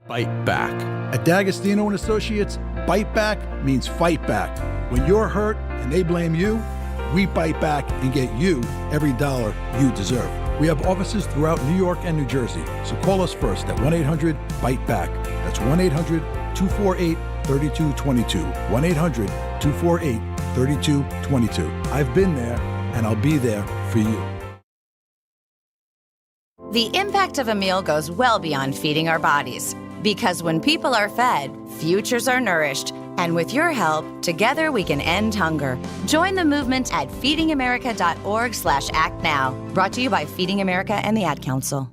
Bite Back. At D'Agostino and Associates, Bite Back means fight back. When you're hurt and they blame you, we bite back and get you every dollar you deserve. We have offices throughout New York and New Jersey, so call us first at 1-800-BITE-BACK. That's 1-800-248-3222. 1-800-248-3222. I've been there, and I'll be there for you. The impact of a meal goes well beyond feeding our bodies. Because when people are fed, futures are nourished. And with your help, together we can end hunger. Join the movement at feedingamerica.org/act now. Brought to you by Feeding America and the Ad Council.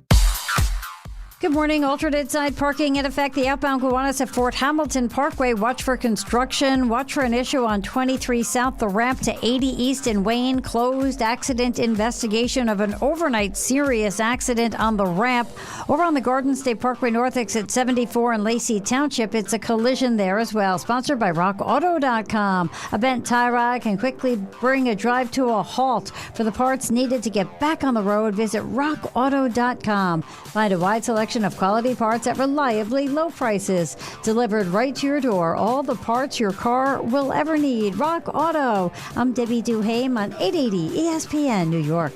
Good morning. Alternate side parking in effect. The outbound Gowanus at Fort Hamilton Parkway. Watch for construction. Watch for an issue on 23 South. The ramp to 80 East in Wayne closed. Accident investigation of an overnight serious accident on the ramp. Over on the Garden State Parkway North exit 74 in Lacey Township. It's a collision there as well. Sponsored by RockAuto.com. A bent tie rod can quickly bring a drive to a halt. For the parts needed to get back on the road, visit RockAuto.com. Find a wide selection of quality parts at reliably low prices. Delivered right to your door. All the parts your car will ever need. Rock Auto. I'm Debbie Duhaime on 880 ESPN New York.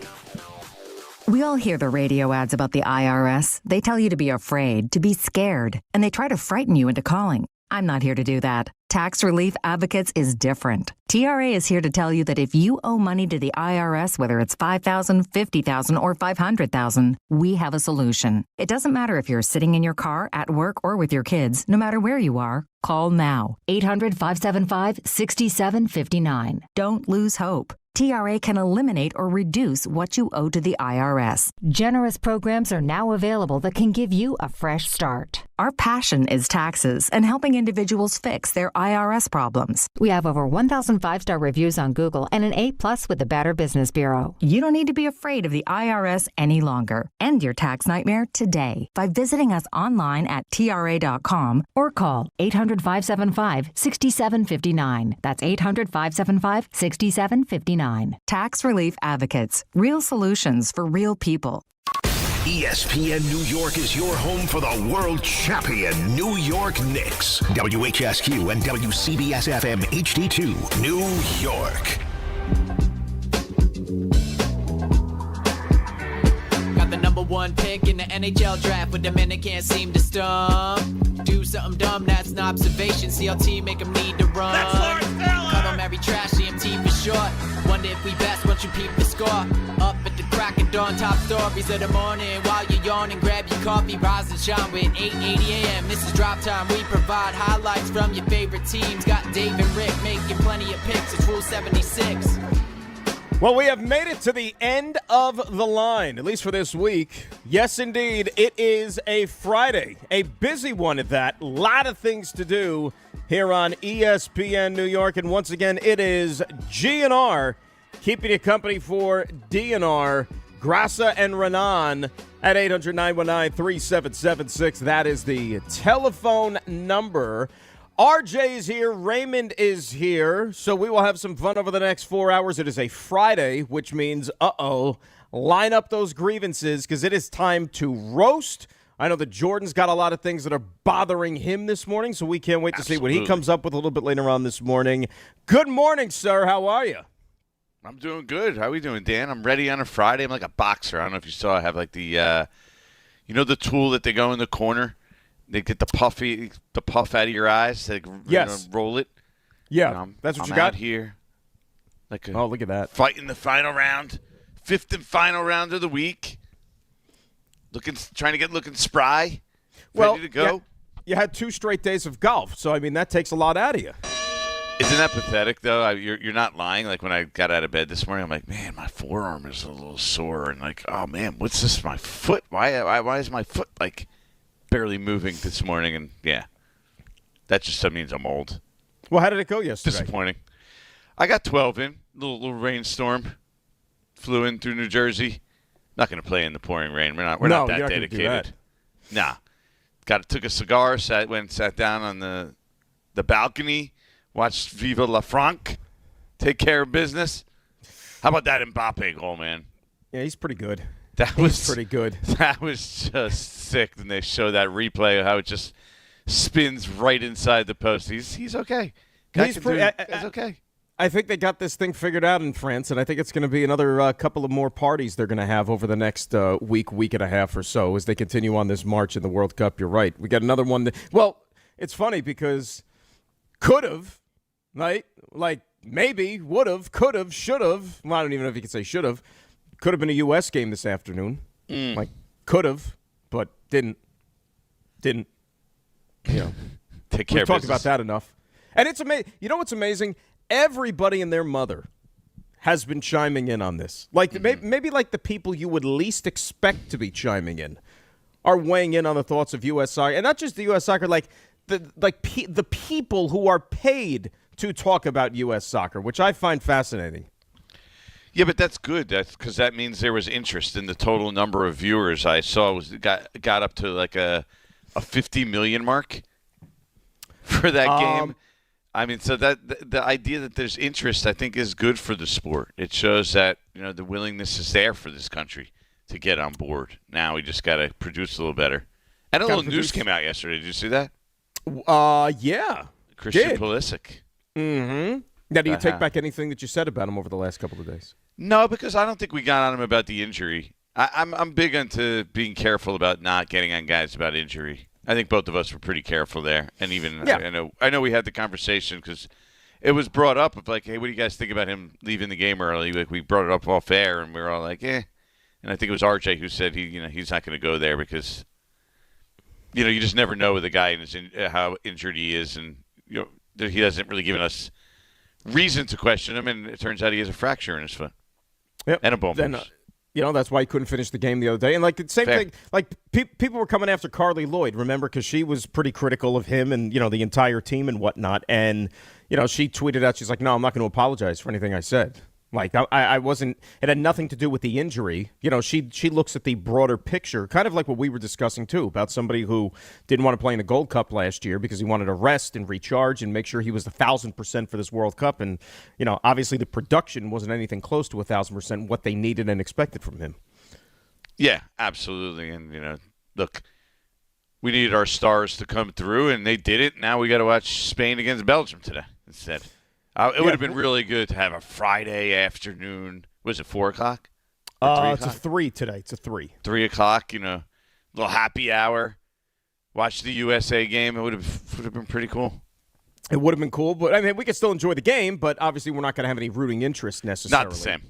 We all hear the radio ads about the IRS. They tell you to be afraid, to be scared, and they try to frighten you into calling. I'm not here to do that. Tax Relief Advocates is different. TRA is here to tell you that if you owe money to the IRS, whether it's $5,000, $50,000, or $500,000, we have a solution. It doesn't matter if you're sitting in your car, at work, or with your kids. No matter where you are, call now. 800-575-6759. Don't lose hope. TRA can eliminate or reduce what you owe to the IRS. Generous programs are now available that can give you a fresh start. Our passion is taxes and helping individuals fix their IRS problems. We have over 1,000 five-star reviews on Google and an A+ with the Better Business Bureau. You don't need to be afraid of the IRS any longer. End your tax nightmare today by visiting us online at TRA.com or call 800-575-6759. That's 800-575-6759. Tax Relief Advocates. Real solutions for real people. ESPN New York is your home for the world champion New York Knicks. WHSQ and WCBS-FM HD2, New York. Got the number one pick in the NHL draft, but the men that can't seem to stump. Do something dumb, that's an observation. CLT make them need to run. That's Lawrence Taylor. Cut them every trash, CMT for short. Wonder if we best once you peep the score. Up at the crack of dawn, top stories of the morning. While you're yawning, grab your coffee, rise and shine with 8:80 a.m. This is Drop Time. We provide highlights from your favorite teams. Got Dave and Rick making plenty of picks. It's Rule 76. Well, we have made it to the end of the line, at least for this week. Yes, indeed, it is a Friday, a busy one at that. A lot of things to do here on ESPN New York. And once again, it is GNR keeping you company for DNR, Grassa and Renan at 800-919-3776. That is the telephone number. RJ is here. Raymond is here. So we will have some fun over the next 4 hours. It is a Friday, which means, line up those grievances because it is time to roast. I know that Jordan's got a lot of things that are bothering him this morning, so we can't wait to see what he comes up with a little bit later on this morning. Good morning, sir. How are you? I'm doing good. How are we doing, Dan? I'm ready on a Friday. I'm like a boxer. I don't know if you saw. I have like the, the tool that they go in the corner. They get the puff out of your eyes. They roll it. Yeah, that's what you got out here. Oh, look at that! Fighting the final round, fifth and final round of the week. Trying to get looking spry. Ready to go. You had 2 straight days of golf, so I mean that takes a lot out of you. Isn't that pathetic though? You're not lying. Like when I got out of bed this morning, I'm like, man, my forearm is a little sore, and like, oh man, what's this? My foot? Why is my foot like barely moving this morning? And yeah, that just means I'm old. Well, how did it go yesterday? Disappointing. I got 12 in. Little rainstorm. Flew in through New Jersey. Not going to play in the pouring rain. We're not that dedicated. Nah. Took a cigar, sat down on the balcony, watched Viva La Franc, take care of business. How about that Mbappe goal, man? Yeah, he's pretty good. That was pretty good. That was just sick. And they show that replay of how it just spins right inside the post. He's okay. He's okay. I think they got this thing figured out in France, and I think it's going to be another couple of more parties they're going to have over the next week and a half or so as they continue on this march in the World Cup. You're right. We got another one. Well, it's funny because could have, right? Like maybe, would have, could have, should have. Well, I don't even know if you can say should have. Could have been a U.S. game this afternoon. Like could have, but didn't. You know, take care. We've talked about that enough. And it's amazing. You know what's amazing? Everybody and their mother has been chiming in on this. Like maybe like the people you would least expect to be chiming in are weighing in on the thoughts of U.S. soccer, and not just the U.S. soccer. Like the people who are paid to talk about U.S. soccer, which I find fascinating. Yeah, but that's good. That's because that means there was interest in the total number of viewers I saw got up to like a 50 million mark for that game. I mean, so that the idea that there's interest, I think, is good for the sport. It shows that the willingness is there for this country to get on board. Now we just got to produce a little better. And a little news came out yesterday. Did you see that? Yeah. Christian Pulisic. Mm-hmm. Now, do you take back anything that you said about him over the last couple of days? No, because I don't think we got on him about the injury. I'm big into being careful about not getting on guys about injury. I think both of us were pretty careful there, and even I know we had the conversation because it was brought up of like, hey, what do you guys think about him leaving the game early? Like we brought it up off air, and we were all like, eh. And I think it was RJ who said he's not going to go there because you just never know with the guy and how injured he is, and he hasn't really given us reason to question him, and it turns out he has a fracture in his foot and a bone bruise. That's why he couldn't finish the game the other day. And, like, the same thing, like, people were coming after Carly Lloyd, remember, because she was pretty critical of him and, the entire team and whatnot. And, she tweeted out, she's like, no, I'm not going to apologize for anything I said. Like, I wasn't – it had nothing to do with the injury. She looks at the broader picture, kind of like what we were discussing, too, about somebody who didn't want to play in the Gold Cup last year because he wanted to rest and recharge and make sure he was 1,000% for this World Cup. And, obviously the production wasn't anything close to 1,000% what they needed and expected from him. Yeah, absolutely. And, look, we needed our stars to come through, and they did it. Now we got to watch Spain against Belgium today instead. It would have been really good to have a Friday afternoon. Was it 4 o'clock? It's a 3 today. It's a 3. 3 o'clock, little happy hour. Watch the USA game. It would have been pretty cool. It would have been cool, but I mean, we could still enjoy the game, but obviously we're not going to have any rooting interest necessarily. Not the same.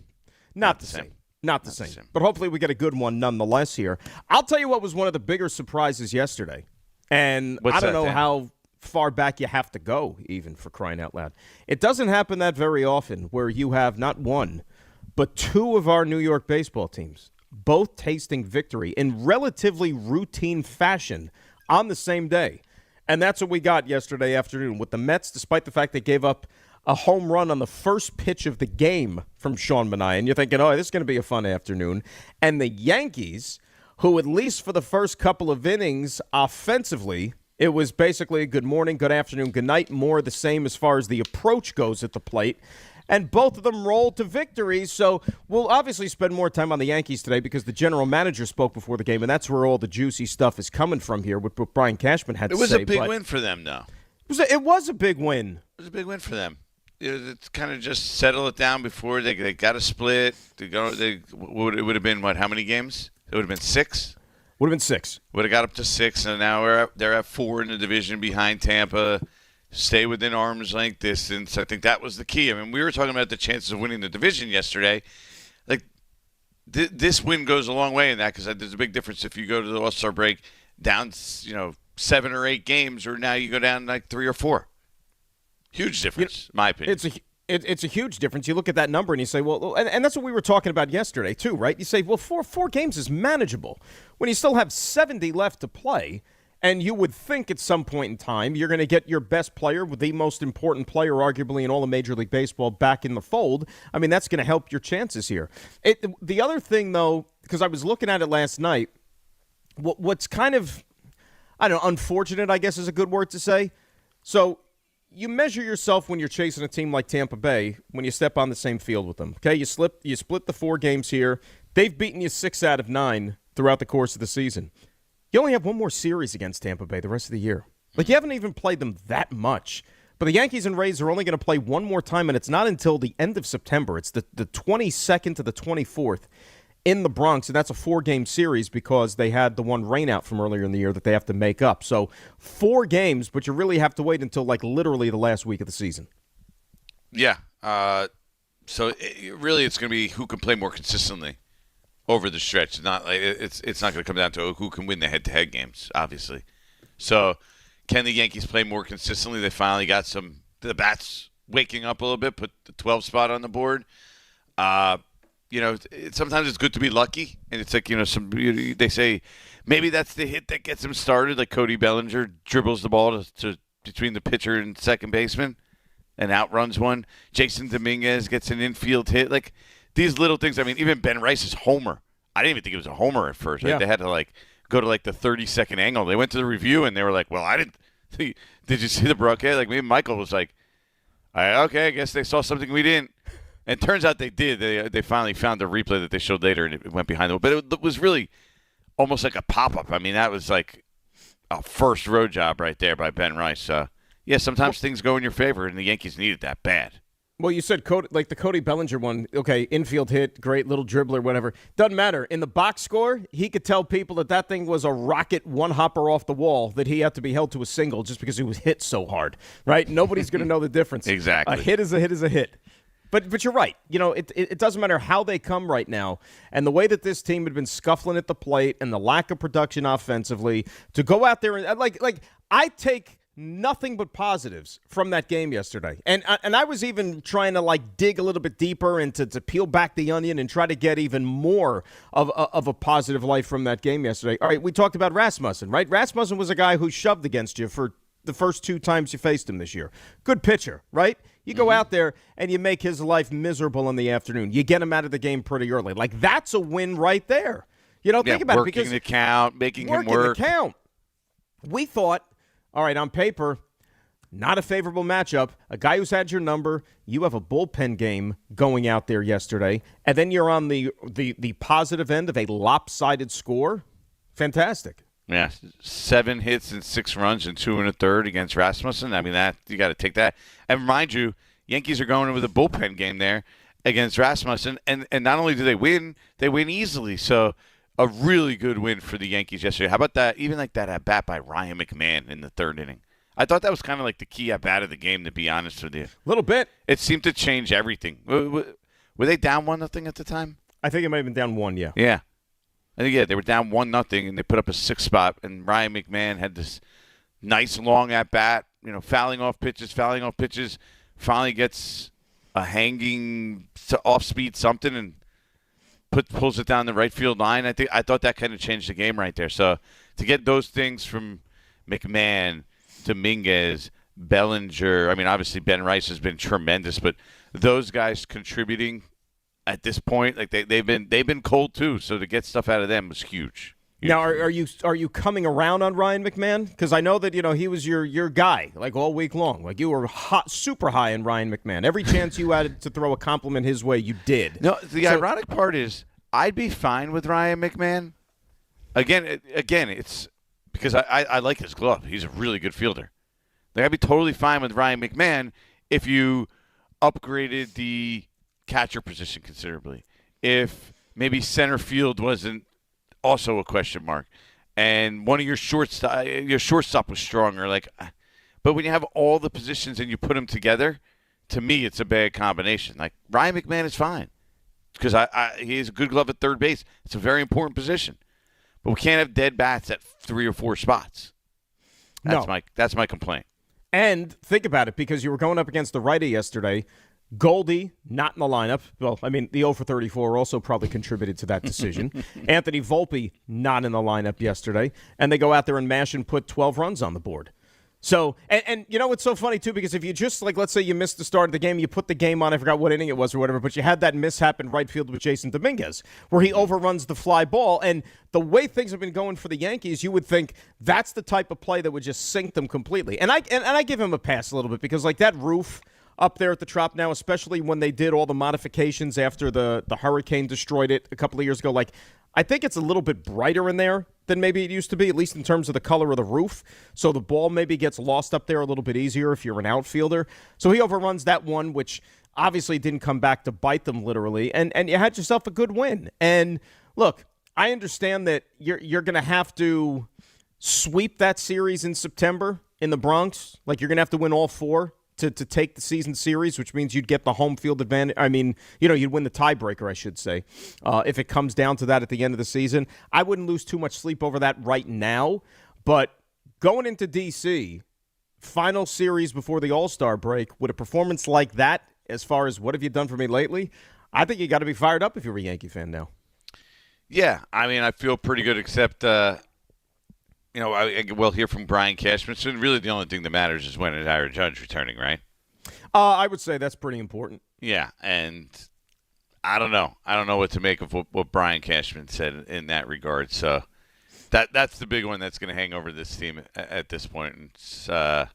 Not the same. Not the same. But hopefully we get a good one nonetheless here. I'll tell you what was one of the bigger surprises yesterday. And I don't know how far back you have to go, even, for crying out loud. It doesn't happen that very often where you have not one, but 2 of our New York baseball teams both tasting victory in relatively routine fashion on the same day. And that's what we got yesterday afternoon with the Mets, despite the fact they gave up a home run on the first pitch of the game from Sean Manaea. And you're thinking, oh, this is going to be a fun afternoon. And the Yankees, who at least for the first couple of innings offensively, it was basically good morning, good afternoon, good night, more the same as far as the approach goes at the plate. And both of them rolled to victories. So we'll obviously spend more time on the Yankees today because the general manager spoke before the game, and that's where all the juicy stuff is coming from here, what Brian Cashman had to say. It was a big win for them, though. It was a big win. It was a big win for them. It's kind of just settle it down before they got a split. It would have been, how many games? It would have been 6? Would have been 6. Would have got up to 6, and now they're at 4 in the division behind Tampa. Stay within arm's length distance. I think that was the key. I mean, we were talking about the chances of winning the division yesterday. Like, this win goes a long way in that because there's a big difference if you go to the All-Star break down, 7 or 8 games, or now you go down like 3 or 4. Huge difference, in my opinion. It's a huge difference. You look at that number and you say, well, and that's what we were talking about yesterday too, right? You say, well, four games is manageable when you still have 70 left to play, and you would think at some point in time you're going to get your best player, with the most important player arguably in all of Major League Baseball, back in the fold. I mean, that's going to help your chances here. The other thing, though, because I was looking at it last night, what's kind of, I don't know, unfortunate, I guess is a good word to say. So you measure yourself when you're chasing a team like Tampa Bay when you step on the same field with them. Okay, you split the 4 games here. They've beaten you 6 out of 9 throughout the course of the season. You only have one more series against Tampa Bay the rest of the year. Like, you haven't even played them that much. But the Yankees and Rays are only going to play one more time, and it's not until the end of September. It's the 22nd to the 24th in the Bronx, and that's a 4-game series because they had the one rainout from earlier in the year that they have to make up. So 4 games, but you really have to wait until, like, literally the last week of the season. Yeah. So really it's going to be who can play more consistently over the stretch. It's not going to come down to who can win the head-to-head games, obviously. So can the Yankees play more consistently? They finally got the bats waking up a little bit, put the 12 spot on the board. Sometimes it's good to be lucky, and it's like, they say maybe that's the hit that gets them started, like Cody Bellinger dribbles the ball to between the pitcher and second baseman and outruns one. Jason Dominguez gets an infield hit. Like, these little things. I mean, even Ben Rice's homer. I didn't even think it was a homer at first. Yeah. They had to, go to, the 30-second angle. They went to the review, and they were like, well, I didn't see. Did you see the broadcast? Like, maybe Michael was like, okay, I guess they saw something we didn't. And it turns out they did. They finally found the replay that they showed later, and it went behind them. But it was really almost like a pop-up. I mean, that was like a first road job right there by Ben Rice. Yeah, sometimes things go in your favor, and the Yankees needed that bad. Well, you said the Cody Bellinger one. Okay, infield hit, great little dribbler, whatever. Doesn't matter. In the box score, he could tell people that thing was a rocket one-hopper off the wall, that he had to be held to a single just because he was hit so hard, right? Nobody's going to know the difference. Exactly. A hit is a hit is a hit. But you're right. It doesn't matter how they come right now. And the way that this team had been scuffling at the plate and the lack of production offensively, to go out there and I take nothing but positives from that game yesterday. And I was even trying to dig a little bit deeper and to peel back the onion and try to get even more of a positive light from that game yesterday. All right, we talked about Rasmussen, right? Rasmussen was a guy who shoved against you for the first 2 times you faced him this year. Good pitcher, right? You go out there and you make his life miserable in the afternoon. You get him out of the game pretty early. That's a win right there. Think about it. Working the count, making him work. Working the count. We thought, all right, on paper, not a favorable matchup. A guy who's had your number. You have a bullpen game going out there yesterday. And then you're on the positive end of a lopsided score. Fantastic. Yeah, 7 hits and 6 runs and 2 1/3 against Rasmussen. I mean, that you got to take that. And mind you, Yankees are going with a bullpen game there against Rasmussen, and not only do they win easily. So a really good win for the Yankees yesterday. How about that? Even that at bat by Ryan McMahon in the 3rd inning. I thought that was kind of like the key at bat of the game, to be honest with you. A little bit. It seemed to change everything. Were they down 1-0 at the time? I think it might have been down 1. Yeah. Yeah. I think, they were down 1-0, and they put up a 6 spot, and Ryan McMahon had this nice long at-bat, fouling off pitches, finally gets a hanging off-speed something and pulls it down the right field line. I thought that kind of changed the game right there. So to get those things from McMahon, Dominguez, Bellinger, I mean, obviously Ben Rice has been tremendous, but those guys contributing at this point, they've been cold too. So to get stuff out of them was huge. Now, are you coming around on Ryan McMahon? Because I know that he was your guy all week long. You were super high on Ryan McMahon. Every chance you had to throw a compliment his way, you did. No, the ironic part is I'd be fine with Ryan McMahon. Again, it's because I like his glove. He's a really good fielder. I'd be totally fine with Ryan McMahon if you upgraded the catcher position considerably. If maybe center field wasn't also a question mark, and one of your shortstop was stronger. But when you have all the positions and you put them together, to me, it's a bad combination. Ryan McMahon is fine because he has a good glove at third base. It's a very important position, but we can't have dead bats at 3 or 4 spots. That's my complaint. And think about it, because you were going up against the righty yesterday. Goldie, not in the lineup. Well, I mean, the 0 for 34 also probably contributed to that decision. Anthony Volpe, not in the lineup yesterday. And they go out there and mash and put 12 runs on the board. So, and it's so funny, too, because if you just, let's say you missed the start of the game, you put the game on, I forgot what inning it was or whatever, but you had that mishap in right field with Jason Dominguez, where he overruns the fly ball. And the way things have been going for the Yankees, you would think that's the type of play that would just sink them completely. And I give him a pass a little bit, because that roof up there at the Trop now, especially when they did all the modifications after the hurricane destroyed it a couple of years ago. Like, I think it's a little bit brighter in there than maybe it used to be, at least in terms of the color of the roof. So the ball maybe gets lost up there a little bit easier if you're an outfielder. So he overruns that one, which obviously didn't come back to bite them literally. And you had yourself a good win. And look, I understand that you're going to have to sweep that series in September in the Bronx. Like, you're going to have to win all 4 to take the season series, which means you'd get the home field advantage. I mean, you'd win the tiebreaker, I should say, if it comes down to that at the end of the season. I wouldn't lose too much sleep over that right now, but going into D.C., final series before the All-Star break, with a performance like that, as far as what have you done for me lately, I think you got to be fired up if you're a Yankee fan now. Yeah, I mean, I feel pretty good, except we'll hear from Brian Cashman. So really the only thing that matters is when is Aaron Judge returning, right? I would say that's pretty important. Yeah, and I don't know. I don't know what to make of what Brian Cashman said in that regard. So that's the big one that's going to hang over this team at this point. And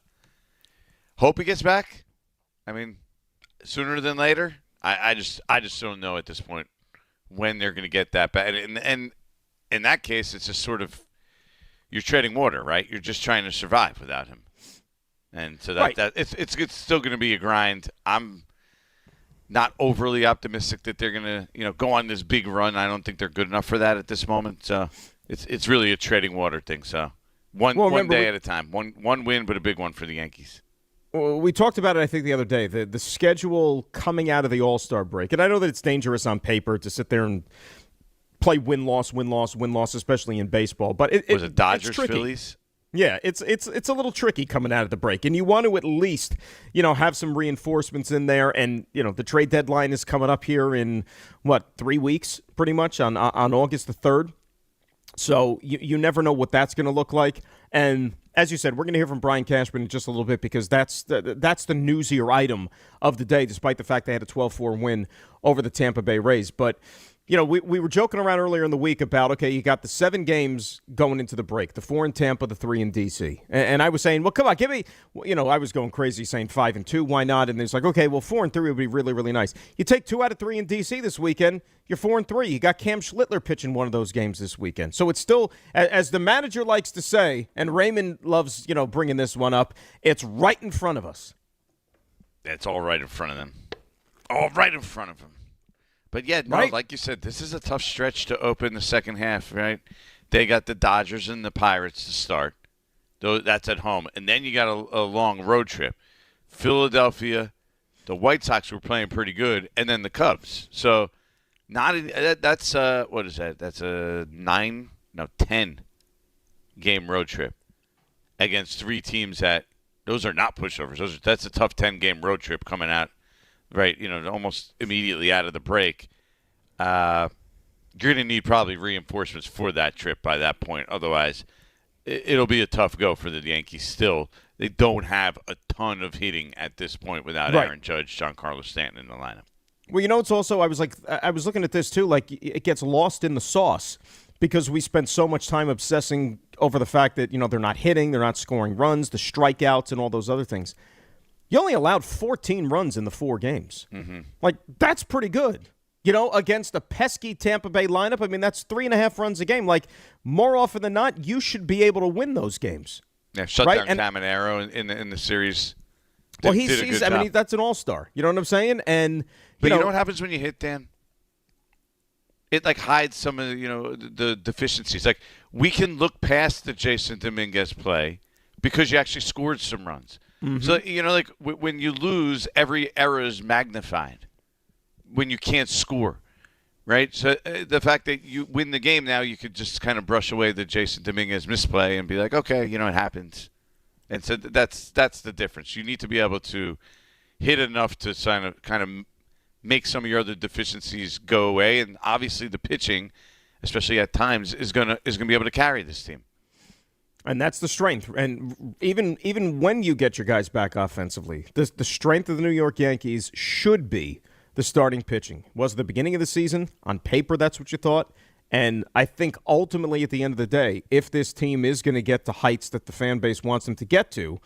hope he gets back. I mean, sooner than later. I just don't know at this point when they're going to get that back. And in that case, it's just sort of, you're treading water, right? You're just trying to survive without him. And so it's still going to be a grind. I'm not overly optimistic that they're going to, go on this big run. I don't think they're good enough for that at this moment. So it's really a treading water thing. So one day at a time. One win, but a big one for the Yankees. We talked about it, I think, the other day, the schedule coming out of the All-Star break. And I know that it's dangerous on paper to sit there and play win-loss, especially in baseball. But was it Dodgers, it's tricky. Phillies? Yeah, it's a little tricky coming out of the break. And you want to at least, have some reinforcements in there. And, the trade deadline is coming up here in, 3 weeks, pretty much, on August the 3rd. So you never know what that's going to look like. And as you said, we're going to hear from Brian Cashman in just a little bit because that's the newsier item of the day, despite the fact they had a 12-4 win over the Tampa Bay Rays. But, we were joking around earlier in the week about, okay, you got the 7 games going into the break, the 4 in Tampa, the 3 in D.C. And I was saying, well, come on, give me, I was going crazy saying 5-2, why not? And it's like, okay, well, 4-3 would be really, really nice. You take 2 out of 3 in D.C. this weekend, you're 4-3. You got Cam Schlittler pitching one of those games this weekend. So it's still, as the manager likes to say, and Raymond loves, bringing this one up, it's right in front of us. It's all right in front of them. All right in front of them. But, yeah, no, right. Like you said, this is a tough stretch to open the second half, right? They got the Dodgers and the Pirates to start. That's at home. And then you got a long road trip. Philadelphia, the White Sox were playing pretty good, and then the Cubs. So that's what is that? That's a 10-game road trip against 3 teams that those are not pushovers. That's a tough 10-game road trip coming out. Right, almost immediately out of the break. You're going to need probably reinforcements for that trip by that point. Otherwise, it'll be a tough go for the Yankees still. They don't have a ton of hitting at this point without Aaron Judge, Giancarlo, Stanton in the lineup. Well, it's also, I was looking at this too, like it gets lost in the sauce because we spent so much time obsessing over the fact that, they're not hitting, they're not scoring runs, the strikeouts and all those other things. You only allowed 14 runs in the 4 games. Mm-hmm. Like, that's pretty good. Against a pesky Tampa Bay lineup, I mean, that's 3.5 runs a game. Like, more often than not, you should be able to win those games. Yeah, shut down Caminero in the series. Well, that's an all-star. You know what I'm saying? And But you know what happens when you hit, Dan? It, hides some of, the deficiencies. Like, we can look past the Jason Dominguez play because you actually scored some runs. Mm-hmm. So, when you lose, every error is magnified when you can't score, right? So the fact that you win the game now, you could just kind of brush away the Jason Dominguez misplay and be like, okay, it happens. And so that's the difference. You need to be able to hit enough to kind of make some of your other deficiencies go away. And obviously the pitching, especially at times, is gonna be able to carry this team. And that's the strength. And even when you get your guys back offensively, the strength of the New York Yankees should be the starting pitching. Was at the beginning of the season, on paper, that's what you thought. And I think ultimately at the end of the day, if this team is going to get to heights that the fan base wants them to get to,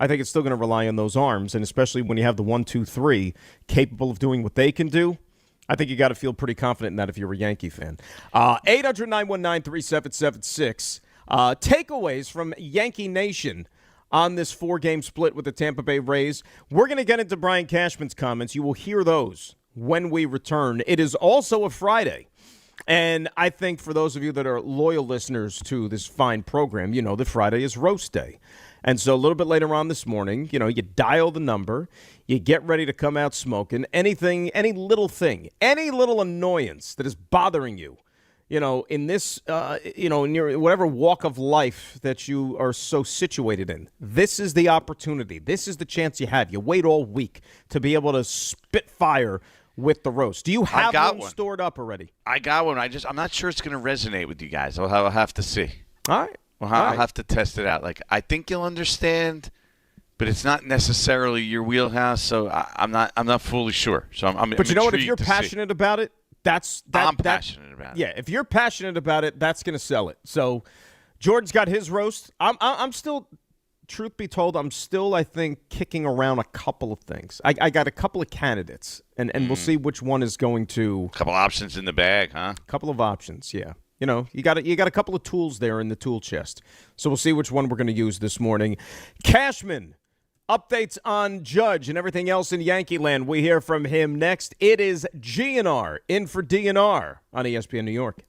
I think it's still going to rely on those arms, and especially when you have the 1-2-3 capable of doing what they can do, I think you got to feel pretty confident in that if you're a Yankee fan. 800-919-3776. Takeaways from Yankee Nation on this 4-game split with the Tampa Bay Rays. We're going to get into Brian Cashman's comments. You will hear those when we return. It is also a Friday. And I think for those of you that are loyal listeners to this fine program, you know that Friday is roast day. And so a little bit later on this morning, you dial the number, you get ready to come out smoking. Anything, any little thing, any little annoyance that is bothering you, in this, in your whatever walk of life that you are so situated in, this is the opportunity. This is the chance you have. You wait all week to be able to spit fire with the roast. Do you have one stored up already? I got one. I'm not sure it's going to resonate with you guys. I'll have to see. All right. Well, I'll have to test it out. Like, I think you'll understand, but it's not necessarily your wheelhouse. So I'm not fully sure. So I'm. But you know what? If you're passionate about it, I'm passionate about it. Yeah, if you're passionate about it, that's going to sell it. So Jordan's got his roast. I'm still, truth be told, I think, kicking around a couple of things. I got a couple of candidates, and we'll see which one is going to. A couple options in the bag, huh? A couple of options, yeah. You got a couple of tools there in the tool chest. So we'll see which one we're going to use this morning. Cashman. Updates on Judge and everything else in Yankee land. We hear from him next. It is GNR in for DNR on ESPN New York.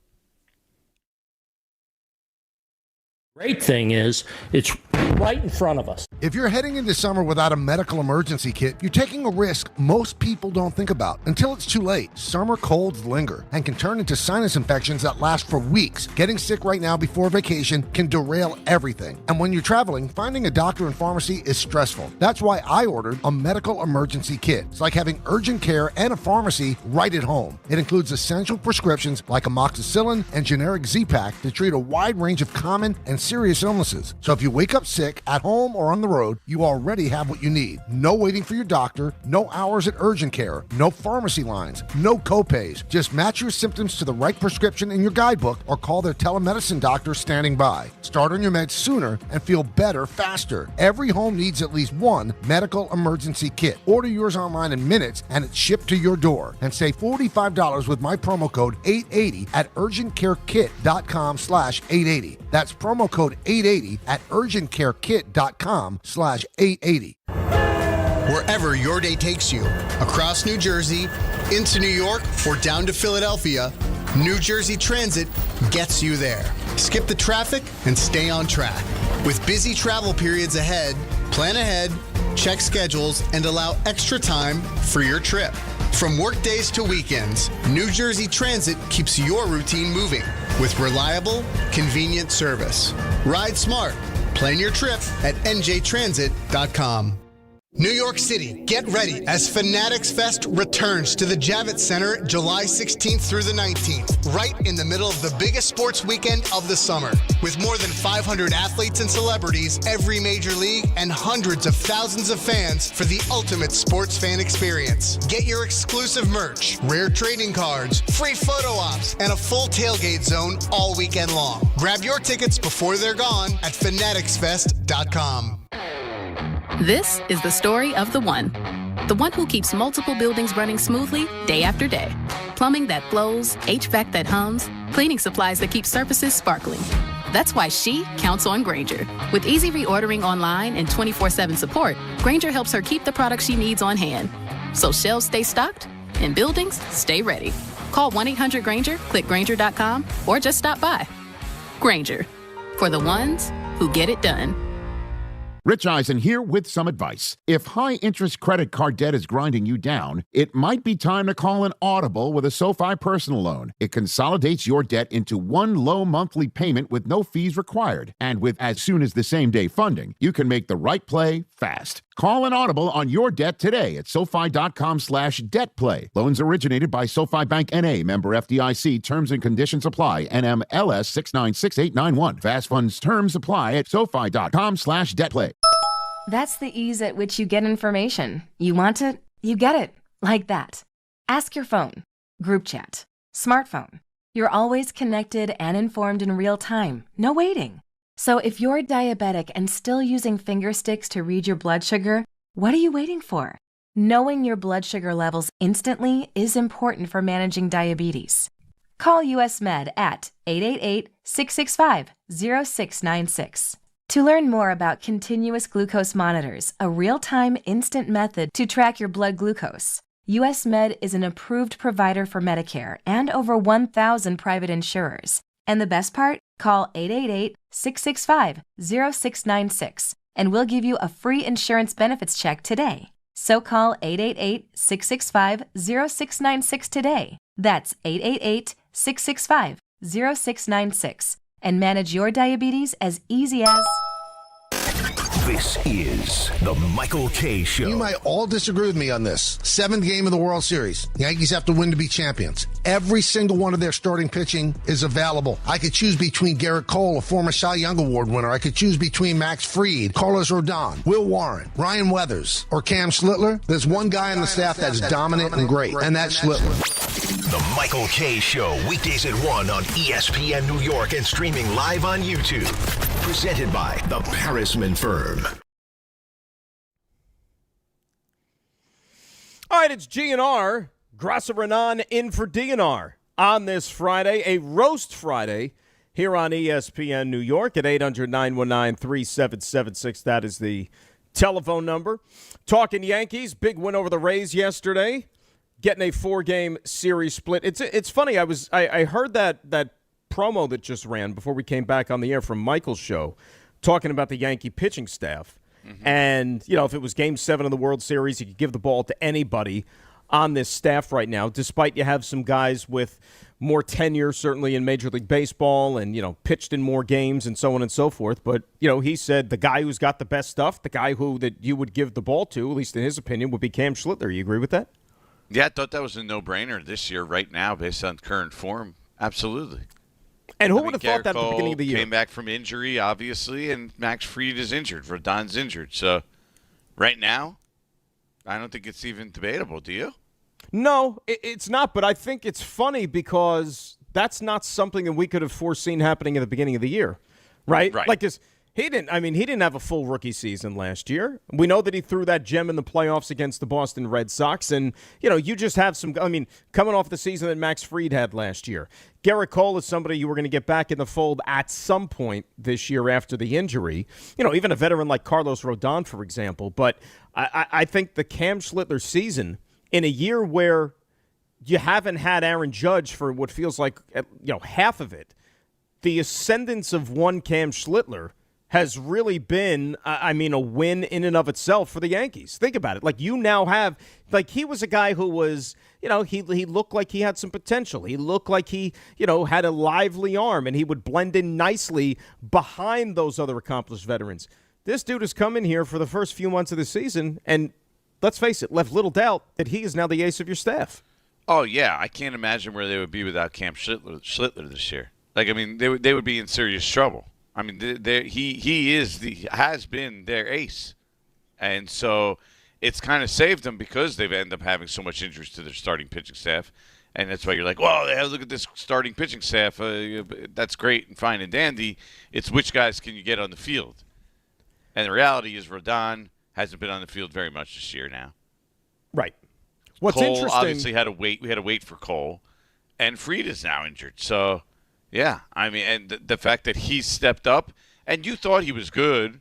Great thing is, it's right in front of us. If you're heading into summer without a medical emergency kit, you're taking a risk most people don't think about until it's too late. Summer colds linger and can turn into sinus infections that last for weeks. Getting sick right now before vacation can derail everything. And when you're traveling, finding a doctor and pharmacy is stressful. That's why I ordered a medical emergency kit. It's like having urgent care and a pharmacy right at home. It includes essential prescriptions like amoxicillin and generic Z-Pak to treat a wide range of common and serious illnesses. So if you wake up sick at home or on the road, you already have what you need. No waiting for your doctor, no hours at urgent care, no pharmacy lines, no copays. Just match your symptoms to the right prescription in your guidebook or call their telemedicine doctor standing by. Start on your meds sooner and feel better faster. Every home needs at least one medical emergency kit. Order yours online in minutes and it's shipped to your door. And save $45 with my promo code 880 at urgentcarekit.com/880. That's promo code 880 at urgentcarekit.com/880. Wherever your day takes you, across New Jersey, into New York, or down to Philadelphia, New Jersey Transit gets you there. Skip the traffic and stay on track. With busy travel periods ahead, plan ahead, check schedules, and allow extra time for your trip. From workdays to weekends, New Jersey Transit keeps your routine moving with reliable, convenient service. Ride smart. Plan your trip at njtransit.com. New York City, get ready as Fanatics Fest returns to the Javits Center July 16th through the 19th, right in the middle of the biggest sports weekend of the summer. With more than 500 athletes and celebrities, every major league, and hundreds of thousands of fans for the ultimate sports fan experience. Get your exclusive merch, rare trading cards, free photo ops, and a full tailgate zone all weekend long. Grab your tickets before they're gone at fanaticsfest.com. This is the story of the one who keeps multiple buildings running smoothly day after day. Plumbing that flows, HVAC that hums, cleaning supplies that keep surfaces sparkling. That's why she counts on Grainger. With easy reordering online and 24/7 support, Grainger helps her keep the products she needs on hand. So shelves stay stocked and buildings stay ready. Call 1-800-GRAINGER, click Grainger.com, or just stop by. Grainger, for the ones who get it done. Rich Eisen here with some advice. If high-interest credit card debt is grinding you down, it might be time to call an audible with a SoFi personal loan. It consolidates your debt into one low monthly payment with no fees required. And with as soon as the same-day funding, you can make the right play fast. Call an audible on your debt today at SoFi.com/debtplay. Loans originated by SoFi Bank N.A., member FDIC. Terms and conditions apply. NMLS 696891. Fast funds terms apply at SoFi.com/debtplay. That's the ease at which you get information. You want it, you get it. Like that. Ask your phone. Group chat. Smartphone. You're always connected and informed in real time. No waiting. So if you're diabetic and still using finger sticks to read your blood sugar, what are you waiting for? Knowing your blood sugar levels instantly is important for managing diabetes. Call US Med at 888-665-0696. To learn more about continuous glucose monitors, a real-time instant method to track your blood glucose, US Med is an approved provider for Medicare and over 1,000 private insurers. And the best part? Call 888-665-0696 and we'll give you a free insurance benefits check today. So call 888-665-0696 today. That's 888-665-0696 and manage your diabetes as easy as... This is the Michael K. Show. You might all disagree with me on this. 7th game of the World Series. The Yankees have to win to be champions. Every single one of their starting pitching is available. I could choose between Garrett Cole, a former Cy Young Award winner. I could choose between Max Fried, Carlos Rodon, Will Warren, Ryan Weathers, or Cam Schlittler. There's one guy on the staff that's dominant and great, and that's Schlittler. The Michael K. Show, weekdays at 1 on ESPN New York and streaming live on YouTube. Presented by the Parisman Firm. All right, it's GNR. Grassa Renan in for DNR on this Friday, a roast Friday here on ESPN New York at 800-919-3776. That is the telephone number. Talking Yankees, big win over the Rays yesterday, getting a 4-game series split. It's funny. I heard that promo that just ran before we came back on the air from Michael's show, talking about the Yankee pitching staff. Mm-hmm. And, if it was Game 7 of the World Series, you could give the ball to anybody on this staff right now, despite you have some guys with more tenure, certainly in Major League Baseball and, pitched in more games and so on and so forth. But, he said the guy who's got the best stuff, the guy that you would give the ball to, at least in his opinion, would be Cam Schlittler. You agree with that? Yeah, I thought that was a no-brainer this year right now based on current form. Absolutely. And who would have thought that at the beginning of the year? Came back from injury, obviously, and Max Fried is injured. Rodon's injured. So right now, I don't think it's even debatable. Do you? No, it's not. But I think it's funny because that's not something that we could have foreseen happening at the beginning of the year, right? Right. Like, he didn't have a full rookie season last year. We know that he threw that gem in the playoffs against the Boston Red Sox. And, you just have coming off the season that Max Fried had last year. Garrett Cole is somebody you were going to get back in the fold at some point this year after the injury. Even a veteran like Carlos Rodon, for example. But I think the Cam Schlittler season, in a year where you haven't had Aaron Judge for what feels like, half of it, the ascendance of one Cam Schlittler has really been, a win in and of itself for the Yankees. Think about it. You now have, he was a guy who was, he looked like he had some potential. He looked like he, had a lively arm, and he would blend in nicely behind those other accomplished veterans. This dude has come in here for the first few months of the season, and let's face it, left little doubt that he is now the ace of your staff. Oh, yeah. I can't imagine where they would be without Cam Schlittler this year. They would be in serious trouble. He has been their ace, and so it's kind of saved them because they've ended up having so much interest to their starting pitching staff, and that's why you're like, well, look at this starting pitching staff. That's great and fine and dandy. It's which guys can you get on the field, and the reality is Rodon hasn't been on the field very much this year now. Right. What's Cole interesting? Obviously had to wait. We had to wait for Cole, and Fried is now injured. So. Yeah, and the fact that he stepped up, and you thought he was good,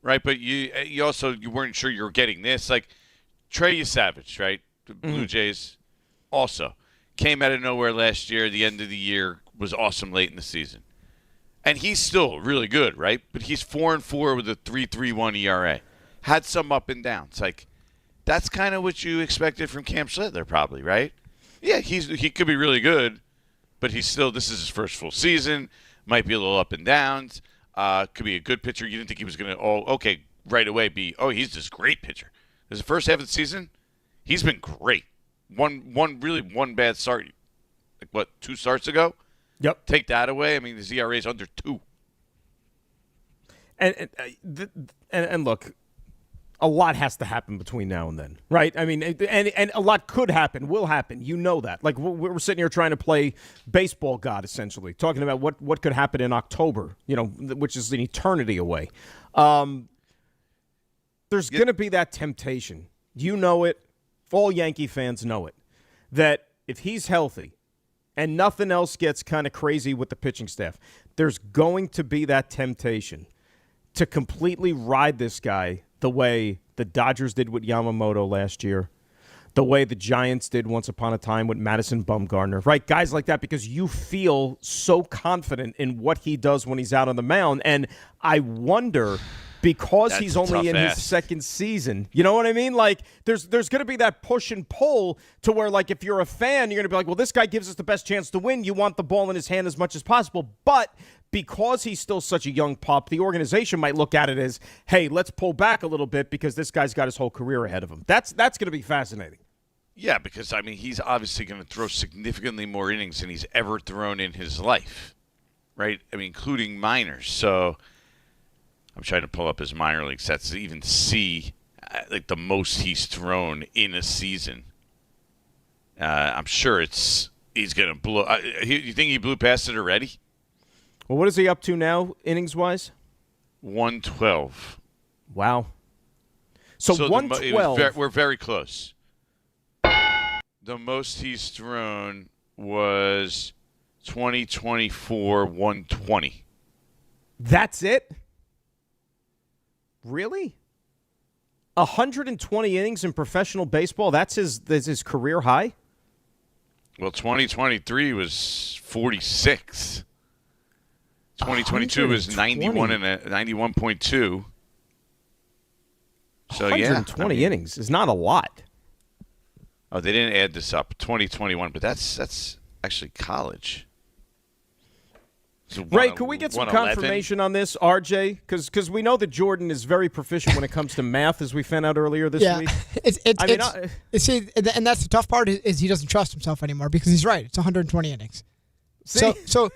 right? But you weren't sure you were getting this. Like Trey Savage, right? The Blue Jays also came out of nowhere last year. The end of the year was awesome late in the season, and he's still really good, right? But he's 4-4 with a 3.31 ERA. Had some up and downs. That's kind of what you expected from Cam Schlittler, probably, right? Yeah, he could be really good. But this is his first full season, might be a little up and downs, could be a good pitcher. You didn't think he was going to, right away he's this great pitcher. This is the first half of the season, he's been great. One bad start, 2 starts ago? Yep. Take that away, his ERA is under 2. And look, a lot has to happen between now and then, right? I mean, and a lot could happen, will happen. You know that. Like, we're sitting here trying to play baseball god, essentially, talking about what could happen in October, which is an eternity away. There's going to be that temptation. You know it. All Yankee fans know it. That if he's healthy and nothing else gets kind of crazy with the pitching staff, there's going to be that temptation to completely ride this guy the way the Dodgers did with Yamamoto last year, the way the Giants did once upon a time with Madison Bumgarner, right? Guys like that, because you feel so confident in what he does when he's out on the mound. And I wonder, because he's only in his second season, you know what I mean? Like, there's going to be that push and pull to where, like, if you're a fan, you're going to be like, well, this guy gives us the best chance to win. You want the ball in his hand as much as possible. But because he's still such a young pup, the organization might look at it as, hey, let's pull back a little bit because this guy's got his whole career ahead of him. That's going to be fascinating. Yeah, because, I mean, he's obviously going to throw significantly more innings than he's ever thrown in his life, right? I mean, including minors. So I'm trying to pull up his minor league stats to even see like the most he's thrown in a season. I'm sure he's going to blow. You think he blew past it already? Well, what is he up to now, innings-wise? 112. Wow. So 112. We're very close. The most he's thrown was 2024 120. That's it? Really? 120 innings in professional baseball? That's his career high? Well, 2023 was 46. 2022 was 91 and 91.2. So 120 innings is not a lot. Oh, they didn't add this up. 2021, but that's actually college. So Ray, could we get some confirmation on this, RJ? Because we know that Jordan is very proficient when it comes to math, as we found out earlier this week. See, and that's the tough part is he doesn't trust himself anymore because he's right. It's 120 innings. See? So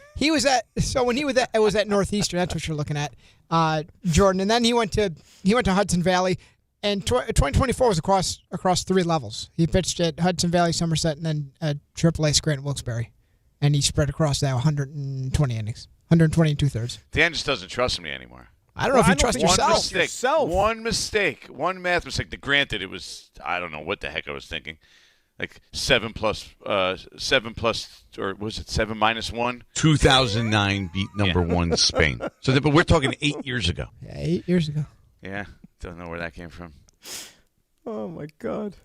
when he was at Northeastern, that's what you're looking at, Jordan, and then he went to Hudson Valley, and 2024 was across three levels. He pitched at Hudson Valley, Somerset, and then AAA Scranton Wilkes-Barre. And he spread across that 120 innings, 120 and 2/3. Dan just doesn't trust me anymore. I don't know if you trust yourself. One mistake. One math mistake. Granted, it was, I don't know what the heck I was thinking. Like 7 plus, or was it 7 minus 1? 2009 beat number one Spain. So, but we're talking 8 years ago. Yeah, 8 years ago. Yeah, don't know where that came from. Oh, my God.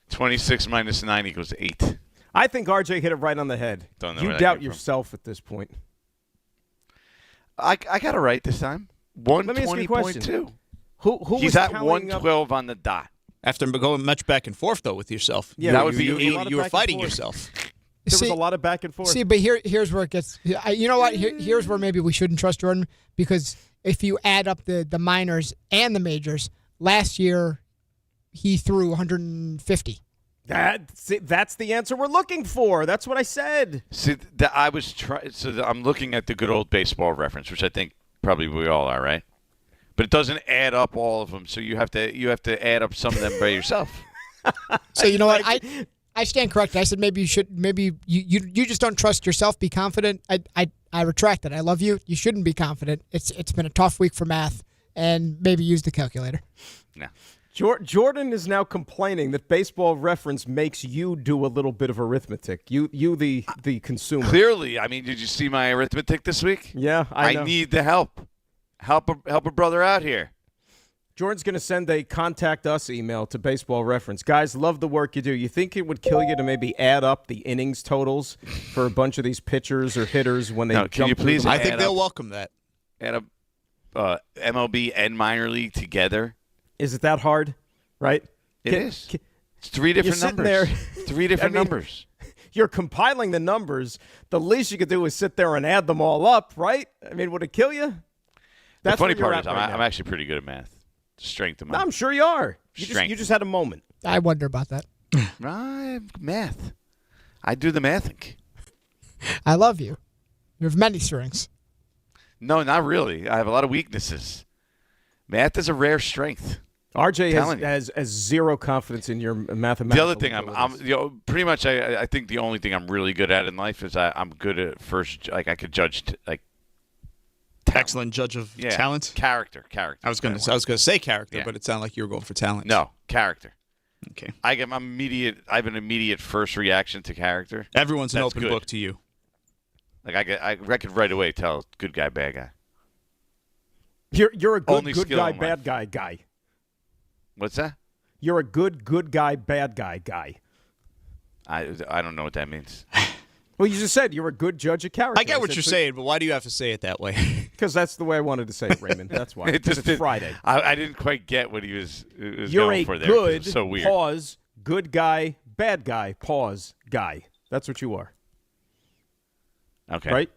26 minus 9 equals 8. I think RJ hit it right on the head. Don't know you where that doubt came yourself from. At this point. I got it right this time. 120.2. Who He's at 112 on the dot. After going much back and forth, though, with yourself. Yeah, that would be you were fighting yourself. There was a lot of back and forth. See, but here's where it gets. You know what? Here's where maybe we shouldn't trust Jordan, because if you add up the minors and the majors, last year he threw 150. That's the answer we're looking for. That's what I said. See, I'm looking at the good old baseball reference, which I think probably we all are, right? But it doesn't add up all of them, so you have to add up some of them by yourself. So you know what? I stand corrected. I said maybe you just don't trust yourself. Be confident. I retract it. I love you. You shouldn't be confident. It's been a tough week for math, and maybe use the calculator. No. Jordan is now complaining that Baseball Reference makes you do a little bit of arithmetic. You the consumer. Clearly, I mean, did you see my arithmetic this week? Yeah, I know. Need the help. Help a brother out here. Jordan's going to send a contact us email to Baseball Reference. Guys, love the work you do. You think it would kill you to maybe add up the innings totals for a bunch of these pitchers or hitters when they jump can you please? I think they'll welcome that. Add up MLB and minor league together. Is it that hard? Right? It is. It's three different numbers. There, 3 different numbers. You're compiling the numbers. The least you could do is sit there and add them all up, right? I mean, would it kill you? The funny part is I'm actually pretty good at math. Strength of math. No, I'm sure you are. You just had a moment. I wonder about that. Math. I do the mathing. I love you. You have many strengths. No, not really. I have a lot of weaknesses. Math is a rare strength. RJ has zero confidence in your mathematical. The other thing, pretty much. I think the only thing I'm really good at in life is I'm good at first. Like I could judge excellent judge of talent, character. I was going to say character, but it sounded like you were going for talent. No, character. Okay. I have an immediate first reaction to character. Everyone's an open book to you. Like I could right away tell good guy, bad guy. You're a good guy, bad guy. What's that? You're a good guy, bad guy. I don't know what that means. Well, you just said you're a good judge of character. I get what you're saying, but why do you have to say it that way? Because that's the way I wanted to say it, Raymond. That's why. It's Friday. I didn't quite get what he was going for there. You're a good, so weird. Pause, good guy, bad guy, pause, guy. That's what you are. Okay. Right?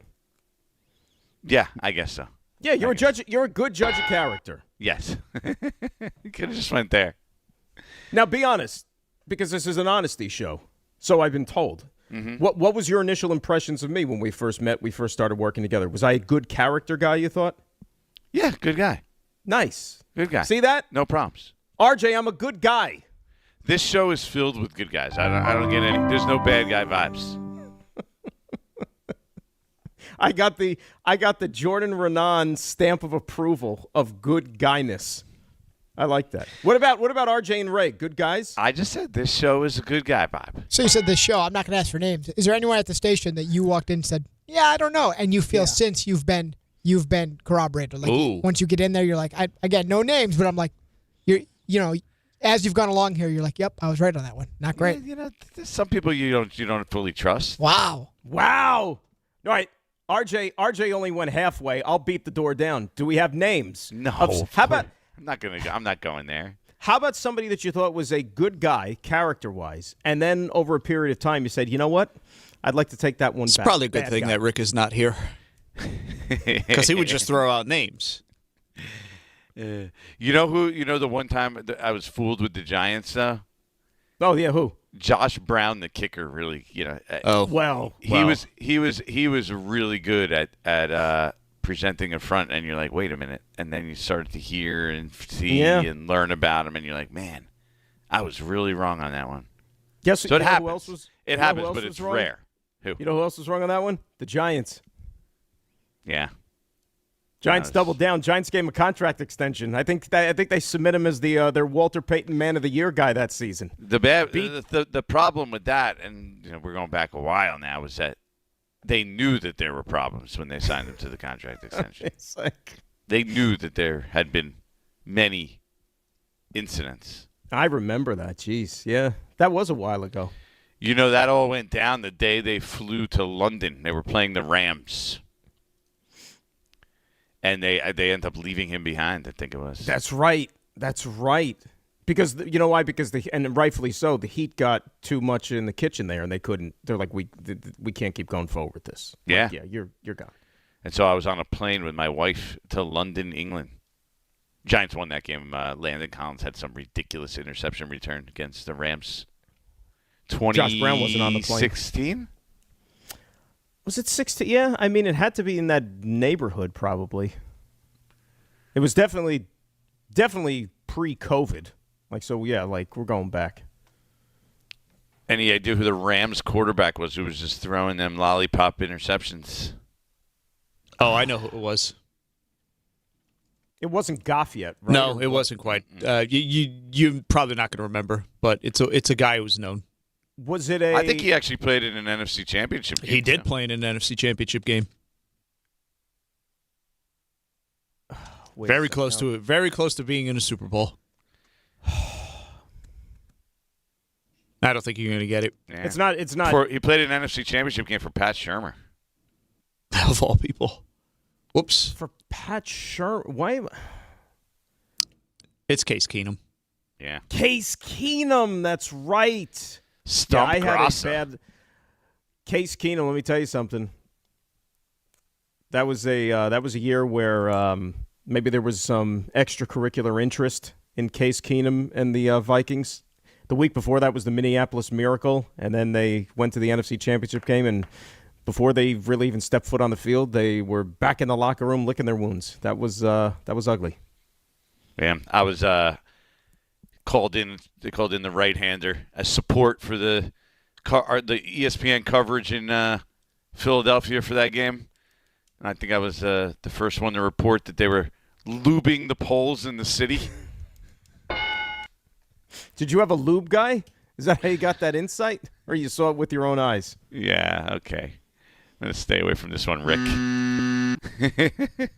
Yeah, I guess so. Yeah, you're a judge. You're a good judge of character. Yes. You could have just went there. Now, be honest, because this is an honesty show. So I've been told. Mm-hmm. What was your initial impressions of me when we first met? We first started working together. Was I a good character guy? You thought? Yeah, good guy. Nice. Good guy. See that? No problems. RJ, I'm a good guy. This show is filled with good guys. I don't get any. There's no bad guy vibes. I got the Jordan Renan stamp of approval of good guyness. I like that. What about RJ and Ray? Good guys? I just said this show is a good guy vibe. So you said this show. I'm not going to ask for names. Is there anyone at the station that you walked in and said, "Yeah, I don't know," and you feel since you've been corroborated? Like once you get in there, you're like, again, no names, but I'm like, you know, as you've gone along here, you're like, "Yep, I was right on that one." Not great. Yeah, you know, there's some people you don't fully trust. Wow. All right. RJ only went halfway. I'll beat the door down. Do we have names? No. How about? I'm not going there. How about somebody that you thought was a good guy, character-wise, and then over a period of time you said, you know what? I'd like to take that one back. It's probably a good thing that Rick is not here. Because he would just throw out names. You know who? You know the one time I was fooled with the Giants, though? Oh, yeah, who? Josh Brown, the kicker, really, he was really good at presenting a front, and you're like, wait a minute, and then you start to hear and see and learn about him, and you're like, man, I was really wrong on that one. Yes, so it happens. It happens, but it's rare. Who? You know who else was wrong on that one? The Giants. Yeah. Giants doubled down. Giants gave him a contract extension. I think they submit him as their Walter Payton Man of the Year guy that season. The problem with that, and we're going back a while now, was that they knew that there were problems when they signed him to the contract extension. They knew that there had been many incidents. I remember that. Jeez, yeah, that was a while ago. You know, that all went down the day they flew to London. They were playing the Rams. And they end up leaving him behind, I think it was. That's right. Because you know why? Because and rightfully so, the Heat got too much in the kitchen there, and they couldn't. They're like, we can't keep going forward with this. Yeah, like, you're gone. And so I was on a plane with my wife to London, England. Giants won that game. Landon Collins had some ridiculous interception return against the Rams. Josh Brown wasn't on the plane. 16? Was it 16? Yeah, I mean, it had to be in that neighborhood, probably. It was definitely pre-COVID. We're going back. Any idea who the Rams quarterback was who was just throwing them lollipop interceptions? Oh, I know who it was. It wasn't Goff yet, right? No, it wasn't quite. You're probably not going to remember, but it's a guy who's known. Was it I think he actually played in an NFC Championship game. He did play in an NFC Championship game. Very close to it. Very close to being in a Super Bowl. I don't think you're going to get it. Yeah. It's not. He played an NFC Championship game for Pat Shurmur. Of all people. Whoops. For Pat Shurmur? Why? It's Case Keenum. Yeah. Case Keenum. That's right. I had a bad Case Keenum. Let me tell you something. That was a year where maybe there was some extracurricular interest in Case Keenum and the Vikings. The week before that was the Minneapolis Miracle, and then they went to the NFC Championship game, and before they really even stepped foot on the field, they were back in the locker room licking their wounds. That was ugly. Yeah, I was called in the right-hander as support for the ESPN coverage in Philadelphia for that game. And I think I was the first one to report that they were lubing the poles in the city. Did you have a lube guy? Is that how you got that insight? Or you saw it with your own eyes? Yeah, okay. I'm going to stay away from this one, Rick.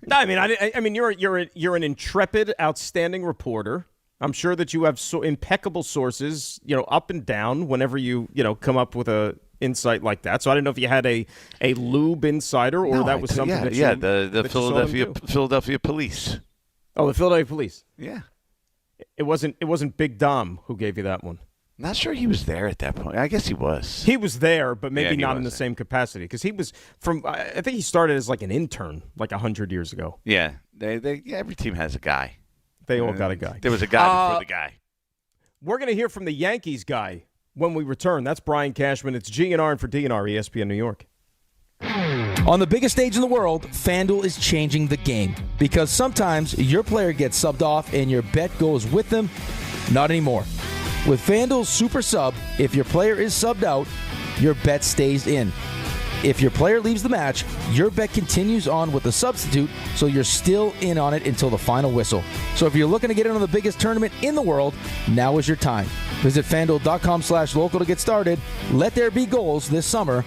No, I mean, you're an intrepid, outstanding reporter. I'm sure that you have impeccable sources, up and down whenever you come up with a insight like that. So I didn't know if you had a lube insider or that was something that you the Philadelphia police. Oh, the Philadelphia police. Yeah. It wasn't Big Dom who gave you that one. Not sure he was there at that point. I guess he was. He was there, but maybe not in the same capacity because he was I think he started as like an intern like 100 years ago. Yeah. Every team has a guy. They all got a guy. There was a guy before the guy. We're going to hear from the Yankees guy when we return. That's Brian Cashman. It's GNR and for DNR, ESPN New York. On the biggest stage in the world, FanDuel is changing the game because sometimes your player gets subbed off and your bet goes with them. Not anymore. With FanDuel's Super Sub, if your player is subbed out, your bet stays in. If your player leaves the match, your bet continues on with the substitute, so you're still in on it until the final whistle. So if you're looking to get in on the biggest tournament in the world, now is your time. Visit FanDuel.com/local to get started. Let there be goals this summer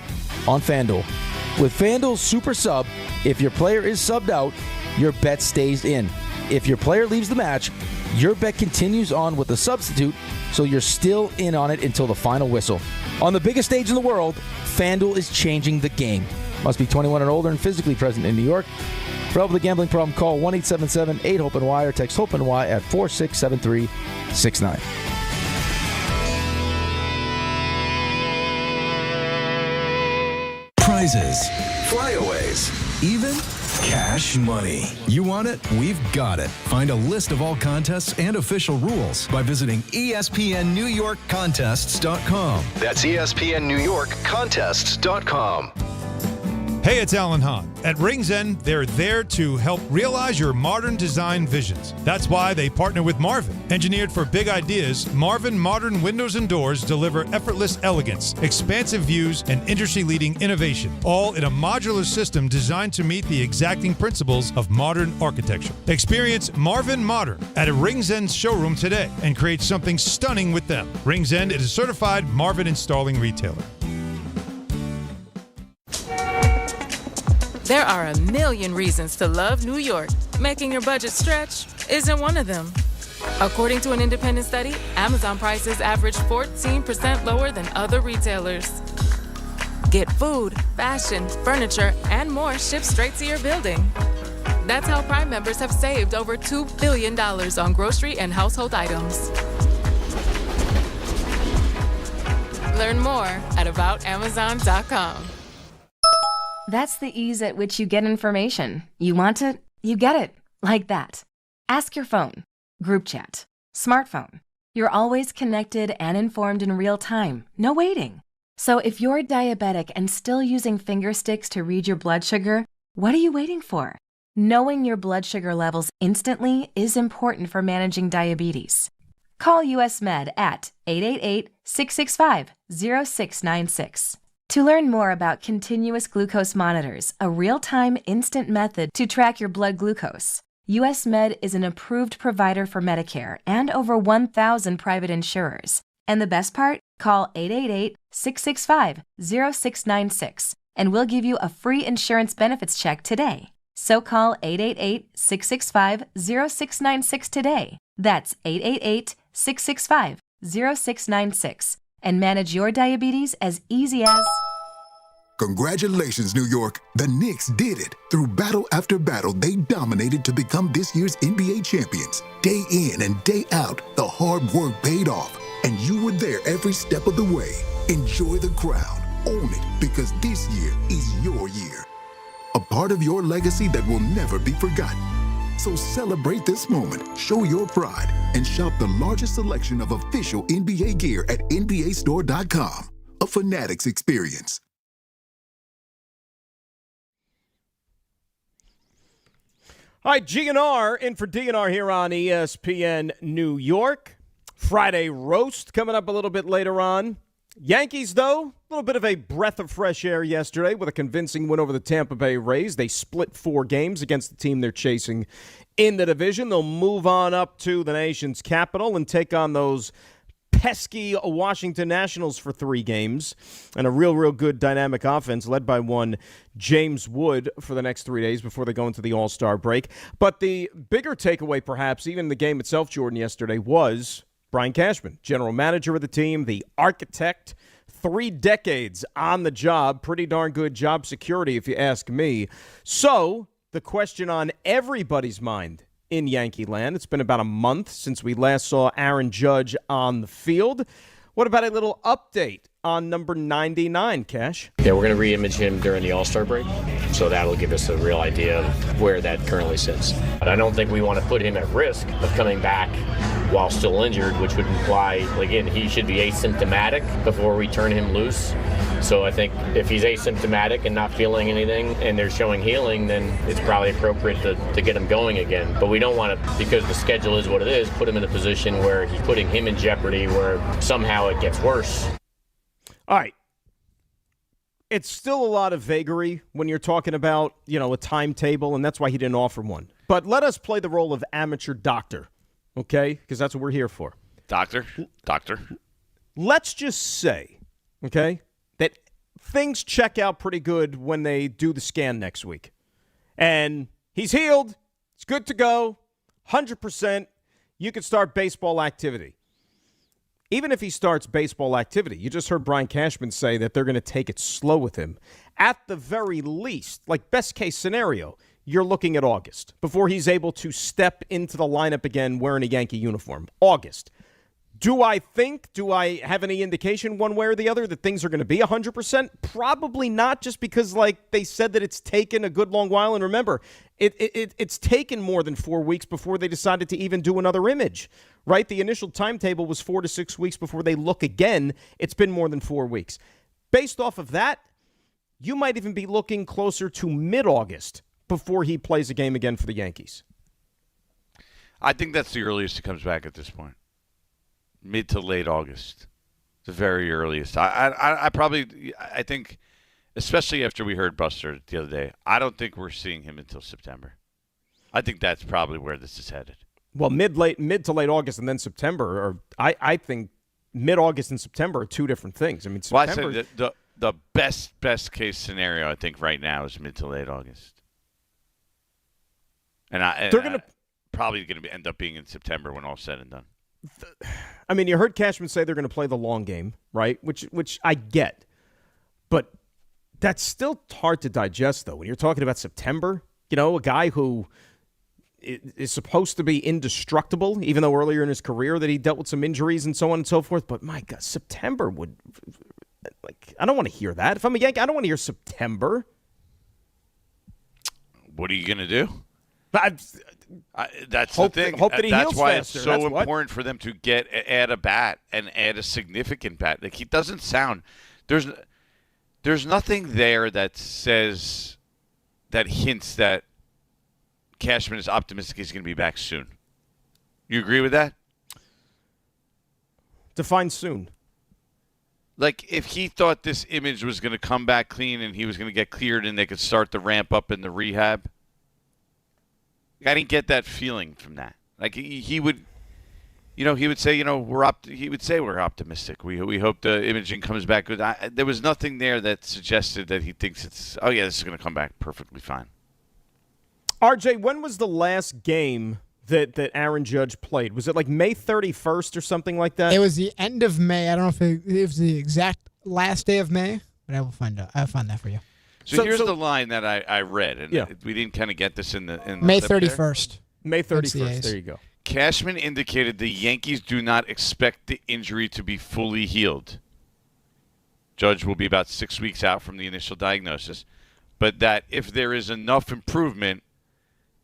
on FanDuel. With FanDuel's Super Sub, if your player is subbed out, your bet stays in. If your player leaves the match, your bet continues on with the substitute, so you're still in on it until the final whistle. On the biggest stage in the world, FanDuel is changing the game. Must be 21 and older and physically present in New York. For help with a gambling problem, call 1-877-8-HOPE-NY or text HOPE-NY at 467-369. Prizes, flyaways, even cash money. You want it? We've got it. Find a list of all contests and official rules by visiting ESPNNewYorkContests.com. That's ESPNNewYorkContests.com. Hey, it's Alan Hahn. At Rings End, they're there to help realize your modern design visions. That's why they partner with Marvin. Engineered for big ideas, Marvin Modern Windows and Doors deliver effortless elegance, expansive views, and industry-leading innovation, all in a modular system designed to meet the exacting principles of modern architecture. Experience Marvin Modern at a Rings End showroom today and create something stunning with them. Rings End is a certified Marvin installing retailer. There are a million reasons to love New York. Making your budget stretch isn't one of them. According to an independent study, Amazon prices average 14% lower than other retailers. Get food, fashion, furniture, and more shipped straight to your building. That's how Prime members have saved over $2 billion on grocery and household items. Learn more at aboutamazon.com. That's the ease at which you get information. You want it, you get it. Like that. Ask your phone. Group chat. Smartphone. You're always connected and informed in real time. No waiting. So if you're diabetic and still using finger sticks to read your blood sugar, what are you waiting for? Knowing your blood sugar levels instantly is important for managing diabetes. Call US Med at 888-665-0696. To learn more about continuous glucose monitors, a real-time instant method to track your blood glucose, US Med is an approved provider for Medicare and over 1,000 private insurers. And the best part? Call 888-665-0696 and we'll give you a free insurance benefits check today. So call 888-665-0696 today. That's 888-665-0696. And manage your diabetes as easy as... Congratulations, New York. The Knicks did it. Through battle after battle, they dominated to become this year's NBA champions. Day in and day out, the hard work paid off. And you were there every step of the way. Enjoy the crown. Own it, because this year is your year. A part of your legacy that will never be forgotten. So celebrate this moment, show your pride, and shop the largest selection of official NBA gear at NBAstore.com. A Fanatics experience. All right, GNR in for DNR here on ESPN New York. Friday roast coming up a little bit later on. Yankees, though, a little bit of a breath of fresh air yesterday with a convincing win over the Tampa Bay Rays. They split 4 games against the team they're chasing in the division. They'll move on up to the nation's capital and take on those pesky Washington Nationals for 3 games, and a real good dynamic offense led by one James Wood for the next 3 days before they go into the All-Star break. But the bigger takeaway, perhaps, even in the game itself, Jordan, yesterday, was Brian Cashman, general manager of the team, the architect, 3 decades on the job. Pretty darn good job security, if you ask me. So the question on everybody's mind in Yankee land, it's been about a month since we last saw Aaron Judge on the field. What about a little update on number 99, Cash? Yeah, we're going to re-image him during the All-Star break, so that'll give us a real idea of where that currently sits. But I don't think we want to put him at risk of coming back while still injured, which would imply, again, he should be asymptomatic before we turn him loose. So I think if he's asymptomatic and not feeling anything and they're showing healing, then it's probably appropriate to get him going again. But we don't want to, because the schedule is what it is, put him in a position where he's putting him in jeopardy, where somehow it gets worse. All right. It's still a lot of vagary when you're talking about, a timetable, and that's why he didn't offer one. But let us play the role of amateur doctor, okay? Because that's what we're here for. Doctor. Let's just say, okay, that things check out pretty good when they do the scan next week. And he's healed. It's good to go. 100%. You can start baseball activity. Even if he starts baseball activity, you just heard Brian Cashman say that they're going to take it slow with him. At the very least, like best case scenario, you're looking at August before he's able to step into the lineup again wearing a Yankee uniform. August. Do I have any indication one way or the other that things are going to be 100%? Probably not, just because, they said that it's taken a good long while. And remember, it's taken more than 4 weeks before they decided to even do another image, right? The initial timetable was 4 to 6 weeks before they look again. It's been more than 4 weeks. Based off of that, you might even be looking closer to mid-August before he plays a game again for the Yankees. I think that's the earliest he comes back at this point. Mid to late August, the very earliest. I think, especially after we heard Buster the other day, I don't think we're seeing him until September. I think that's probably where this is headed. Well, mid to late August and then September, or I think mid-August and September are 2 different things. I mean, September. Well, I said the best case scenario I think right now is mid to late August, and they're probably going to end up being in September when all's said and done. I mean, you heard Cashman say they're going to play the long game, right? Which I get. But that's still hard to digest, though. When you're talking about September, a guy who is supposed to be indestructible, even though earlier in his career that he dealt with some injuries and so on and so forth. But, my God, September would – I don't want to hear that. If I'm a Yankee, I don't want to hear September. What are you going to do? That's hope the thing. Hope that he That's heals why faster. It's so important for them to add a bat and add a significant bat. He doesn't sound. There's nothing there that hints that Cashman is optimistic he's going to be back soon. You agree with that? Define soon. If he thought this image was going to come back clean and he was going to get cleared and they could start the ramp up in the rehab. I didn't get that feeling from that. He would, he would say, we're optimistic. We hope the imaging comes back good. There was nothing there that suggested that he thinks this is going to come back perfectly fine. RJ, when was the last game that Aaron Judge played? Was it May 31st or something like that? It was the end of May. I don't know if it was the exact last day of May, but I will find out. I'll find that for you. So here's the line that I read, and we didn't kind of get this in the May 31st. May 31st. There you go. Cashman indicated the Yankees do not expect the injury to be fully healed. Judge will be about 6 weeks out from the initial diagnosis, but that if there is enough improvement,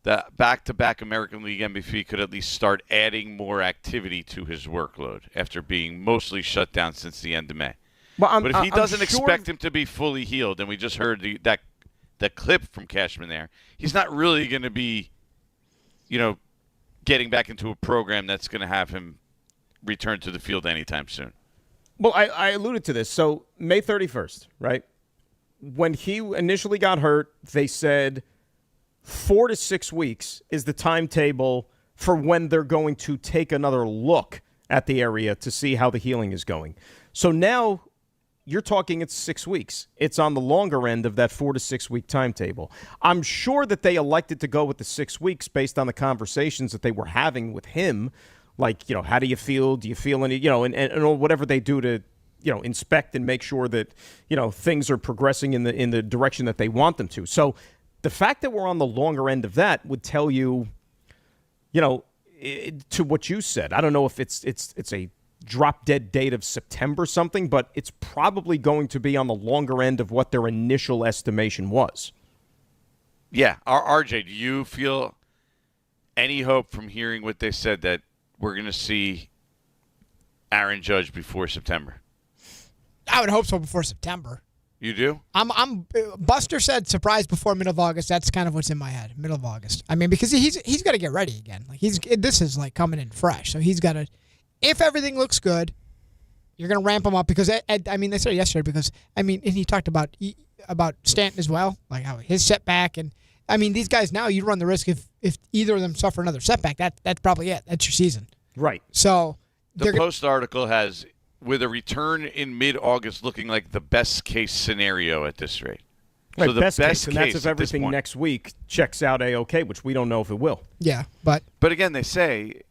that back-to-back American League MVP could at least start adding more activity to his workload after being mostly shut down since the end of May. But if he doesn't expect him to be fully healed, and we just heard that clip from Cashman there, he's not really going to be, getting back into a program that's going to have him return to the field anytime soon. Well, I alluded to this. So May 31st, right? When he initially got hurt, they said 4 to 6 weeks is the timetable for when they're going to take another look at the area to see how the healing is going. So now you're talking it's 6 weeks. It's on the longer end of that 4 to 6 week timetable. I'm sure that they elected to go with the 6 weeks based on the conversations that they were having with him. Like, how do you feel? Do you feel any, and whatever they do to, inspect and make sure that, things are progressing in the direction that they want them to. So the fact that we're on the longer end of that would tell you, to what you said. I don't know if it's a drop dead date of September something, but it's probably going to be on the longer end of what their initial estimation was. Yeah. RJ, do you feel any hope from hearing what they said that we're going to see Aaron Judge before September? I would hope so before September. You do? Buster said surprise before middle of August. That's kind of what's in my head. Middle of August. I mean, because he's got to get ready again. Like this is like coming in fresh. So he's got to. If everything looks good, you're going to ramp him up because they said yesterday because and he talked about Stanton as well, like how his setback and these guys now you run the risk if either of them suffer another setback. That's probably it. That's your season. Right. So the Post article has. With a return in mid-August looking like the best-case scenario at this rate. Right, so the best case, and that's if everything next week checks out A-OK, which we don't know if it will. Yeah, but again, they say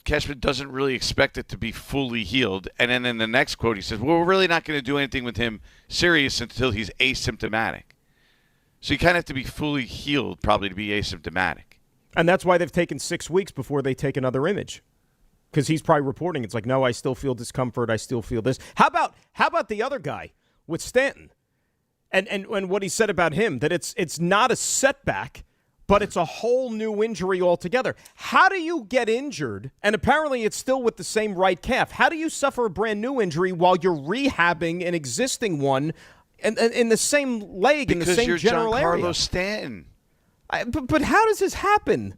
Cashman doesn't really expect it to be fully healed. And then in the next quote, he says, well, we're really not going to do anything with him serious until he's asymptomatic. So you kind of have to be fully healed probably to be asymptomatic. And that's why they've taken 6 weeks before they take another image. Because he's probably reporting, it's like, no, I still feel discomfort. I still feel this. How about the other guy with Stanton, and what he said about him, that it's not a setback, but it's a whole new injury altogether. How do you get injured? And apparently, it's still with the same right calf. How do you suffer a brand new injury while you're rehabbing an existing one, in the same leg in the same general area? Because you're Giancarlo Stanton. But how does this happen?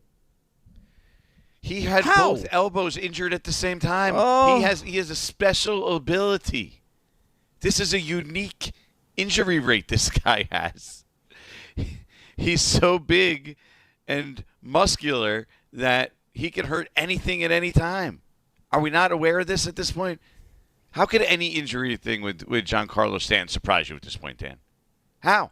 He had both elbows injured at the same time. Oh. He has a special ability. This is a unique injury rate this guy has. He's so big and muscular that he can hurt anything at any time. Are we not aware of this at this point? How could any injury thing with Giancarlo Stanton surprise you at this point, Dan? How?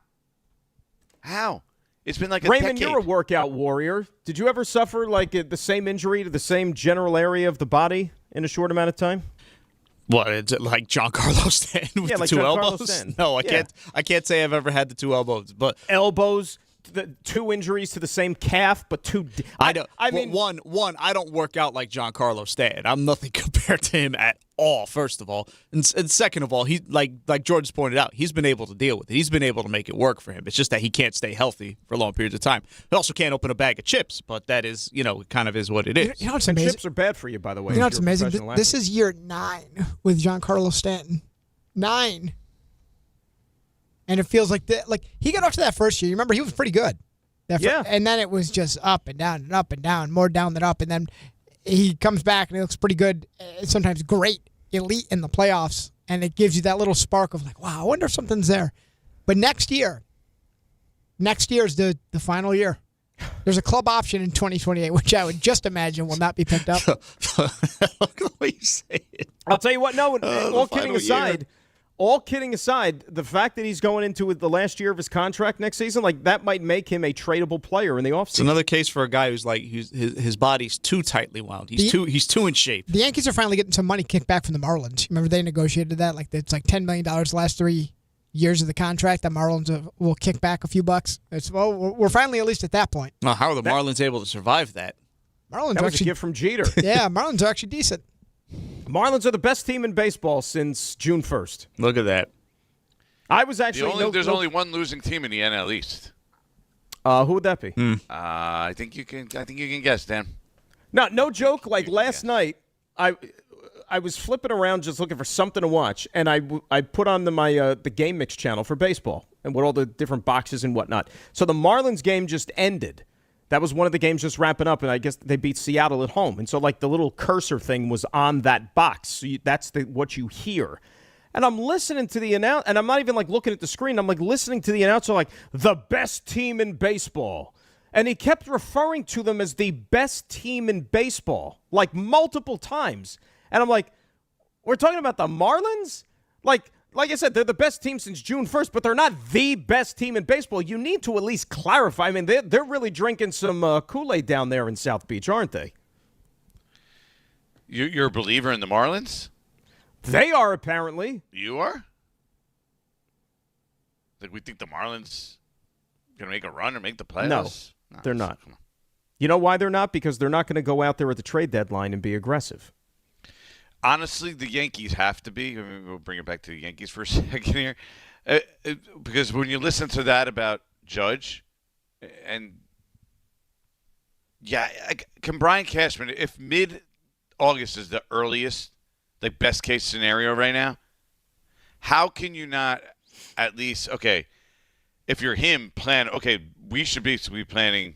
It's been like a Raymond, decade. you're a workout warrior. Did you ever suffer like the same injury to the same general area of the body in a short amount of time? What, is it like Giancarlo Stanton with the two elbows? Stanton. No, I can't say I've ever had the two elbows, but elbows, the two injuries to the same calf, but two. I mean, one, I don't work out like Giancarlo Stanton. I'm nothing compared to him at all. First of all, and second of all, he like George's pointed out, he's been able to deal with it. He's been able to make it work for him. It's just that he can't stay healthy for long periods of time. He also can't open a bag of chips, but that is, kind of is what it is. You know what's amazing? Chips are bad for you, by the way. You know what's amazing? This is year 9 with Giancarlo Stanton. 9. And it feels like he got off to that first year. You remember he was pretty good. And then it was just up and down and up and down, more down than up. And then he comes back and he looks pretty good, sometimes great, elite in the playoffs. And it gives you that little spark of like, wow, I wonder if something's there. But next year is the final year. There's a club option in 2028, which I would just imagine will not be picked up. Look at the way you say it. I'll tell you what, no, all kidding aside, the fact that he's going into the last year of his contract next season, like that might make him a tradable player in the offseason. It's another case for a guy who's like his body's too tightly wound. He's too in shape. The Yankees are finally getting some money kicked back from the Marlins. Remember they negotiated that? Like it's like $10 million the last 3 years of the contract. The Marlins will kick back a few bucks. We're finally at least at that point. Now, how are the Marlins able to survive that? Marlins that was a gift from Jeter. Yeah, Marlins are actually decent. Marlins are the best team in baseball since June 1st. Look at that. I was actually there's only one losing team in the NL East. Who would that be? I think you can guess, Dan. No joke. Like last night, I was flipping around just looking for something to watch, and I put on the Game Mix channel for baseball and with all the different boxes and whatnot. So the Marlins game just ended. That was one of the games just wrapping up, and I guess they beat Seattle at home. And so, like, the little cursor thing was on that box. So that's what you hear. And I'm listening to the announcer, and I'm not even, like, looking at the screen. I'm, like, listening to the announcer, like, the best team in baseball. And he kept referring to them as the best team in baseball, like, multiple times. And I'm like, we're talking about the Marlins? Like I said, they're the best team since June 1st, but they're not the best team in baseball. You need to at least clarify. I mean, they're really drinking some Kool-Aid down there in South Beach, aren't they? You're a believer in the Marlins? They are, apparently. You are? Like, we think the Marlins going to make a run or make the playoffs? No, they're not. You know why they're not? Because they're not going to go out there at the trade deadline and be aggressive. Honestly, the Yankees have to be. I mean, we'll bring it back to the Yankees for a second here. Because when you listen to that about Judge, and yeah, can Brian Cashman, if mid-August is the earliest, like best case scenario right now, how can you not at least, okay, if you're him, plan, okay, we should be planning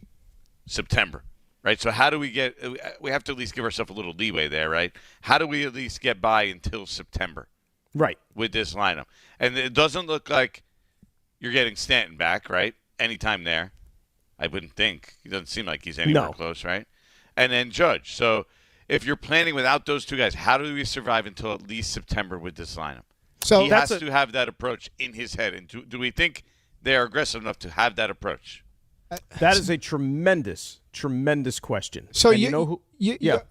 September. Right, so how do we have to at least give ourselves a little leeway there, right? How do we at least get by until September? Right. With this lineup. And it doesn't look like you're getting Stanton back, right? Anytime there. I wouldn't think. He doesn't seem like he's anywhere close, right? And then Judge. So if you're planning without those two guys, how do we survive until at least September with this lineup? So he has to have that approach in his head. And do we think they are aggressive enough to have that approach? That is a tremendous question. So you know who?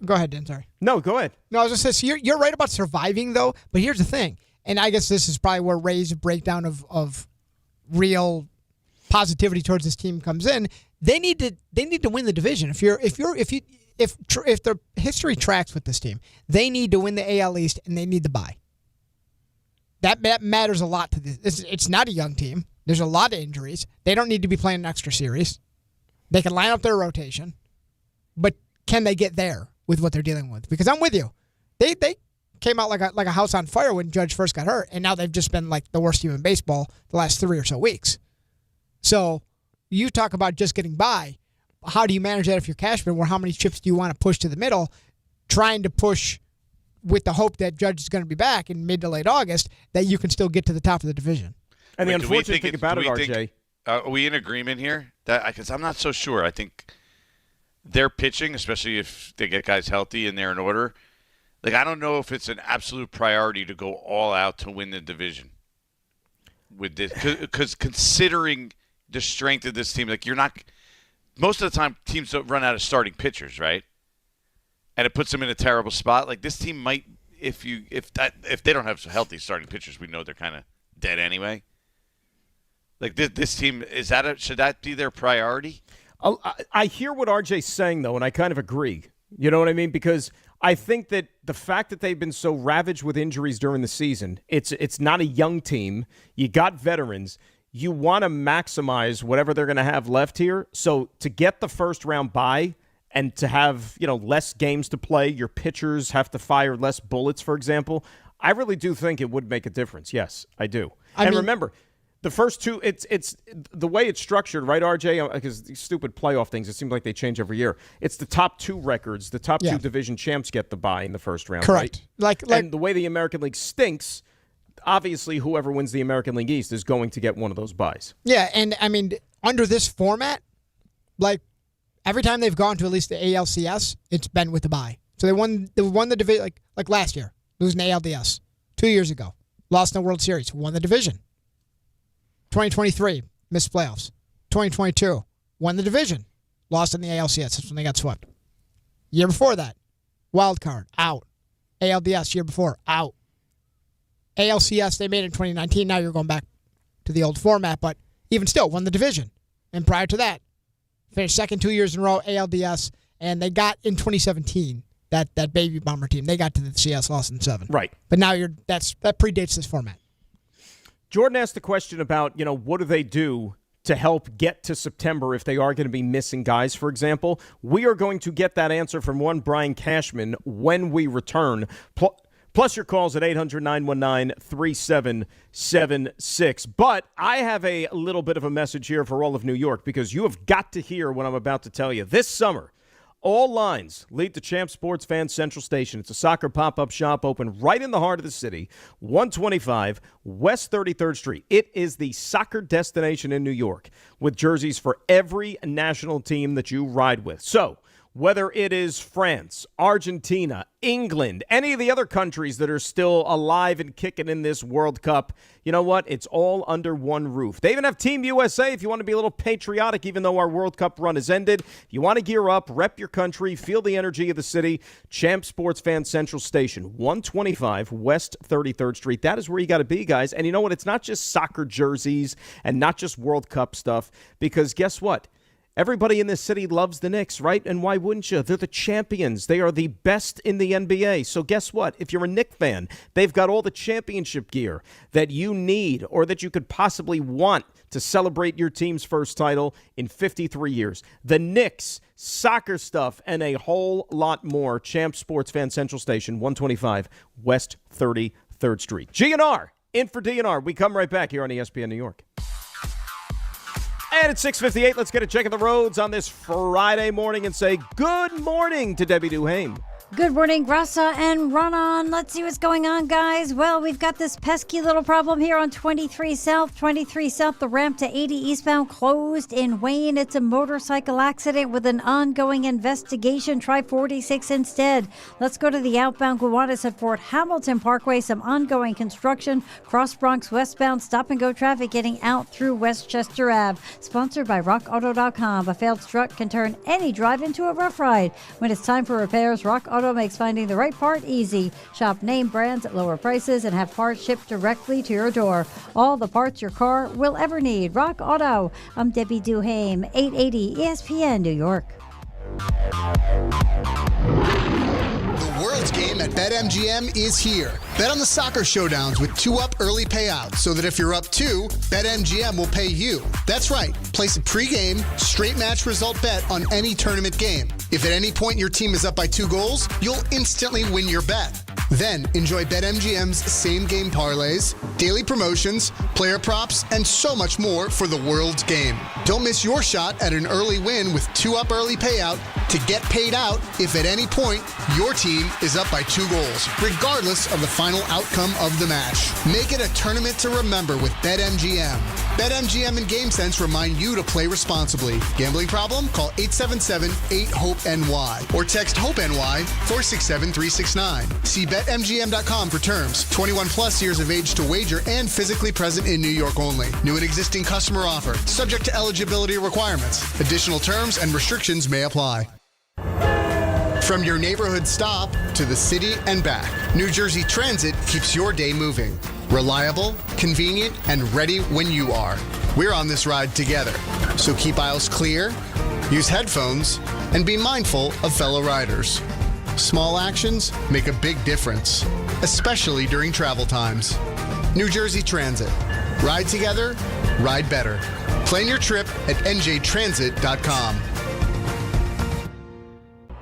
Go ahead, Dan. Sorry. No, go ahead. No, I was just saying. So you're right about surviving, though. But here's the thing, and I guess this is probably where Ray's breakdown of real positivity towards this team comes in. They need to win the division. If the history tracks with this team, they need to win the AL East and they need to bye. That matters a lot to this. It's not a young team. There's a lot of injuries. They don't need to be playing an extra series. They can line up their rotation, but can they get there with what they're dealing with? Because I'm with you. They came out like a house on fire when Judge first got hurt, and now they've just been like the worst team in baseball the last 3 or so weeks. So you talk about just getting by. How do you manage that if you're Cashman? Where how many chips do you want to push to the middle, trying to push with the hope that Judge is going to be back in mid to late August, that you can still get to the top of the division? And the unfortunate thing about it, RJ. Are we in agreement here? Because I'm not so sure. I think their pitching, especially if they get guys healthy and they're in order, like I don't know if it's an absolute priority to go all out to win the division with this. Because considering the strength of this team, like you're not – most of the time teams don't run out of starting pitchers, right? And it puts them in a terrible spot. Like this team might – if they don't have healthy starting pitchers, we know they're kind of dead anyway. Like this team, should that be their priority? I hear what RJ's saying, though, and I kind of agree. You know what I mean? Because I think that the fact that they've been so ravaged with injuries during the season, it's not a young team. You got veterans. You want to maximize whatever they're going to have left here. So to get the first round bye and to have less games to play, your pitchers have to fire less bullets, for example. I really do think it would make a difference. Yes, I do. Remember. The first two, it's the way it's structured, right, RJ? Because these stupid playoff things, it seems like they change every year. It's the top two records, the top two division champs get the bye in the first round, correct? Right? And the way the American League stinks, obviously whoever wins the American League East is going to get one of those byes. Yeah, and I mean, under this format, like every time they've gone to at least the ALCS, it's been with the bye. So they won the division like last year, losing ALDS. 2 years ago, lost in the World Series, won the division. 2023, missed playoffs. 2022, won the division. Lost in the ALCS. That's when they got swept. Year before that, wild card, out. ALDS, year before, out. ALCS, they made it in 2019. Now you're going back to the old format, but even still, won the division. And prior to that, finished second 2 years in a row, ALDS, and they got in 2017, that baby bomber team. They got to the CS, lost in 7. Right. But now that predates this format. Jordan asked the question about, what do they do to help get to September if they are going to be missing guys, for example? We are going to get that answer from one Brian Cashman when we return. plus your calls at 800-919-3776. But I have a little bit of a message here for all of New York, because you have got to hear what I'm about to tell you. This summer, all lines lead to Champ Sports Fan Central Station. It's a soccer pop-up shop open right in the heart of the city, 125 West 33rd Street. It is the soccer destination in New York, with jerseys for every national team that you ride with. So, whether it is France, Argentina, England, any of the other countries that are still alive and kicking in this World Cup, you know what? It's all under one roof. They even have Team USA if you want to be a little patriotic, even though our World Cup run has ended. If you want to gear up, rep your country, feel the energy of the city, Champ Sports Fan Central Station, 125 West 33rd Street. That is where you got to be, guys. And you know what? It's not just soccer jerseys and not just World Cup stuff, because guess what? Everybody in this city loves the Knicks, right? And why wouldn't you? They're the champions. They are the best in the NBA. So guess what? If you're a Knicks fan, they've got all the championship gear that you need or that you could possibly want to celebrate your team's first title in 53 years. The Knicks, soccer stuff, and a whole lot more. Champ Sports Fan Central Station, 125 West 33rd Street. GNR, in for DNR. We come right back here on ESPN New York. And it's 6:58. Let's get a check of the roads on this Friday morning and say good morning to Debbie Duhame. Good morning, Grassa and Ronan. Let's see what's going on, guys. Well, we've got this pesky little problem here on 23 South. 23 South, the ramp to 80 eastbound closed in Wayne. It's a motorcycle accident with an ongoing investigation. Try 46 instead. Let's go to the outbound Gowanus at Fort Hamilton Parkway. Some ongoing construction. Cross Bronx westbound stop-and-go traffic getting out through Westchester Ave. Sponsored by RockAuto.com. A failed truck can turn any drive into a rough ride. When it's time for repairs, Rock Auto makes finding the right part easy. Shop name brands at lower prices and have parts shipped directly to your door. All the parts your car will ever need. Rock Auto. I'm Debbie Duhame, 880 ESPN New York. The World's Game at BetMGM is here. Bet on the soccer showdowns with 2-up early payouts so that if you're up 2, BetMGM will pay you. That's right. Place a pregame, straight match result bet on any tournament game. If at any point your team is up by 2 goals, you'll instantly win your bet. Then enjoy BetMGM's same-game parlays, daily promotions, player props, and so much more for the World's Game. Don't miss your shot at an early win with 2-up early payout to get paid out if at any point your team is up by 2 goals, regardless of the final outcome of the match. Make it a tournament to remember with BetMGM. BetMGM and GameSense remind you to play responsibly. Gambling problem? Call 877-8-HOPE-NY or text HOPE-NY 467-369. See BetMGM.com for terms. 21 plus years of age to wager and physically present in New York only. New and existing customer offer. Subject to eligibility requirements. Additional terms and restrictions may apply. From your neighborhood stop to the city and back, New Jersey Transit keeps your day moving. Reliable, convenient, and ready when you are. We're on this ride together. So keep aisles clear, use headphones, and be mindful of fellow riders. Small actions make a big difference, especially during travel times. New Jersey Transit. Ride together, ride better. Plan your trip at njtransit.com.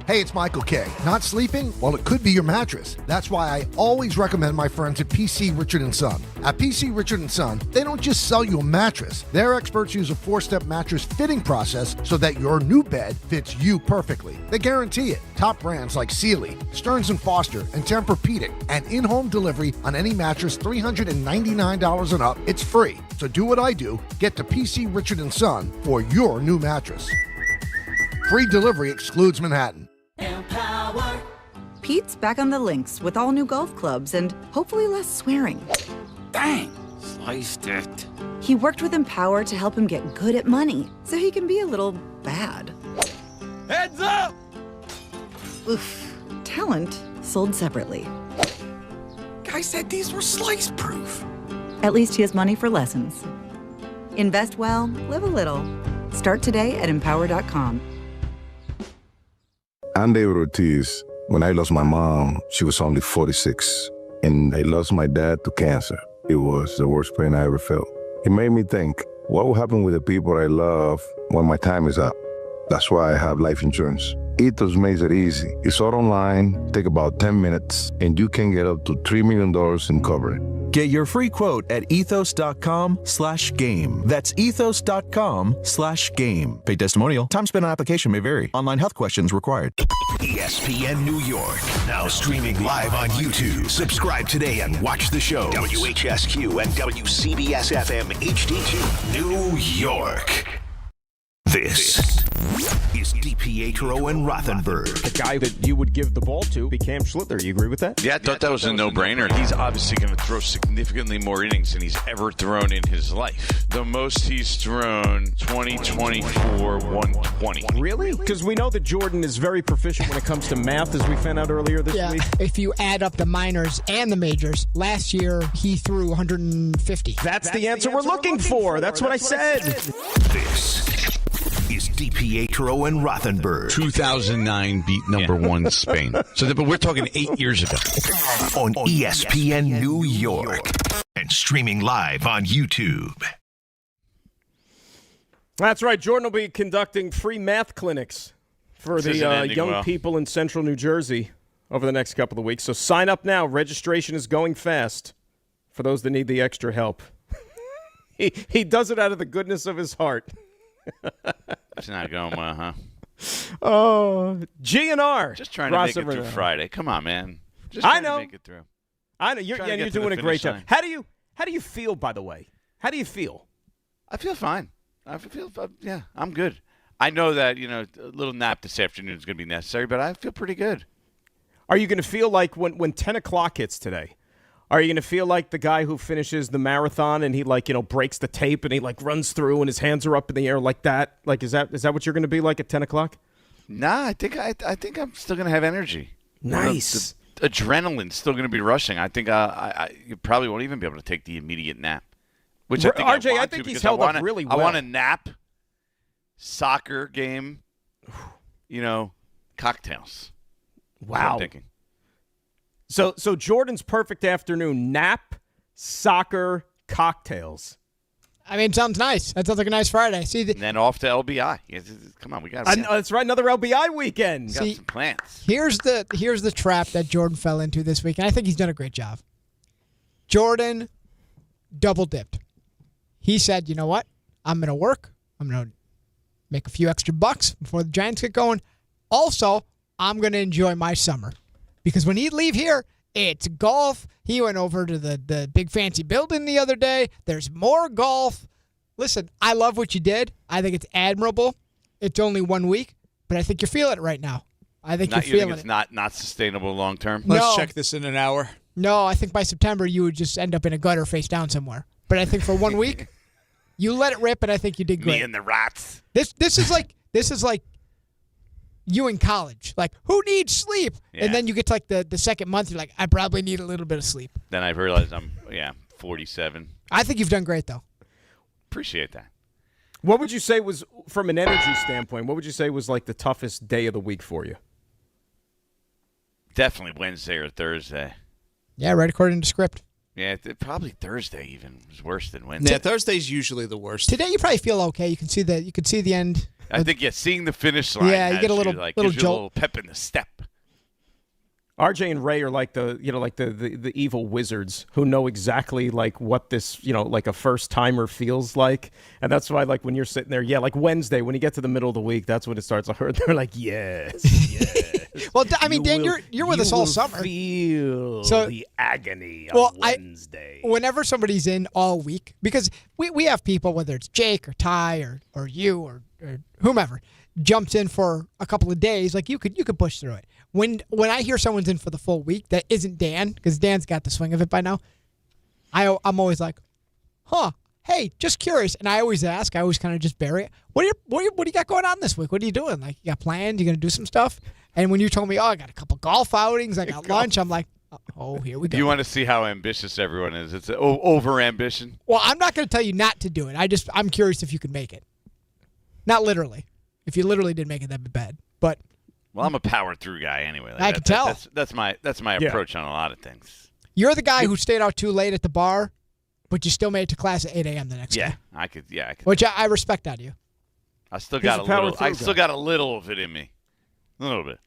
Hey, it's Michael K. Not sleeping? Well, it could be your mattress. That's why I always recommend my friends at PC Richard & Son. At PC Richard & Son, they don't just sell you a mattress. Their experts use a 4-step mattress fitting process so that your new bed fits you perfectly. They guarantee it. Top brands like Sealy, Stearns & Foster, and Tempur-Pedic, and in-home delivery on any mattress $399 and up. It's free. So do what I do. Get to PC Richard & Son for your new mattress. Free delivery excludes Manhattan. Empower. Pete's back on the links with all new golf clubs and hopefully less swearing. Dang, sliced it. He worked with Empower to help him get good at money so he can be a little bad. Heads up! Oof. Talent sold separately. Guy said these were slice-proof. At least he has money for lessons. Invest well, live a little. Start today at empower.com. I'm David Ortiz. When I lost my mom, she was only 46. And I lost my dad to cancer. It was the worst pain I ever felt. It made me think, what will happen with the people I love when my time is up? That's why I have life insurance. Ethos makes it easy. It's all online, take about 10 minutes, and you can get up to $3 million in coverage. Get your free quote at ethos.com/game. That's ethos.com/game. Paid testimonial. Time spent on application may vary. Online health questions required. ESPN New York. Now streaming live on YouTube. Subscribe today and watch the show. WHSQ and WCBS FM HD2 New York. This is DiPietro and Rothenberg. The guy that you would give the ball to be Cam Schlitter. You agree with that? Yeah, I thought that was a no-brainer. He's obviously going to throw significantly more innings than he's ever thrown in his life. The most he's thrown, 2024, 120. Really? Because we know that Jordan is very proficient when it comes to math, as we found out earlier this week. If you add up the minors and the majors, last year he threw 150. That's the answer we're looking for. That's what I said. This is DiPietro and Rothenberg. 2009 beat number one Spain. But we're talking 8 years ago. On ESPN New York. And streaming live on YouTube. That's right. Jordan will be conducting free math clinics for the young people in central New Jersey over the next couple of weeks. So sign up now. Registration is going fast for those that need the extra help. He does it out of the goodness of his heart. It's not going well, huh? Oh, GNR. Just trying to make it through Friday. Come on, man. Just I know. To make it through. I know. You're doing a great job. How do you feel, by the way? How do you feel? I feel fine. Yeah, I'm good. I know that, a little nap this afternoon is going to be necessary, but I feel pretty good. Are you going to feel like when 10 o'clock hits today, are you going to feel like the guy who finishes the marathon and he breaks the tape and he runs through and his hands are up in the air like that? Like, is that what you're going to be like at 10 o'clock? Nah, I think I'm still going to have energy. Nice. The adrenaline's still going to be rushing. I think you probably won't even be able to take the immediate nap. Which I think RJ, I think he's held up really well. I want a nap, soccer game, cocktails. Wow. That's what I'm thinking. So Jordan's perfect afternoon: nap, soccer, cocktails. I mean, sounds nice. That sounds like a nice Friday. And then off to LBI. Come on, we got. That's right, another LBI weekend. Got some plans. Here's the trap that Jordan fell into this week, and I think he's done a great job. Jordan double dipped. He said, "You know what? I'm going to work. I'm going to make a few extra bucks before the Giants get going. Also, I'm going to enjoy my summer." Because when he'd leave here, it's golf. He went over to the big fancy building the other day. There's more golf. Listen, I love what you did. I think it's admirable. It's only 1 week, but I think you're feeling it right now. I think you're feeling it. It's not sustainable long term? Let's check this in an hour. No, I think by September you would just end up in a gutter face down somewhere. But I think for 1 week, you let it rip, and I think you did great. Me and the rats. This is like you in college. Like, who needs sleep? Yeah. And then you get to the second month, you're like, I probably need a little bit of sleep. Then I realized I'm 47. I think you've done great, though. Appreciate that. What would you say was, from an energy standpoint, what would you say was the toughest day of the week for you? Definitely Wednesday or Thursday. Yeah, right according to script. Yeah, probably Thursday even was worse than Wednesday. Yeah, Thursday's usually the worst. Today you probably feel okay. You can see the end. I think seeing the finish line. Yeah, you get a little gives jolt. you a little pep in the step. RJ and Ray are like the evil wizards who know exactly what this a first timer feels like, and that's why when you're sitting there, Wednesday when you get to the middle of the week, that's when it starts. They're like, yes. Well, I mean, Dan, you're with us all summer. Feel the agony of Wednesday. Whenever somebody's in all week, because we have people, whether it's Jake or Ty or you or whomever, jumps in for a couple of days. You could push through it. When I hear someone's in for the full week that isn't Dan, because Dan's got the swing of it by now, I'm always like, hey, just curious. And I always ask. I always kind of just bury it. What do you got going on this week? What are you doing? You got plans? You going to do some stuff? And when you told me, I got a couple golf outings, I got lunch, I'm like, oh, here we go. You want to see how ambitious everyone is. It's over-ambition. Well, I'm not going to tell you not to do it. I'm curious if you could make it. Not literally. If you literally did make it, that'd be bad. But well, I'm a power-through guy anyway. I can tell. That's my approach on a lot of things. You're the guy who stayed out too late at the bar, but you still made it to class at 8 a.m. the next day. I could. Which I respect out of you. I still got a little of it in me. A little bit.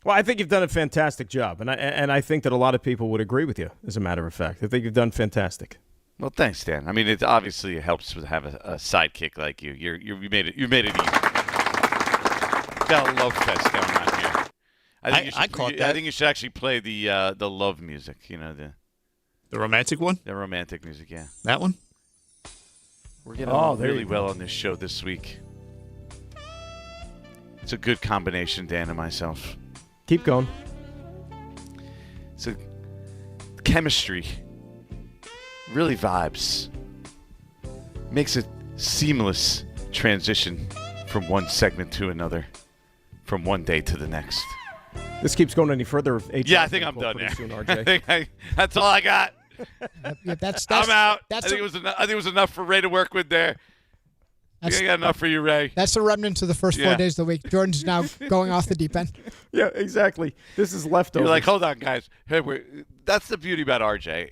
Well, I think you've done a fantastic job, and I think that a lot of people would agree with you. As a matter of fact, I think you've done fantastic. Well, thanks, Dan. I mean, it obviously helps to have a sidekick like you. You made it easy. Got a love fest going on here. I caught that. I think you should actually play the love music. You know, the romantic one. The romantic music, yeah. That one. We're getting along really well on this show this week. It's a good combination, Dan and myself. Keep going. So, chemistry really vibes. Makes a seamless transition from one segment to another, from one day to the next. This keeps going any further. Yeah, I think I'm done there. Soon, RJ. That's all I got. That's I'm out. I think it was enough for Ray to work with there. I think I got enough for you, Ray. That's the remnants of the first 4 days of the week. Jordan's now going off the deep end. Yeah, exactly. This is leftovers. You're like, hold on, guys. Hey, that's the beauty about RJ.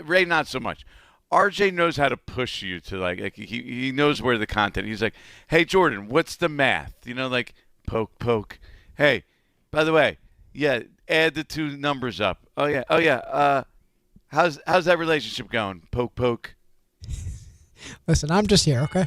Ray, not so much. RJ knows how to push you to like he knows where the content. He's like, hey, Jordan, what's the math? You know, like poke. Hey, by the way, yeah, add the two numbers up. Oh yeah. How's that relationship going? Poke. Listen, I'm just here, okay?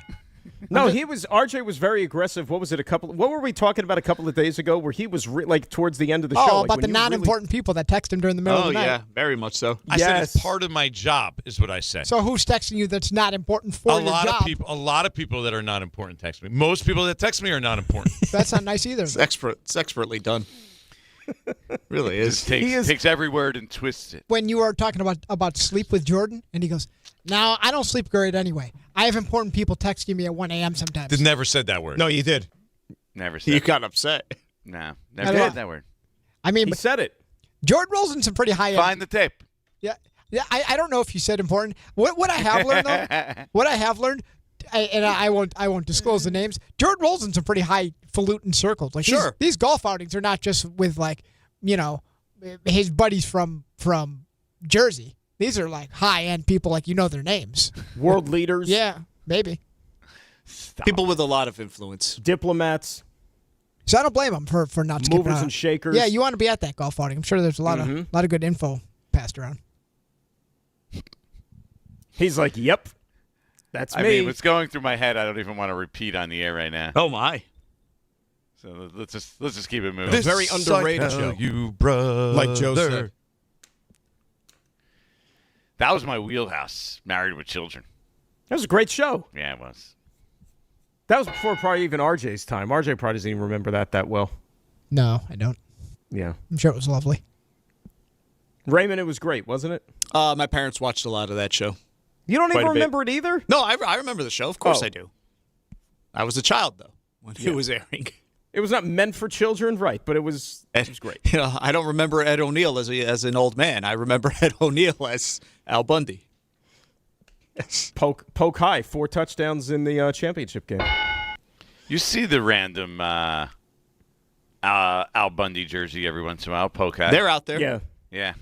No, RJ was very aggressive. What was it? What were we talking about a couple of days ago where he was towards the end of the show? Oh, about the non-important people that text him during the middle of the night. Oh, yeah, very much so. I said it's part of my job, is what I said. So who's texting you that's not important for your job? A lot of people that are not important text me. Most people that text me are not important. That's not nice either. It's expertly done. Really is. Takes every word and twists it. When you were talking about sleep with Jordan, and he goes, "No, I don't sleep great anyway. I have important people texting me at 1 a.m. sometimes." Never said that word. No, you did. Never said You got upset. No, never said that word. I mean, he said it. Jordan rolls in some pretty high end. Find the tape. Yeah. I don't know if you said important. What I have learned, though, I won't disclose the names. Jordan rolls in some pretty highfalutin circles. Like sure, these golf outings are not just with his buddies from Jersey. These are like high end people, like their names. World leaders. Yeah, maybe. People with a lot of influence. Diplomats. So I don't blame them for not skipping movers out. and shakers. Yeah, you want to be at that golf outing. I'm sure there's a lot of good info passed around. He's like, "Yep, that's me." I mean, what's going through my head, I don't even want to repeat on the air right now. Oh my! So let's just keep it moving. This very underrated show. You brother. Like Joe said. That was my wheelhouse. Married with Children. That was a great show. Yeah, it was. That was before probably even RJ's time. RJ probably doesn't even remember that well. No, I don't. Yeah. I'm sure it was lovely. Raymond, it was great, wasn't it? My parents watched a lot of that show. You don't even remember it either? No, I remember the show. Of course I do. I was a child, though, when it was airing. It was not meant for children, right, but it was great. I don't remember Ed O'Neill as an old man. I remember Ed O'Neill as Al Bundy. Yes. Poke high, 4 touchdowns in the championship game. You see the random Al Bundy jersey every once in a while. Poke high. They're out there. Yeah. Yeah.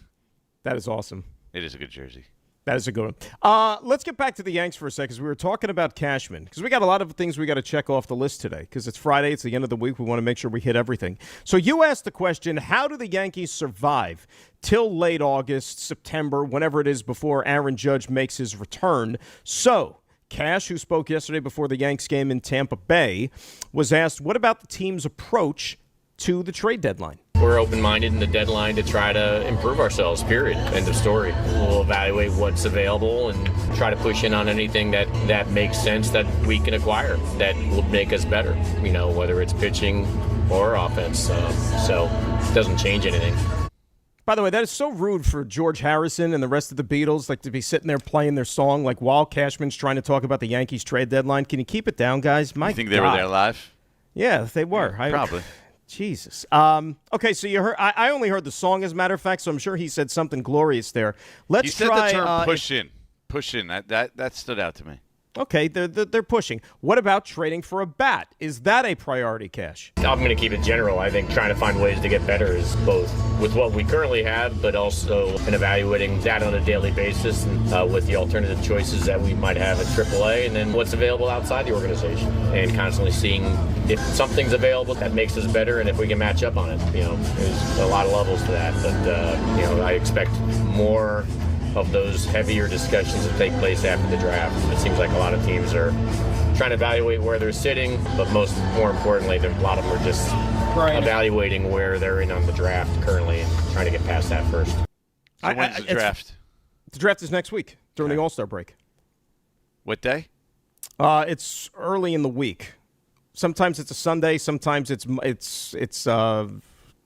That is awesome. It is a good jersey. That is a good one. Let's get back to the Yanks for a second, because we were talking about Cashman. Because we got a lot of things we got to check off the list today. Because it's Friday, it's the end of the week. We want to make sure we hit everything. So you asked the question, how do the Yankees survive till late August, September, whenever it is before Aaron Judge makes his return? So Cash, who spoke yesterday before the Yanks game in Tampa Bay, was asked, what about the team's approach to the trade deadline? We're open-minded in the deadline to try to improve ourselves, period. End of story. We'll evaluate what's available and try to push in on anything that makes sense that we can acquire that will make us better, whether it's pitching or offense. So it doesn't change anything. By the way, that is so rude for George Harrison and the rest of the Beatles, like to be sitting there playing their song like while Cashman's trying to talk about the Yankees trade deadline. Can you keep it down, guys? You think they were there live? Yeah, they were. Yeah, probably. Jesus. Okay, so you heard. I only heard the song, as a matter of fact, so I'm sure he said something glorious there. Let's he said try. The term push in. Push in. That stood out to me. Okay, they're pushing. What about trading for a bat? Is that a priority, Cash? I'm going to keep it general. I think trying to find ways to get better is both with what we currently have, but also in evaluating that on a daily basis and, with the alternative choices that we might have at AAA, and then what's available outside the organization, and constantly seeing if something's available that makes us better and if we can match up on it. There's a lot of levels to that, but I expect more of those heavier discussions to take place after the draft. It seems like a lot of teams are trying to evaluate where they're sitting, but more importantly, a lot of them are just evaluating where they're in on the draft currently and trying to get past that first. So when's the draft? The draft is next week during the All-Star break. What day? It's early in the week. Sometimes it's a Sunday. Sometimes it's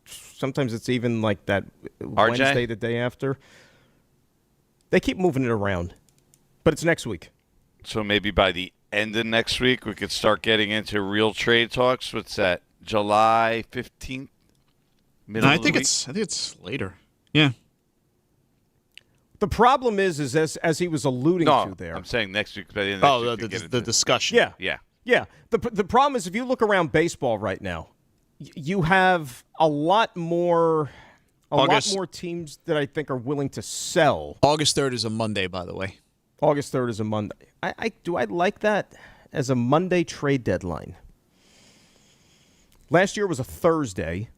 sometimes it's even like that Wednesday, the day after. They keep moving it around, but it's next week. So maybe by the end of next week, we could start getting into real trade talks. What's that? July 15th? I think it's later. Yeah. The problem is as he was alluding to there. I'm saying next week. By the end of next week the discussion. Yeah. The problem is if you look around baseball right now, you have a lot more teams that I think are willing to sell. August 3rd is a Monday, by the way. August 3rd is a Monday. Do I like that as a Monday trade deadline? Last year was a Thursday.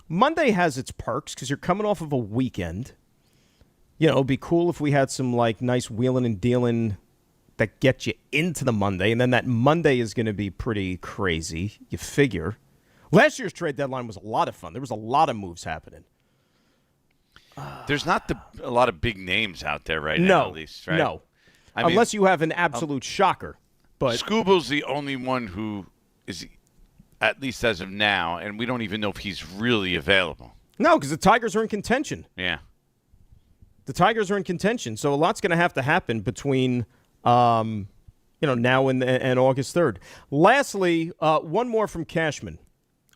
Monday has its perks because you're coming off of a weekend. It'd be cool if we had some nice wheeling and dealing that get you into the Monday, and then that Monday is going to be pretty crazy, you figure. Last year's trade deadline was a lot of fun. There was a lot of moves happening. There's not a lot of big names out there right now, at least, right? No. Unless you have an absolute shocker. But Scubo's the only one who is, at least as of now, and we don't even know if he's really available. No, because the Tigers are in contention. Yeah. The Tigers are in contention, so a lot's going to have to happen between now and August 3rd. Lastly, one more from Cashman.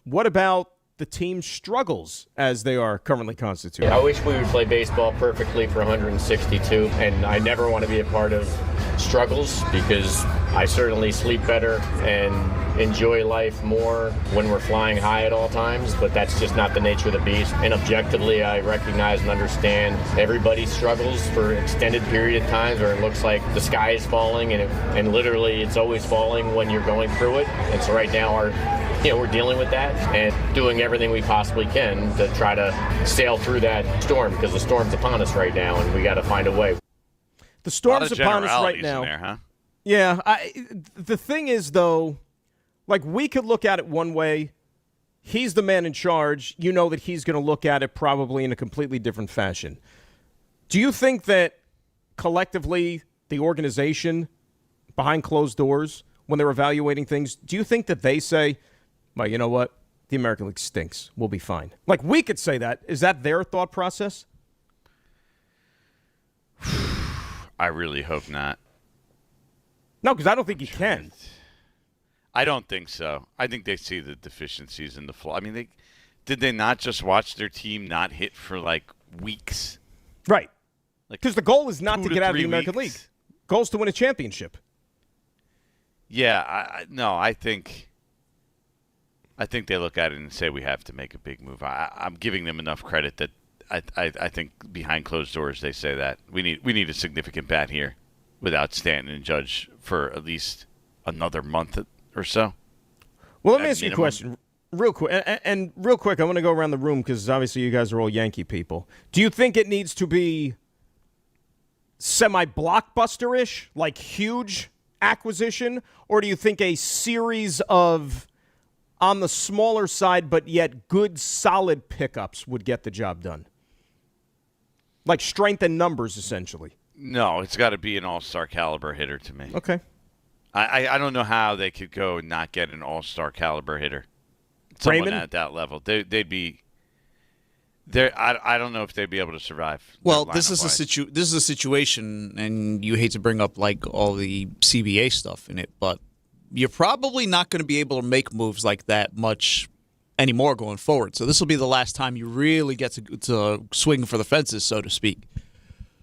What about the team's struggles as they are currently constituted? I wish we would play baseball perfectly for 162, and I never want to be a part of struggles because I certainly sleep better and enjoy life more when we're flying high at all times, but that's just not the nature of the beast. And objectively, I recognize and understand everybody struggles for an extended period of times where it looks like the sky is falling, and literally it's always falling when you're going through it. And so right now we're dealing with that and doing everything we possibly can to try to sail through that storm because the storm's upon us right now, and we got to find a way. The storm's upon us right now. In there, huh? Yeah. The thing is, though, we could look at it one way. He's the man in charge. You know that he's going to look at it probably in a completely different fashion. Do you think that collectively the organization, behind closed doors, when they're evaluating things, do you think that they say, well, you know what? The American League stinks. We'll be fine. We could say that. Is that their thought process? I really hope not. No, because I don't think he can. I don't think so. I think they see the deficiencies in the flaw. I mean, did they not just watch their team not hit for weeks? Right. Because the goal is not to get out of the American League. Goal is to win a championship. Yeah. I think they look at it and say we have to make a big move. I'm giving them enough credit that I think behind closed doors they say that we need a significant bat here without Stanton and Judge for at least another month or so. Well, let me ask you a question real quick. And real quick, I want to go around the room because obviously you guys are all Yankee people. Do you think it needs to be semi-blockbuster-ish, huge acquisition, or do you think a series of on the smaller side but yet good, solid pickups would get the job done? Strength and numbers, essentially. No, it's got to be an all-star caliber hitter to me. Okay. I don't know how they could go and not get an all-star caliber hitter. Someone Raymond? at that level. They'd be there. I don't know if they'd be able to survive. Well, this is a situation, and you hate to bring up all the CBA stuff in it, but you're probably not going to be able to make moves like that much anymore going forward. So this will be the last time you really get to swing for the fences, so to speak.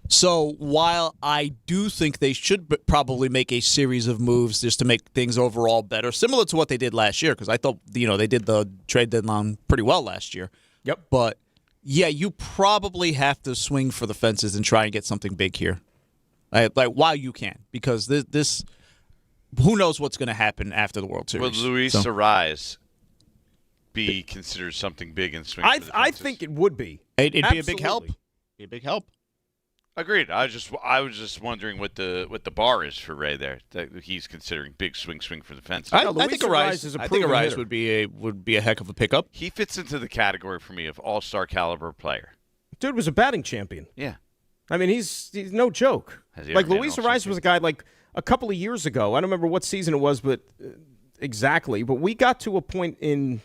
So while I do think they should probably make a series of moves just to make things overall better, similar to what they did last year, because I thought they did the trade deadline pretty well last year. Yep. But yeah, you probably have to swing for the fences and try and get something big here. Like while you can, because this who knows what's going to happen after the World Series. Would Luis Arise be considered something big and swing for the fences? I think it would be. It'd be a big help. Be a big help. Agreed. I was just wondering what the bar is for Ray there. That he's considering big swing for the fences. I think Arise would be a heck of a pickup. He fits into the category for me of all-star caliber player. Dude was a batting champion. Yeah. I mean, he's no joke. Like Luis Arise was a guy like a couple of years ago. I don't remember what season it was, but exactly. But we got to a point in,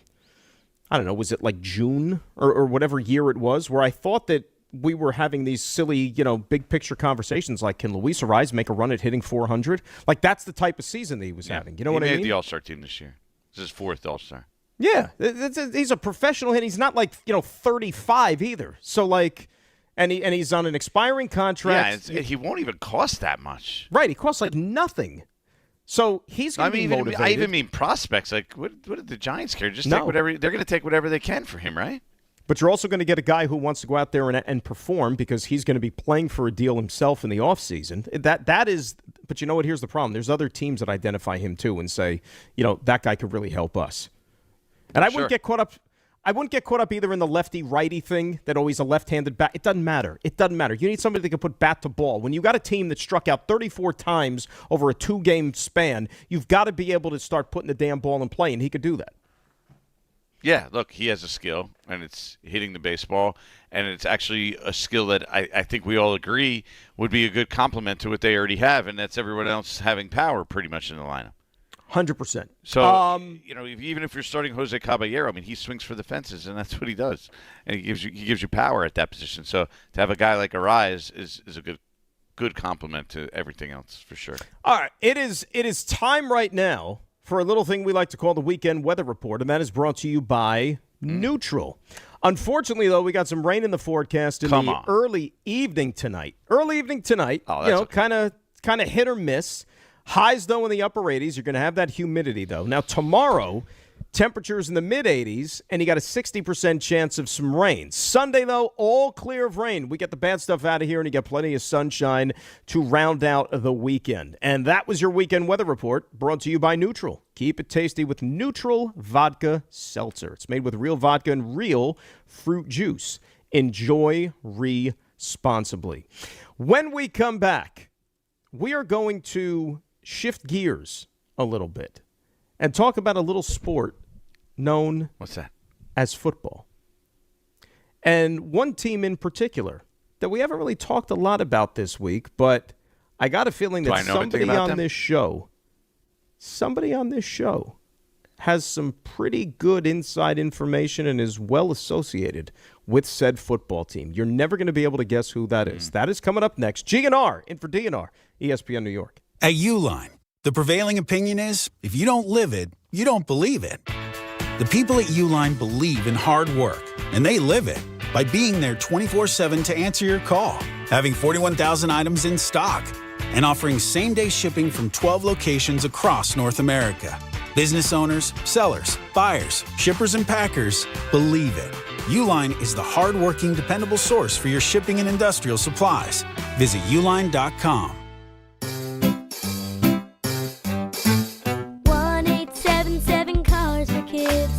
I don't know, was it like June or whatever year it was, where I thought that we were having these silly, big picture conversations like, can Luis Arise make a run at hitting 400? Like, that's the type of season that he was having. You know what I mean? He made the All-Star team this year. This is his 4th All-Star. Yeah. He's a professional hit. He's not like, 35 either. So, like, and he's on an expiring contract. Yeah, he won't even cost that much. Right. He costs like nothing. So he's going to be motivated. I even mean prospects. Like, what did the Giants care? Just take whatever. They're going to take whatever they can for him, right? But you're also going to get a guy who wants to go out there and perform because he's going to be playing for a deal himself in the offseason. That is, but you know what? Here's the problem. There's other teams that identify him too and say, that guy could really help us. And I wouldn't get caught up. I wouldn't get caught up either in the lefty-righty thing that always a left-handed bat. It doesn't matter. You need somebody that can put bat to ball. When you got a team that struck out 34 times over a 2-game span, you've got to be able to start putting the damn ball in play, and he could do that. Yeah, look, he has a skill, and it's hitting the baseball, and it's actually a skill that I think we all agree would be a good complement to what they already have, and that's everyone else having power pretty much in the lineup. 100%. So, even if you're starting Jose Caballero, I mean, he swings for the fences, and that's what he does, and he gives you power at that position. So to have a guy like Arise is a good complement to everything else for sure. All right, it is time right now for a little thing we like to call the Weekend Weather Report, and that is brought to you by Neutral. Unfortunately, though, we got some rain in the forecast in the early evening tonight. Oh, kind of hit or miss. Highs, though, in the upper 80s. You're going to have that humidity, though. Now, tomorrow, temperatures in the mid-80s, and you got a 60% chance of some rain. Sunday, though, all clear of rain. We get the bad stuff out of here, and you get plenty of sunshine to round out the weekend. And that was your Weekend Weather Report, brought to you by Neutral. Keep it tasty with Neutral Vodka Seltzer. It's made with real vodka and real fruit juice. Enjoy responsibly. When we come back, we are going to shift gears a little bit and talk about a little sport known as football. And one team in particular that we haven't really talked a lot about this week, but I got a feeling that somebody on this show has some pretty good inside information and is well associated with said football team. You're never going to be able to guess who that is. That is coming up next. GNR in for DNR, ESPN New York. At Uline, the prevailing opinion is if you don't live it, you don't believe it. The people at Uline believe in hard work, and they live it by being there 24/7 to answer your call, having 41,000 items in stock, and offering same-day shipping from 12 locations across North America. Business owners, sellers, buyers, shippers, and packers believe it. Uline is the hard-working, dependable source for your shipping and industrial supplies. Visit uline.com. 1-877 Cars for Kids.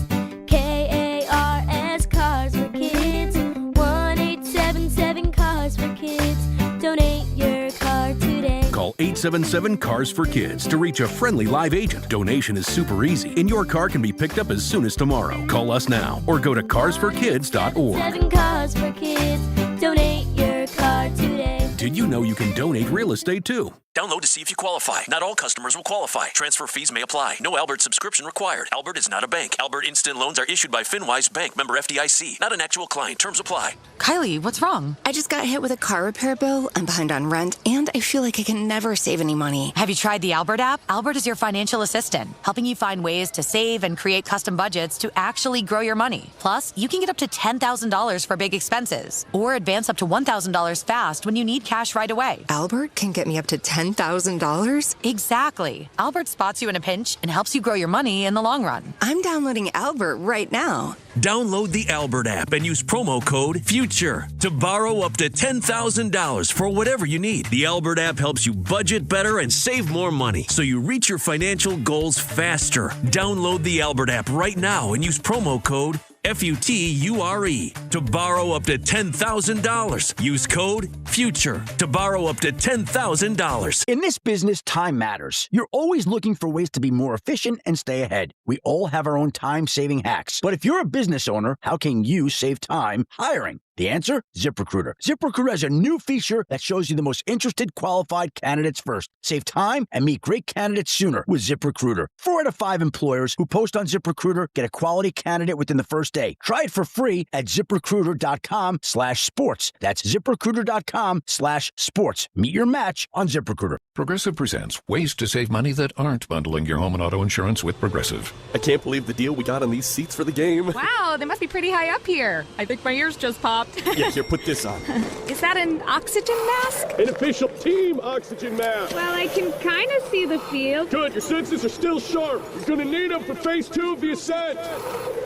KARS Cars for Kids. 1-877 Cars for Kids. Donate your car today. Call 877 Cars for Kids to reach a friendly live agent. Donation is super easy, and your car can be picked up as soon as tomorrow. Call us now or go to carsforkids.org. 7 Cars for Kids. Donate your car today. Did you know you can donate real estate too? Download to see if you qualify. Not all customers will qualify. Transfer fees may apply. No Albert subscription required. Albert is not a bank. Albert Instant Loans are issued by FinWise Bank, member FDIC. Not an actual client. Terms apply. Kylie, what's wrong? I just got hit with a car repair bill. I'm behind on rent, and I feel like I can never save any money. Have you tried the Albert app? Albert is your financial assistant, helping you find ways to save and create custom budgets to actually grow your money. Plus, you can get up to $10,000 for big expenses, or advance up to $1,000 fast when you need cash cash right away. Albert can get me up to $10,000? Exactly. Albert spots you in a pinch and helps you grow your money in the long run. I'm downloading Albert right now. Download the Albert app and use promo code FUTURE to borrow up to $10,000 for whatever you need. The Albert app helps you budget better and save more money so you reach your financial goals faster. Download the Albert app right now and use promo code FUTURE to borrow up to $10,000. Use code FUTURE to borrow up to $10,000. In this business, time matters. You're always looking for ways to be more efficient and stay ahead. We all have our own time-saving hacks. But if you're a business owner, how can you save time hiring? The answer? ZipRecruiter. ZipRecruiter has a new feature that shows you the most interested qualified candidates first. Save time and meet great candidates sooner with ZipRecruiter. 4 out of 5 employers who post on ZipRecruiter get a quality candidate within the first day. Try it for free at ZipRecruiter.com/sports. That's ZipRecruiter.com/sports. Meet your match on ZipRecruiter. Progressive presents ways to save money that aren't bundling your home and auto insurance with Progressive. I can't believe the deal we got on these seats for the game. Wow, they must be pretty high up here. I think my ears just popped. Yeah, here, put this on. Is that an oxygen mask? An official team oxygen mask. Well, I can kind of see the field. Good, your senses are still sharp. You're going to need them for phase 2 of the ascent.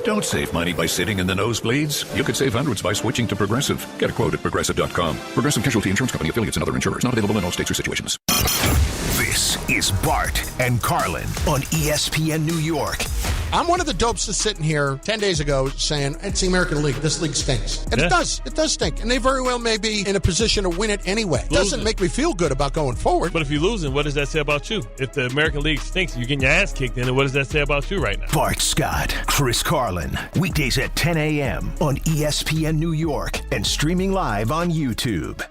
Don't save money by sitting in the nosebleeds. You could save hundreds by switching to Progressive. Get a quote at Progressive.com. Progressive Casualty Insurance Company, affiliates, and other insurers. Not available in all states or situations. This is Bart and Carlin on ESPN New York. I'm one of the dopes that's sitting here 10 days ago saying, it's the American League. This league stinks. And it does. It does stink. And they very well may be in a position to win it anyway. It doesn't make me feel good about going forward. But if you're losing, what does that say about you? If the American League stinks and you're getting your ass kicked in it, what does that say about you right now? Bart Scott, Chris Carlin. Weekdays at 10 a.m. on ESPN New York and streaming live on YouTube.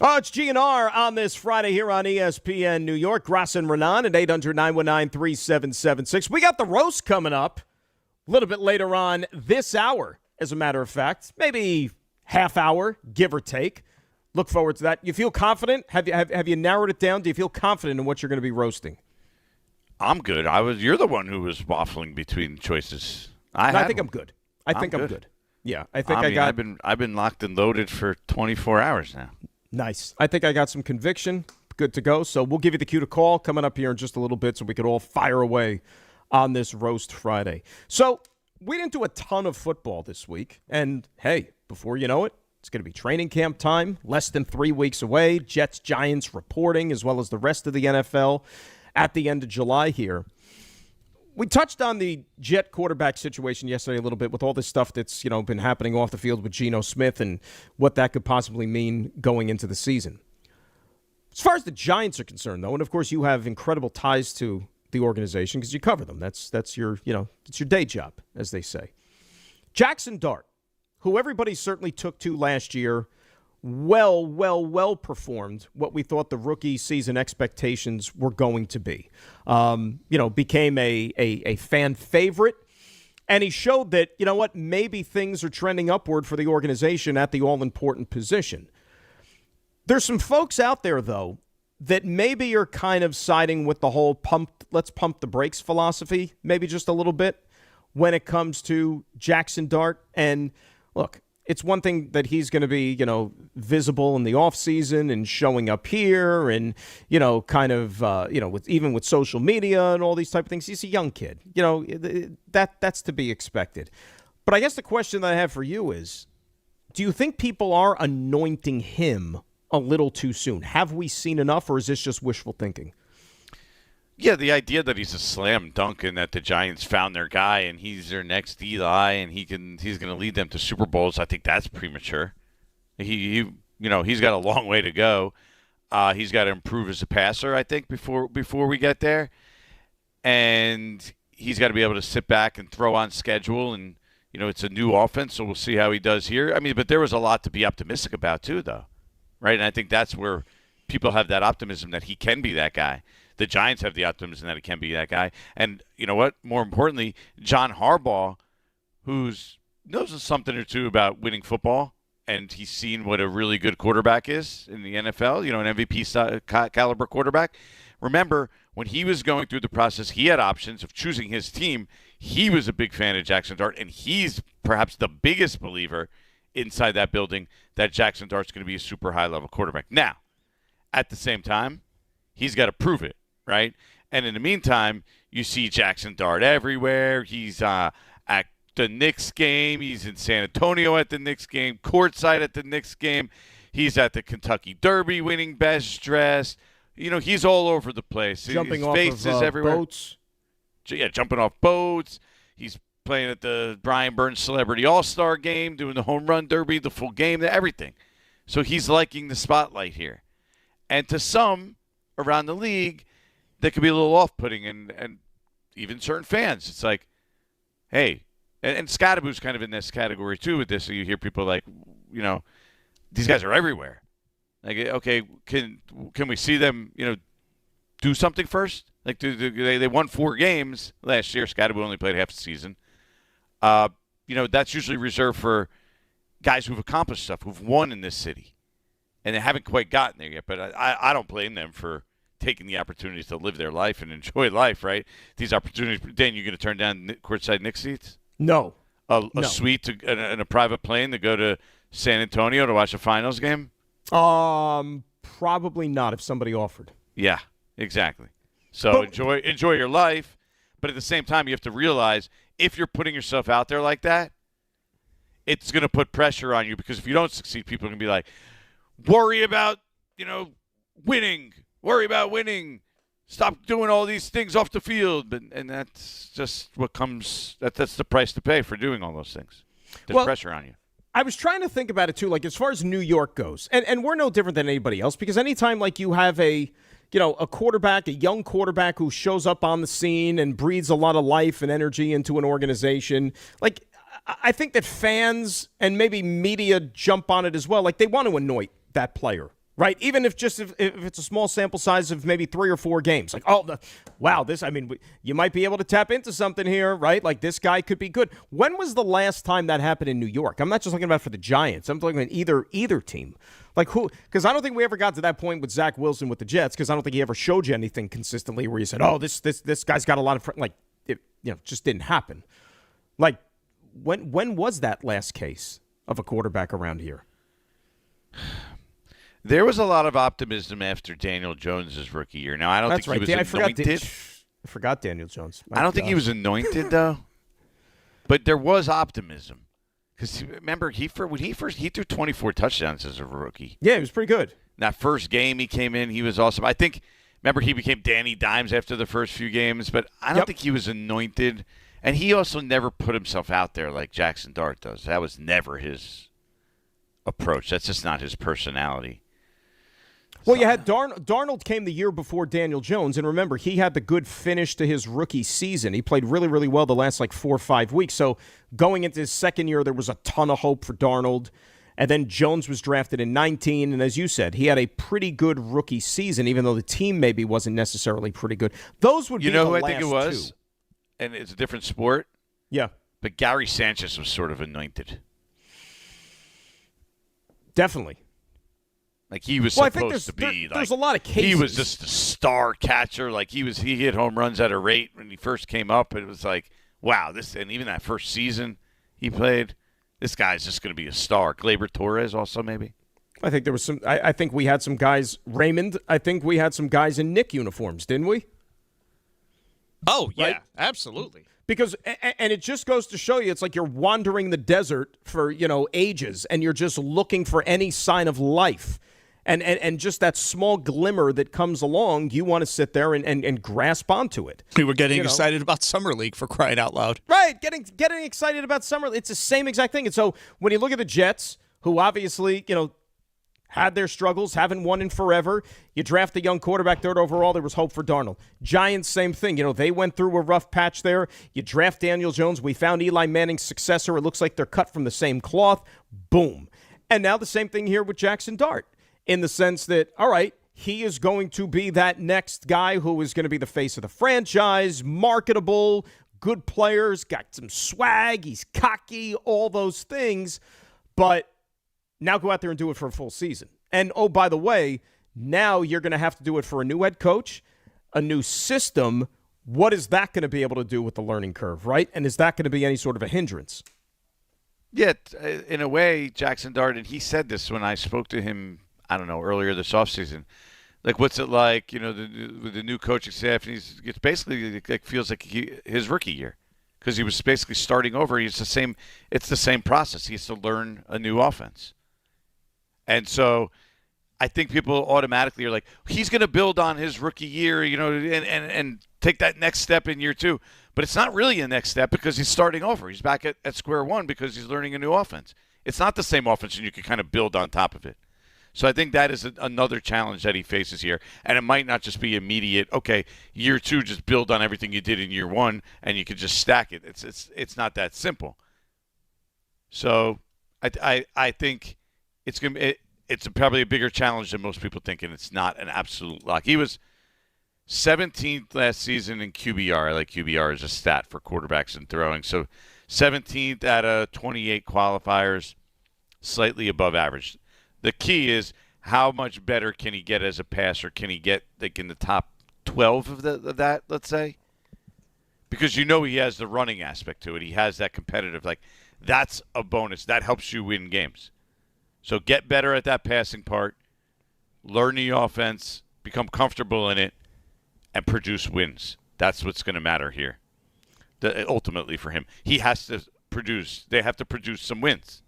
Oh, it's G&R on this Friday here on ESPN New York. Grass and Renan at 800-919-3776. We got the roast coming up a little bit later on this hour, as a matter of fact. Maybe half hour, give or take. Look forward to that. You feel confident? Have you narrowed it down? Do you feel confident in what you're going to be roasting? I'm good. You're the one who was waffling between choices. I think I'm good. I think I'm good. Yeah, I think I've been locked and loaded for 24 hours now. Nice. I think I got some conviction. Good to go. So we'll give you the cue to call coming up here in just a little bit so we could all fire away on this Roast Friday. So we didn't do a ton of football this week. And, hey, before you know it, it's going to be training camp time, less than 3 weeks away. Jets, Giants reporting, as well as the rest of the NFL at the end of July here. We touched on the Jet quarterback situation yesterday a little bit with all this stuff that's, been happening off the field with Geno Smith and what that could possibly mean going into the season. As far as the Giants are concerned, though, and of course you have incredible ties to the organization because you cover them. That's your, it's your day job, as they say. Jaxson Dart, who everybody certainly took to last year, well performed what we thought the rookie season expectations were going to be. Became a fan favorite. And he showed that, maybe things are trending upward for the organization at the all-important position. There's some folks out there, though, that maybe are kind of siding with the whole let's pump the brakes philosophy, maybe just a little bit, when it comes to Jaxson Dart. And look, it's one thing that he's going to be, visible in the offseason and showing up here and, with social media and all these type of things. He's a young kid. That's to be expected. But I guess the question that I have for you is, do you think people are anointing him a little too soon? Have we seen enough, or is this just wishful thinking? Yeah, the idea that he's a slam dunk and that the Giants found their guy and he's their next Eli and he's going to lead them to Super Bowls, I think that's premature. He's got a long way to go. He's got to improve as a passer, I think, before we get there. And he's got to be able to sit back and throw on schedule. And, it's a new offense, so we'll see how he does here. I mean, but there was a lot to be optimistic about too, though, right? And I think that's where people have that optimism that he can be that guy. The Giants have the optimism that he can be that guy. And you know what? More importantly, John Harbaugh, who knows something or two about winning football, and he's seen what a really good quarterback is in the NFL, an MVP caliber quarterback. Remember, when he was going through the process, he had options of choosing his team. he was a big fan of Jaxson Dart, and he's perhaps the biggest believer inside that building that Jaxson Dart's going to be a super high-level quarterback. Now, at the same time, he's got to prove it, right? And in the meantime, you see Jaxson Dart everywhere. He's at the Knicks game. He's in San Antonio at the Knicks game, courtside at the Knicks game. He's at the Kentucky Derby winning best dressed. He's all over the place. Jumping His off face of is everywhere. boats. Yeah, jumping off boats. He's playing at the Brian Burns Celebrity All-Star Game, doing the home run derby, the full game, everything. So he's liking the spotlight here. And to some around the league, that could be a little off-putting, and even certain fans. It's like, hey, and Scottaboo's kind of in this category too with this. So you hear people like, these guys are everywhere. Like, okay, can we see them, do something first? Like, they won 4 games last year. Scottaboo only played half the season. That's usually reserved for guys who've accomplished stuff, who've won in this city. And they haven't quite gotten there yet. But I don't blame them for taking the opportunities to live their life and enjoy life, right? These opportunities. Dan, you're going to turn down courtside Knicks seats? No. A suite and a private plane to go to San Antonio to watch a finals game? Probably not if somebody offered. Yeah, exactly. So enjoy your life, but at the same time, you have to realize if you're putting yourself out there like that, it's going to put pressure on you, because if you don't succeed, people are going to be like, worry about, winning. Worry about winning. Stop doing all these things off the field. And that's just what comes – that's the price to pay for doing all those things. There's pressure on you. I was trying to think about it, too, like as far as New York goes. And we're no different than anybody else, because anytime like you have a quarterback, a young quarterback who shows up on the scene and breathes a lot of life and energy into an organization, like I think that fans and maybe media jump on it as well. Like they want to anoint that player, right? Even if it's a small sample size of maybe 3 or 4 games. Like, you might be able to tap into something here, right? Like this guy could be good. When was the last time that happened in New York? I'm not just talking about for the Giants. I'm talking about either team. Like who? Because I don't think we ever got to that point with Zach Wilson with the Jets, because I don't think he ever showed you anything consistently where you said, oh, this guy's got a lot of friends. Like, it just didn't happen. Like, when was that last case of a quarterback around here? There was a lot of optimism after Daniel Jones' rookie year. Now, I don't think he was anointed. I forgot Daniel Jones. I don't think he was anointed, though. But there was optimism. Because remember, he threw 24 touchdowns as a rookie. Yeah, he was pretty good. That first game he came in, he was awesome. I think, remember, he became Danny Dimes after the first few games, but I don't think he was anointed. And he also never put himself out there like Jaxson Dart does. That was never his approach. That's just not his personality. Well, you had Darnold came the year before Daniel Jones, and remember, he had the good finish to his rookie season. He played really, really well the last 4 or 5 weeks. So going into his second year, there was a ton of hope for Darnold. And then Jones was drafted in 19, and as you said, he had a pretty good rookie season, even though the team maybe wasn't necessarily pretty good. Those would be the last two. You know who I think it was? Two. And it's a different sport. Yeah. But Gary Sanchez was sort of anointed. Definitely. Like he was supposed to be. There's a lot of cases. He was just a star catcher. Like he hit home runs at a rate when he first came up. It was like, wow, and even that first season he played, this guy's just going to be a star. Gleyber Torres also maybe. I think there was some. I think we had some guys. Raymond. I think we had some guys in Knick uniforms, didn't we? Oh yeah, right? Absolutely. Because, and it just goes to show you, it's like you're wandering the desert for ages, and you're just looking for any sign of life. And just that small glimmer that comes along, you want to sit there and grasp onto it. We were getting excited about Summer League, for crying out loud. Right, getting excited about Summer League. It's the same exact thing. And so when you look at the Jets, who obviously, had their struggles, haven't won in forever, you draft a young quarterback 3rd overall, there was hope for Darnold. Giants, same thing. They went through a rough patch there. You draft Daniel Jones. We found Eli Manning's successor. It looks like they're cut from the same cloth. Boom. And now the same thing here with Jaxson Dart. In the sense that, all right, he is going to be that next guy who is going to be the face of the franchise, marketable, good players, got some swag, he's cocky, all those things. But now go out there and do it for a full season. And, oh, by the way, now you're going to have to do it for a new head coach, a new system, what is that going to be able to do with the learning curve, right? And is that going to be any sort of a hindrance? Yeah, in a way, Jaxson Dart, and he said this when I spoke to him, I don't know, earlier this offseason. Like, what's it like, with the new coaching staff? And it's basically feels like his rookie year because he was basically starting over. It's the same process. He has to learn a new offense. And so I think people automatically are like, he's going to build on his rookie year, and take that next step in year 2. But it's not really a next step because he's starting over. He's back at square one because he's learning a new offense. It's not the same offense, and you can kind of build on top of it. So I think that is another challenge that he faces here. And it might not just be immediate, okay, year 2, just build on everything you did in year 1, and you can just stack it. It's not that simple. So I think it's probably a bigger challenge than most people think, and it's not an absolute lock. He was 17th last season in QBR. Like QBR is a stat for quarterbacks and throwing. So 17th out of 28 qualifiers, slightly above average. The key is how much better can he get as a passer? Can he get in the top 12 of that, let's say? Because he has the running aspect to it. He has that competitive, that's a bonus. That helps you win games. So get better at that passing part, learn the offense, become comfortable in it, and produce wins. That's what's going to matter here. Ultimately for him. He has to produce. They have to produce some wins.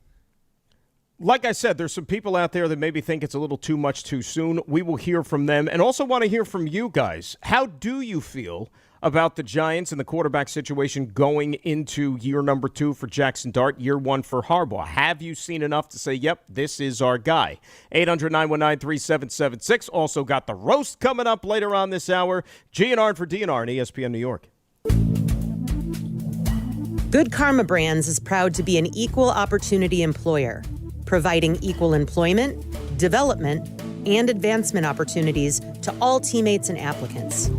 Like I said, there's some people out there that maybe think it's a little too much too soon. We will hear from them and also want to hear from you guys. How do you feel about the Giants and the quarterback situation going into year number 2 for Jaxson Dart, year 1 for Harbaugh? Have you seen enough to say, yep, this is our guy? 800-919-3776. Also got the roast coming up later on this hour. G&R for DNR on ESPN New York. Good Karma Brands is proud to be an equal opportunity employer, providing equal employment, development, and advancement opportunities to all teammates and applicants.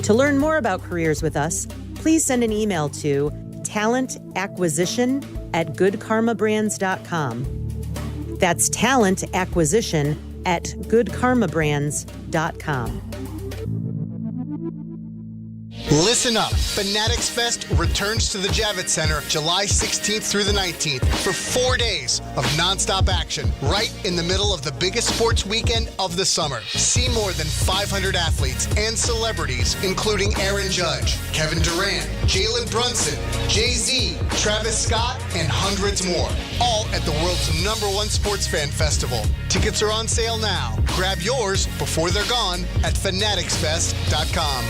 To learn more about careers with us, please send an email to talentacquisition@goodkarmabrands.com. That's talentacquisition@goodkarmabrands.com. Listen up. Fanatics Fest returns to the Javits Center July 16th through the 19th for 4 days of nonstop action right in the middle of the biggest sports weekend of the summer. See more than 500 athletes and celebrities, including Aaron Judge, Kevin Durant, Jalen Brunson, Jay-Z, Travis Scott, and hundreds more. All at the world's #1 sports fan festival. Tickets are on sale now. Grab yours before they're gone at fanaticsfest.com.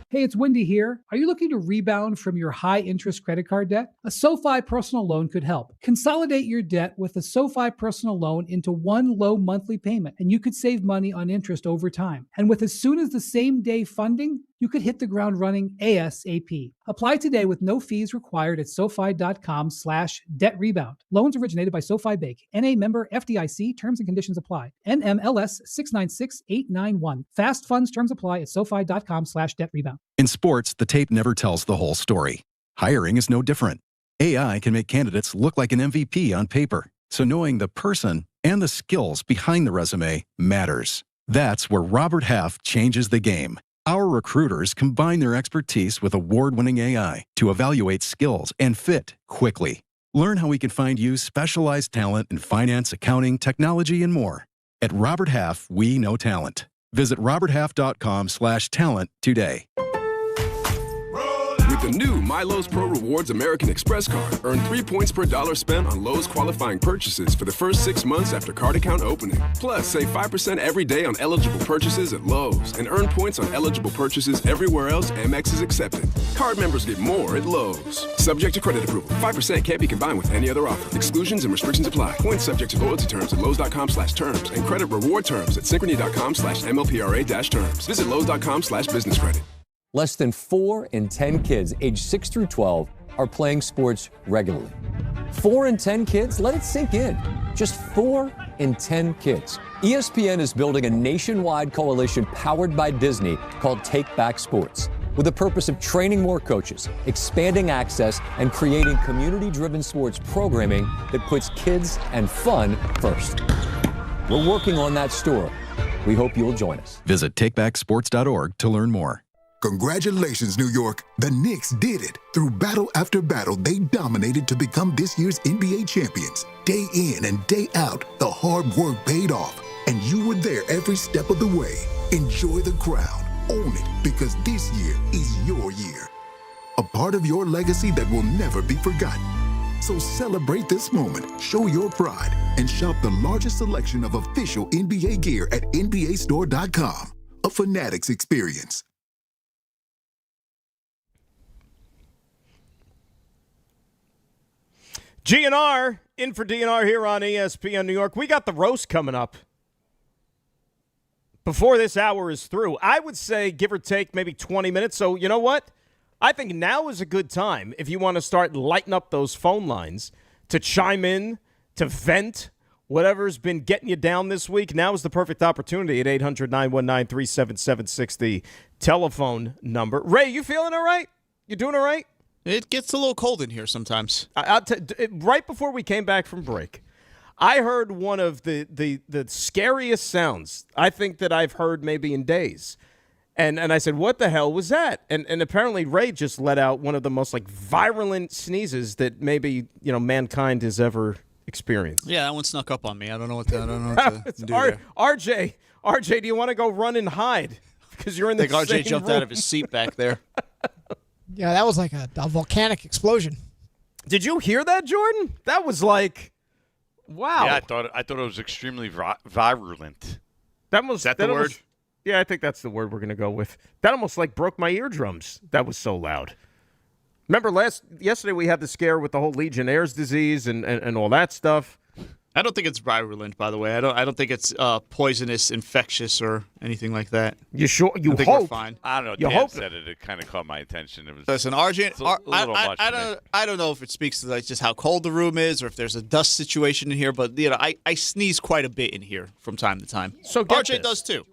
Hey, it's Wendy here. Are you looking to rebound from your high-interest credit card debt? A SoFi personal loan could help. Consolidate your debt with a SoFi personal loan into one low monthly payment, and you could save money on interest over time. And with as soon as the same day funding, you could hit the ground running ASAP. Apply today with no fees required at SoFi.com/debt rebound. Loans originated by SoFi Bank. NA member FDIC. Terms and conditions apply. NMLS 696891. Fast funds terms apply at SoFi.com/debt rebound. In sports, the tape never tells the whole story. Hiring is no different. AI can make candidates look like an MVP on paper. So knowing the person and the skills behind the resume matters. That's where Robert Half changes the game. Our recruiters combine their expertise with award-winning AI to evaluate skills and fit quickly. Learn how we can find you specialized talent in finance, accounting, technology, and more. At Robert Half, we know talent. Visit roberthalf.com/talent today. With the new MyLowe's Pro Rewards American Express card, earn 3 points per dollar spent on Lowe's qualifying purchases for the first 6 months after card account opening. Plus, save 5% every day on eligible purchases at Lowe's and earn points on eligible purchases everywhere else Amex is accepted. Card members get more at Lowe's. Subject to credit approval. 5% can't be combined with any other offer. Exclusions and restrictions apply. Points subject to loyalty terms at Lowe's.com/terms and credit reward terms at Synchrony.com/MLPRA-terms. Visit Lowe's.com/business credit. Less than 4 in 10 kids aged 6 through 12 are playing sports regularly. 4 in 10 kids? Let it sink in. Just 4 in 10 kids. ESPN is building a nationwide coalition powered by Disney called Take Back Sports, with the purpose of training more coaches, expanding access, and creating community-driven sports programming that puts kids and fun first. We're working on that story. We hope you'll join us. Visit takebacksports.org to learn more. Congratulations, New York. The Knicks did it. Through battle after battle, they dominated to become this year's NBA champions. Day in and day out, the hard work paid off, and you were there every step of the way. Enjoy the crown. Own it, because this year is your year. A part of your legacy that will never be forgotten. So celebrate this moment, show your pride, and shop the largest selection of official NBA gear at NBAstore.com. A Fanatics experience. GNR, in for DNR here on ESPN New York. We got the roast coming up before this hour is through. I would say give or take maybe 20 minutes. So you know what? I think now is a good time if you want to start lighting up those phone lines to chime in, to vent, whatever's been getting you down this week. Now is the perfect opportunity at 800-919-3776, the telephone number. Ray, you feeling all right? You doing all right? It gets a little cold in here sometimes. Right before we came back from break, I heard one of the scariest sounds I think that I've heard maybe in days. And I said, what the hell was that? And apparently Ray just let out one of the most virulent sneezes that maybe, mankind has ever experienced. Yeah, that one snuck up on me. I don't know what to do there. RJ, do you want to go run and hide? Because you're in the same room. I think RJ jumped out of his seat back there. Yeah, that was like a volcanic explosion. Did you hear that, Jordan? That was wow. Yeah, I thought it was extremely virulent. Is that the word? Yeah, I think that's the word we're going to go with. That almost broke my eardrums. That was so loud. Remember yesterday we had the scare with the whole Legionnaire's disease and all that stuff. I don't think it's virulent, by the way. I don't think it's poisonous, infectious, or anything like that. You sure? You think hope? We're fine. I don't know. You Dan hope said it. It kind of caught my attention. It was. Listen, RJ. I don't know if it speaks to just how cold the room is, or if there's a dust situation in here. But I sneeze quite a bit in here from time to time. So RJ does too.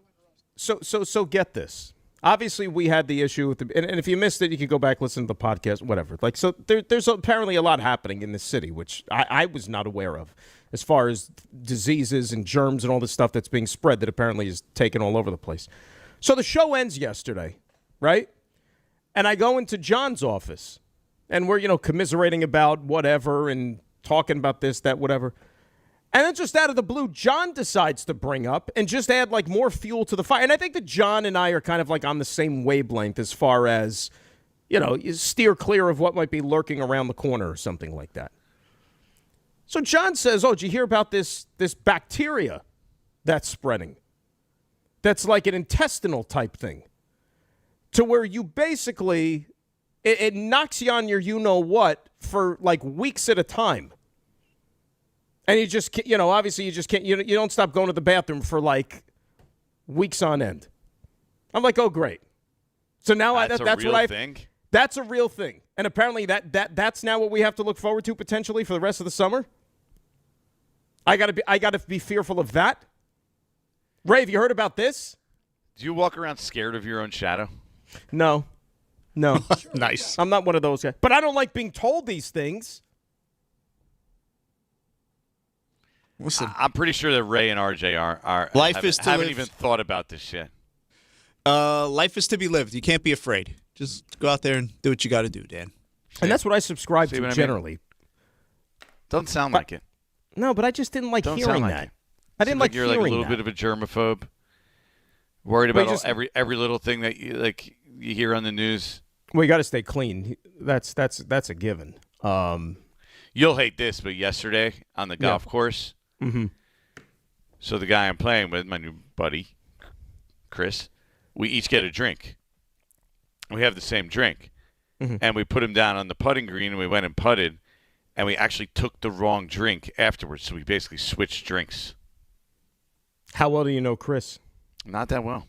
So get this. Obviously, we had the issue with and if you missed it, you could go back, listen to the podcast, whatever. There's apparently a lot happening in this city, which I was not aware of, as far as diseases and germs and all this stuff that's being spread that apparently is taken all over the place. So the show ends yesterday, right? And I go into John's office, and we're, commiserating about whatever and talking about this, that, whatever. And then just out of the blue, John decides to bring up and just add more fuel to the fire. And I think that John and I are kind of on the same wavelength as far as, you steer clear of what might be lurking around the corner or something like that. So John says, did you hear about this bacteria that's spreading? That's like an intestinal type thing, to where you basically, it knocks you on your you-know-what for weeks at a time. And you just, obviously you just can't, you don't stop going to the bathroom for weeks on end. I'm like, oh, great. So now that's what I think. That's a real thing. And apparently that's now what we have to look forward to potentially for the rest of the summer. I gotta be fearful of that. Ray, have you heard about this? Do you walk around scared of your own shadow? No. Nice. I'm not one of those guys. But I don't like being told these things. Listen, I'm pretty sure that Ray and RJ haven't even thought about this shit. Life is to be lived. You can't be afraid. Just go out there and do what you got to do, Dan. And that's what I subscribe to generally. Doesn't sound like it. No, but I just didn't like hearing that. I didn't like you're hearing a little bit of a germaphobe. Worried about every little thing that you hear on the news. Well, you got to stay clean. That's a given. You'll hate this, but yesterday on the golf course. Mm-hmm. So the guy I'm playing with, my new buddy, Chris, we each get a drink. We have the same drink. Mm-hmm. And we put him down on the putting green, and we went and putted, and we actually took the wrong drink afterwards. So we basically switched drinks. How well do you know Chris? Not that well.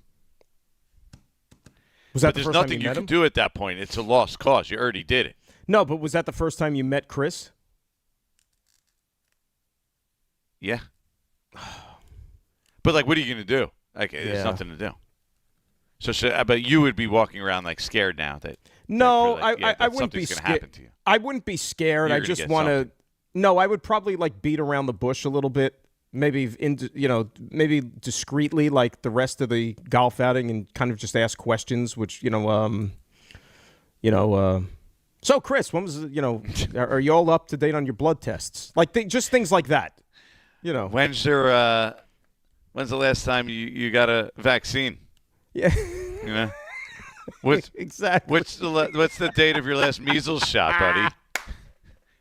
Was that but the there's first nothing time you you met can him? do at that point. It's a lost cause. You already did it. No, but was that the first time you met Chris? Yeah. But, what are you going to do? There's nothing to do. So, but you would be walking around, scared now that... No, I wouldn't be scared. Happen to you. I wouldn't be scared. I just want to... No, I would probably, beat around the bush a little bit maybe maybe discreetly, like the rest of the golf outing, and kind of just ask questions, which So, Chris, when was are you all up to date on your blood tests? Like just things like that. When's the last time you got a vaccine? Yeah. Exactly. What's the date of your last measles shot, buddy?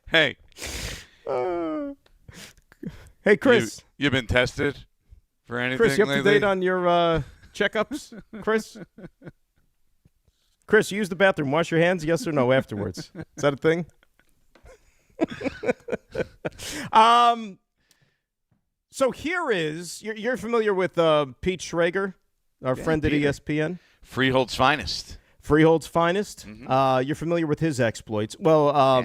Hey. Hey, Chris. You been tested for anything? Chris, you up to lately? date on your checkups, Chris? Chris, you use the bathroom. Wash your hands, yes or no, afterwards. Is that a thing? So here is, you're familiar with Pete Schrager, our friend at ESPN? Freehold's finest. Freehold's finest. Mm-hmm. You're familiar with his exploits. Well,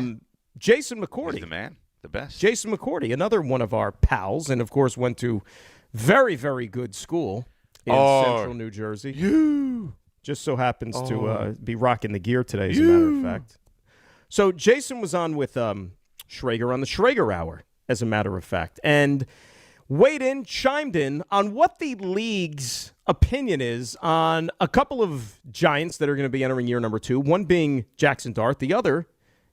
Jason McCourty. He's the man, the best. Jason McCourty, another one of our pals, and, of course, went to very, very good school in central New Jersey. Just so happens to be rocking the gear today, as a matter of fact. So Jason was on with Schrager on the Schrager Hour, as a matter of fact, and chimed in on what the league's opinion is on a couple of Giants that are going to be entering year number 2, one being Jaxson Dart, the other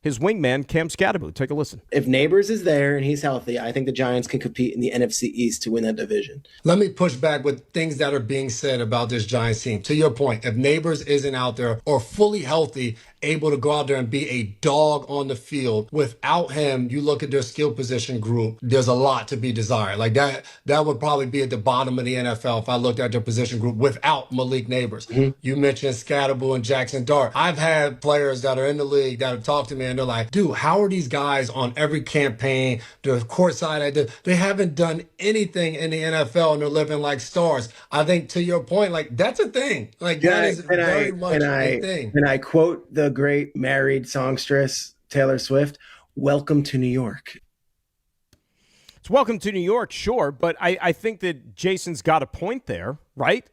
his wingman, Cam Scatterbo. Take a listen. If Neighbors is there and he's healthy, I think the Giants can compete in the NFC East to win that division. Let me push back with things that are being said about this Giants team. To your point, if Neighbors isn't out there or fully healthy, able to go out there and be a dog on the field, without him, you look at their skill position group, there's a lot to be desired. Like that would probably be at the bottom of the NFL if I looked at their position group without Malik Neighbors. Mm-hmm. You mentioned Scatterbo and Jaxson Dart. I've had players that are in the league that have talked to me and they're like, dude, how are these guys on every campaign, the courtside, they haven't done anything in the NFL and they're living like stars. I think to your point, like that's a thing. Like that is very much a thing. And I quote the great married songstress Taylor Swift, "Welcome to New York." It's welcome to New York, sure, but I think that Jason's got a point there, right?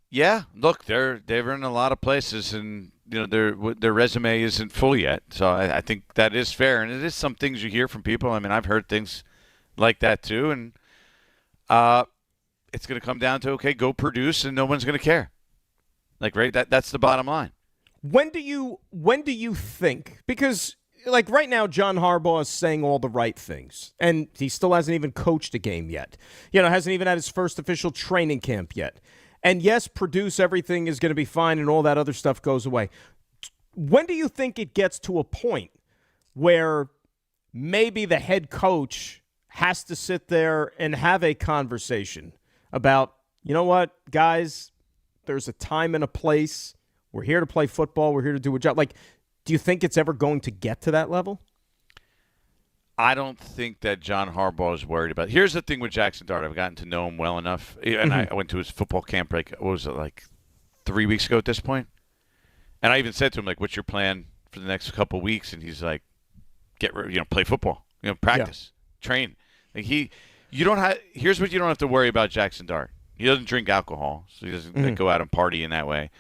Yeah, look, they're in a lot of places, and their resume isn't full yet. So I think that is fair, and it is some things you hear from people. I mean, I've heard things like that too, and it's going to come down to, okay, go produce, and no one's going to care. Like, right? That's the bottom line. When do you think? Because like right now, John Harbaugh is saying all the right things, and he still hasn't even coached a game yet. Hasn't even had his first official training camp yet. And yes, produce, everything is going to be fine, and all that other stuff goes away. When do you think it gets to a point where maybe the head coach has to sit there and have a conversation about, you know what, guys, there's a time and a place. We're here to play football. We're here to do a job. Like, do you think it's ever going to get to that level? I don't think that John Harbaugh is worried about it. Here's the thing with Jaxson Dart. I've gotten to know him well enough. And I went to his football camp, like, what was it, like 3 weeks ago at this point? And I even said to him, like, what's your plan for the next couple of weeks? And he's like, play football, practice, train. Like here's what you don't have to worry about Jaxson Dart. He doesn't drink alcohol, so he doesn't go out and party in that way.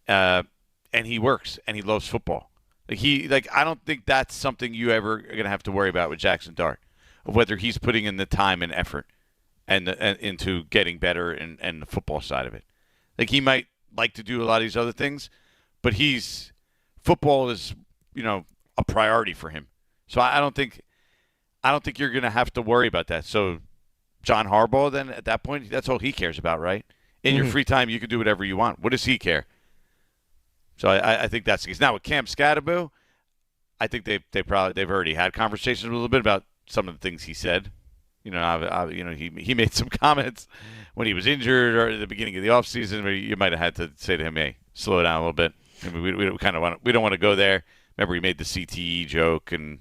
And he works, and he loves football. I don't think that's something you ever are going to have to worry about with Jaxson Dart, of whether he's putting in the time and effort and into getting better and the football side of it. Like, he might like to do a lot of these other things, but football is, a priority for him. So I don't think you're going to have to worry about that. So John Harbaugh, then at that point, that's all he cares about, right? In your free time, you can do whatever you want. What does he care? So I think that's the case. Now with Cam Scatterbo, I think they've already had conversations a little bit about some of the things he said. He made some comments when he was injured or at the beginning of the offseason where you might have had to say to him, "Hey, slow down a little bit." I mean, we don't want to go there. Remember, he made the CTE joke and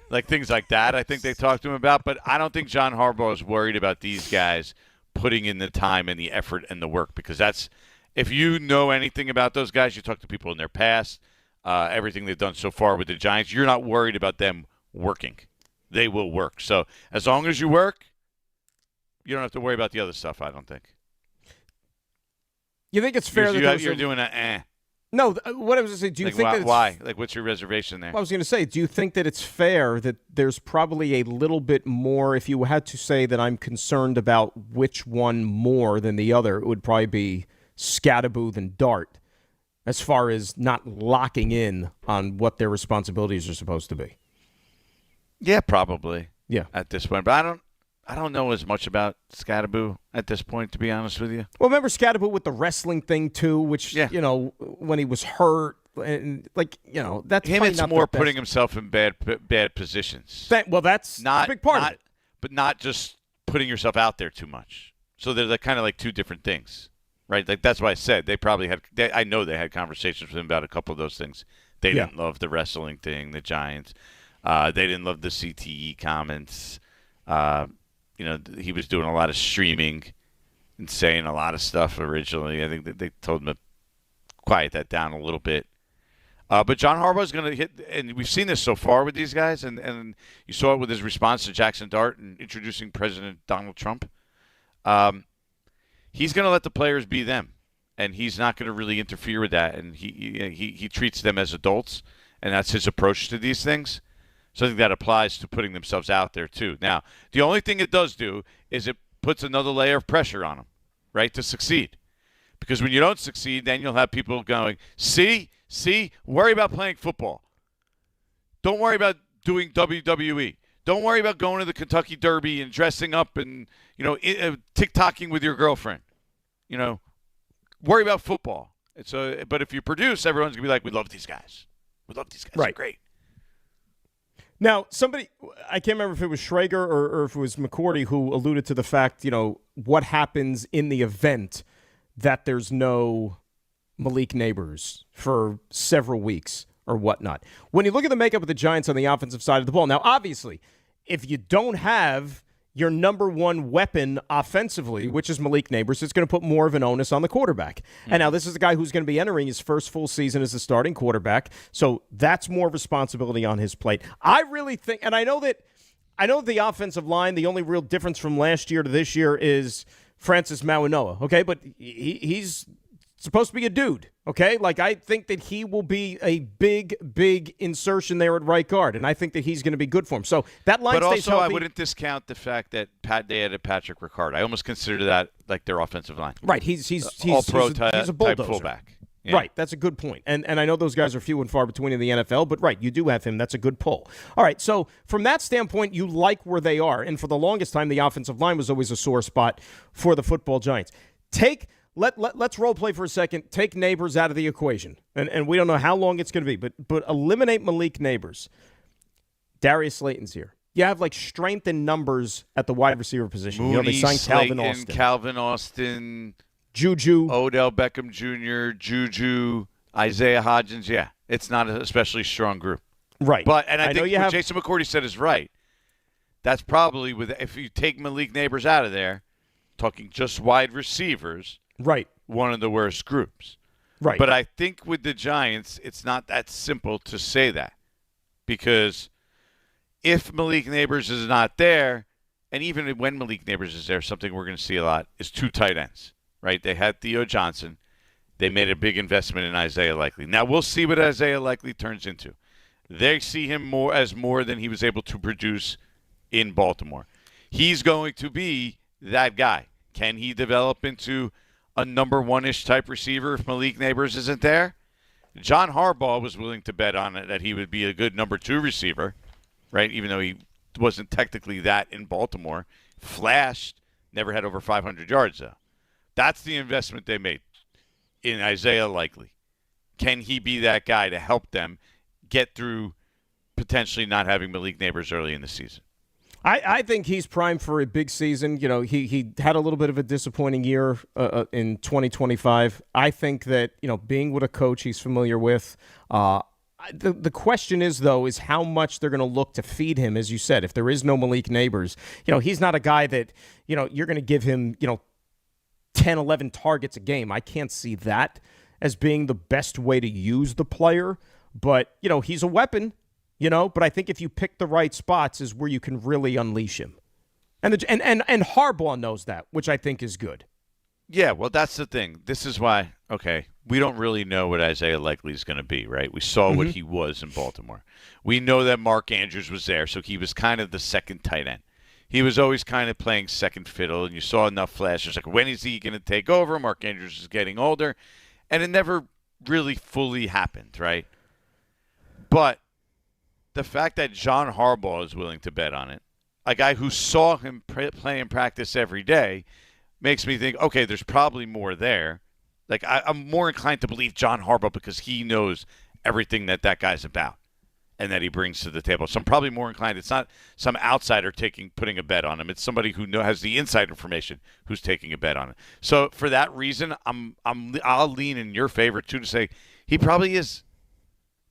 like things like that. I think they talked to him about, but I don't think John Harbaugh is worried about these guys putting in the time and the effort and the work, because that's. If you know anything about those guys, you talk to people in their past, everything they've done so far with the Giants, you're not worried about them working. They will work. So as long as you work, you don't have to worry about the other stuff, I don't think. You think it's fair that you're doing No, what I was going to say, do you think that why? Like, what's your reservation there? I was going to say, do you think that it's fair that there's probably a little bit more, if you had to say that I'm concerned about which one more than the other, it would probably be Scatterbo than Dart, as far as not locking in on what their responsibilities are supposed to be? Yeah, probably. Yeah. At this point. But I don't know as much about Scatterbo at this point, to be honest with you. Well, remember Scatterbo with the wrestling thing, too, which, when he was hurt, and that's him. It's not more the putting best. himself in bad positions. That's a big part of it. But not just putting yourself out there too much. So they're kind of like two different things, right? Like, that's why I said they probably had – I know they had conversations with him about a couple of those things. They didn't love the wrestling thing, the Giants. They didn't love the CTE comments. He was doing a lot of streaming and saying a lot of stuff originally. I think that they told him to quiet that down a little bit. But John Harbaugh's going to hit, and we've seen this so far with these guys, and you saw it with his response to Jaxson Dart and introducing President Donald Trump. He's going to let the players be them, and he's not going to really interfere with that. And he treats them as adults, and that's his approach to these things. So I think that applies to putting themselves out there, too. Now, the only thing it does do is it puts another layer of pressure on them, right, to succeed. Because when you don't succeed, then you'll have people going, see, worry about playing football. Don't worry about doing WWE. Don't worry about going to the Kentucky Derby and dressing up and, TikToking with your girlfriend. Worry about football. But if you produce, everyone's going to be like, we love these guys. We love these guys. Right. They're great. Now, I can't remember if it was Schrager or if it was McCourty who alluded to the fact, what happens in the event that there's no Malik Neighbors for several weeks or whatnot. When you look at the makeup of the Giants on the offensive side of the ball, now, obviously, if you don't have your number one weapon offensively, which is Malik Neighbors, it's going to put more of an onus on the quarterback. And now this is the guy who's going to be entering his first full season as a starting quarterback, so that's more responsibility on his plate. I really think, and I know the offensive line, the only real difference from last year to this year is Francis Mauigoa, okay? But he's supposed to be a dude, okay? Like, I think that he will be a big insertion there at right guard, and I think that he's going to be good for him. So that line stays healthy. I wouldn't discount the fact that they added Patrick Ricard. I almost consider that like their offensive line. Right, he's all-pro he's a bulldozer. type fullback. Yeah. Right, that's a good point. And I know those guys are few and far between in the NFL, but right, you do have him. That's a good pull. All right, so from that standpoint, you like where they are. And for the longest time, the offensive line was always a sore spot for the football Giants. Let's role play for a second. Take Neighbors out of the equation. And we don't know how long it's going to be, but eliminate Malik Neighbors. Darius Slayton's here. You have strength in numbers at the wide receiver position. Mooney, they signed Slayton, Calvin Austin. Juju. Odell Beckham Jr., Juju, Isaiah Hodgins. Yeah, it's not an especially strong group. Right. But I think what Jason McCourty said is right. That's probably if you take Malik Neighbors out of there, talking just wide receivers, right, one of the worst groups. Right. But I think with the Giants, it's not that simple to say that. Because if Malik Neighbors is not there, and even when Malik Neighbors is there, something we're going to see a lot is two tight ends. Right, they had Theo Johnson. They made a big investment in Isaiah Likely. Now we'll see what Isaiah Likely turns into. They see him more than he was able to produce in Baltimore. He's going to be that guy. Can he develop into a number one-ish type receiver if Malik Neighbors isn't there? John Harbaugh was willing to bet on it that he would be a good number two receiver, right? Even though he wasn't technically that in Baltimore. Flashed, never had over 500 yards though. That's the investment they made in Isaiah Likely. Can he be that guy to help them get through potentially not having Malik Neighbors early in the season? I think he's primed for a big season. He had a little bit of a disappointing year in 2025. I think that, being with a coach he's familiar with, the question is, though, is how much they're going to look to feed him, as you said. If there is no Malik Neighbors, he's not a guy that, you're going to give him, 10, 11 targets a game. I can't see that as being the best way to use the player. But, he's a weapon, But I think if you pick the right spots is where you can really unleash him. And Harbaugh knows that, which I think is good. Yeah, well, that's the thing. This is why, okay, we don't really know what Isaiah Likely is going to be, right? We saw what he was in Baltimore. We know that Mark Andrews was there, so he was kind of the second tight end. He was always kind of playing second fiddle, and you saw enough flashes. Like, when is he going to take over? Mark Andrews is getting older. And it never really fully happened, right? But the fact that John Harbaugh is willing to bet on it, a guy who saw him play in practice every day, makes me think, okay, there's probably more there. Like, I'm more inclined to believe John Harbaugh because he knows everything that guy's about and that he brings to the table. So I'm probably more inclined. It's not some outsider putting a bet on him. It's somebody who has the inside information who's taking a bet on it. So for that reason, I'll lean in your favor too to say he probably is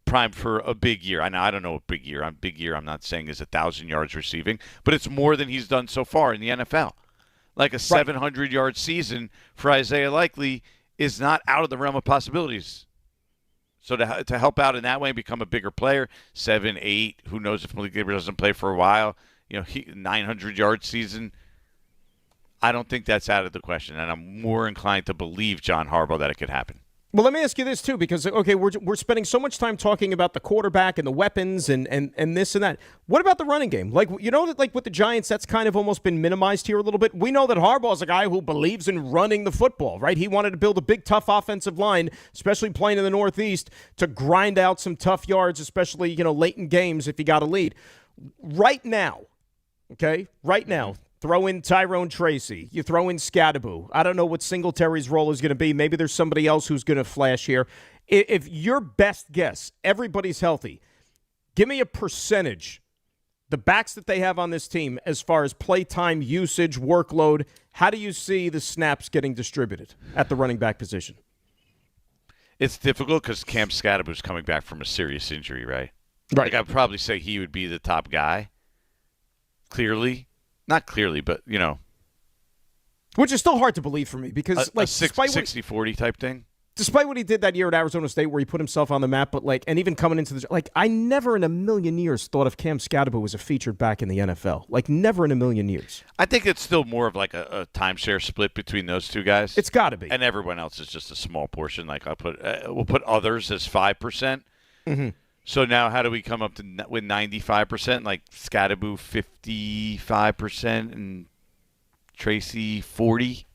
primed for a big year. I don't know what big year. I'm not saying is 1,000 yards receiving, but it's more than he's done so far in the NFL. Like a 700-yard season for Isaiah Likely is not out of the realm of possibilities. So to help out in that way and become a bigger player, 7, 8, who knows if Malik Gabriel doesn't play for a while, 900-yard season, I don't think that's out of the question. And I'm more inclined to believe John Harbaugh that it could happen. Well, let me ask you this, too, because, okay, we're spending so much time talking about the quarterback and the weapons and this and that. What about the running game? Like, like with the Giants, that's kind of almost been minimized here a little bit. We know that Harbaugh's a guy who believes in running the football, right? He wanted to build a big, tough offensive line, especially playing in the Northeast, to grind out some tough yards, especially, late in games if you got a lead. Right now, throw in Tyrone Tracy. You throw in Scadaboo. I don't know what Singletary's role is going to be. Maybe there's somebody else who's going to flash here. If your best guess, everybody's healthy, give me a percentage, the backs that they have on this team as far as play time, usage, workload. How do you see the snaps getting distributed at the running back position? It's difficult because Cam Scadaboo's coming back from a serious injury, right? Right. Like, I'd probably say he would be the top guy, clearly. Not clearly, but, Which is still hard to believe for me because, a 60-40 type thing. Despite what he did that year at Arizona State where he put himself on the map, but, and even coming into I never in a million years thought of Cam Scadaboo as a featured back in the NFL. Never in a million years. I think it's still more of a timeshare split between those two guys. It's got to be. And everyone else is just a small portion. We'll put others as 5%. Mm-hmm. So now how do we come up with 95%? Like Scadaboo 55% and Tracy 40%?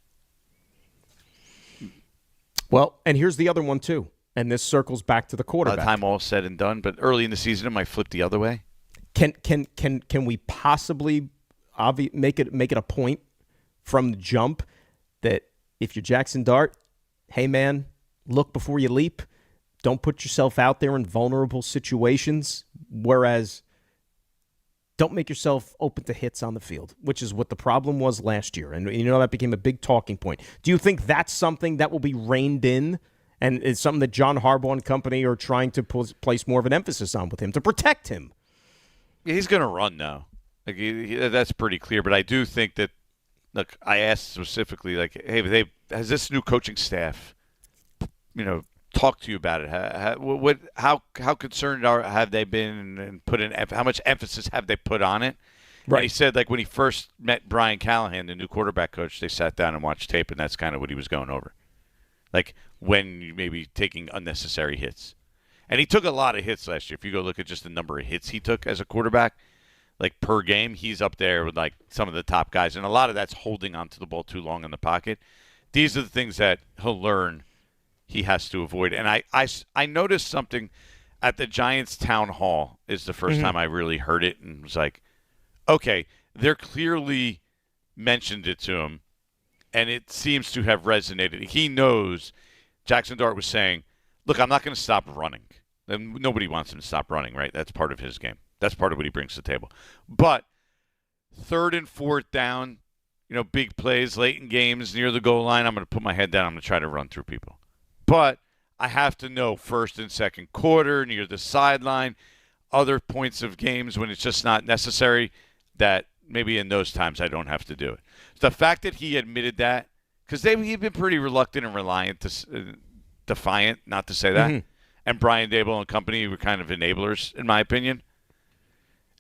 Well, and here's the other one too. And this circles back to the quarterback. By the time all said and done, but early in the season it might flip the other way. Can we possibly make it a point from the jump that if you're Jaxson Dart, hey man, look before you leap. Don't put yourself out there in vulnerable situations, whereas don't make yourself open to hits on the field, which is what the problem was last year. And that became a big talking point. Do you think that's something that will be reined in and it's something that John Harbaugh and company are trying to place more of an emphasis on with him to protect him? Yeah, he's going to run now. That's pretty clear. But I do think that, look, I asked specifically, hey, has this new coaching staff, talk to you about it? How concerned have they been and put in? How much emphasis have they put on it? Right. And he said when he first met Brian Callahan, the new quarterback coach, they sat down and watched tape, and that's kind of what he was going over. When you maybe taking unnecessary hits. And he took a lot of hits last year. If you go look at just the number of hits he took as a quarterback, per game, he's up there with some of the top guys. And a lot of that's holding onto the ball too long in the pocket. These are the things that he'll learn he has to avoid. And I noticed something at the Giants town hall is the first time I really heard it and was like, okay, they're clearly mentioned it to him, and it seems to have resonated. He knows Jaxson Dart was saying, look, I'm not going to stop running. And nobody wants him to stop running, right? That's part of his game. That's part of what he brings to the table. But 3rd and 4th down, big plays late in games near the goal line, I'm going to put my head down. I'm going to try to run through people. But I have to know 1st and 2nd quarter, near the sideline, other points of games when it's just not necessary, that maybe in those times I don't have to do it. The fact that he admitted that, because he'd been pretty reluctant and defiant, not to say that, and Brian Daboll and company were kind of enablers, in my opinion.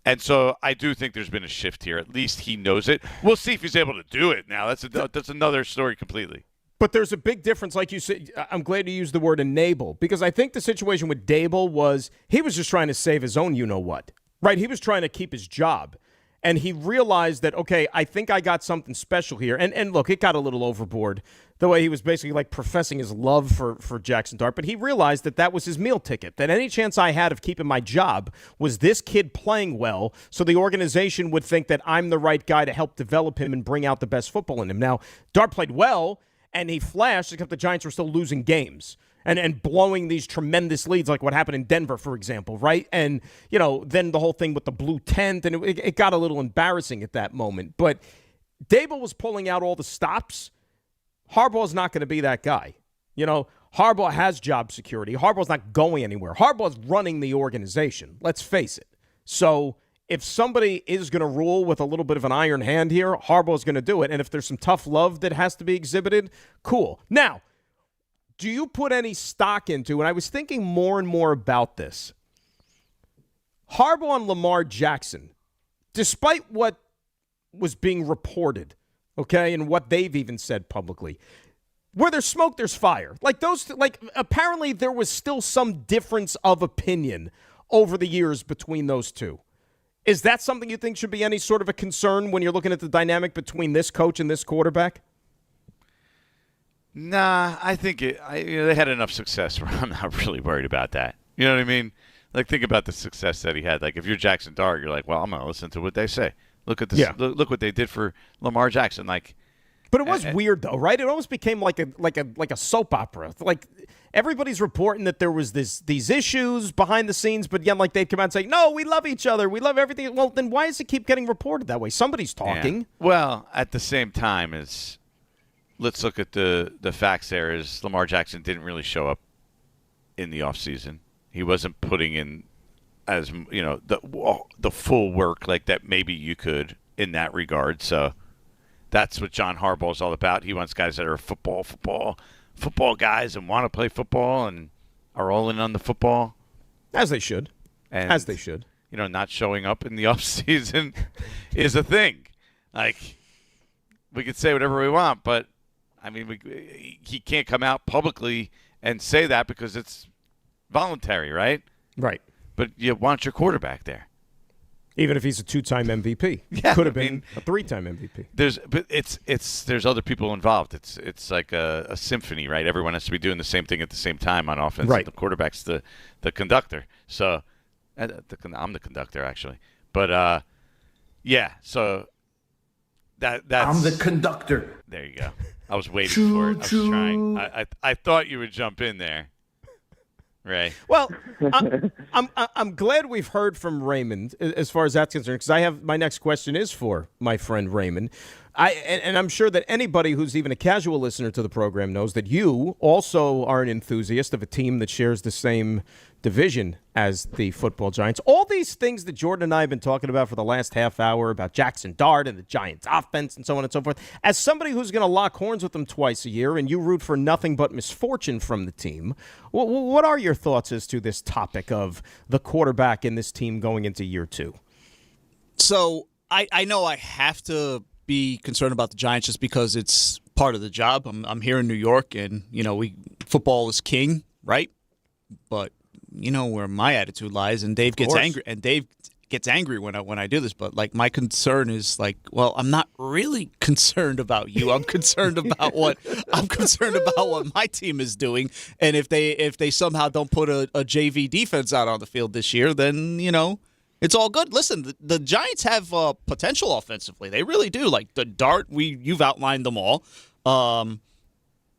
And so I do think there's been a shift here. At least he knows it. We'll see if he's able to do it now. That's another story completely. But there's a big difference, like you said. I'm glad you used the word enable, because I think the situation with Dable was he was just trying to save his own you-know-what, right? He was trying to keep his job. And he realized that, okay, I think I got something special here. And look, it got a little overboard, the way he was basically like professing his love for Jaxson Dart. But he realized that that was his meal ticket, that any chance I had of keeping my job was this kid playing well, so the organization would think that I'm the right guy to help develop him and bring out the best football in him. Now, Dart played well, and he flashed, except the Giants were still losing games and blowing these tremendous leads, like what happened in Denver, for example, right? And, then the whole thing with the blue tent, and it got a little embarrassing at that moment. But Dable was pulling out all the stops. Harbaugh's not going to be that guy. Harbaugh has job security. Harbaugh's not going anywhere. Harbaugh's running the organization. Let's face it. So if somebody is going to rule with a little bit of an iron hand here, Harbaugh's going to do it. And if there's some tough love that has to be exhibited, cool. Now, do you put any stock into, and I was thinking more and more about this, Harbaugh and Lamar Jackson, despite what was being reported, okay, and what they've even said publicly, where there's smoke, there's fire. Apparently there was still some difference of opinion over the years between those two. Is that something you think should be any sort of a concern when you're looking at the dynamic between this coach and this quarterback? Nah, I think they had enough success where I'm not really worried about that. You know what I mean? Like, think about the success that he had. Like, if you're Jaxson Dart, you're like, well, I'm going to listen to what they say. Look at this. Yeah. Look what they did for Lamar Jackson. Like, but it was weird though, right? It almost became like a soap opera. Like, everybody's reporting that there was these issues behind the scenes, but like they'd come out and say, "No, we love each other. We love everything." Well, then why does it keep getting reported that way? Somebody's talking. Yeah. Well, at the same time, let's look at the facts. There is Lamar Jackson didn't really show up in the offseason. He wasn't putting in as the full work like that maybe you could in that regard. So that's what John Harbaugh is all about. He wants guys that are football guys and want to play football and are all in on the football. As they should. Not showing up in the offseason is a thing. Like, we could say whatever we want, but I mean, he can't come out publicly and say that because it's voluntary, right? Right. But you want your quarterback there. Even if he's a 2-time MVP. Yeah, could have been a 3-time MVP. There's other people involved. It's like a symphony, right? Everyone has to be doing the same thing at the same time on offense. Right. The quarterback's the conductor. So I'm the conductor, actually. But so that's I'm the conductor. There you go. I was waiting for it. I was trying. I thought you would jump in there. Right. Well, I'm glad we've heard from Raymond as far as that's concerned, because my next question is for my friend Raymond. And I'm sure that anybody who's even a casual listener to the program knows that you also are an enthusiast of a team that shares the same division as the football Giants. All these things that Jordan and I have been talking about for the last half hour about Jaxson Dart and the Giants offense and so on and so forth. As somebody who's going to lock horns with them twice a year and you root for nothing but misfortune from the team, what are your thoughts as to this topic of the quarterback in this team going into year two? So I know I have to be concerned about the Giants just because it's part of the job. I'm here in New York, and football is king, right? But where my attitude lies, and Dave gets angry, when I do this. But like, my concern is like, well, I'm not really concerned about you. I'm concerned about what my team is doing, and if they somehow don't put a JV defense out on the field this year, then it's all good. Listen, the Giants have potential offensively. They really do. Like the Dart, you've outlined them all.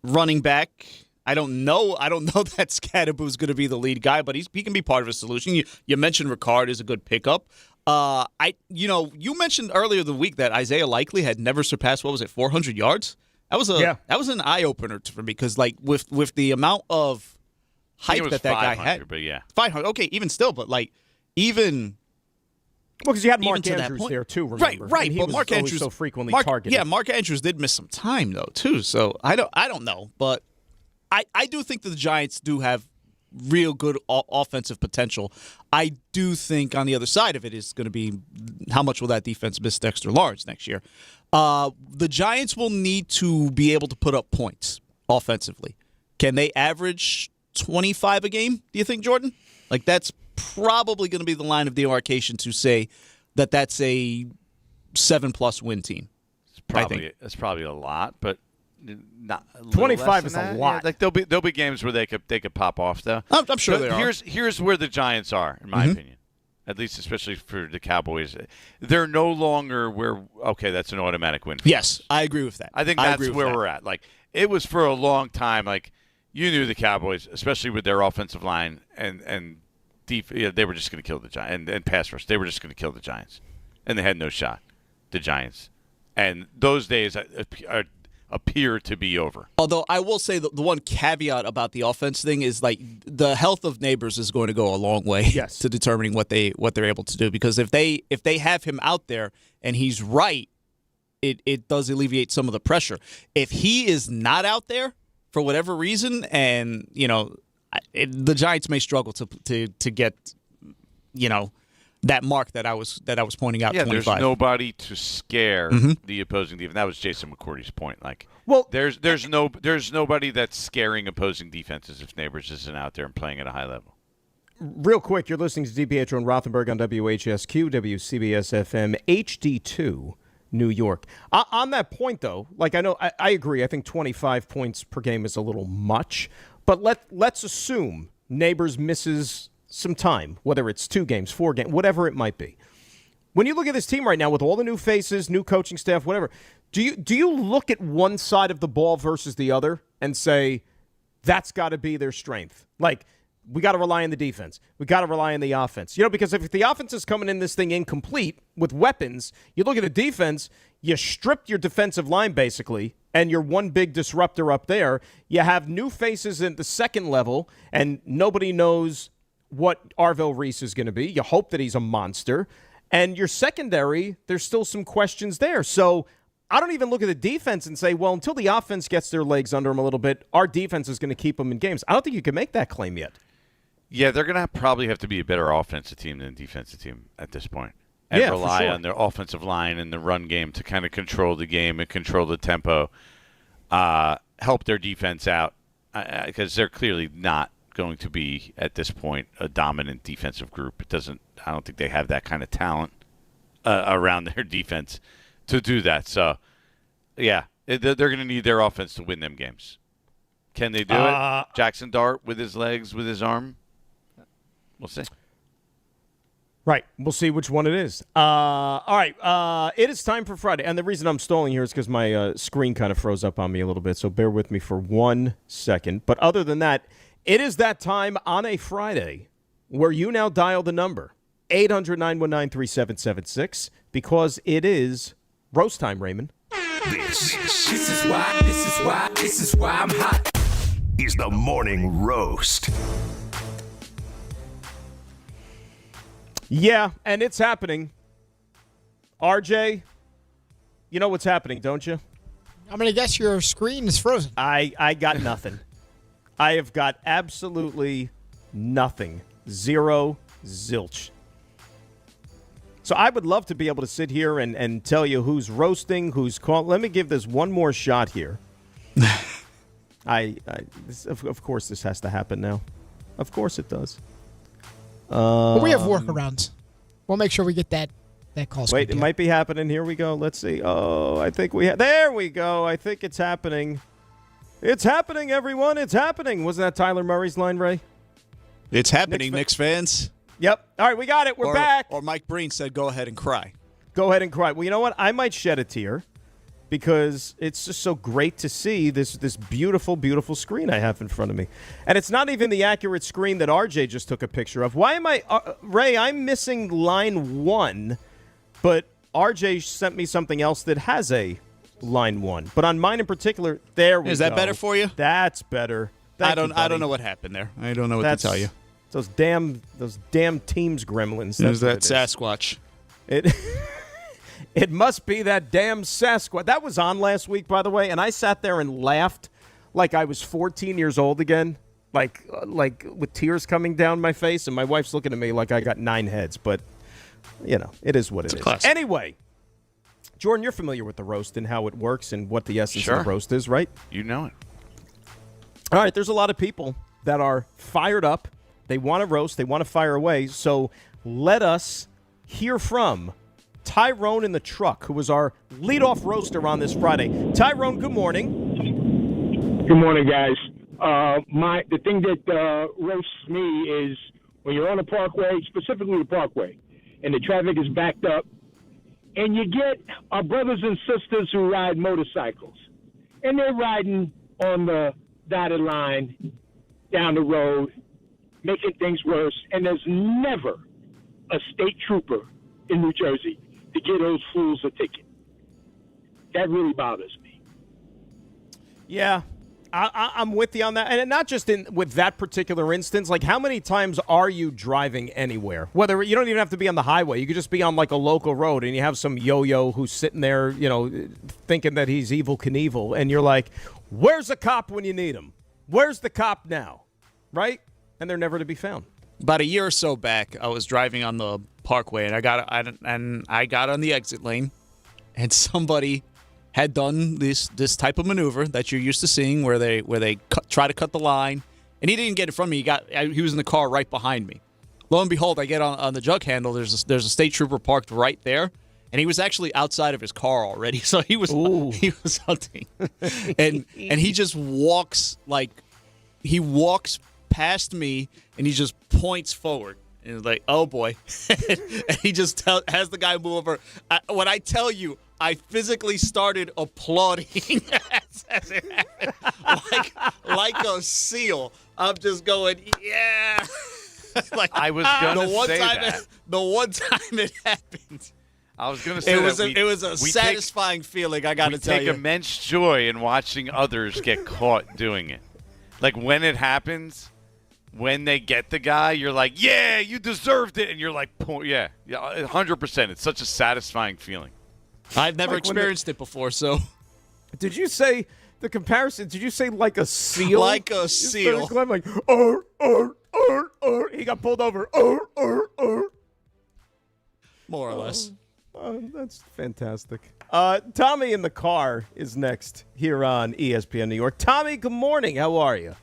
Running back, I don't know that Scadaboo's going to be the lead guy, but he can be part of a solution. You mentioned Ricard is a good pickup. You mentioned earlier the week that Isaiah Likely had never surpassed 400 yards. That was an eye opener for me, because like with the amount of hype that guy had, but yeah, 500. Okay, even still, but like even. Well, because you had Mark Andrews there too, remember? Right. But Mark Andrews so frequently targeted. Yeah, Mark Andrews did miss some time though too. So I don't know, but I do think that the Giants do have real good offensive potential. I do think on the other side of it is going to be how much will that defense miss Dexter Lawrence next year. The Giants will need to be able to put up points. offensively. Can they average 25 a game, do you think, Jordan? Like, that's probably going to be the line of demarcation to say that that's a 7+ win team. It's probably a lot, but not 25 is a lot. Yeah, like there'll be games where they could pop off though. I'm sure they are. Here's where the Giants are, in my opinion. At least, especially for the Cowboys, they're no longer where. Okay, that's an automatic win. Yes, I agree with that. I think that's where we're at. Like, it was for a long time. Like, you knew the Cowboys, especially with their offensive line and they were just going to kill the Giants and pass rush. They were just going to kill the Giants, and they had no shot. The Giants, and those days appear to be over. Although I will say the one caveat about the offense thing is, like, the health of Neighbors is going to go a long way to determining what they're able to do. Because if they have him out there and he's right, it does alleviate some of the pressure. If he is not out there for whatever reason, and the Giants may struggle to get that mark that I was pointing out. Yeah, 25. There's nobody to scare the opposing defense. That was Jason McCourty's point. Like, there's nobody that's scaring opposing defenses if Neighbors isn't out there and playing at a high level. Real quick, you're listening to DiPietro and Rothenberg on WHSQ, WCBS-FM, HD2, New York. On that point, though, like, I agree. I think 25 points per game is a little much. But let's assume Neighbors misses some time, whether it's 2 games, 4 games, whatever it might be. When you look at this team right now with all the new faces, new coaching staff, whatever, do you look at one side of the ball versus the other and say that's got to be their strength? Like, we got to rely on the defense. We got to rely on the offense. Because if the offense is coming in this thing incomplete with weapons, you look at the defense, you stripped your defensive line basically, and you're one big disruptor up there. You have new faces at the second level, and nobody knows what Arvell Reese is going to be. You hope that he's a monster. And your secondary, there's still some questions there. So I don't even look at the defense and say, well, until the offense gets their legs under them a little bit, our defense is going to keep them in games. I don't think you can make that claim yet. Yeah, they're going to probably have to be a better offensive team than defensive team at this point. And rely on their offensive line and the run game to kind of control the game and control the tempo, help their defense out, because they're clearly not going to be at this point a dominant defensive group. I don't think they have that kind of talent around their defense to do that. So, yeah, they're going to need their offense to win them games. Can they do it? Jaxson Dart with his legs, with his arm? We'll see. Right. We'll see which one it is. All right. It is time for Friday. And the reason I'm stalling here is because my screen kind of froze up on me a little bit. So bear with me for 1 second. But other than that, it is that time on a Friday where you now dial the number 800-919-3776 because it is roast time, Raymond. This is why I'm hot. Is the morning roast. Yeah, and it's happening. RJ, you know what's happening, don't you? I'm going to guess your screen is frozen. I got nothing. I have got absolutely nothing. Zero, zilch. So I would love to be able to sit here and tell you who's roasting, who's calling. Let me give this one more shot here. Of course this has to happen now. Of course it does. But we have workarounds. We'll make sure we get that call. Wait, it might be happening. Here we go. Let's see. Oh, I think there we go. I think it's happening. It's happening, everyone. It's happening. Wasn't that Tyler Murray's line, Ray? It's happening, Knicks fans. Yep. All right, we got it. We're back. Or Mike Breen said, go ahead and cry. Go ahead and cry. Well, you know what? I might shed a tear because it's just so great to see this beautiful, beautiful screen I have in front of me. And it's not even the accurate screen that RJ just took a picture of. Why am I, Ray, I'm missing line 1, but RJ sent me something else that has a line 1. But on mine in particular, there we go. Is that better for you? That's better. I don't know what happened there. I don't know what to tell you. Those damn Teams gremlins. There's that Sasquatch. It must be that damn Sasquatch. That was on last week, by the way, and I sat there and laughed like I was 14 years old again, like with tears coming down my face, and my wife's looking at me like I got 9 heads. But, it is what it is. Classic. Anyway, Jordan, you're familiar with the roast and how it works and what the essence of the roast is, right? You know it. All right, there's a lot of people that are fired up. They want to roast. They want to fire away. So let us hear from Tyrone in the truck, who was our leadoff roaster on this Friday. Tyrone, good morning. Good morning, guys. The thing that roasts me is when you're on the Parkway, specifically the Parkway, and the traffic is backed up, and you get our brothers and sisters who ride motorcycles, and they're riding on the dotted line down the road, making things worse, and there's never a state trooper in New Jersey to give those fools a ticket. That really bothers me. Yeah, I'm with you on that. And not just with that particular instance. Like, how many times are you driving anywhere? Whether you don't even have to be on the highway. You could just be on, like, a local road, and you have some yo-yo who's sitting there, thinking that he's Evel Knievel. And you're like, where's the cop when you need him? Where's the cop now? Right? And they're never to be found. About a year or so back, I was driving on the Parkway, and I got on the exit lane, and somebody had done this type of maneuver that you're used to seeing, where they try to cut the line, and he didn't get it from me. He was in the car right behind me. Lo and behold, I get on the jug handle. There's a state trooper parked right there, and he was actually outside of his car already. So he was hunting, and he just walks past me, and he just points forward. And he's like, oh, boy. And he just has the guy move over. When I tell you, I physically started applauding as it happened, like a seal. I'm just going, yeah. Like, I was going to say that. The one time it happened. I was going to say it was a satisfying feeling, I got to tell you. We take immense joy in watching others get caught doing it. Like, when it happens, when they get the guy, you're like, yeah, you deserved it. And you're like, yeah, 100%. It's such a satisfying feeling. I've never experienced it before, so. Did you say the comparison? Did you say like a seal? Like a seal. Like, he got pulled over. More or less. That's fantastic. Tommy in the car is next here on ESPN New York. Tommy, good morning. How are you?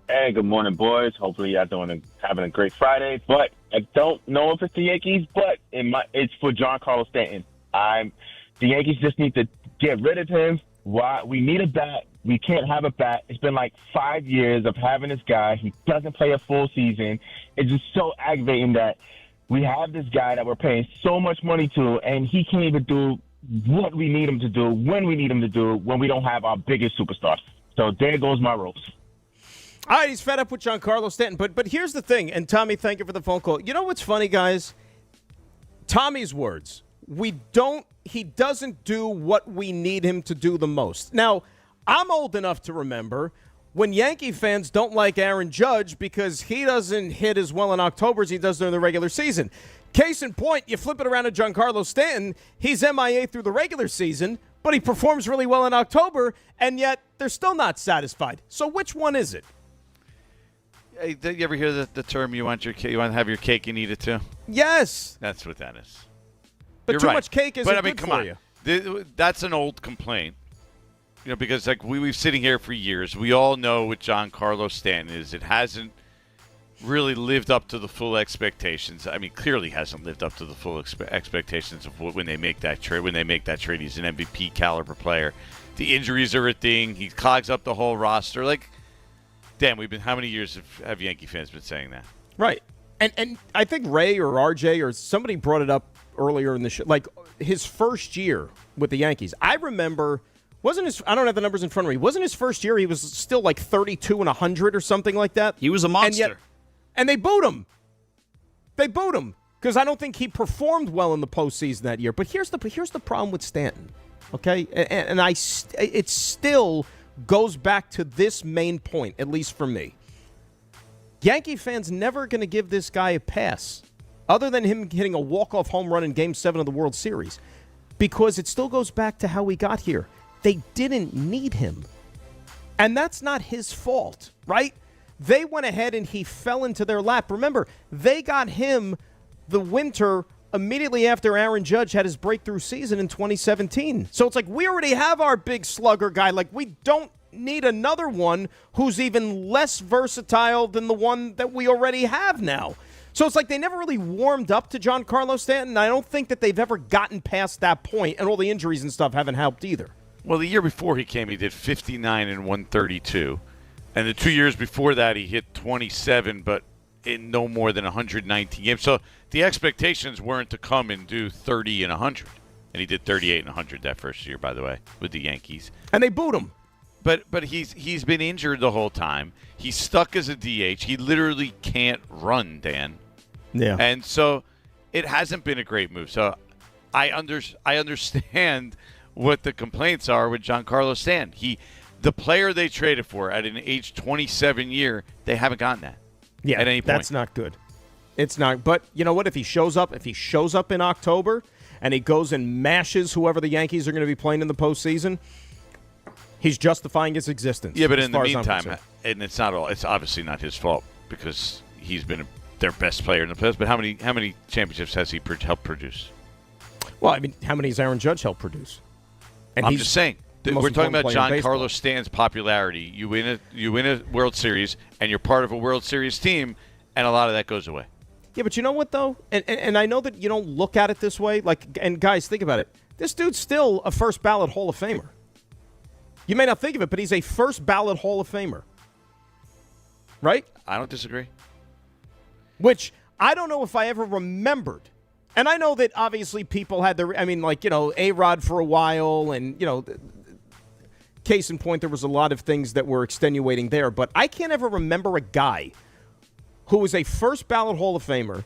Hey, good morning, boys. Hopefully you're having a great Friday. But I don't know if it's the Yankees, but it's for Giancarlo Stanton. The Yankees just need to get rid of him. Why? We need a bat. We can't have a bat. It's been like 5 years of having this guy. He doesn't play a full season. It's just so aggravating that we have this guy that we're paying so much money to, and he can't even do what we need him to do when we need him to do when we don't have our biggest superstars. So there goes my roast. All right, he's fed up with Giancarlo Stanton. But here's the thing, and Tommy, thank you for the phone call. You know what's funny, guys? Tommy's words. He doesn't do what we need him to do the most. Now, I'm old enough to remember when Yankee fans don't like Aaron Judge because he doesn't hit as well in October as he does during the regular season. Case in point, you flip it around to Giancarlo Stanton. He's MIA through the regular season, but he performs really well in October, and yet they're still not satisfied. So which one is it? Hey, did you ever hear the term you want to have your cake and eat it too? Yes. That's what that is. But You're too right. much cake isn't good for you. That's an old complaint. Because like we've sitting here for years. We all know what Giancarlo Stanton is. It hasn't really lived up to the full expectations. I mean, clearly hasn't lived up to the full expectations of when they make that trade. When they make that trade, he's an MVP caliber player. The injuries are a thing. He clogs up the whole roster. Like, damn, how many years have Yankee fans been saying that? Right. And I think Ray or RJ or somebody brought it up earlier in the show. Like, his first year with the Yankees, I remember. I don't have the numbers in front of me. Wasn't his first year he was still like 32 and 100 or something like that? He was a monster. And they booed him. They booed him because I don't think he performed well in the postseason that year. But here's the problem with Stanton, okay? And it still goes back to this main point, at least for me. Yankee fans never going to give this guy a pass other than him hitting a walk-off home run in Game 7 of the World Series because it still goes back to how we got here. They didn't need him. And that's not his fault, right? They went ahead and he fell into their lap. Remember, they got him the winter immediately after Aaron Judge had his breakthrough season in 2017. So it's like we already have our big slugger guy. Like, we don't need another one who's even less versatile than the one that we already have now. So it's like they never really warmed up to Giancarlo Stanton. I don't think that they've ever gotten past that point, and all the injuries and stuff haven't helped either. Well, the year before he came, he did 59 and 132. And the 2 years before that, he hit 27, but in no more than 119 games. So the expectations weren't to come and do 30 and 100. And he did 38 and 100 that first year, by the way, with the Yankees. And they booed him. But he's been injured the whole time. He's stuck as a DH. He literally can't run, Dan. Yeah. And so it hasn't been a great move. So I understand what the complaints are with Giancarlo Stanton. The player they traded for at an age 27 year, they haven't gotten that. Yeah, at any point. That's not good. It's not. But you know what? If he shows up in October and he goes and mashes whoever the Yankees are going to be playing in the postseason, he's justifying his existence. Yeah, but in the meantime, and it's obviously not his fault because he's been their best player in the playoffs. But how many championships has he helped produce? Well, I mean, how many has Aaron Judge helped produce? And I'm just saying. We're talking about Giancarlo Stanton's popularity. You win a World Series, and you're part of a World Series team, and a lot of that goes away. Yeah, but you know what, though? And I know that you don't look at it this way. And guys, think about it. This dude's still a first-ballot Hall of Famer. You may not think of it, but he's a first-ballot Hall of Famer. Right? I don't disagree. Which I don't know if I ever remembered. And I know that obviously people had A-Rod for a while, and, case in point, there was a lot of things that were extenuating there. But I can't ever remember a guy who was a first-ballot Hall of Famer,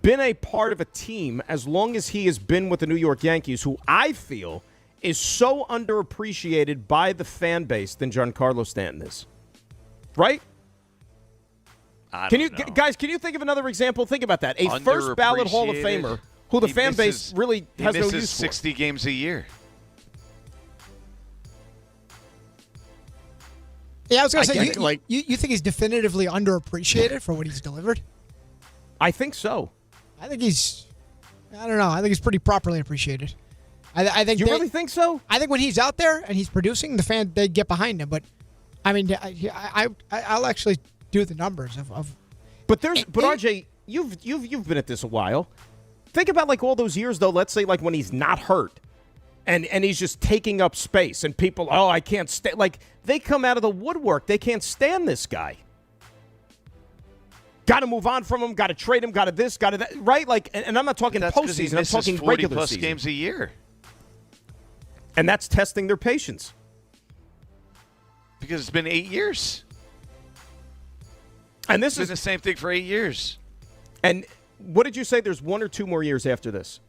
been a part of a team as long as he has been with the New York Yankees, who I feel is so underappreciated by the fan base than Giancarlo Stanton is. Right? Can you think of another example? Think about that. A first-ballot Hall of Famer who the fan base really has no use for. He misses 60 games a year. Yeah, I was going to say, you think he's definitively underappreciated for what he's delivered? I think so. I think he's pretty properly appreciated. I think. You really think so? I think when he's out there and he's producing, the fan, they get behind him. But, I mean, I'll actually do the numbers of. But RJ, you've been at this a while. Think about all those years though. Let's say when he's not hurt, and he's just taking up space, and people, I can't stand. They come out of the woodwork. They can't stand this guy. Got to move on from him. Got to trade him. Got to this. Got to that. Right? And I'm not talking postseason. I'm talking regular 40+ season. games a year. And that's testing their patience. Because it's been 8 years. And this is the same thing for 8 years. And what did you say? There's 1 or 2 more years after this.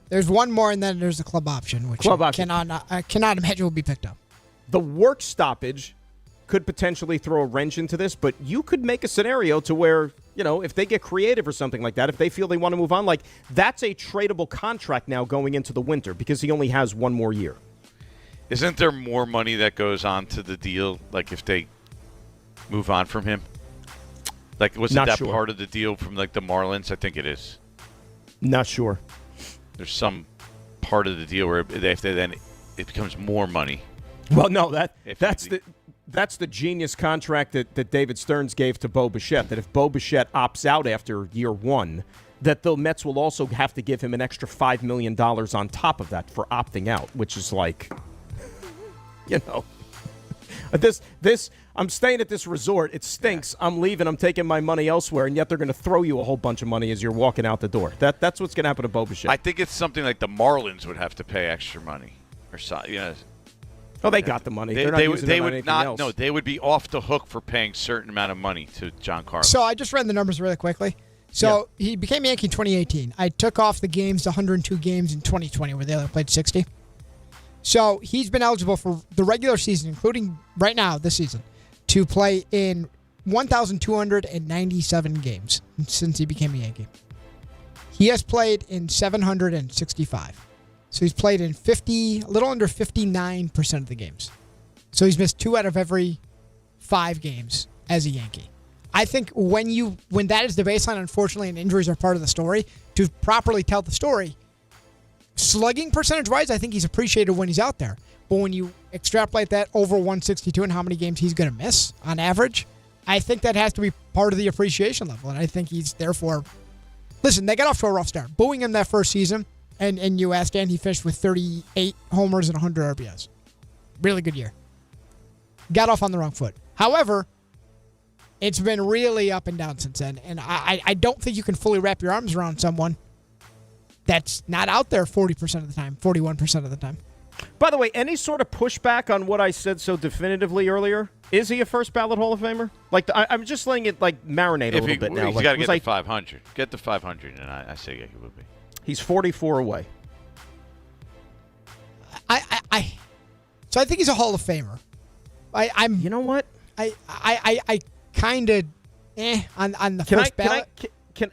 There's one more, and then there's the club option, which I cannot imagine will be picked up. The work stoppage could potentially throw a wrench into this, but you could make a scenario to where, if they get creative or something like that, if they feel they want to move on, that's a tradable contract now going into the winter because he only has 1 more year. Isn't there more money that goes on to the deal, if they move on from him? Wasn't that part of the deal from, the Marlins? I think it is. Not sure. There's some part of the deal where if they then it becomes more money. Well, no, that's the genius contract that David Stearns gave to Bo Bichette, that if Bo Bichette opts out after year 1, that the Mets will also have to give him an extra $5 million on top of that for opting out, which is this I'm staying at this resort. It stinks. Yeah. I'm leaving. I'm taking my money elsewhere, and yet they're going to throw you a whole bunch of money as you're walking out the door. That's what's going to happen to Bo Bichette. I think it's something like the Marlins would have to pay extra money or something. Oh, they got the money. They would not. Else. No, they would be off the hook for paying a certain amount of money to Giancarlo. So I just ran the numbers really quickly. So he became Yankee in 2018. I took off the 102 games in 2020 where they only played 60. So he's been eligible for the regular season, including right now this season, to play in 1,297 games since he became a Yankee. He has played in 765. So he's played in a little under 59% of the games. So he's missed 2 out of every 5 games as a Yankee. I think when that is the baseline, unfortunately, and injuries are part of the story, to properly tell the story, slugging percentage-wise, I think he's appreciated when he's out there. But when you extrapolate that over 162 and how many games he's going to miss on average, I think that has to be part of the appreciation level. And I think he's therefore... Listen, they got off to a rough start. Booing him that first season, and you asked, and he finished with 38 homers and 100 RBIs. Really good year. Got off on the wrong foot. However, it's been really up and down since then. And I don't think you can fully wrap your arms around someone that's not out there 40% of the time, 41% of the time. By the way, any sort of pushback on what I said so definitively earlier? Is he a first ballot Hall of Famer? Like I'm just letting it marinate a little bit now. He's got to get to 500. Get to 500, and I say he would be. He's 44 away. So I think he's a Hall of Famer. I'm. You know what? I kind of on the first ballot. Can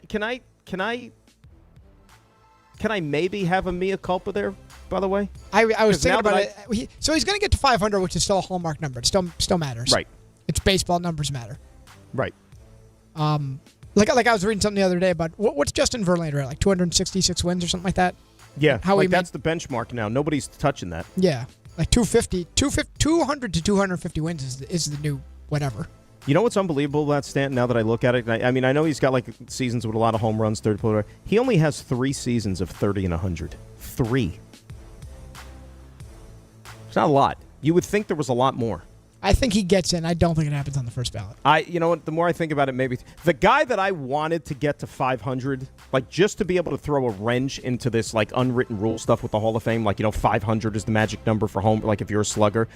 I maybe have a mea culpa there? By the way, I was thinking about it. So he's going to get to 500, which is still a hallmark number. It still matters. Right. It's baseball. Numbers matter. Right. Like I was reading something the other day about what's Justin Verlander at, like 266 wins or something like that. Yeah. That's the benchmark now. Nobody's touching that. Yeah. Like 200 to 250 wins is the new whatever. You know what's unbelievable about Stanton now that I look at it? I mean, I know he's got like seasons with a lot of home runs, third player. He only has 3 seasons of 30 and 100. 3. It's not a lot. You would think there was a lot more. I think he gets in. I don't think it happens on the first ballot. You know what? The more I think about it, maybe the guy that I wanted to get to 500, like just to be able to throw a wrench into this like unwritten rule stuff with the Hall of Fame, like 500 is the magic number for home, like if you're a slugger,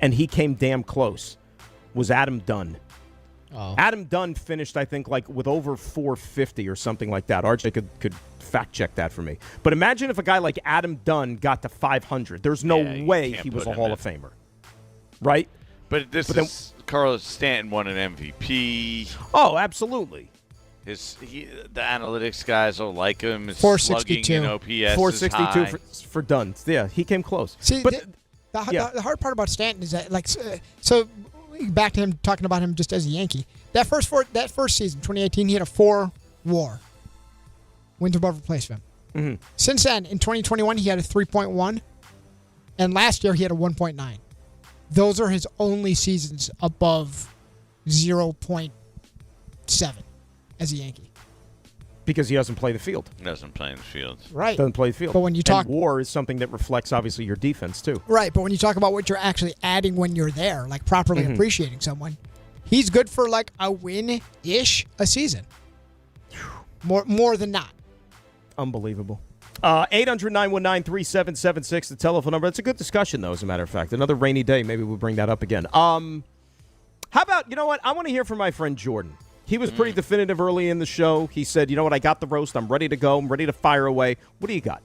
and he came damn close. Was Adam Dunn. Oh. Adam Dunn finished, I think, like with over 450 or something like that. RJ could fact check that for me. But imagine if a guy like Adam Dunn got to 500. There's no way he was a Hall of Famer. Right? But Carlos Stanton won an MVP. Oh, absolutely. The analytics guys will like him. His 462. slugging and OPS 462 for Dunn. Yeah, he came close. See, the hard part about Stanton is that, like, so back to him talking about him just as a Yankee. That first season, 2018, he had a 4 WAR, wins above replacement. Mm-hmm. Since then, in 2021, he had a 3.1, and last year he had a 1.9. Those are his only seasons above 0.7 as a Yankee. Because he doesn't play the field. Doesn't play in the field. Right. Doesn't play the field. But when you talk... And WAR is something that reflects, obviously, your defense, too. Right, but when you talk about what you're actually adding when you're there, like properly appreciating someone, he's good for like a win-ish a season. More than not. Unbelievable. 800-919-3776, the telephone number. It's a good discussion, though, as a matter of fact. Another rainy day. Maybe we'll bring that up again. How about, you know what? I want to hear from my friend Jordan. He was pretty definitive early in the show. He said, you know what, I got the roast. I'm ready to go. I'm ready to fire away. What do you got?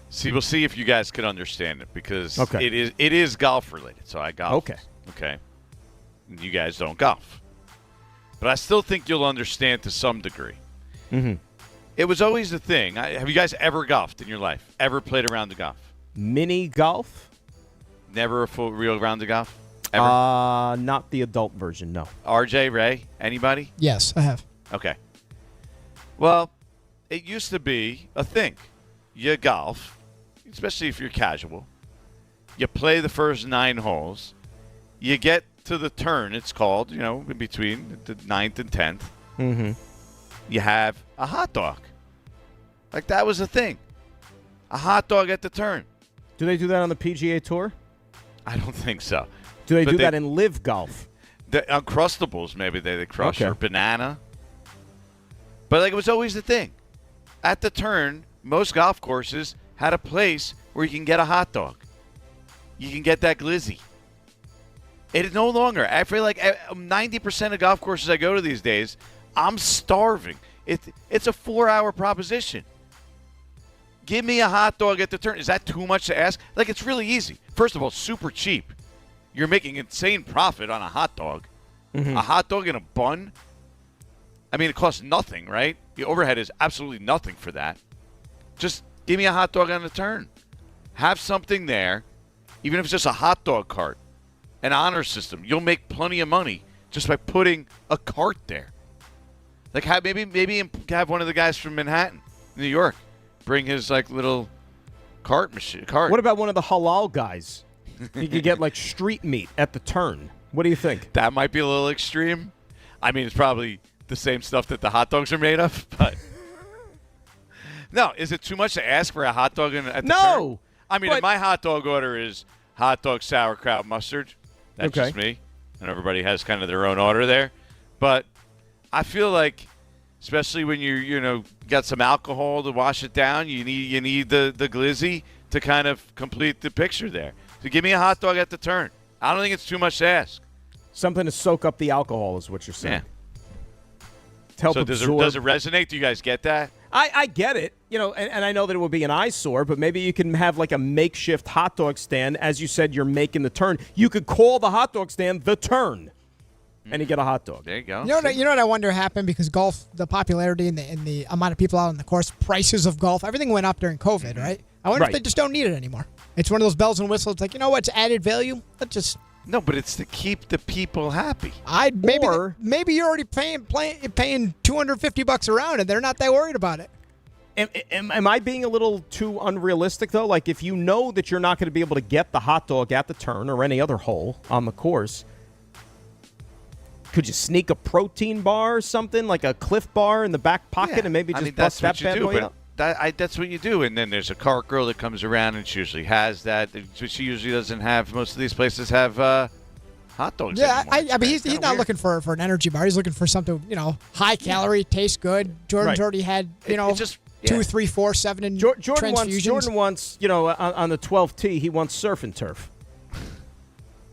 See, we'll see if you guys can understand it because it is golf related. So I golf. Okay. You guys don't golf. But I still think you'll understand to some degree. Mm-hmm. It was always the thing. Have you guys ever golfed in your life? Ever played a round of golf? Mini golf? Never a full real round of golf? Ever? Not the adult version, no. RJ, Ray, anybody? Yes, I have. Okay. Well, it used to be a thing. You golf, especially if you're casual. You play the first 9 holes. You get to the turn, it's called, in between the 9th and 10th. Mm-hmm. You have a hot dog. Like that was a thing. A hot dog at the turn. Do they do that on the PGA Tour? I don't think so. Do they do that in live golf? The Uncrustables, maybe they crush, or banana. But it was always the thing. At the turn, most golf courses had a place where you can get a hot dog. You can get that glizzy. It is no longer. I feel like 90% of golf courses I go to these days, I'm starving. It's a 4-hour proposition. Give me a hot dog at the turn. Is that too much to ask? Like, it's really easy. First of all, super cheap. You're making insane profit on a hot dog. Mm-hmm. A hot dog in a bun? I mean, it costs nothing, right? The overhead is absolutely nothing for that. Just give me a hot dog on the turn. Have something there, even if it's just a hot dog cart, an honor system. You'll make plenty of money just by putting a cart there. Like, maybe have one of the guys from Manhattan, New York, bring his like little cart machine. What about one of the halal guys? You could get like street meat at the turn. What do you think? That might be a little extreme. I mean, it's probably the same stuff that the hot dogs are made of, but no, is it too much to ask for a hot dog at the turn? I mean, if my hot dog order is hot dog, sauerkraut, mustard, that's just me, and everybody has kind of their own order there. But I feel like, especially when you got some alcohol to wash it down, you need the glizzy to kind of complete the picture there. So give me a hot dog at the turn. I don't think it's too much to ask. Something to soak up the alcohol is what you're saying. Yeah. To help does it resonate? Do you guys get that? I get it, and I know that it would be an eyesore, but maybe you can have like a makeshift hot dog stand. As you said, you're making the turn. You could call the hot dog stand the turn, and you get a hot dog. There you go. You know what I wonder happened because golf, the popularity and the amount of people out on the course, prices of golf, everything went up during COVID, right? I wonder if they just don't need it anymore. It's one of those bells and whistles. It's like, you know what's added value? Let's just... No, but it's to keep the people happy. Maybe you're already paying $250 a round, and they're not that worried about it. Am I being a little too unrealistic, though? Like, if you know that you're not going to be able to get the hot dog at the turn or any other hole on the course, could you sneak a protein bar or something, like a Cliff Bar in the back pocket and maybe just bust that bad boy out? That's what you do. And then there's a cart girl that comes around and she usually has that. She usually doesn't have. Most of these places have hot dogs. Yeah, anymore. I mean, he's not weird. looking for an energy bar. He's looking for something, high calorie, tastes good. Jordan's already had, 2, 3, 4, 7 in transfusions. Jordan wants, on the 12th tee, he wants surf and turf.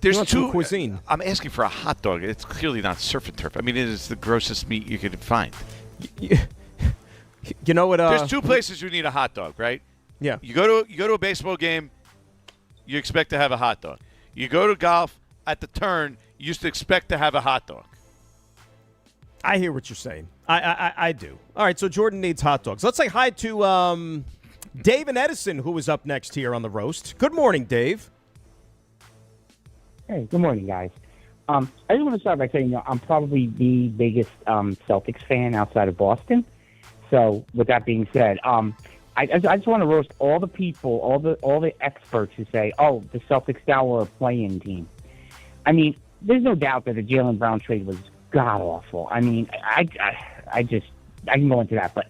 There's two cuisine. I'm asking for a hot dog. It's clearly not surf and turf. I mean, it is the grossest meat you could find. You know what? There's two places you need a hot dog, right? Yeah. You go to a baseball game, you expect to have a hot dog. You go to golf at the turn, you used to expect to have a hot dog. I hear what you're saying. I do. All right, so Jordan needs hot dogs. Let's say hi to Dave and Edison, who is up next here on the roast. Good morning, Dave. Hey, good morning, guys. I just want to start by saying, I'm probably the biggest Celtics fan outside of Boston. So, with that being said, I just want to roast all the people, all the experts who say, "Oh, the Celtics now are a play-in team." I mean, there's no doubt that the Jaylen Brown trade was god awful. I mean, I can go into that, but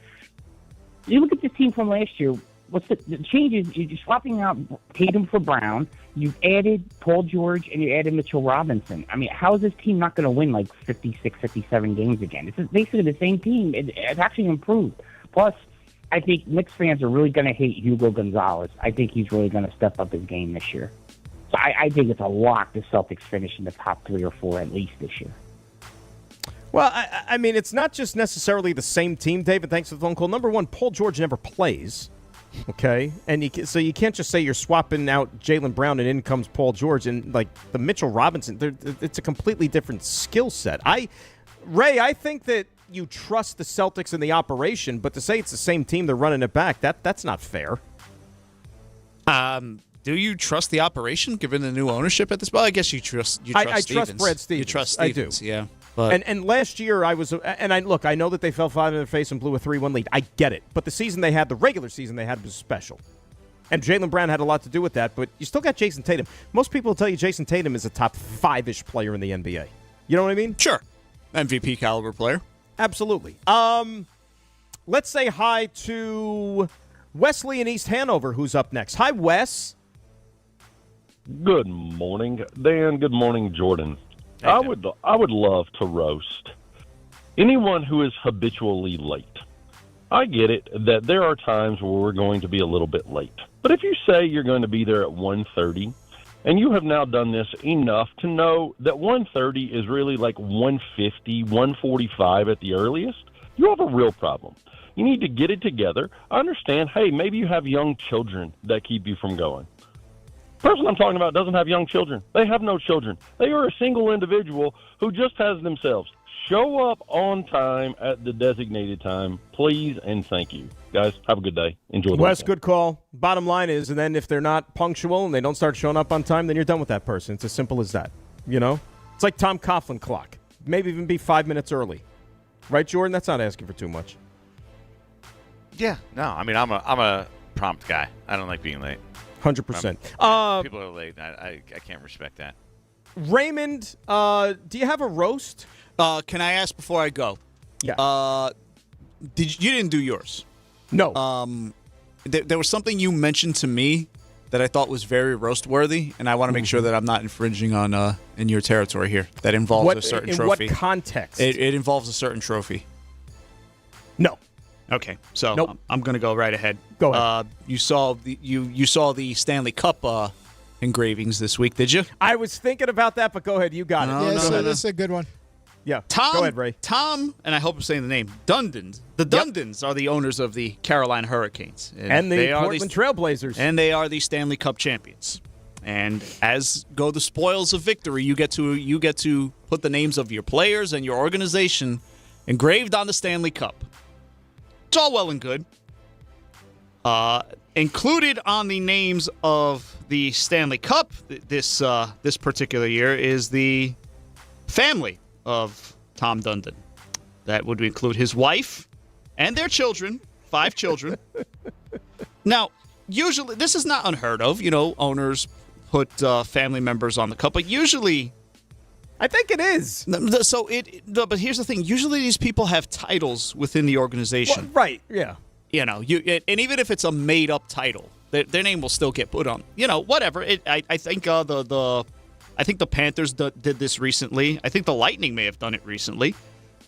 you look at this team from last year. What's the changes? You're swapping out Tatum for Brown. You've added Paul George and you added Mitchell Robinson. I mean, how is this team not going to win like 56, 57 games again? This is basically the same team. It's actually improved. Plus, I think Knicks fans are really going to hate Hugo Gonzalez. I think he's really going to step up his game this year. So I think it's a lock the Celtics finish in the top 3 or 4 at least this year. Well, I mean, it's not just necessarily the same team, David. Thanks for the phone call. Number one, Paul George never plays. Okay, and so you can't just say you're swapping out Jaylen Brown and in comes Paul George and like the Mitchell Robinson. It's a completely different skill set. Ray, I think that you trust the Celtics in the operation, but to say it's the same team, they're running it back. That's not fair. Do you trust the operation given the new ownership at this? Well, I guess you trust. I Stevens. trust Brad Stevens. You trust Stevens. I do. Yeah. But. And last year I know that they fell flat in their face and blew a 3-1 lead. I get it. But the regular season they had was special. And Jaylen Brown had a lot to do with that, but you still got Jason Tatum. Most people will tell you Jason Tatum is a top 5-ish player in the NBA. You know what I mean? Sure. MVP caliber player. Absolutely. Let's say hi to Wesley in East Hanover, who's up next. Hi, Wes. Good morning, Dan. Good morning, Jordan. I would love to roast anyone who is habitually late. I get it that there are times where we're going to be a little bit late. But if you say you're going to be there at 1:30, and you have now done this enough to know that 1:30 is really like 1:50, 1:45 at the earliest, you have a real problem. You need to get it together. I understand, hey, maybe you have young children that keep you from going. The person I'm talking about doesn't have young children. They have no children. They are a single individual who just has themselves. Show up on time at the designated time, please, and thank you. Guys, have a good day. Enjoy the Wes, weekend. good call. Bottom line is, and then if they're not punctual and they don't start showing up on time, then you're done with that person. It's as simple as that. You know? It's like Tom Coughlin clock. Maybe even be 5 minutes early. Right, Jordan? That's not asking for too much. Yeah, no. I mean, I'm a prompt guy. I don't like being late. 100%. People are late. I can't respect that. Raymond, do you have a roast? Can I ask before I go? Yeah. You didn't do yours? No. There was something you mentioned to me that I thought was very roast worthy, and I want to make sure that I'm not infringing on in your territory here. That involves a certain trophy. In what context? It involves a certain trophy. No. Okay, so nope. I'm going to go right ahead. Go ahead. You saw the Stanley Cup engravings this week, did you? I was thinking about that, but go ahead. You got it. This is a good one. Yeah. Tom, go ahead, Ray. Tom, and I hope I'm saying the name, Dundons. The Dundons are the owners of the Carolina Hurricanes. And the Portland Trailblazers. And they are the Stanley Cup champions. And as go the spoils of victory, you get to put the names of your players and your organization engraved on the Stanley Cup. It's all well and good. Included on the names of the Stanley Cup this particular year is the family of Tom Dundon. That would include his wife and their children, 5 children. Now, usually, this is not unheard of. Owners put family members on the cup, but usually, I think it is. But here's the thing. Usually, these people have titles within the organization. Well, right, yeah. And even if it's a made-up title, their name will still get put on. Whatever. I think I think the Panthers did this recently. I think the Lightning may have done it recently.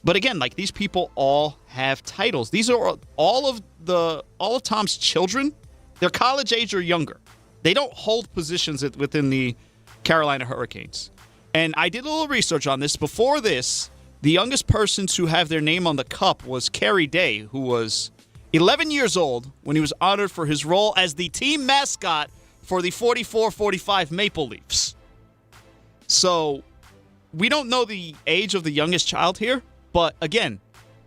But again, these people all have titles. These are all of Tom's children. They're college age or younger. They don't hold positions within the Carolina Hurricanes. And I did a little research on this. Before this, the youngest person to have their name on the cup was Kerry Day, who was 11 years old when he was honored for his role as the team mascot for the 44-45 Maple Leafs. So we don't know the age of the youngest child here, but again,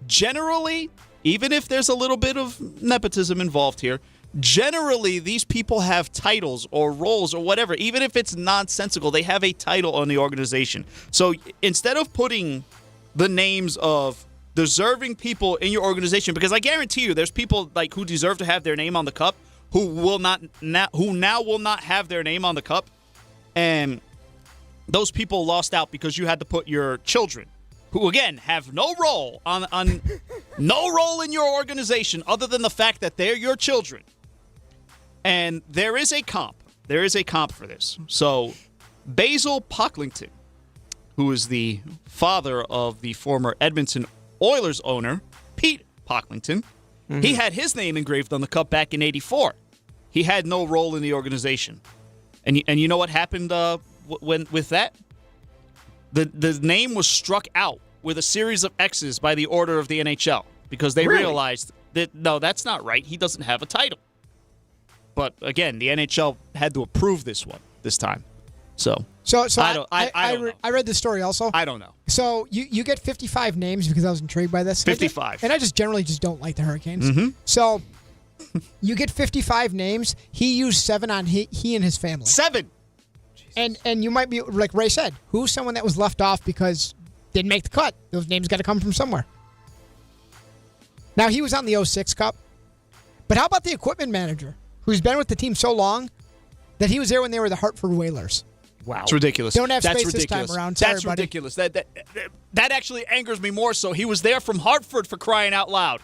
generally, even if there's a little bit of nepotism involved here, generally these people have titles or roles or whatever. Even if it's nonsensical, they have a title on the organization. So instead of putting the names of deserving people in your organization, because I guarantee you there's people who deserve to have their name on the cup who now will not have their name on the cup, and those people lost out because you had to put your children, who again have no role on no role in your organization other than the fact that they're your children. And there is a comp. There is a comp for this. So Basil Pocklington, who is the father of the former Edmonton Oilers owner, Pete Pocklington, he had his name engraved on the cup back in '84. He had no role in the organization. And you know what happened with that? The name was struck out with a series of X's by the order of the NHL because they realized that, no, that's not right. He doesn't have a title. But again, the NHL had to approve this time. So I read this story also. I don't know. So you get 55 names because I was intrigued by this. 55. And I just generally don't like the Hurricanes. Mm-hmm. So you get 55 names. He used 7 on he and his family. 7. And you might be, like Ray said, who's someone that was left off because didn't make the cut? Those names got to come from somewhere. Now, he was on the 06 Cup. But how about the equipment manager who's been with the team so long that he was there when they were the Hartford Whalers? Wow. It's ridiculous. Don't have That's space ridiculous. this time around. Sorry, That's buddy. ridiculous. That actually angers me more so. He was there from Hartford, for crying out loud.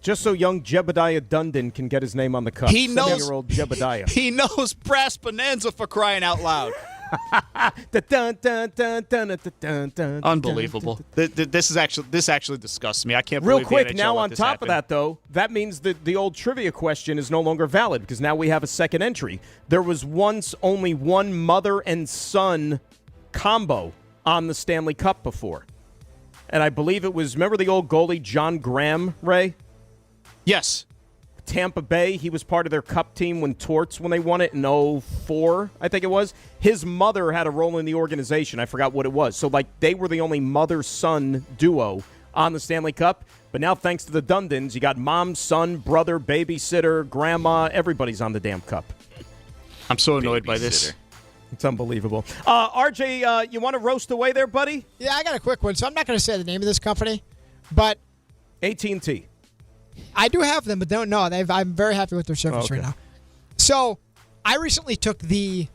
Just so young Jebediah Dundon can get his name on the cup. He knows 7-year-old Jebediah. He knows Brass Bonanza, for crying out loud. Unbelievable. This actually disgusts me. I can't believe Real quick, the NHL now let on this top happen. of that, though, that means that the old trivia question is no longer valid because now we have a second entry. There was once only one mother and son combo on the Stanley Cup before. And I believe it was, remember the old goalie John Graham, Ray? Yes. Tampa Bay, he was part of their cup team when they won it in 2004, I think it was. His mother had a role in the organization. I forgot what it was. So, they were the only mother-son duo on the Stanley Cup. But now, thanks to the Dundons, you got mom, son, brother, babysitter, grandma. Everybody's on the damn cup. I'm so annoyed by this. It's unbelievable. RJ, you want to roast away there, buddy? Yeah, I got a quick one. So I'm not going to say the name of this company, but AT&T. I do have them, but don't know. I'm very happy with their service right now. So I recently took the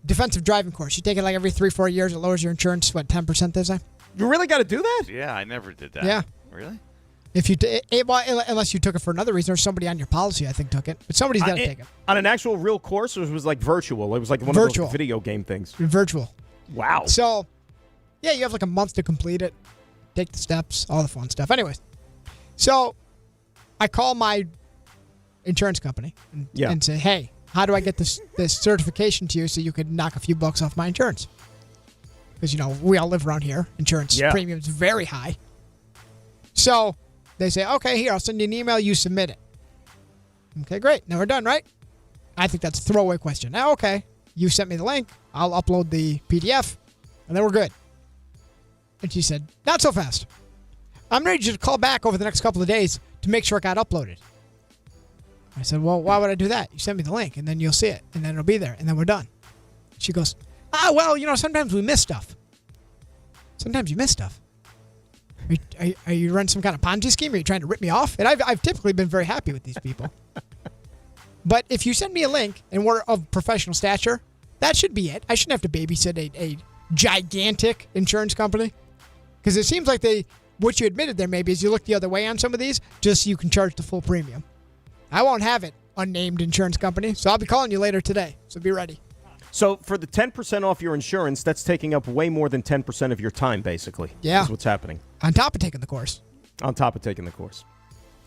defensive driving course. You take it like every 3-4 years. It lowers your insurance, 10% they say? You really got to do that? Yeah, I never did that. Yeah. Really? If you unless you took it for another reason, or somebody on your policy, I think, took it. But somebody's got to take it. On an actual real course, or it was like virtual? It was like one of those video game things. Virtual. Wow. So, yeah, you have like a month to complete it. Take the steps, all the fun stuff. Anyways, so I call my insurance company and say, hey, how do I get this certification to you so you could knock a few bucks off my insurance? Because, we all live around here. Insurance premium's very high. So they say, okay, here, I'll send you an email. You submit it. Okay, great. Now we're done, right? I think that's a throwaway question. Now, okay, you sent me the link. I'll upload the PDF, and then we're good. And she said, not so fast. I'm ready to call back over the next couple of days to make sure it got uploaded. I said, well, why would I do that? You send me the link, and then you'll see it, and then it'll be there, and then we're done. She goes, well, sometimes we miss stuff. Sometimes you miss stuff. Are you running some kind of Ponzi scheme? Are you trying to rip me off? And I've typically been very happy with these people. But if you send me a link and we're of professional stature, that should be it. I shouldn't have to babysit a gigantic insurance company. Because it seems like what you admitted there maybe is you look the other way on some of these just so you can charge the full premium. I won't have it, unnamed insurance company, so I'll be calling you later today. So be ready. So for the 10% off your insurance, that's taking up way more than 10% of your time, basically. Yeah. That's what's happening. On top of taking the course. On top of taking the course.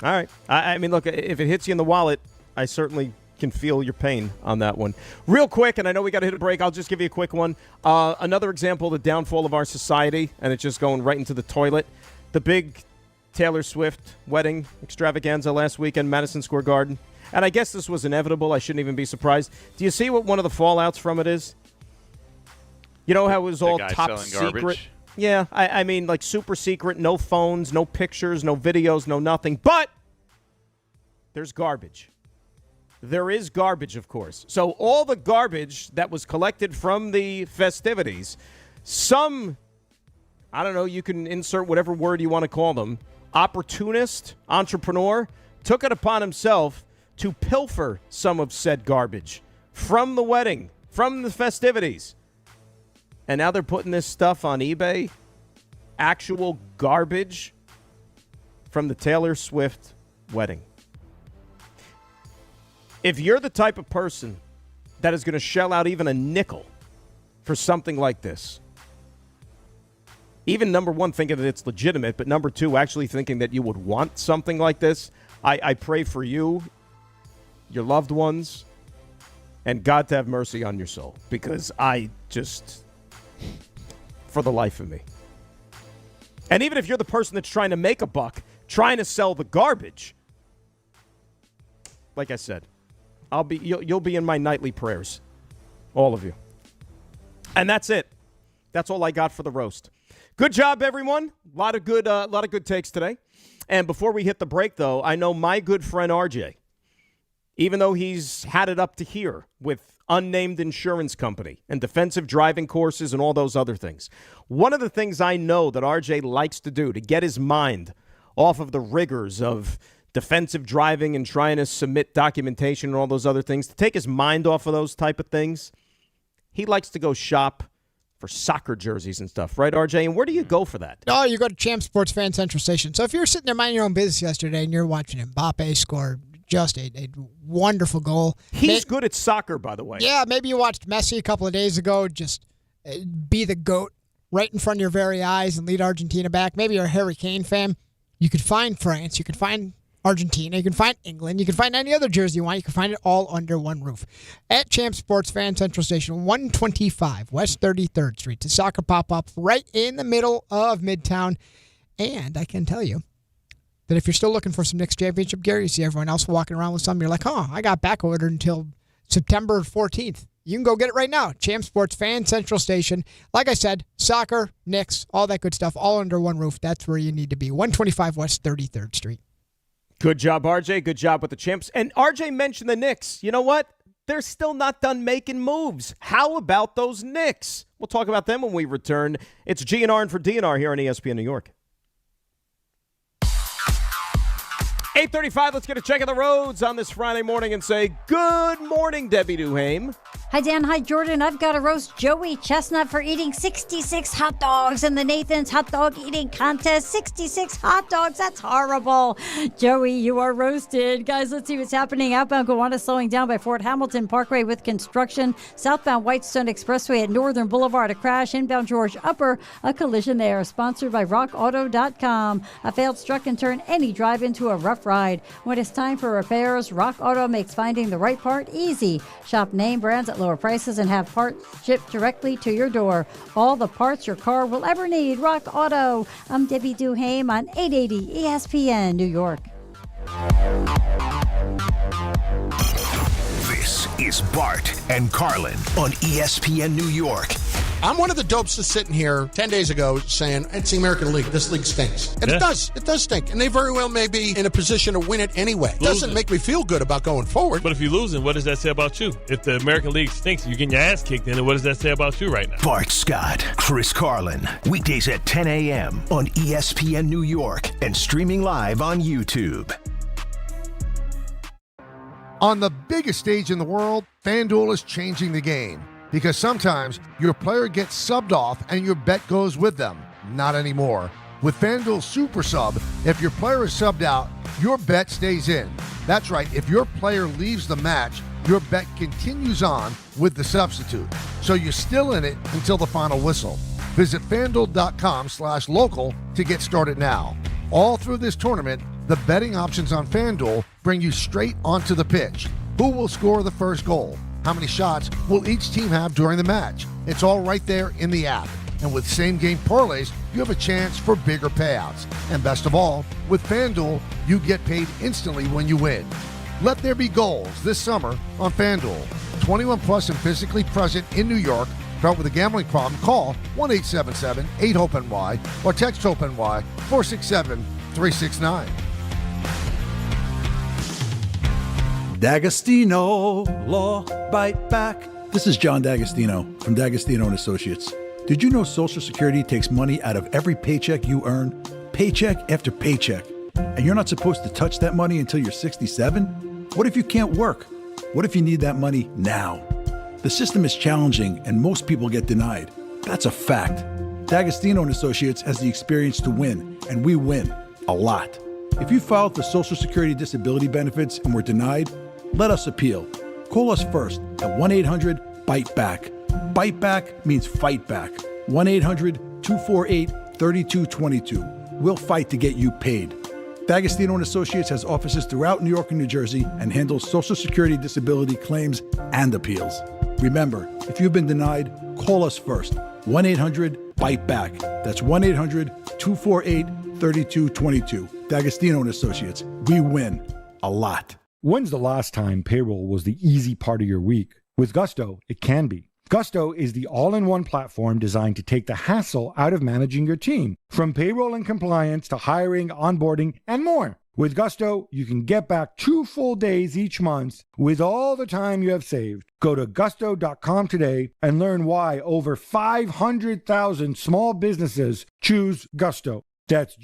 All right. I mean, look, if it hits you in the wallet, I certainly can feel your pain on that one. Real quick, and I know we got to hit a break. I'll just give you a quick one. Another example of the downfall of our society, and it's just going right into the toilet. The big Taylor Swift wedding extravaganza last weekend, Madison Square Garden. And I guess this was inevitable. I shouldn't even be surprised. Do you see what one of the fallouts from it is? You know how it was all top secret? Garbage? Yeah, I mean, like super secret, no phones, no pictures, no videos, no nothing. But there's garbage. There is garbage, of course. So all the garbage that was collected from the festivities, some, I don't know, you can insert whatever word you want to call them, opportunist, entrepreneur, took it upon himself to pilfer some of said garbage from the wedding, from the festivities. And now they're putting this stuff on eBay. Actual garbage from the Taylor Swift wedding. If you're the type of person that is going to shell out even a nickel for something like this, even number one, thinking that it's legitimate, but number two, actually thinking that you would want something like this, I pray for you, your loved ones, and God to have mercy on your soul, because I just, for the life of me. And even if you're the person that's trying to make a buck, trying to sell the garbage, like I said, you'll be in my nightly prayers, all of you. And that's it. That's all I got for the roast. Good job, everyone. A lot of good takes today. And before we hit the break, though, I know my good friend RJ, even though he's had it up to here with unnamed insurance company and defensive driving courses and all those other things, one of the things I know that RJ likes to do to get his mind off of the rigors of defensive driving and trying to submit documentation and all those other things, to take his mind off of those type of things, he likes to go shop for soccer jerseys and stuff, right, RJ? And where do you go for that? Oh, you go to Champ Sports Fan Central Station. So if you're sitting there minding your own business yesterday and you're watching Mbappe score just a wonderful goal. He's good at soccer, by the way. Yeah, maybe you watched Messi a couple of days ago just be the GOAT right in front of your very eyes and lead Argentina back. Maybe you're a Harry Kane fan. You could find France. You could find Argentina. You can find England. You can find any other jersey you want. You can find it all under one roof. At Champ Sports Fan Central Station, 125 West 33rd Street. The soccer pop-up right in the middle of Midtown. And I can tell you that if you're still looking for some Knicks championship gear, you see everyone else walking around with some, you're like, I got back ordered until September 14th. You can go get it right now. Champ Sports Fan Central Station. Like I said, soccer, Knicks, all that good stuff, all under one roof. That's where you need to be. 125 West 33rd Street. Good job, RJ. Good job with the Champs. And RJ mentioned the Knicks. You know what? They're still not done making moves. How about those Knicks? We'll talk about them when we return. It's GNR and for DNR here on ESPN New York. 8:35, let's get a check of the roads on this Friday morning and say good morning, Debbie Duhame. Hi, Dan. Hi, Jordan. I've got to roast Joey Chestnut for eating 66 hot dogs in the Nathan's Hot Dog Eating Contest. 66 hot dogs. That's horrible. Joey, you are roasted. Guys, let's see what's happening. Outbound Gowanus slowing down by Fort Hamilton Parkway with construction. Southbound Whitestone Expressway at Northern Boulevard, a crash. Inbound George Upper, a collision there. Sponsored by RockAuto.com. A failed struck can turn any drive into a rough ride. When it's time for repairs, Rock Auto makes finding the right part easy. Shop name brands at lower prices and have parts shipped directly to your door. All the parts your car will ever need. Rock Auto. I'm Debbie Duhame on 880 ESPN New York. This is Bart and Carlin on ESPN New York. I'm one of the dopes that's sitting here 10 days ago saying, it's the American League. This league stinks. And it does. It does stink. And they very well may be in a position to win it anyway. It doesn't make me feel good about going forward. But if you're losing, what does that say about you? If the American League stinks, you're getting your ass kicked in, what does that say about you right now? Bart Scott, Chris Carlin, weekdays at 10 a.m. on ESPN New York and streaming live on YouTube. On the biggest stage in the world, FanDuel is changing the game. Because sometimes your player gets subbed off and your bet goes with them. Not anymore. With FanDuel Super Sub, if your player is subbed out, your bet stays in. That's right, if your player leaves the match, your bet continues on with the substitute. So you're still in it until the final whistle. Visit FanDuel.com/local to get started now. All through this tournament, the betting options on FanDuel bring you straight onto the pitch. Who will score the first goal? How many shots will each team have during the match? It's all right there in the app. And with same-game parlays, you have a chance for bigger payouts. And best of all, with FanDuel, you get paid instantly when you win. Let there be goals this summer on FanDuel. 21 plus and physically present in New York. Start with a gambling problem? Call 1-877-8-HOPE-NY or text HOPE-NY 467-369. D'Agostino, Law Bite Back. This is John D'Agostino from D'Agostino & Associates. Did you know Social Security takes money out of every paycheck you earn? Paycheck after paycheck. And you're not supposed to touch that money until you're 67? What if you can't work? What if you need that money now? The system is challenging and most people get denied. That's a fact. D'Agostino & Associates has the experience to win, and we win a lot. If you filed for Social Security disability benefits and were denied, let us appeal. Call us first at 1-800-BITE-BACK. Bite Back means fight back. 1-800-248-3222. We'll fight to get you paid. D'Agostino & Associates has offices throughout New York and New Jersey and handles Social Security disability claims and appeals. Remember, if you've been denied, call us first. 1-800-BITE-BACK. That's 1-800-248-3222. D'Agostino & Associates. We win a lot. When's the last time payroll was the easy part of your week? With Gusto, it can be. Gusto is the all-in-one platform designed to take the hassle out of managing your team, from payroll and compliance to hiring, onboarding, and more. With Gusto, you can get back 2 full days each month with all the time you have saved. Go to gusto.com today and learn why over 500,000 small businesses choose Gusto. That's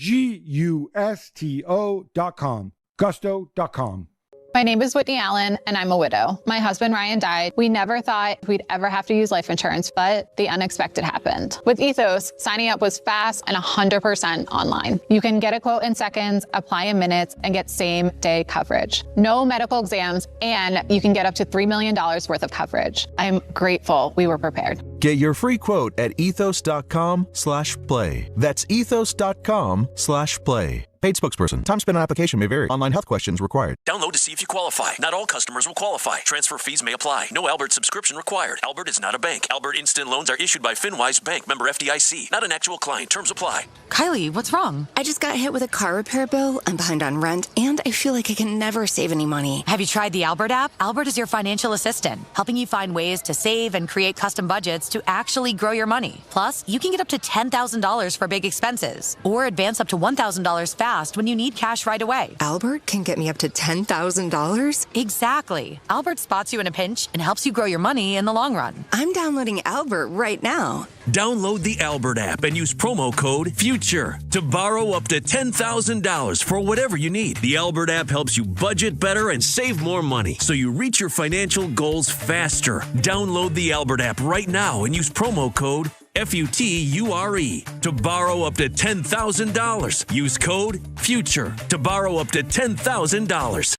Gusto.com. Gusto.com. My name is Whitney Allen, and I'm a widow. My husband, Ryan, died. We never thought we'd ever have to use life insurance, but the unexpected happened. With Ethos, signing up was fast and 100% online. You can get a quote in seconds, apply in minutes, and get same-day coverage. No medical exams, and you can get up to $3 million worth of coverage. I'm grateful we were prepared. Get your free quote at ethos.com/play. That's ethos.com/play. Paid spokesperson. Time spent on application may vary. Online health questions required. Download to see if you qualify. Not all customers will qualify. Transfer fees may apply. No Albert subscription required. Albert is not a bank. Albert Instant Loans are issued by FinWise Bank, member FDIC. Not an actual client. Terms apply. Kylie, what's wrong? I just got hit with a car repair bill. I'm behind on rent, and I feel like I can never save any money. Have you tried the Albert app? Albert is your financial assistant, helping you find ways to save and create custom budgets to actually grow your money. Plus, you can get up to $10,000 for big expenses or advance up to $1,000 fast when you need cash right away. Albert can get me up to $10,000? Exactly. Albert spots you in a pinch and helps you grow your money in the long run. I'm downloading Albert right now. Download the Albert app and use promo code FUTURE to borrow up to $10,000 for whatever you need. The Albert app helps you budget better and save more money so you reach your financial goals faster. Download the Albert app right now and use promo code FUTURE to borrow up to $10,000. Use code FUTURE to borrow up to $10,000.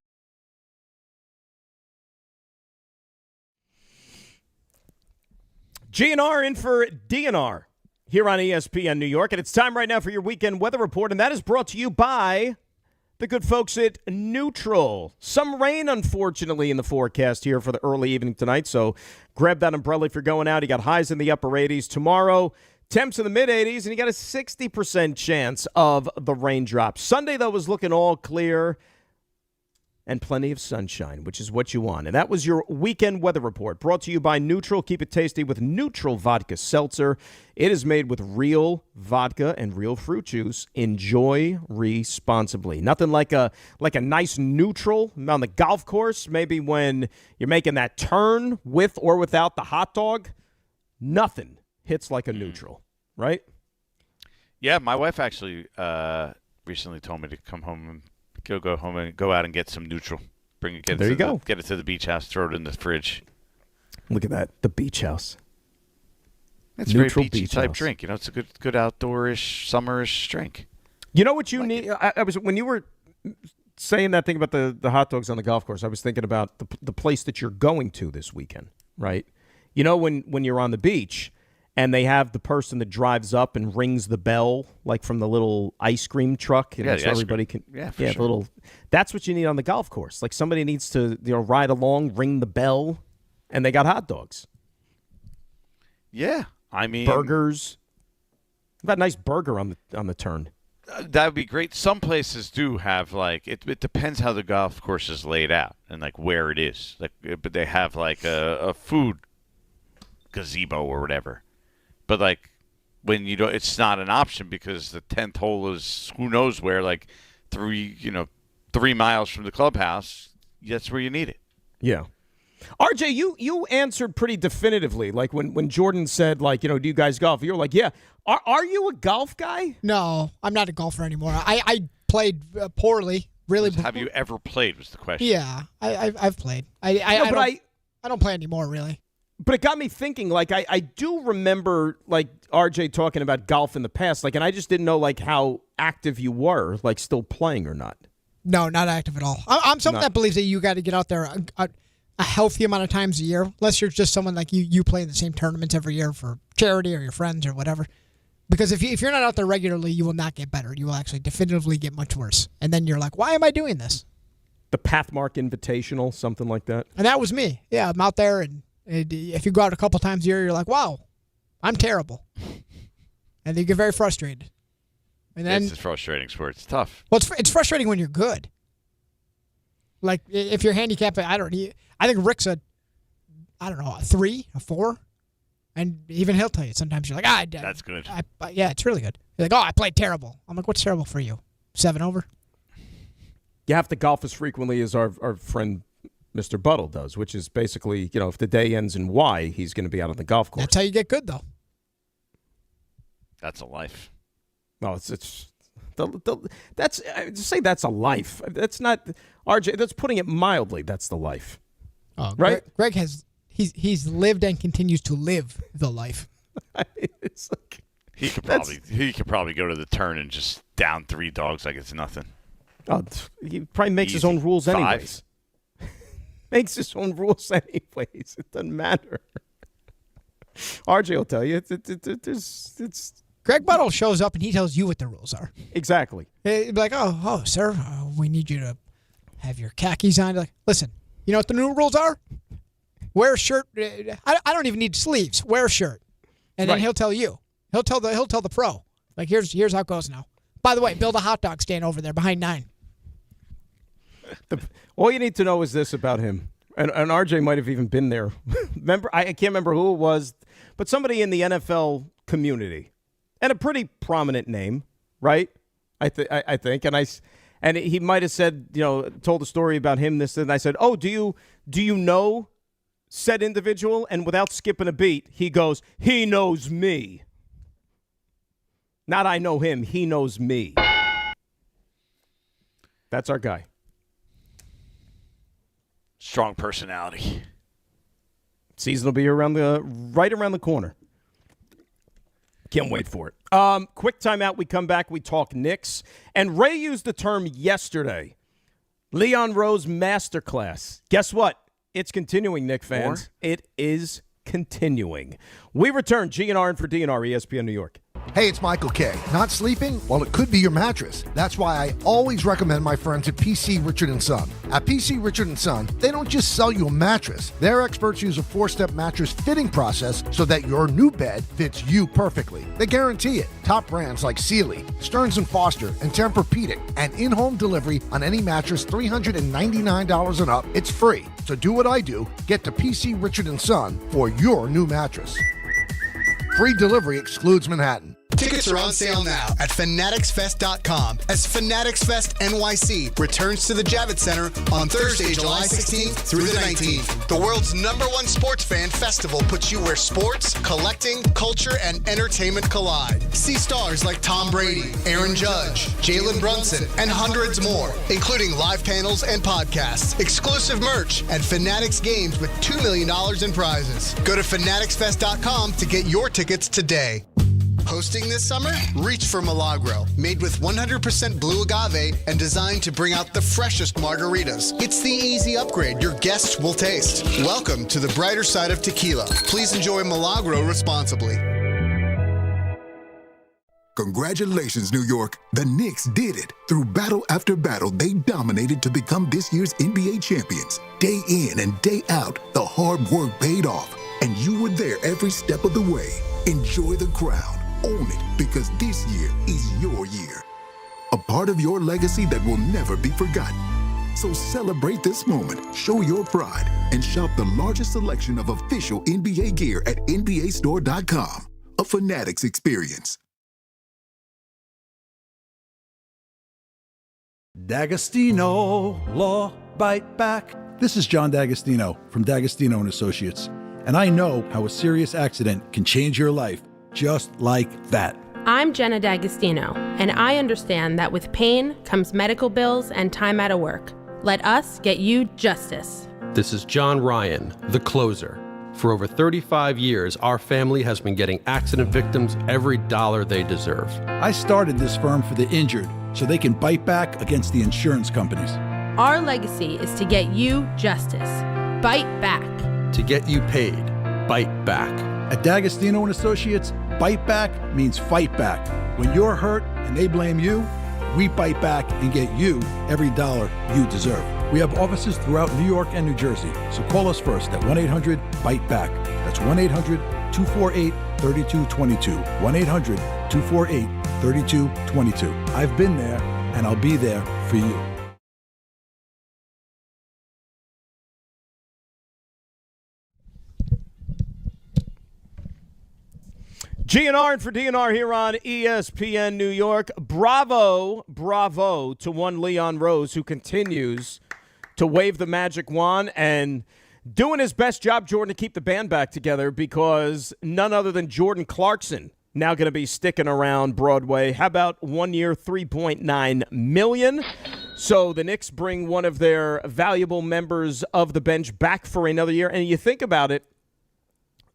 GNR in for DNR here on ESPN New York. And it's time right now for your weekend weather report. And that is brought to you by the good folks at Neutral. Some rain, unfortunately, in the forecast here for the early evening tonight. So grab that umbrella if you're going out. You got highs in the upper 80s. Tomorrow, temps in the mid-80s. And you got a 60% chance of the raindrops. Sunday, though, was looking all clear. And plenty of sunshine, which is what you want. And that was your weekend weather report, brought to you by Neutral. Keep it tasty with Neutral Vodka Seltzer. It is made with real vodka and real fruit juice. Enjoy responsibly. Nothing like a nice neutral on the golf course, maybe when you're making that turn with or without the hot dog. Nothing hits like a neutral, right? Yeah, my wife actually recently told me to come home and go home and go out and get some neutral. Bring it. There you go. Get it to the beach house. Throw it in the fridge. Look at that, the beach house. It's a very beachy type drink. You know, it's a good outdoorish, summerish drink. You know what you need? I was when you were saying that thing about the hot dogs on the golf course. I was thinking about the place that you're going to this weekend, right? You know, when you're on the beach. And they have the person that drives up and rings the bell, like from the little ice cream truck, and so everybody can. Yeah, for sure. Little. That's what you need on the golf course. Like somebody needs to, ride along, ring the bell, and they got hot dogs. Yeah, I mean burgers. About a nice burger on the turn. That would be great. Some places do have it depends how the golf course is laid out and like where it is. But they have like a food gazebo or whatever. But, when you don't, it's not an option because the 10th hole is who knows where, 3 miles from the clubhouse. That's where you need it. Yeah. RJ, you answered pretty definitively. Like, when Jordan said, do you guys golf? You're like, yeah. Are you a golf guy? No, I'm not a golfer anymore. I played poorly. Really. Have you ever played was the question. Yeah, I've played. I don't play anymore, really. But it got me thinking, I do remember, RJ talking about golf in the past, and I just didn't know, how active you were, still playing or not. No, not active at all. I'm someone that believes that you got to get out there a healthy amount of times a year, unless you're just someone like you play in the same tournaments every year for charity or your friends or whatever. Because if you're not out there regularly, you will not get better. You will actually definitively get much worse. And then you're like, why am I doing this? The Pathmark Invitational, something like that. And that was me. Yeah, I'm out there and if you go out a couple times a year, you're like, wow, I'm terrible. And you get very frustrated. And then it's a frustrating sport. It's tough. Well, it's frustrating when you're good. Like, if you're handicapped, I think Rick's a 3, a 4. And even he'll tell you sometimes you're like, that's good. Yeah, it's really good. You're like, I played terrible. I'm like, what's terrible for you? 7 over? You have to golf as frequently as our friend Mr. Buttle does, which is basically, if the day ends in Y, he's going to be out on the golf course. That's how you get good, though. That's a life. No, that's say that's a life. That's not RJ. That's putting it mildly. That's the life. Oh, right. Greg he's lived and continues to live the life. It's like he could probably go to the turn and just down 3 dogs like it's nothing. Oh, he probably makes his own rules anyways. Makes his own rules anyways. It doesn't matter. RJ will tell you. It's Greg Buttle shows up and he tells you what the rules are. Exactly. He'd be like, oh, sir, we need you to have your khakis on. Like, listen, you know what the new rules are? Wear a shirt. I don't even need sleeves. Wear a shirt. And then he'll tell you. He'll tell the pro. Like, here's how it goes now. By the way, build a hot dog stand over there behind 9. All you need to know is this about him, And RJ might have even been there. Remember, I can't remember who it was, but somebody in the NFL community, and a pretty prominent name, right? I think, and he might have said, told a story about him. And I said, "Oh, do you know said individual?" And without skipping a beat, he goes, "He knows me." Not I know him. He knows me. That's our guy. Strong personality. Season will be right around the corner. Can't wait for it. Quick timeout. We come back. We talk Knicks. And Ray used the term yesterday. Leon Rose masterclass. Guess what? It's continuing, Knick fans. More? It is continuing. We return. GNR and for DNR, ESPN New York. Hey, it's Michael K. Not sleeping? Well, it could be your mattress. That's why I always recommend my friends at PC Richard & Son. At PC Richard & Son, they don't just sell you a mattress. Their experts use a 4-step mattress fitting process so that your new bed fits you perfectly. They guarantee it. Top brands like Sealy, Stearns & Foster, and Tempur-Pedic. And in-home delivery on any mattress $399 and up. It's free. So do what I do. Get to PC Richard & Son for your new mattress. Free delivery excludes Manhattan. Tickets are on sale now at fanaticsfest.com as Fanatics Fest NYC returns to the Javits Center on Thursday, July 16th through the 19th. The world's #1 sports fan festival puts you where sports, collecting, culture, and entertainment collide. See stars like Tom Brady, Aaron Judge, Jalen Brunson, and hundreds more, including live panels and podcasts, exclusive merch, and Fanatics games with $2 million in prizes. Go to fanaticsfest.com to get your tickets today. Hosting this summer? Reach for Milagro, made with 100% blue agave and designed to bring out the freshest margaritas. It's the easy upgrade your guests will taste. Welcome to the brighter side of tequila. Please enjoy Milagro responsibly. Congratulations, New York. The Knicks did it. Through battle after battle, they dominated to become this year's NBA champions. Day in and day out, the hard work paid off, and you were there every step of the way. Enjoy the crown. Own it, because this year is your year. A part of your legacy that will never be forgotten. So celebrate this moment, show your pride, and shop the largest selection of official NBA gear at NBAstore.com. A Fanatics experience. D'Agostino Law Bite Back. This is John D'Agostino from D'Agostino & Associates, and I know how a serious accident can change your life just like that. I'm Jenna D'Agostino, and I understand that with pain comes medical bills and time out of work. Let us get you justice. This is John Ryan, the closer. For over 35 years, our family has been getting accident victims every dollar they deserve. I started this firm for the injured so they can bite back against the insurance companies. Our legacy is to get you justice. Bite back. To get you paid. Bite back. At D'Agostino & Associates, bite back means fight back. When you're hurt and they blame you, we bite back and get you every dollar you deserve. We have offices throughout New York and New Jersey, so call us first at 1-800-BITE-BACK. That's 1-800-248-3222. 1-800-248-3222. I've been there, and I'll be there for you. GNR and for DNR here on ESPN New York. Bravo to one Leon Rose, who continues to wave the magic wand and doing his best job, Jordan, to keep the band back together, because none other than Jordan Clarkson now going to be sticking around Broadway. How about 1 year, $3.9 million? So the Knicks bring one of their valuable members of the bench back for another year. And you think about it,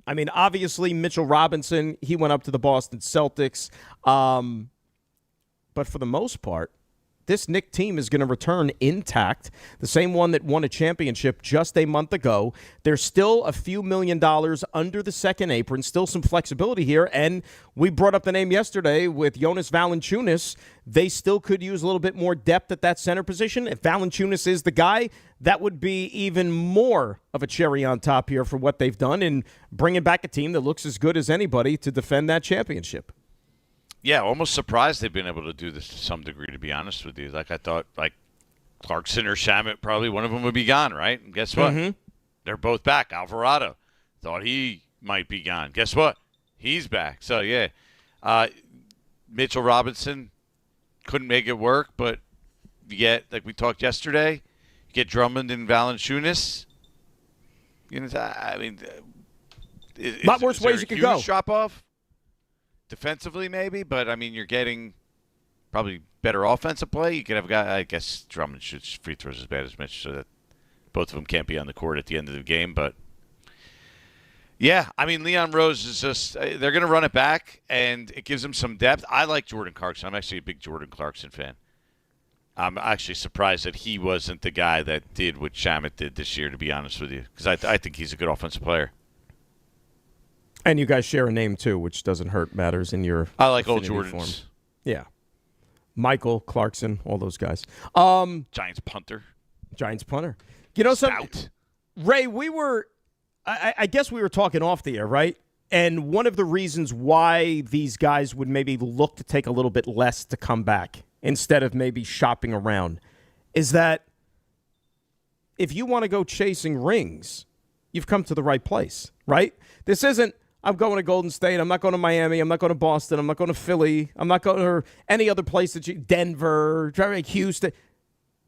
I mean, obviously, Mitchell Robinson, he went up to the Boston Celtics. But for the most part, this Knicks team is going to return intact, the same one that won a championship just a month ago. There's still a few $1 million under the second apron, still some flexibility here. And we brought up the name yesterday with Jonas Valanciunas. They still could use a little bit more depth at that center position. If Valanciunas is the guy, that would be even more of a cherry on top here for what they've done in bringing back a team that looks as good as anybody to defend that championship. Yeah, almost surprised they've been able to do this to some degree, to be honest with you. Like, I thought, like, Clarkson or Shamet, probably one of them would be gone, right? And guess what? they're both back. Alvarado thought he might be gone. Guess what? He's back. So, yeah. Mitchell Robinson couldn't make it work, but you get, like we talked yesterday, you get Drummond and Valanciunas. You know, I mean, a lot worse ways you could go. Drop off defensively, maybe, but I mean, you're getting probably better offensive play. You could have a guy. I guess Drummond shoots free throws as bad as Mitch, so that both of them can't be on the court at the end of the game. But yeah, I mean, Leon Rose is just. They're going to run it back, and it gives them some depth. I like Jordan Clarkson. I'm actually a big Jordan Clarkson fan. I'm actually surprised that he wasn't the guy that did what Shamet did this year, to be honest with you, because I think he's a good offensive player. And you guys share a name, too, which doesn't hurt matters in your I like old affinity Jordans. form. Yeah. Michael, Clarkson, all those guys. Giants punter. You know something? Ray, I guess we were talking off the air, right? And one of the reasons why these guys would maybe look to take a little bit less to come back instead of maybe shopping around is that if you want to go chasing rings, you've come to the right place, right? This isn't, I'm going to Golden State, I'm not going to Miami, I'm not going to Boston, I'm not going to Philly, I'm not going to any other place Denver, Houston.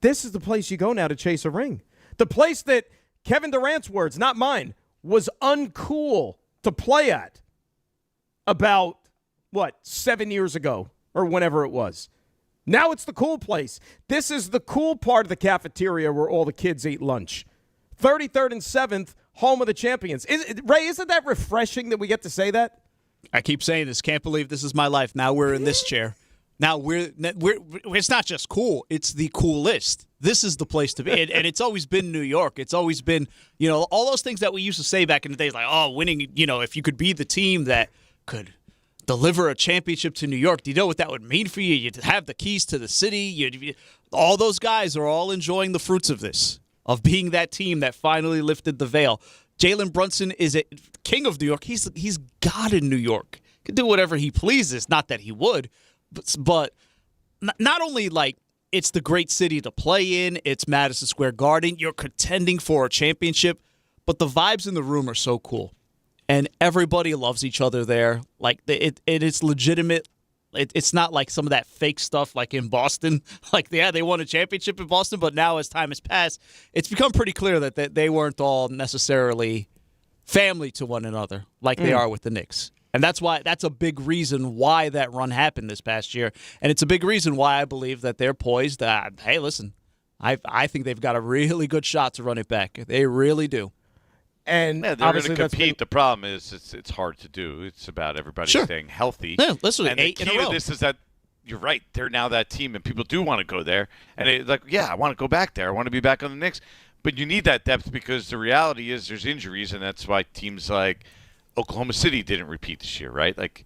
This is the place you go now to chase a ring. The place that Kevin Durant's words, not mine, was uncool to play at about, 7 years ago or whenever it was. Now it's the cool place. This is the cool part of the cafeteria where all the kids eat lunch. 33rd and 7th, home of the champions. Ray, isn't that refreshing that we get to say that? I keep saying this. Can't believe this is my life. Now we're in this chair. Now we're it's not just cool. It's the coolest. This is the place to be. And it's always been New York. It's always been, all those things that we used to say back in the days, like, winning, if you could be the team that could deliver a championship to New York, do you know what that would mean for you? You'd have the keys to the city. All those guys are all enjoying the fruits of this, of being that team that finally lifted the veil. Jalen Brunson is a king of New York. He's God in New York. He can do whatever he pleases. Not that he would, but not only like it's the great city to play in, it's Madison Square Garden, you're contending for a championship, but the vibes in the room are so cool. And everybody loves each other there. Like, it's legitimate. It's not like some of that fake stuff like in Boston. Like, they won a championship in Boston, but now as time has passed, it's become pretty clear that they weren't all necessarily family to one another like they are with the Knicks. And that's a big reason why that run happened this past year. And it's a big reason why I believe that they're poised. Hey, listen, I think they've got a really good shot to run it back. They really do. And they're going to compete. The problem is it's hard to do. It's about everybody staying healthy. Yeah, listen, and 8 the in key a row. to this is that you're right. They're now that team, and people do want to go there. And it's like, I want to go back there. I want to be back on the Knicks. But you need that depth because the reality is there's injuries, and that's why teams like Oklahoma City didn't repeat this year, right? Like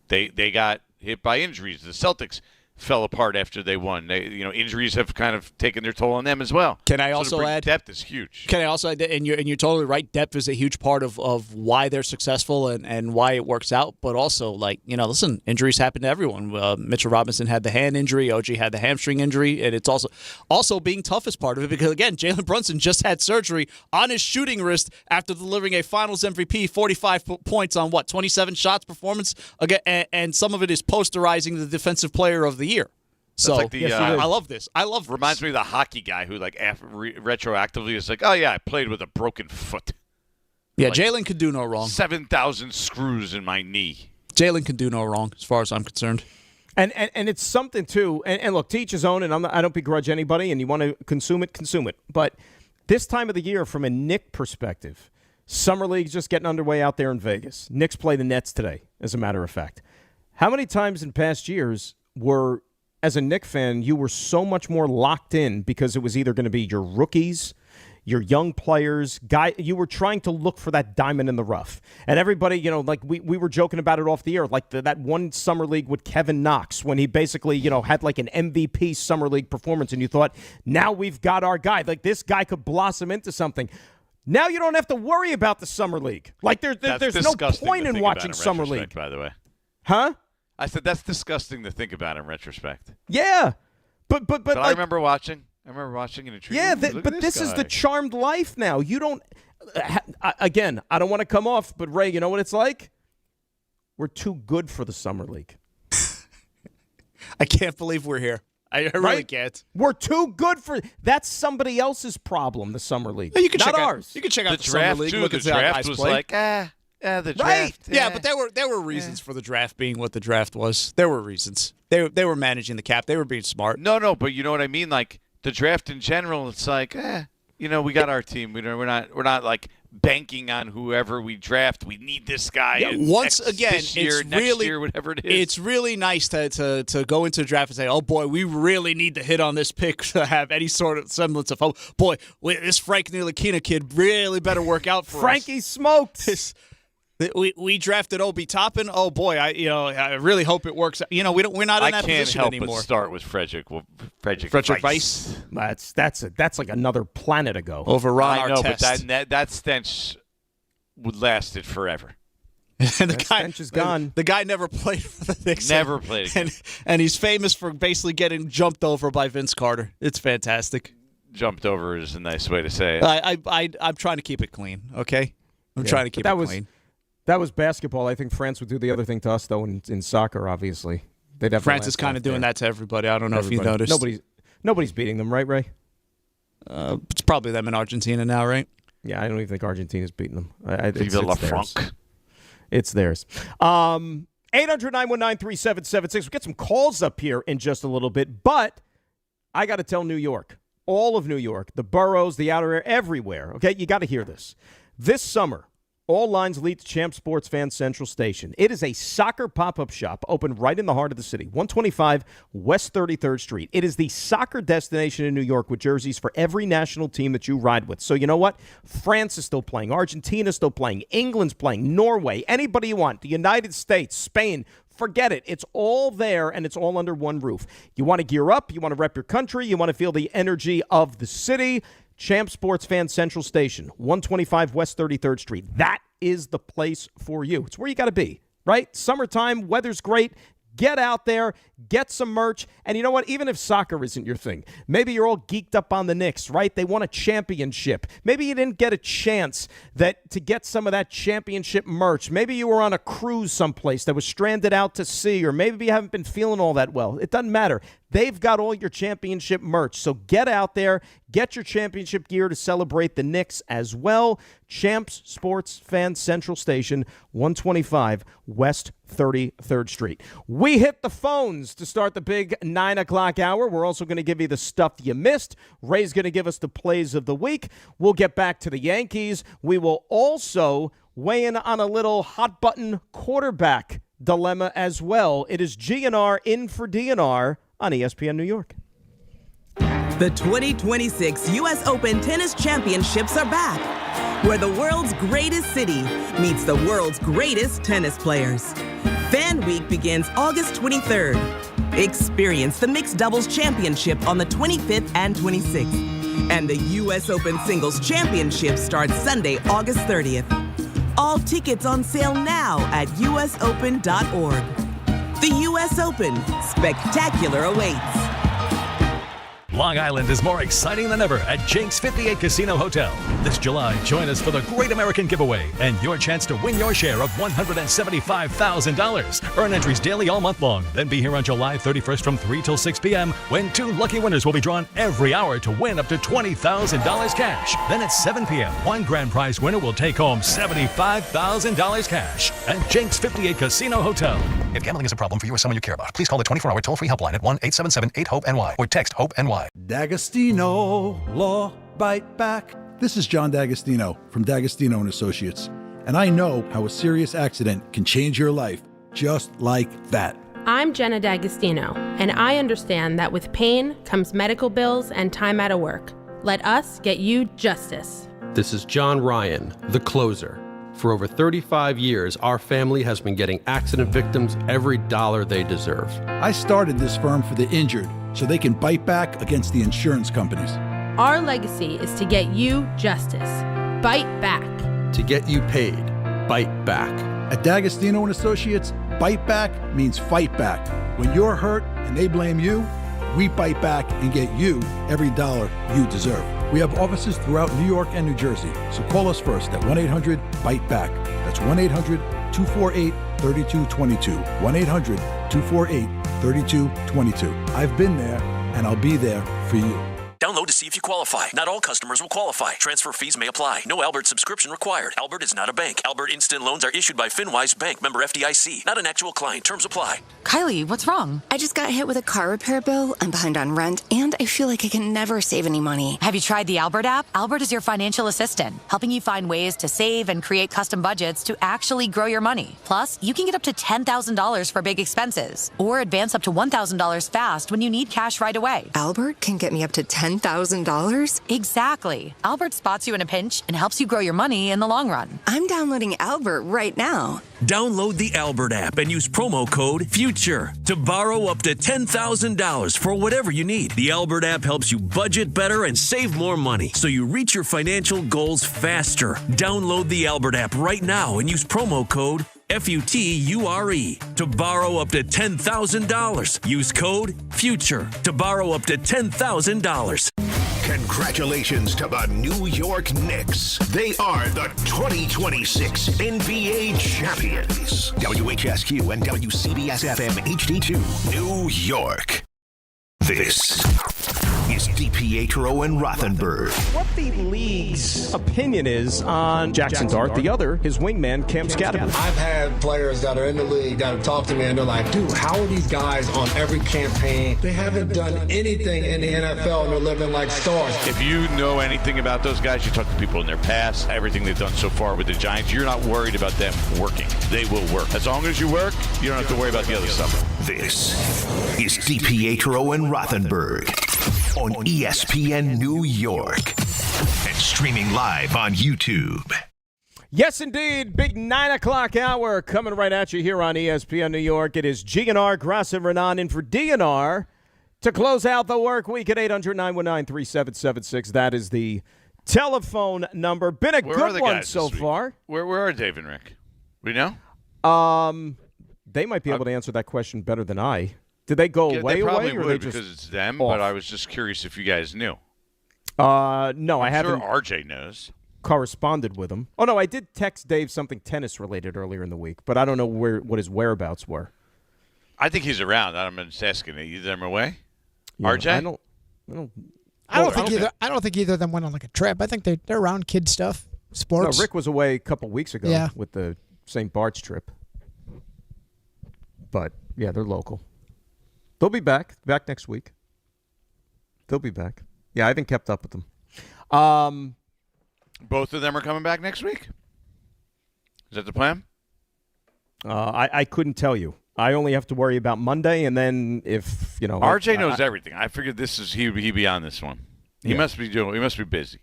they got hit by injuries. The Celtics fell apart after they won. Injuries have kind of taken their toll on them as well. Can I also add? Depth is huge. Can I also add? And you're totally right. Depth is a huge part of why they're successful and why it works out. But also, listen, injuries happen to everyone. Mitchell Robinson had the hand injury. OG had the hamstring injury, and it's also being tough is part of it because again, Jalen Brunson just had surgery on his shooting wrist after delivering a Finals MVP, 45 points on 27 shots performance again, and some of it is posterizing the Defensive Player of the Year. So like I love this. Reminds me of the hockey guy who retroactively is like, oh yeah, I played with a broken foot. Yeah, Jalen could do no wrong. 7,000 screws in my knee. Jalen can do no wrong, as far as I'm concerned. And it's something too. And look, to each his own. And I don't begrudge anybody. And you want to consume it. But this time of the year, from a Knick perspective, Summer League's just getting underway out there in Vegas. Knicks play the Nets today, as a matter of fact. How many times in past years were, as a Knicks fan, you were so much more locked in because it was either going to be your rookies, your young players, you were trying to look for that diamond in the rough. And everybody, like we were joking about it off the air, like that one Summer League with Kevin Knox when he basically, had like an MVP Summer League performance and you thought, now we've got our guy. Like this guy could blossom into something. Now you don't have to worry about the Summer League. Like there's no point in watching Summer League. By the way. Huh? I said that's disgusting to think about in retrospect. Yeah. But I remember watching. I remember watching in a tree. Yeah, but this is the charmed life now. You don't. Again, I don't want to come off, but Ray, you know what it's like? We're too good for the summer league. I can't believe we're here. I really can't. We're too good for. That's somebody else's problem. The summer league, you can not check ours. You can check out the draft summer league. too. Look The at how draft guys was play. like, the draft. Right? Yeah, but there were reasons for the draft being what the draft was. There were reasons. They were managing the cap. They were being smart. No, but you know what I mean. Like the draft in general, it's like, we got our team. We're not like banking on whoever we draft. We need this guy. Yeah, once again, this year, it's next really year, whatever it is. It's really nice to go into the draft and say, oh boy, we really need to hit on this pick to have any sort of semblance of hope. Boy, this Frank Ntilikina kid really better work out for Frankie us. smoked. We drafted Obi Toppin. Oh boy, I really hope it works. We're not in that position anymore. I can't help but start with Frederick Weiss. That's like another planet ago. Over Ron I know, Artest. but that stench would last it forever. And the guy stench is gone. The guy never played for the Knicks. Never played again. And he's famous for basically getting jumped over by Vince Carter. It's fantastic. Jumped over is a nice way to say it. I'm trying to keep it clean. Okay, I'm trying to keep it clean. That was basketball. I think France would do the other thing to us, though, in soccer, obviously. France is kind of doing that to everybody. I don't know if you noticed. Nobody's beating them, right, Ray? It's probably them in Argentina now, right? Yeah, I don't even think Argentina's beating them. Viva la France. It's theirs. 800-919-3776. We'll get some calls up here in just a little bit, but I got to tell New York, all of New York, the boroughs, the outer area, everywhere, okay? You got to hear this. This summer, all lines lead to Champ Sports Fan Central Station. It is a soccer pop-up shop open right in the heart of the city, 125 West 33rd Street. It is the soccer destination in New York with jerseys for every national team that you ride with. So you know what? France is still playing. Argentina is still playing. England's playing. Norway. Anybody you want. The United States. Spain. Forget it. It's all there, and it's all under one roof. You want to gear up. You want to rep your country. You want to feel the energy of the city. Champ Sports Fan Central Station, 125 West 33rd Street. That is the place for you. It's where you got to be, right? Summertime, weather's great. Get out there, get some merch. And you know what? Even if soccer isn't your thing, maybe you're all geeked up on the Knicks, right? They won a championship. Maybe you didn't get a chance to get some of that championship merch. Maybe you were on a cruise someplace that was stranded out to sea, or maybe you haven't been feeling all that well. It doesn't matter. They've got all your championship merch. So get out there, get your championship gear to celebrate the Knicks as well. Champs Sports Fan Central Station, 125 West 33rd Street. We hit the phones to start the big 9 o'clock hour. We're also going to give you the stuff you missed. Ray's going to give us the plays of the week. We'll get back to the Yankees. We will also weigh in on a little hot button quarterback dilemma as well. It is GNR in for DNR on ESPN New York. The 2026 U.S. Open Tennis Championships are back, where the world's greatest city meets the world's greatest tennis players. Fan Week begins August 23rd. Experience the Mixed Doubles Championship on the 25th and 26th. And the U.S. Open Singles Championship starts Sunday, August 30th. All tickets on sale now at usopen.org. The U.S. Open. Spectacular awaits. Long Island is more exciting than ever at Jake's 58 Casino Hotel. This July, join us for the Great American Giveaway and your chance to win your share of $175,000. Earn entries daily all month long. Then be here on July 31st from 3 till 6 p.m. when 2 lucky winners will be drawn every hour to win up to $20,000 cash. Then at 7 p.m., one grand prize winner will take home $75,000 cash at Jake's 58 Casino Hotel. If gambling is a problem for you or someone you care about, please call the 24-hour toll-free helpline at 1-877-8-HOPE-NY or text HOPE-NY. D'Agostino, Law, Bite Back. This is John D'Agostino from D'Agostino & Associates, and I know how a serious accident can change your life just like that. I'm Jenna D'Agostino, and I understand that with pain comes medical bills and time out of work. Let us get you justice. This is John Ryan, the closer. For over 35 years, our family has been getting accident victims every dollar they deserve. I started this firm for the injured so they can bite back against the insurance companies. Our legacy is to get you justice. Bite back. To get you paid. Bite back. At D'Agostino & Associates, bite back means fight back. When you're hurt and they blame you, we bite back and get you every dollar you deserve. We have offices throughout New York and New Jersey, so call us first at 1-800-BITE-BACK. That's 1-800-248-3222. 1-800-248-3222. I've been there, and I'll be there for you. Download to see if you qualify. Not all customers will qualify. Transfer fees may apply. No Albert subscription required. Albert is not a bank. Albert Instant Loans are issued by FinWise Bank, member FDIC. Not an actual client. Terms apply. Kylie, what's wrong? I just got hit with a car repair bill. I'm behind on rent, and I feel like I can never save any money. Have you tried the Albert app? Albert is your financial assistant, helping you find ways to save and create custom budgets to actually grow your money. Plus, you can get up to $10,000 for big expenses or advance up to $1,000 fast when you need cash right away. Albert can get me up to $10,000? Exactly. Albert spots you in a pinch and helps you grow your money in the long run. I'm downloading Albert right now. Download the Albert app and use promo code FUTURE to borrow up to $10,000 for whatever you need. The Albert app helps you budget better and save more money so you reach your financial goals faster. Download the Albert app right now and use promo code FUTURE to borrow up to $10,000. Use code FUTURE to borrow up to $10,000. Congratulations to the New York Knicks. They are the 2026 NBA champions. WHSQ and WCBS-FM HD2, New York. This is DiPietro and Rothenberg. What the league's opinion is on Jaxson Dart, the other, his wingman, Cam Scatterman. I've had players that are in the league that have talked to me and they're like, dude, how are these guys on every campaign? They haven't done anything in the NFL and they're living like stars. If you know anything about those guys, you talk to people in their past, everything they've done so far with the Giants, you're not worried about them working. They will work. As long as you work, you don't have to worry about the other stuff. This is DiPietro and Rothenberg on ESPN New York and streaming live on YouTube. Yes, indeed. Big 9 o'clock hour coming right at you here on ESPN New York. It is GNR, Grass and Renan in for DNR to close out the work week at 800-919-3776. That is the telephone number. Been a good one so far. Where are Dave and Rick? We know? They might be able to answer that question better than I. Did they go They probably away, or would they just because it's them, off? but I was just curious if you guys knew. No, I haven't. Sure RJ knows. Corresponded with him. Oh, no, I did text Dave something tennis-related earlier in the week, but I don't know what his whereabouts were. I think he's around. I'm just asking. Are them away? Yeah, RJ? I don't think either of them went on like a trip. I think they're around kid stuff, sports. No, Rick was away a couple weeks ago with the St. Bart's trip. But, yeah, they're local. They'll be back next week. They'll be back. Yeah, I haven't kept up with them. Both of them are coming back next week? Is that the plan? I couldn't tell you. I only have to worry about Monday, and then if, RJ knows everything. I figured he'd be on this one. He must be busy.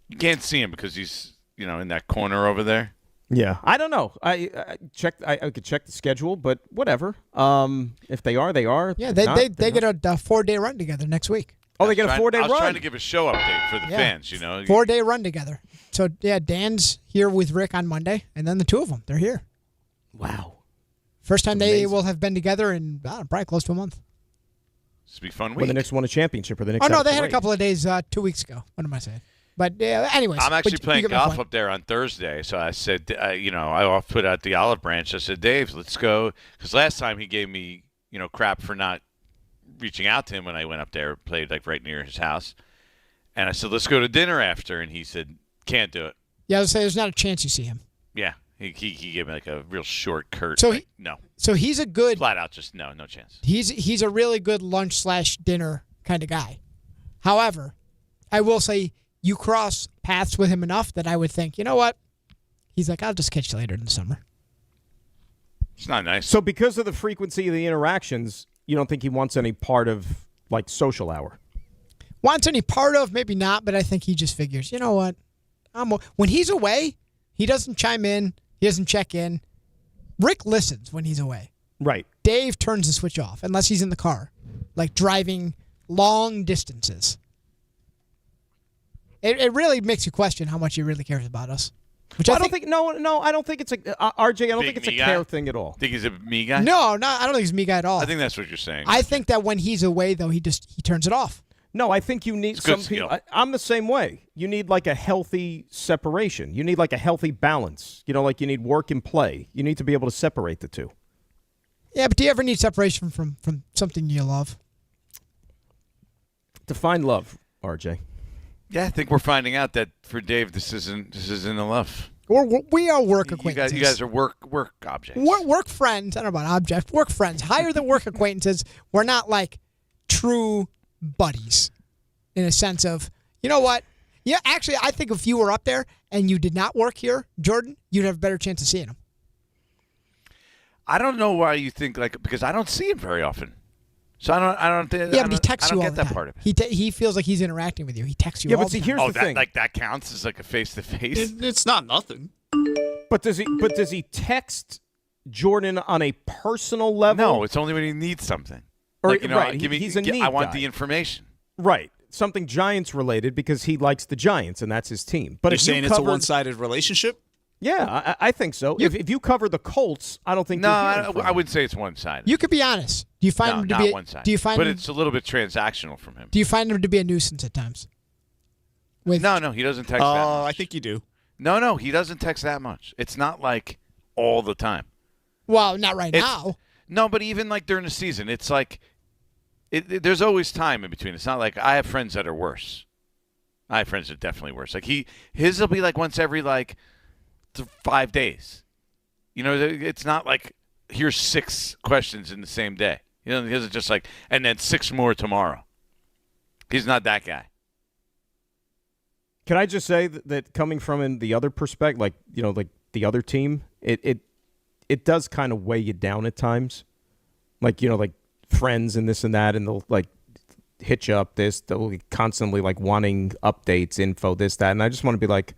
You can't see him because he's, in that corner over there. Yeah, I don't know. I could check the schedule, but whatever. If they are, they are. Yeah, they get a 4-day run together next week. Oh, they get a 4-day run. I was trying to give a show update for the fans, 4-day run together. So, Dan's here with Rick on Monday, and then the two of them, they're here. Wow. First time they will have been together in probably close to a month. This will be fun week. When the Knicks won a champainship, or the Knicks Oh, no, they had a couple of days 2 weeks ago. What am I saying? But, anyways. I'm actually playing golf up there on Thursday, so I said, I put out the olive branch. I said, Dave, let's go. Because last time he gave me, crap for not reaching out to him when I went up there, played like right near his house. And I said, let's go to dinner after. And he said, can't do it. Yeah, I was saying there's not a chance you see him. Yeah. He gave me like a real short, curt, no. So he's a good. Flat out, just no chance. He's a really good lunch/dinner kind of guy. However, I will say, you cross paths with him enough that I would think, you know what? He's like, I'll just catch you later in the summer. It's not nice. So because of the frequency of the interactions, you don't think he wants any part of, like, social hour? Wants any part of? Maybe not, but I think he just figures, you know what? When he's away, he doesn't chime in. He doesn't check in. Rick listens when he's away. Right. Dave turns the switch off, unless he's in the car, like driving long distances. It really makes you question how much he really cares about us. Which I don't think. No, I don't think it's a RJ. I don't think it's a care thing at all. Think he's a me guy? No, I don't think he's a me guy at all. I think that's what you're saying. I think that when he's away, though, he turns it off. No, I think you need some people. I'm the same way. You need like a healthy separation. You need like a healthy balance. Like you need work and play. You need to be able to separate the two. Yeah, but do you ever need separation from something you love? Define love, RJ. Yeah, I think we're finding out that for Dave, this isn't a love. We are work acquaintances. You guys are work objects. Work friends. I don't know about objects. Work friends. Higher than work acquaintances. We're not like true buddies in a sense of, you know what? Yeah, actually, I think if you were up there and you did not work here, Jordan, you'd have a better chance of seeing him. I don't know why you think because I don't see him very often. So I don't think. Yeah, but he texts you all the time. I don't get that time. Part of it. He feels like he's interacting with you. He texts you all the time. Here's the thing. That counts as like a face-to-face? It's not nothing. But does he text Jordan on a personal level? No, it's only when he needs something. Or, right, he's a need I want guy. the information. Right. Something Giants related because he likes the Giants and that's his team. But You're saying it's a one-sided relationship? Yeah, I think so. If you cover the Colts, I don't think. No, I would say it's one-sided. You could be honest. Do you find him to be one-sided? Do you find? But it's a little bit transactional from him. Do you find him to be a nuisance at times? No, he doesn't text that much. Oh, I think you do. No, he doesn't text that much. It's not like all the time. Well, not right now. No, but even like during the season, it's like there's always time in between. It's not like I have friends that are worse. I have friends that are definitely worse. Like his will be like once every 5 days. It's not like here's 6 questions in the same day. He doesn't just and then 6 more tomorrow. He's not that guy. Can I just say that coming from the other perspective, like the other team, it does kind of weigh you down at times. Like friends and this and that, and they'll hit you up this. They'll be constantly wanting updates, info, this, that, and I just want to be like,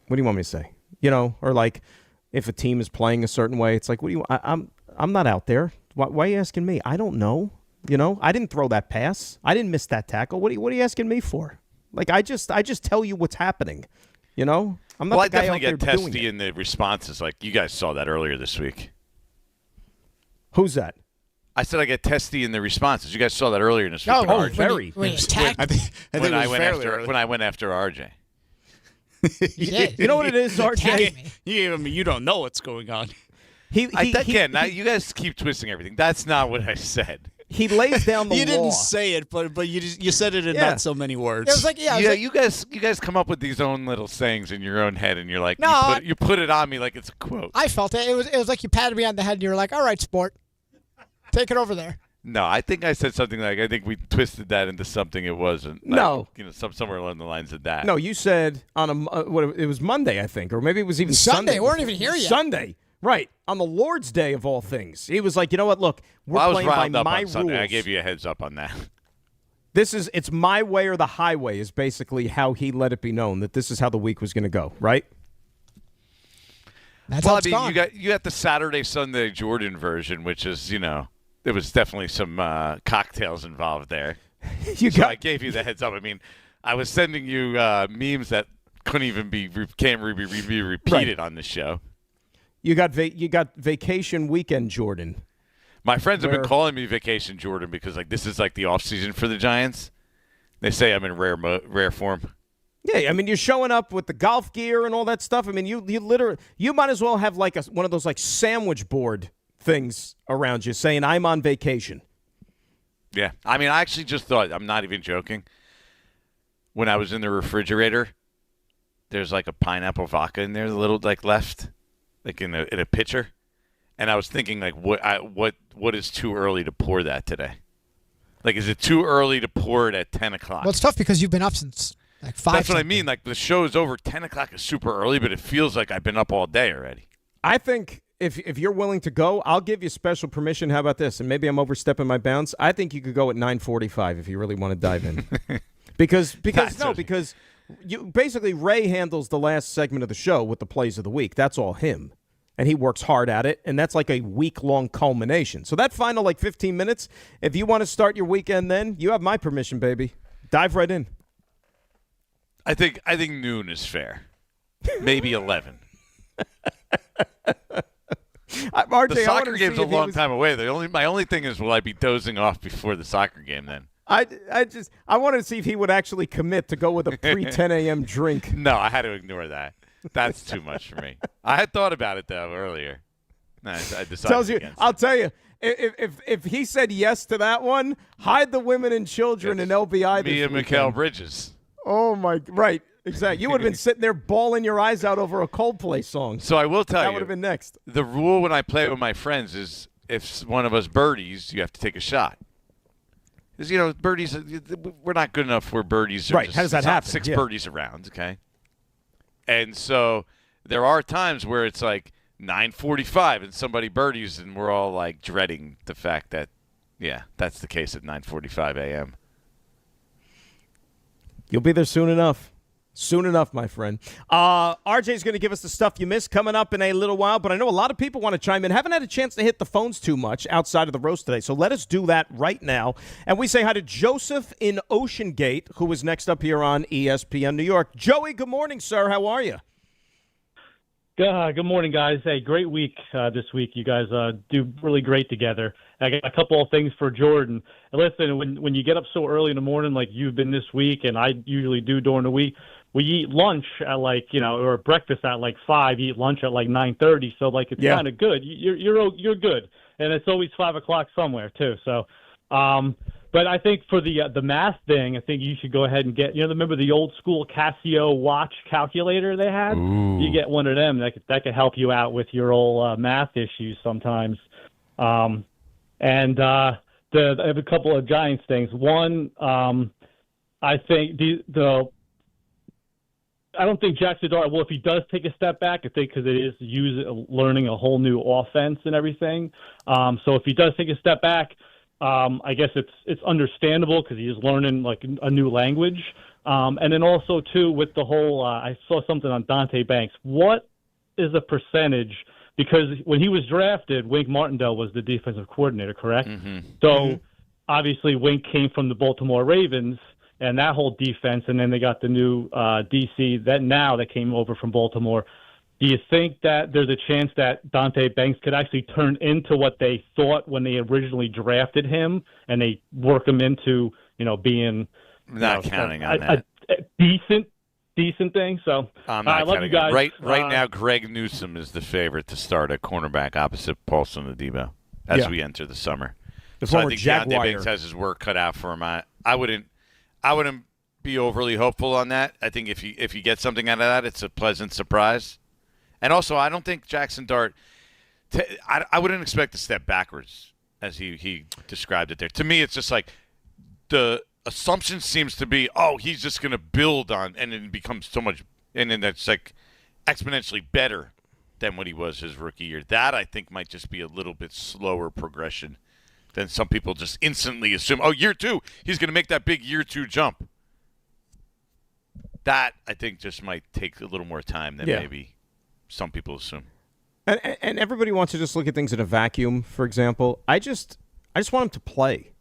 what do you want me to say? Or if a team is playing a certain way, it's like, what do you? I'm not out there. Why are you asking me? I don't know. I didn't throw that pass. I didn't miss that tackle. What are you asking me for? I just tell you what's happening. I'm not the guy out there doing it. I definitely get testy in the responses. You guys saw that earlier this week. Who's that? I said I get testy in the responses. You guys saw that earlier this week. Oh, very. When I went after RJ. You know what it is, RJ? You don't know what's going on. Now you guys keep twisting everything. That's not what I said. He lays down the law. You didn't say it, but you said it in not so many words. It was like, you guys come up with these own little sayings in your own head, and you're like, no, you put it on me like it's a quote. I felt it. It was like you patted me on the head, and you were like, "All right, sport, take it over there." No, I think I said something I think we twisted that into something it wasn't. No, somewhere along the lines of that. No, you said on it was Monday, I think, or maybe it was even Sunday. Sunday. We weren't even here yet. Sunday. Right, on the Lord's Day of all things. He was like, you know what, look, we're playing by my rules. Sunday. I gave you a heads up on that. It's my way or the highway is basically how he let it be known that this is how the week was going to go, right? That's how it's gone. You got the Saturday, Sunday Jordan version, which is, there was definitely some cocktails involved there. I gave you the heads up. I mean, I was sending you memes that can't be repeated on the show. You got vacation weekend Jordan. My friends have been calling me Vacation Jordan because this is the offseason for the Giants. They say I'm in rare form. Yeah, I mean you're showing up with the golf gear and all that stuff. I mean you literally might as well have one of those sandwich board things around you saying I'm on vacation. Yeah, I mean I actually just thought, I'm not even joking. When I was in the refrigerator, there's a pineapple vodka in there, a little left. In a pitcher, and I was thinking what is too early to pour that today? Is it too early to pour it at 10 o'clock? Well, it's tough because you've been up since 5. That's what I mean. The show's over. 10 o'clock is super early, but it feels like I've been up all day already. I think if you're willing to go, I'll give you special permission. How about this? And maybe I'm overstepping my bounds. I think you could go at 9:45 if you really want to dive in. because you basically Ray handles the last segment of the show with the plays of the week. That's all him. And he works hard at it, and that's a week-long culmination. So that final 15 minutes, if you want to start your weekend then, you have my permission, baby. Dive right in. I think noon is fair. maybe 11. RJ, the soccer game's a long time away. My only thing is, will I be dozing off before the soccer game then? I wanted to see if he would actually commit to go with a pre-10 a.m. drink. No, I had to ignore that. That's too much for me. I had thought about it, though, earlier. No, I decided against I'll it. tell you, if he said yes to that one, hide the women and children in LBI this Me and weekend. Mikal Bridges. Oh, my – right. Exactly. You would have been sitting there bawling your eyes out over a Coldplay song. So I will tell you. That would have been next. The rule when I play with my friends is if one of us birdies, you have to take a shot. Because, birdies, we're not good enough where birdies are right. How does that happen? 6 birdies around, okay? And so there are times where it's like 9:45 and somebody birdies and we're all like dreading the fact that, yeah, that's the case at 9:45 a.m. You'll be there soon enough. Soon enough, my friend. RJ's going to give us the stuff you missed coming up in a little while, but I know a lot of people want to chime in. Haven't had a chance to hit the phones too much outside of the roast today, so let us do that right now. And we say hi to Joseph in Ocean Gate, who is next up here on ESPN New York. Joey, good morning, sir. How are you? Good morning, guys. Hey, great week this week. You guys do really great together. I got a couple of things for Jordan. Listen, when you get up so early in the morning like you've been this week, and I usually do during the week, we eat lunch at or breakfast at 5, eat lunch at 9:30. So it's kind of good. You're good, and it's always 5 o'clock somewhere too. So, but I think for the math thing, I think you should go ahead and get remember the old school Casio watch calculator they had. Ooh. You get one of them that could help you out with your old math issues sometimes. I have a couple of Giants things. One, I think I don't think Jaxson Dart will. If he does take a step back, I think because it is learning a whole new offense and everything. So if he does take a step back, I guess it's understandable because he's learning a new language. And then also too with the whole, I saw something on Dante Banks. What is the percentage? Because when he was drafted, Wink Martindale was the defensive coordinator, correct? Mm-hmm. So obviously Wink came from the Baltimore Ravens and that whole defense, and then they got the new DC that came over from Baltimore. Do you think that there's a chance that Dante Banks could actually turn into what they thought when they originally drafted him, and they work him into being not counting on that a decent thing? So I love you guys. Right now, Greg Newsome is the favorite to start at cornerback opposite Paulson Adebo as we enter the summer. So I think Dante Banks has his work cut out for him. I wouldn't be overly hopeful on that. I think if you get something out of that, it's a pleasant surprise. And also, I don't think Jaxson Dart I wouldn't expect to step backwards as he described it there. To me, it's just like the assumption seems to be, he's just going to build on and it becomes so much, and then that's exponentially better than what he was his rookie year. That, I think, might just be a little bit slower progression than some people just instantly assume, year 2, he's going to make that big year 2 jump. That, I think, just might take a little more time than maybe some people assume. And everybody wants to just look at things in a vacuum, for example. I just want him to play.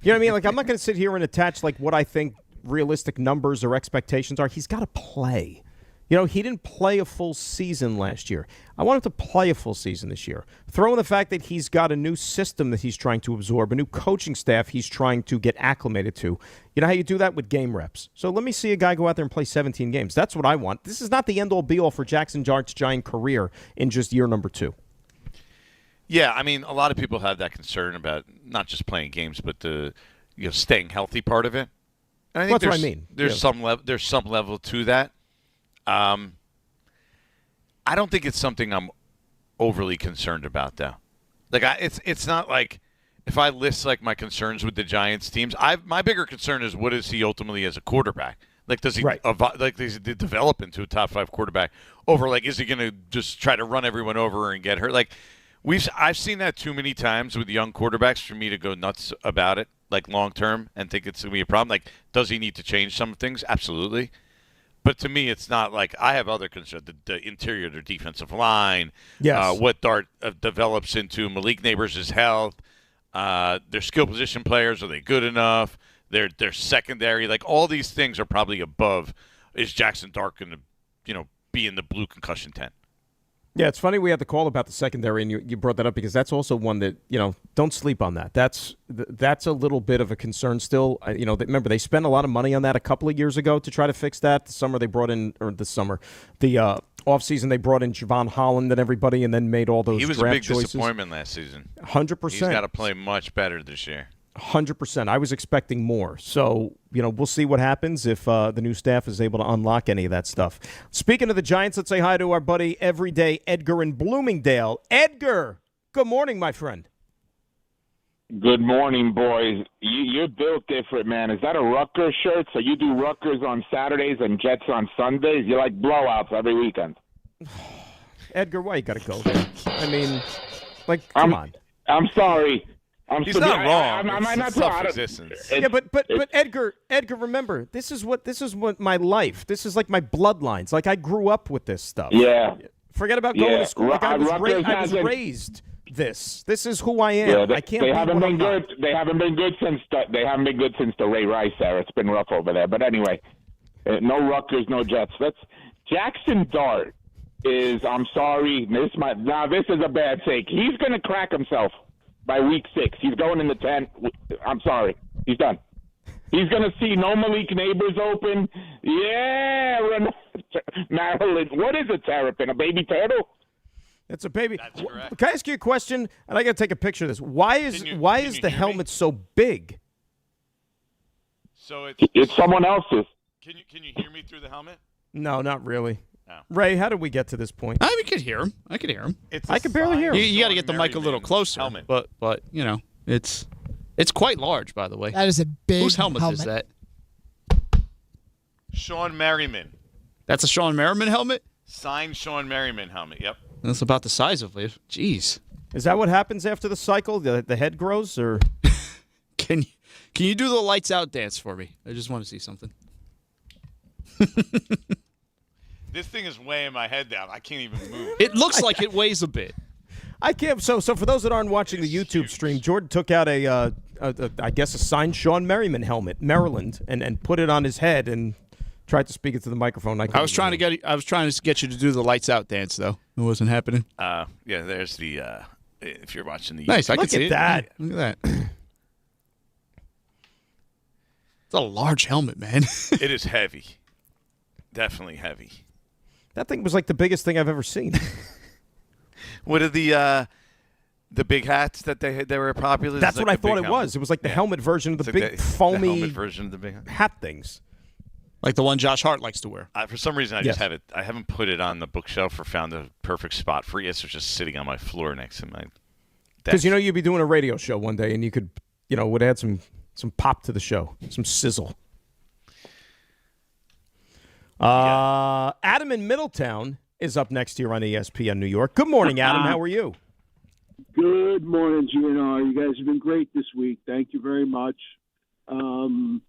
You know what I mean? I'm not going to sit here and attach what I think realistic numbers or expectations are. He's got to play. He didn't play a full season last year. I want him to play a full season this year. Throw in the fact that he's got a new system that he's trying to absorb, a new coaching staff he's trying to get acclimated to. You know how you do that with game reps. So let me see a guy go out there and play 17 games. That's what I want. This is not the end-all, be-all for Jaxson Dart's Giant career in just year number 2. Yeah, I mean, a lot of people have that concern about not just playing games, but the staying healthy part of it. And I think that's what I mean. There's some level to that. I don't think it's something I'm overly concerned about, though. It's not like if I list my concerns with the Giants teams. My bigger concern is what is he ultimately as a quarterback? Does he does he develop into a top 5 quarterback? Over is he going to just try to run everyone over and get hurt? I've seen that too many times with young quarterbacks for me to go nuts about it, long term, and think it's going to be a problem. Does he need to change some things? Absolutely. But to me, it's not I have other concerns. The interior of their defensive line, what Dart develops into, Malik Neighbors' health, their skill position players, are they good enough? Their secondary, all these things are probably above. Is Jaxson Dart going to, be in the blue concussion tent. Yeah, it's funny we had the call about the secondary, and you brought that up because that's also one that, don't sleep on that. That's a little bit of a concern still. Remember, they spent a lot of money on that a couple of years ago to try to fix that. The offseason they brought in Javon Holland and everybody and then made all those draft choices. He was a big disappointment last season. 100%. He's got to play much better this year. 100%. I was expecting more. So, we'll see what happens if the new staff is able to unlock any of that stuff. Speaking of the Giants, let's say hi to our buddy Everyday Edgar in Bloomingdale. Edgar, good morning, my friend. Good morning, boys. You're built different, man. Is that a Rutgers shirt? So you do Rutgers on Saturdays and Jets on Sundays? You like blowouts every weekend. Edgar, why you got to go there? I mean, come on. I'm sorry. He's not wrong. I'm not self-existence. Yeah, but Edgar, remember, this is what my life. This is like my bloodlines. Like I grew up with this stuff. Yeah. Forget about going to school. Like I was raised this. This is who I am. Yeah, I can't. They haven't been good. They haven't been good since the Ray Rice era. It's been rough over there. But anyway, no Rutgers, no Jets. Jaxson Dart is. I'm sorry. This is a bad take. He's going to crack himself by week 6. He's going in the 10. I'm sorry. He's done. He's going to see no Malik Neighbors open. Yeah, Maryland. What is a terrapin? A baby turtle? It's a baby. That's correct. Can I ask you a question? And I got to take a picture of this. Why is the helmet so big? So it's someone else's. Can you hear me through the helmet? No, not really. No. Ray, how did we get to this point? I could hear him. I could barely hear him. You got to get the mic a little closer. Helmet. But it's quite large, by the way. That is a big Whose helmet is that? Sean Merriman. That's a Sean Merriman helmet? Signed Sean Merriman helmet. Yep. That's about the size of it. Jeez. Is that what happens after the cycle? The head grows, or can you do the lights out dance for me? I just want to see something. This thing is weighing my head down. I can't even move. It looks like it weighs a bit. I can't. So for those that aren't watching the YouTube stream, Jordan took out a signed Sean Merriman helmet, Maryland, and put it on his head and tried to speak it to the microphone. I was trying to get you to do the lights out dance, though. It wasn't happening. Yeah, there's the. If you're watching the nice, YouTube. I can see that. It. Look at that. It's a large helmet, man. It is heavy. Definitely heavy. That thing was like the biggest thing I've ever seen. What are the big hats that they were popular? That's what I thought it was. It was like the helmet version of the big foamy the helmet version of the big hat things. Like the one Josh Hart likes to wear. For some reason, I just have it. I haven't put it on the bookshelf or found the perfect spot for it. So it's just sitting on my floor next to my desk. Because you'd be doing a radio show one day, and you could, would add some pop to the show, some sizzle. Adam in Middletown is up next here on ESPN New York. Good morning, Adam. How are you? Good morning, GNR. You guys have been great this week. Thank you very much. Jordan,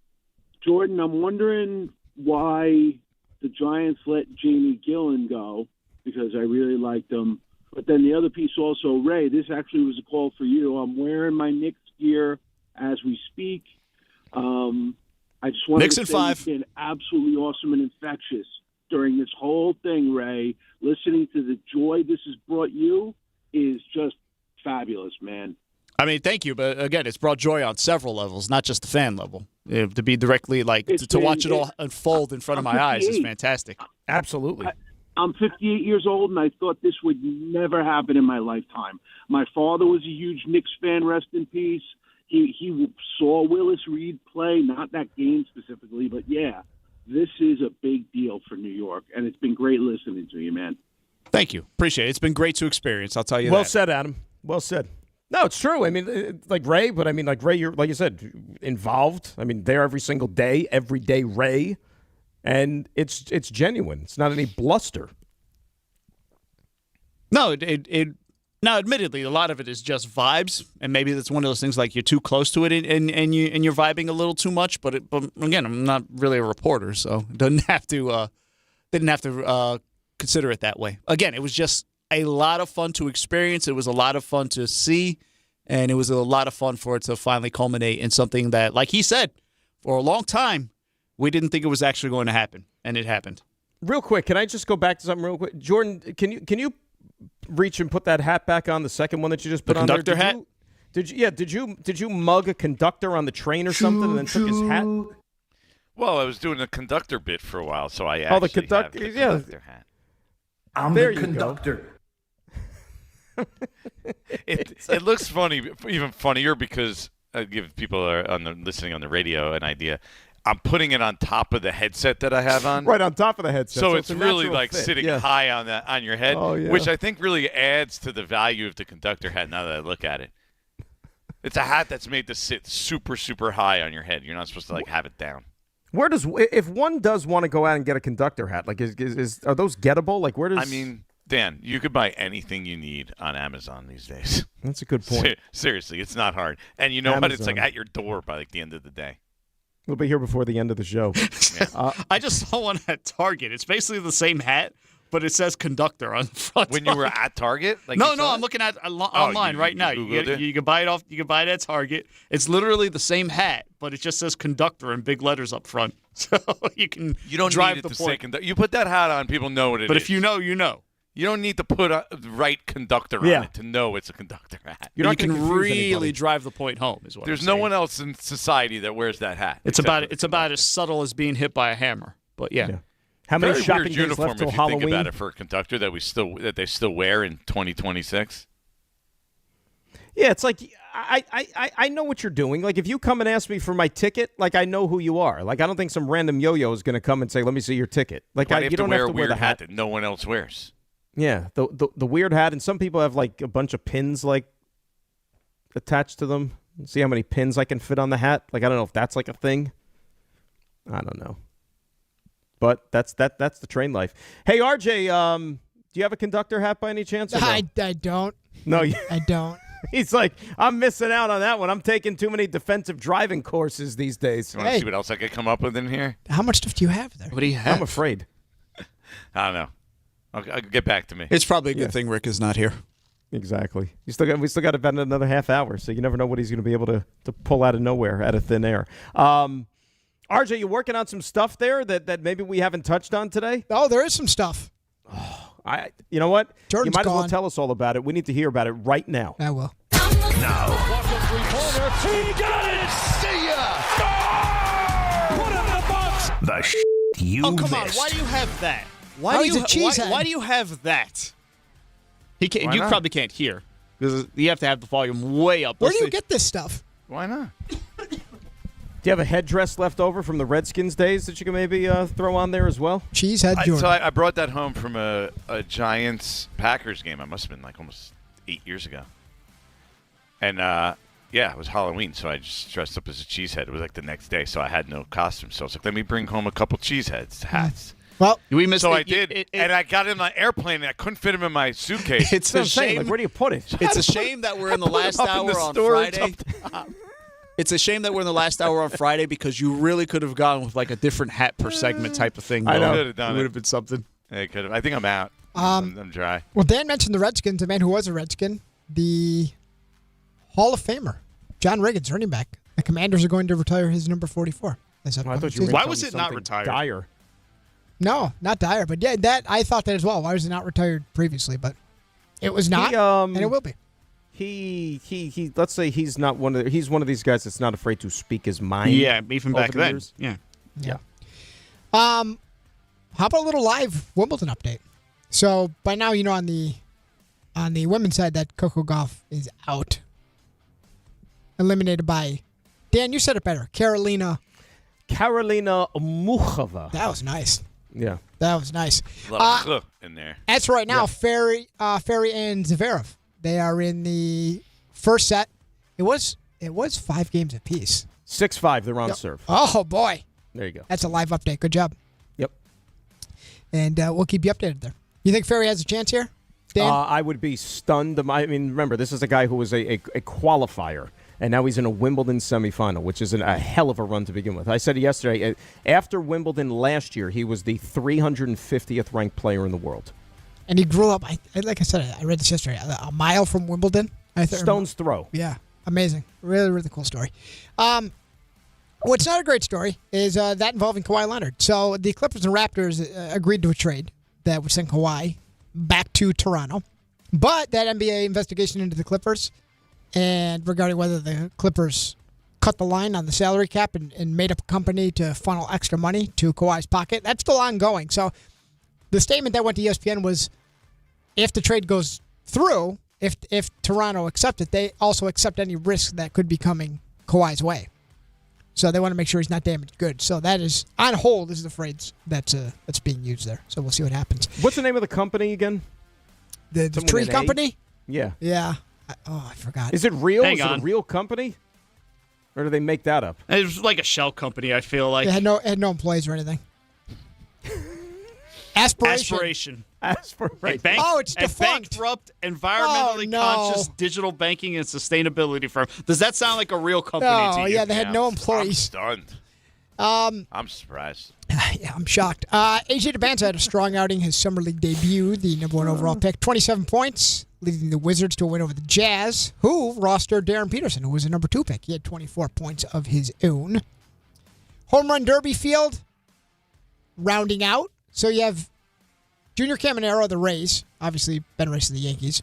I'm wondering why the Giants let Jamie Gillen go, because I really liked him. But then the other piece also, Ray, this actually was a call for you. I'm wearing my Knicks gear as we speak. I just wanted to say you've been absolutely awesome and infectious during this whole thing, Ray. Listening to the joy this has brought you is just fabulous, man. I mean, thank you, but again, it's brought joy on several levels, not just the fan level. To be directly to watch it all unfold in front of my eyes is fantastic. Absolutely. I'm 58 years old, and I thought this would never happen in my lifetime. My father was a huge Knicks fan, rest in peace. He saw Willis Reed play, not that game specifically, but yeah, this is a big deal for New York, and it's been great listening to you, man. Thank you. Appreciate it. It's been great to experience, I'll tell you Well that. said, Adam. Well said. No, it's true. I mean, like Ray, but I mean, like Ray, you're, like you said, involved. I mean, there every single day, every day, Ray. And it's genuine. It's not any bluster. No, now, admittedly, a lot of it is just vibes, and maybe that's one of those things like you're too close to it and you're vibing a little too much. But again, I'm not really a reporter, so didn't have to consider it that way. Again, it was just a lot of fun to experience. It was a lot of fun to see, and it was a lot of fun for it to finally culminate in something that, like he said, for a long time, we didn't think it was actually going to happen, and it happened. Real quick, can I just go back to something real quick? Jordan, can you reach and put that hat back on, the second one that you just put on there? Conductor hat? Did you mug a conductor on the train or something and then took his hat? Well, I was doing a conductor bit for a while, so I the actually have the yeah. conductor hat. I'm there the conductor. It looks funny, even funnier, because I give people listening on the radio an idea. I'm putting it on top of the headset that I have on. Right on top of the headset. So it's a really natural like fit. sitting Yeah. high on your head, Oh, yeah. which I think really adds to the value of the conductor hat now that I look at it. It's a hat that's made to sit super, super high on your head. You're not supposed to have it down. If one does want to go out and get a conductor hat, like are those gettable? Like where does? I mean, Dan, you could buy anything you need on Amazon these days. That's a good point. Seriously, it's not hard. And you know what? It's like Amazon. at your door by the end of the day. We'll be here before the end of the show. I just saw one at Target. It's basically the same hat, but it says conductor on the front. When you were at Target? No, I'm looking at online right now. You can buy it off. You can buy it at Target. It's literally the same hat, but it just says conductor in big letters up front. So you don't drive need it the to point. say conductor. You put that hat on, people know what it is. But if you know, you know. You don't need to put the right conductor on it to know it's a conductor hat. You can really drive the point home. Is what There's I'm no saying. one else in society that wears that hat. It's about as subtle as being hit by a hammer. But yeah. How many Very shopping weird days uniform left till if you Halloween? think about it for a conductor that they still wear in 2026. Yeah, it's like I know what you're doing. Like if you come and ask me for my ticket, like I know who you are. Like I don't think some random yo-yo is going to come and say, "Let me see your ticket." Like Why do you you don't wear have to a wear weird the hat that no one else wears. Yeah, the weird hat, and some people have like a bunch of pins like attached to them. See how many pins I can fit on the hat? Like I don't know if that's like a thing. I don't know. But that's the train life. Hey RJ, do you have a conductor hat by any chance? Or no? I don't. No, I don't. He's like, I'm missing out on that one. I'm taking too many defensive driving courses these days. You want to see what else I could come up with in here? How much stuff do you have there? What do you have? I'm afraid. I don't know. I'll get back to me. It's probably a good thing Rick is not here. Exactly. We still got about another half hour, so you never know what he's going to be able to pull out of nowhere, out of thin air. RJ, you working on some stuff there that maybe we haven't touched on today? Oh, there is some stuff. You know what? Jordan's you might as well gone. tell us all about it. We need to hear about it right now. I will. Now, He got it! See ya! Put him in the box! the you Oh, come on. missed. Why do you have that? Oh, he's a cheesehead. Why do you have that? He can't. Why You not? probably can't hear because you have to have the volume way up. Where do you get this stuff? Why not? Do you have a headdress left over from the Redskins days that you can maybe throw on there as well? Cheesehead Jordan. So I brought that home from a Giants-Packers game. I must have been like almost 8 years ago. And, it was Halloween, so I just dressed up as a cheesehead. It was like the next day, so I had no costume. So I was like, let me bring home a couple cheeseheads, hats. Well, we missed. So I did, and I got in my airplane, and I couldn't fit them in my suitcase. It's a shame. Like, where do you put it? It's a shame that we're in the last up in hour the on storage Friday. It's a shame that we're in the last hour on Friday because you really could have gone with like a different hat per segment type of thing. I know. It Could have done would it. have been something. I could have. I think I'm out. I'm dry. Well, Dan mentioned the Redskins, the man who was a Redskin, the Hall of Famer, John Riggins, running back. The Commanders are going to retire his number 44. Why was it not retired? Dyer. No, not Dyer, but yeah, that I thought that as well. Why was it not retired previously? But it was not, and it will be. He. Let's say he's not he's one of these guys that's not afraid to speak his mind. Yeah, even back over the then. years. Yeah. How about a little live Wimbledon update? So by now, you know, on the women's side that Coco Gauff is out, eliminated by Dan. You said it better, Karolina Muchova. That was nice. Yeah, that was nice. A lot of in there. As for right now, Ferry and Zverev, they are in the first set. It was 5 games apiece. 6-5. They're on serve. Oh boy, there you go. That's a live update. Good job. Yep. And we'll keep you updated there. You think Ferry has a chance here, Dan? I would be stunned. I mean, remember, this is a guy who was a qualifier, and now he's in a Wimbledon semifinal, which is a hell of a run to begin with. I said it yesterday. After Wimbledon last year, he was the 350th ranked player in the world. And he grew up, like I said, I read this yesterday, a mile from Wimbledon. Stone's throw. Yeah, amazing. Really, really cool story. What's not a great story is that involving Kawhi Leonard. So the Clippers and Raptors agreed to a trade that would send Kawhi back to Toronto. But that NBA investigation into the Clippers and regarding whether the Clippers cut the line on the salary cap and made up a company to funnel extra money to Kawhi's pocket, that's still ongoing. So the statement that went to ESPN was if the trade goes through, if Toronto accepts it, they also accept any risk that could be coming Kawhi's way. So they want to make sure he's not damaged goods. So that is on hold is the phrase that's being used there. So we'll see what happens. What's the name of the company again? The tree company? Yeah. Yeah. I forgot. Is it real? Hang is on. it a real company? Or do they make that up? It was like a shell company, I feel like. It had no employees or anything. Aspiration. It's defunct. Bankrupt, environmentally conscious digital banking and sustainability firm. Does that sound like a real company to you? Yeah, they had no employees. I'm stunned. I'm surprised. Yeah, I'm shocked. AJ DeBanza had a strong outing, his summer league debut, the number 1 overall pick, 27 points, leading the Wizards to a win over the Jazz, who rostered Darren Peterson, who was a number 2 pick. He had 24 points of his own. Home Run Derby field, rounding out. So you have Junior Caminero of the Rays, obviously Ben Race of the Yankees.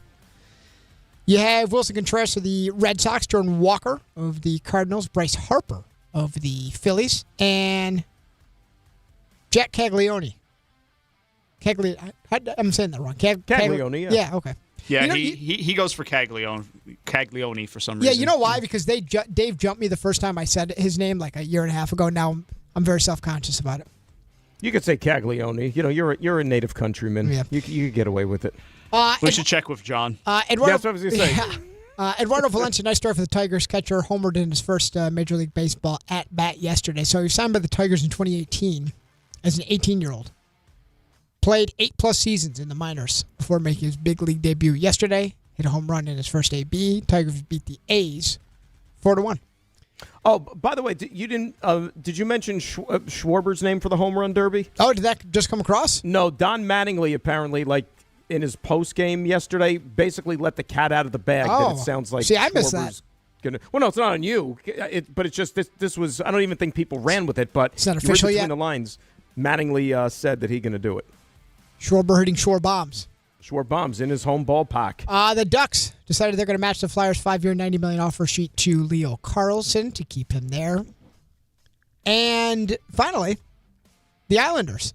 You have Wilson Contreras of the Red Sox, Jordan Walker of the Cardinals, Bryce Harper of the Phillies, and Jack Caglione. I'm saying that wrong. Caglione, yeah. Yeah, okay. Yeah, he goes for Caglione for some reason. Yeah, you know why? Because Dave jumped me the first time I said his name like a year and a half ago. Now I'm very self-conscious about it. You could say Caglione. You know, you're a native countryman. Yeah. You could get away with it. We should check with John. That's what I was going to say. Eduardo Valencia, nice start for the Tigers. Catcher homered in his first Major League Baseball at-bat yesterday. So he was signed by the Tigers in 2018 as an 18-year-old. Played 8+ seasons in the minors before making his big league debut yesterday. Hit a home run in his first AB. Tigers beat the A's 4-1. Oh, by the way, did you mention Schwarber's name for the home run derby? Oh, did that just come across? No, Don Mattingly apparently, in his post game yesterday, basically let the cat out of the bag. Oh, that it sounds like. See, I missed that. Well, no, it's not on you. But it's just this was. I don't even think people ran with it, but it's not official between yet. The lines, Mattingly said that he's going to do it. Schwarber hitting Schwar bombs. Schwar bombs in his home ballpark. The Ducks decided they're going to match the Flyers' 5-year, $90 million offer sheet to Leo Carlson to keep him there. And finally, the Islanders.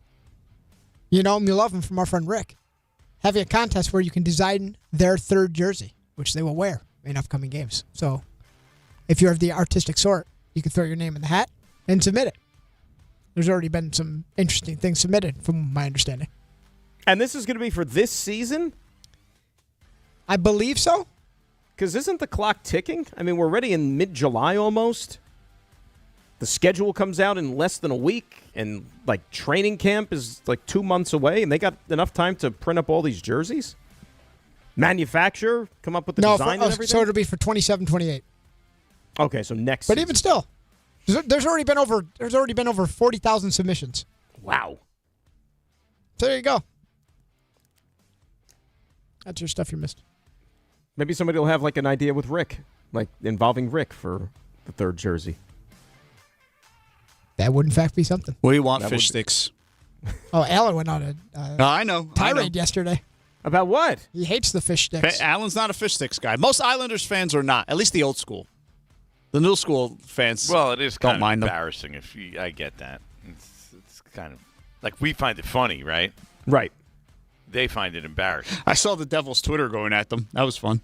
You know them, you love them, from our friend Rick. Having a contest where you can design their third jersey, which they will wear in upcoming games. So if you're of the artistic sort, you can throw your name in the hat and submit it. There's already been some interesting things submitted, from my understanding. And this is going to be for this season? I believe so. Because isn't the clock ticking? I mean, we're already in mid-July almost. The schedule comes out in less than a week, and training camp is 2 months away, and they got enough time to print up all these jerseys? Manufacture, come up with the design and everything? So it'll be for 27-28. Okay, so next But season. even still, there's already been over 40,000 submissions. Wow. So there you go. That's your stuff you missed. Maybe somebody will have an idea with Rick, involving Rick for the third jersey. That would in fact be something. What do you want? Fish sticks. Oh, Alan went on a tirade yesterday. About what? He hates the fish sticks. Alan's not a fish sticks guy. Most Islanders fans are not. At least the old school. The new school fans. Well, it is kind don't mind of them. embarrassing. I get that. It's kind of we find it funny, right? Right. They find it embarrassing. I saw the Devils' Twitter going at them. That was fun.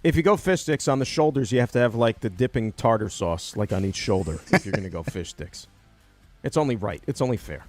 If you go fish sticks on the shoulders, you have to have the dipping tartar sauce on each shoulder if you're going to go fish sticks. It's only right. It's only fair.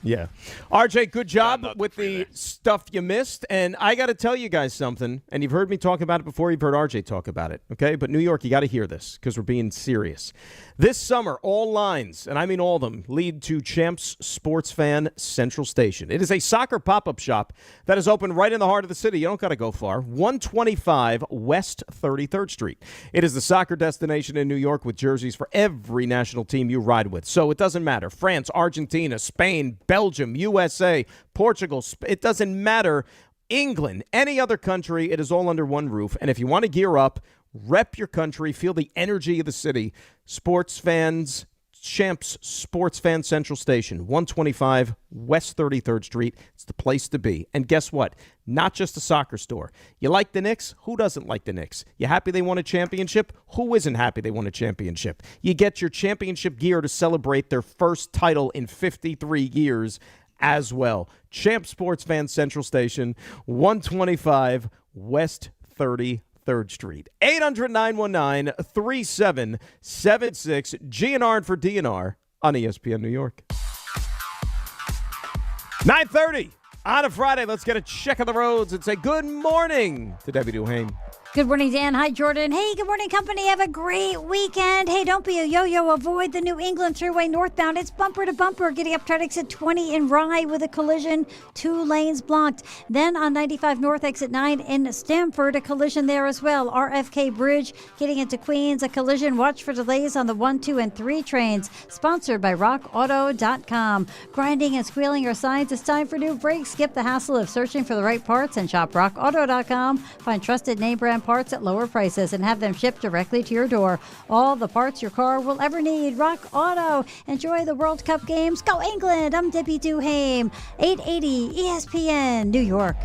Yeah. RJ, good job with the stuff you missed. And I got to tell you guys something, and you've heard me talk about it before. You've heard RJ talk about it, okay? But New York, you got to hear this because we're being serious. This summer, all lines, and I mean all of them, lead to Champs Sports Fan Central Station. It is a soccer pop-up shop that is open right in the heart of the city. You don't got to go far. 125 West 33rd Street. It is the soccer destination in New York with jerseys for every national team you ride with. So it doesn't matter. France, Argentina, Spain, Belgium, USA, Portugal, it doesn't matter. England, any other country, it is all under one roof. And if you want to gear up, Rep your country. Feel the energy of the city. Sports fans, Champs Sports Fan Central Station, 125 West 33rd Street. It's the place to be. And guess what? Not just a soccer store. You like the Knicks? Who doesn't like the Knicks? You happy they won a championship? Who isn't happy they won a championship? You get your championship gear to celebrate their first title in 53 years as well. Champ Sports Fan Central Station, 125 West 33rd Street. 800-919-3776. GNR for DNR on ESPN New York. 9:30 on a Friday. Let's get a check of the roads and say good morning to Debbie Duhane. Good morning, Dan. Hi, Jordan. Hey, good morning, company. Have a great weekend. Hey, don't be a yo-yo. Avoid the New England Thruway northbound. It's bumper to bumper. Getting up toward exit 20 in Rye with a collision. 2 lanes blocked. Then on 95 North, exit 9 in Stamford, a collision there as well. RFK Bridge getting into Queens, a collision. Watch for delays on the 1, 2, and 3 trains. Sponsored by RockAuto.com. Grinding and squealing your signs. It's time for new brakes. Skip the hassle of searching for the right parts and shop RockAuto.com. Find trusted name brand parts at lower prices and have them shipped directly to your door. All the parts your car will ever need. Rock Auto. Enjoy the World Cup games. Go England. I'm Debbie Duhame. 880 ESPN, New York.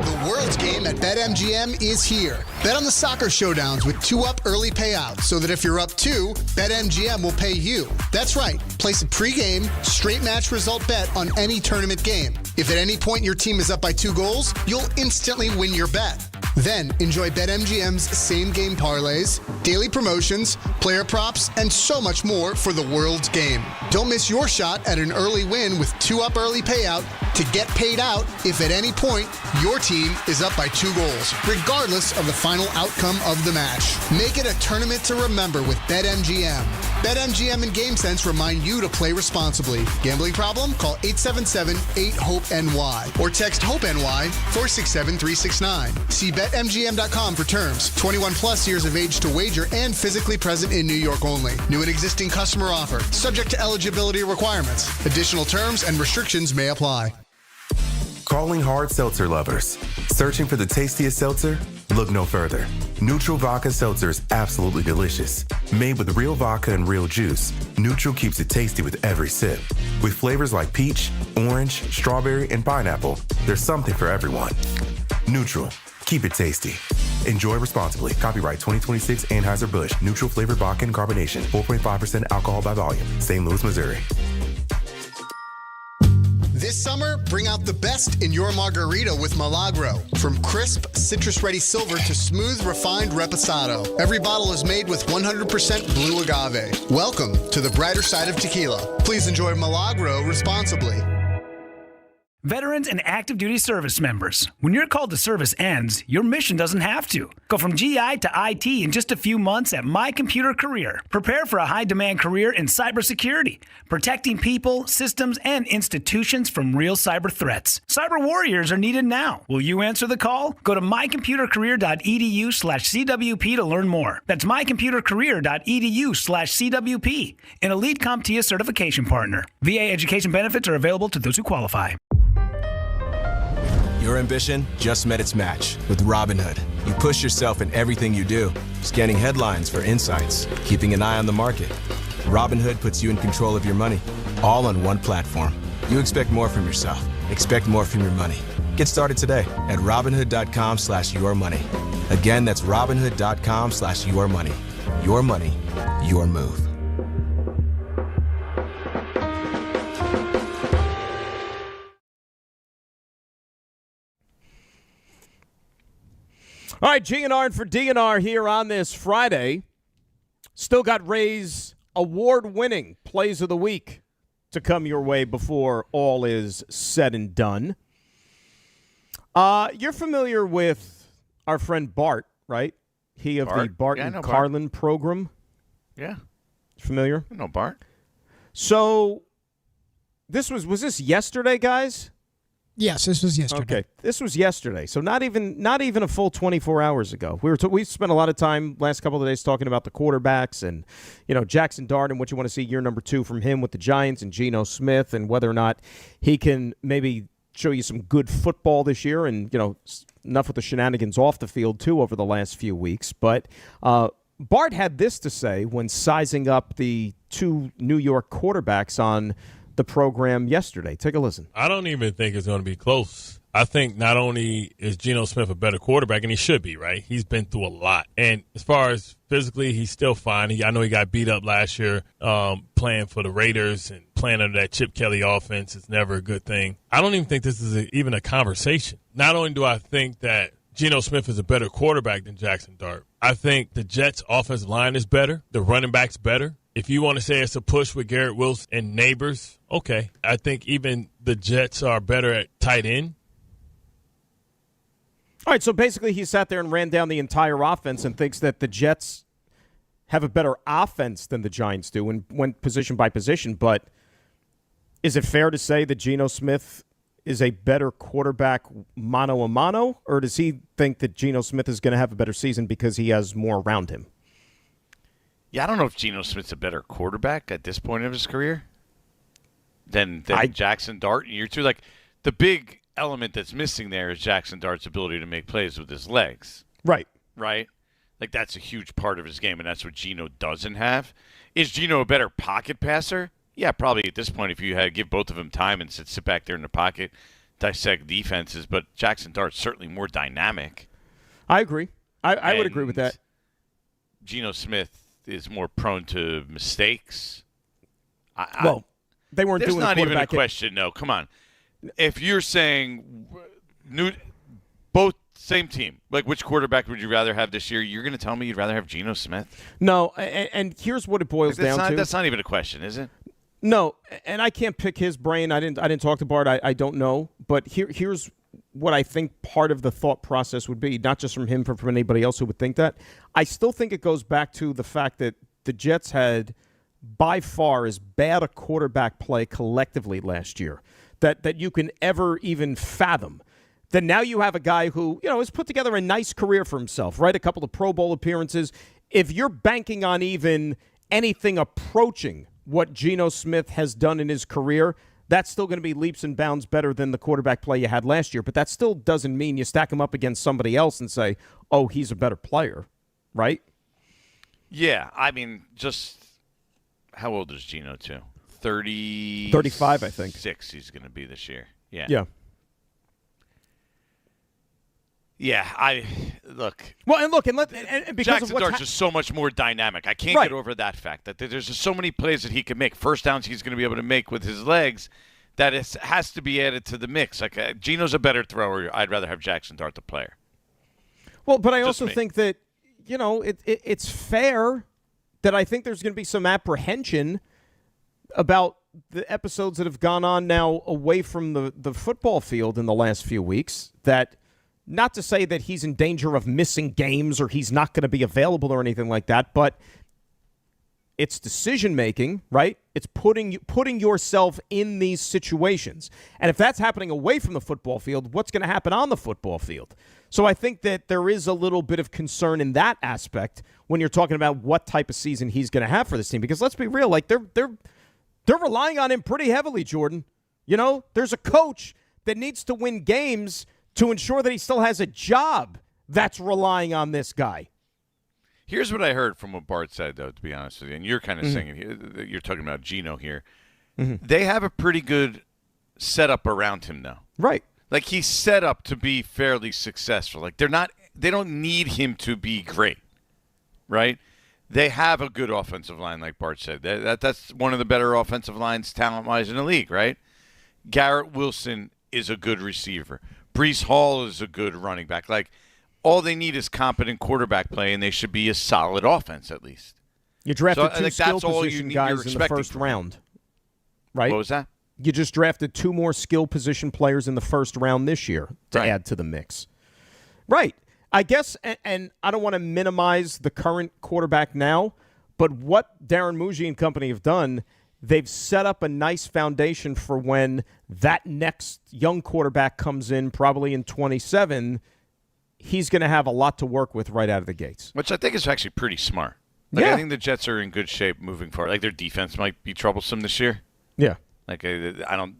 The World's Game at BetMGM is here. Bet on the soccer showdowns with 2-up early payouts so that if you're up 2, BetMGM will pay you. That's right. Place a pregame, straight match result bet on any tournament game. If at any point your team is up by 2 goals, you'll instantly win your bet. Then enjoy BetMGM's same-game parlays, daily promotions, player props, and so much more for the World's Game. Don't miss your shot at an early win with 2-up early payout to get paid out if at any point your team is up by 2 goals, regardless of the final outcome of the match. Make it a tournament to remember with BetMGM. BetMGM and GameSense remind you to play responsibly. Gambling problem? Call 877-8-HOPE-NY or text HOPE-NY 467-369. See BetMGM.com for terms. 21 plus years of age to wager and physically present in New York only. New and existing customer offer. Subject to eligibility requirements. Additional terms and restrictions may apply. Calling hard seltzer lovers. Searching for the tastiest seltzer? Look no further. Neutral Vodka Seltzer is absolutely delicious. Made with real vodka and real juice, Neutral keeps it tasty with every sip. With flavors like peach, orange, strawberry, and pineapple, there's something for everyone. Neutral. Keep it tasty. Enjoy responsibly. Copyright 2026 Anheuser-Busch. Neutral flavored vodka and carbonation. 4.5% alcohol by volume. St. Louis, Missouri. This summer, bring out the best in your margarita with Milagro. From crisp, citrus-ready silver to smooth, refined reposado. Every bottle is made with 100% blue agave. Welcome to the brighter side of tequila. Please enjoy Milagro responsibly. Veterans and active duty service members, when your call to service ends, your mission doesn't have to. Go from GI to IT in just a few months at My Computer Career. Prepare for a high-demand career in cybersecurity, protecting people, systems, and institutions from real cyber threats. Cyber warriors are needed now. Will you answer the call? Go to mycomputercareer.edu/CWP to learn more. That's mycomputercareer.edu/CWP, an elite CompTIA certification partner. VA education benefits are available to those who qualify. Your ambition just met its match with Robinhood. You push yourself in everything you do, scanning headlines for insights, keeping an eye on the market. Robinhood puts you in control of your money, all on one platform. You expect more from yourself. Expect more from your money. Get started today at Robinhood.com/yourmoney. Again, that's Robinhood.com/yourmoney. Your money, your move. All right, GNR for DNR here on this Friday. Still got Ray's award-winning Plays of the Week to come your way before all is said and done. You're familiar with our friend Bart, right? He of the Bart and Carlin program. Yeah. Familiar? I know Bart. So was this yesterday, guys? Yes, this was yesterday. Okay, this was yesterday, so not even a full 24 hours ago. We spent a lot of time last couple of days talking about the quarterbacks and Jaxson Dart and what you want to see year number 2 from him with the Giants and Geno Smith and whether or not he can maybe show you some good football this year, and enough with the shenanigans off the field too over the last few weeks. But Bart had this to say when sizing up the two New York quarterbacks on the program yesterday. Take a listen. I don't even think it's going to be close. I think not only is Geno Smith a better quarterback, and he should be, right? He's been through a lot. And as far as physically, he's still fine. I know he got beat up last year playing for the Raiders, and playing under that Chip Kelly offense is never a good thing. I don't even think this is even a conversation. Not only do I think that Geno Smith is a better quarterback than Jaxson Dart, I think the Jets' offensive line is better. The running back's better. If you want to say it's a push with Garrett Wilson and Neighbors, okay. I think even the Jets are better at tight end. All right, so basically he sat there and ran down the entire offense and thinks that the Jets have a better offense than the Giants do and went position by position. But is it fair to say that Geno Smith is a better quarterback mano-a-mano, or does he think that Geno Smith is going to have a better season because he has more around him? Yeah, I don't know if Geno Smith's a better quarterback at this point of his career than Jaxson Dart in year two. Like, the big element that's missing there is Jaxson Dart's ability to make plays with his legs. Right. Right? Like, that's a huge part of his game, and that's what Geno doesn't have. Is Geno a better pocket passer? Yeah, probably at this point if you had give both of them time and sit back there in the pocket, dissect defenses. But Jaxson Dart's certainly more dynamic. I agree. I would agree with that. Geno Smith is more prone to mistakes. They weren't doing There's not even a question, no. Come on. If you're saying both same team, like which quarterback would you rather have this year? You're going to tell me you'd rather have Geno Smith? No, and here's what it boils down to. That's not even a question, is it? No, and I can't pick his brain. I didn't talk to Bart. I don't know. But here's what I think part of the thought process would be, not just from him, but from anybody else who would think that. I still think it goes back to the fact that the Jets had by far as bad a quarterback play collectively last year that you can ever even fathom. Then now you have a guy who, has put together a nice career for himself, right? A couple of Pro Bowl appearances. If you're banking on even anything approaching what Geno Smith has done in his career, that's still going to be leaps and bounds better than the quarterback play you had last year. But that still doesn't mean you stack him up against somebody else and say, oh, he's a better player, right? Yeah, I mean, just how old is Geno, too? 35, I think. 6 he's going to be this year. Yeah. Yeah. Yeah, look. Well, and because Jaxson Dart's just so much more dynamic. I can't get over that fact that there's just so many plays that he can make, first downs he's going to be able to make with his legs, that it has to be added to the mix. Like Geno's a better thrower. I'd rather have Jaxson Dart the player. Well, but I also think that it's fair that I think there's going to be some apprehension about the episodes that have gone on now away from the football field in the last few weeks, that not to say that he's in danger of missing games or he's not going to be available or anything like that, but it's decision-making, right? It's putting yourself in these situations. And if that's happening away from the football field, what's going to happen on the football field? So I think that there is a little bit of concern in that aspect when you're talking about what type of season he's going to have for this team. Because let's be real, like they're relying on him pretty heavily, Jordan. There's a coach that needs to win games to ensure that he still has a job that's relying on this guy. Here's what I heard from what Bart said, though, to be honest with you, and you're kind of saying it, you're talking about Geno here. Mm-hmm. They have a pretty good setup around him now. Right. Like, he's set up to be fairly successful. Like, they don't need him to be great, right? They have a good offensive line, like Bart said. That's one of the better offensive lines talent-wise in the league, right? Garrett Wilson is a good receiver. Breece Hall is a good running back. Like, all they need is competent quarterback play, and they should be a solid offense at least. You drafted two skill position guys in the first round, right? What was that? You just drafted 2 more skill position players in the first round this year to add to the mix. Right. I guess, and I don't want to minimize the current quarterback now, but what Darren Muji and company have done, they've set up a nice foundation for when that next young quarterback comes in, probably in 27. He's going to have a lot to work with right out of the gates. Which I think is actually pretty smart. Like, I think the Jets are in good shape moving forward. Like, their defense might be troublesome this year. Yeah. Like, I don't...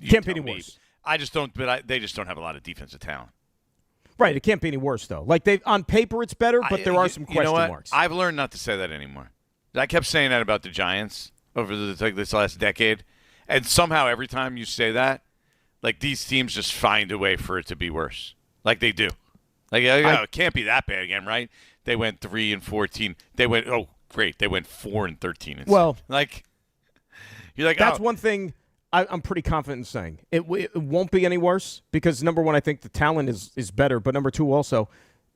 Can't be any worse. I just don't. But they just don't have a lot of defensive talent. Right. It can't be any worse though. Like on paper, it's better, but there are some question marks. I've learned not to say that anymore. I kept saying that about the Giants over this last decade, and somehow every time you say that, like these teams just find a way for it to be worse. Like they do. Like it can't be that bad again, right? They went 3-14. They went great. They went 4-13. Well, like you're like that's one thing I'm pretty confident in saying. It won't be any worse because number one, I think the talent is better, but number two, also,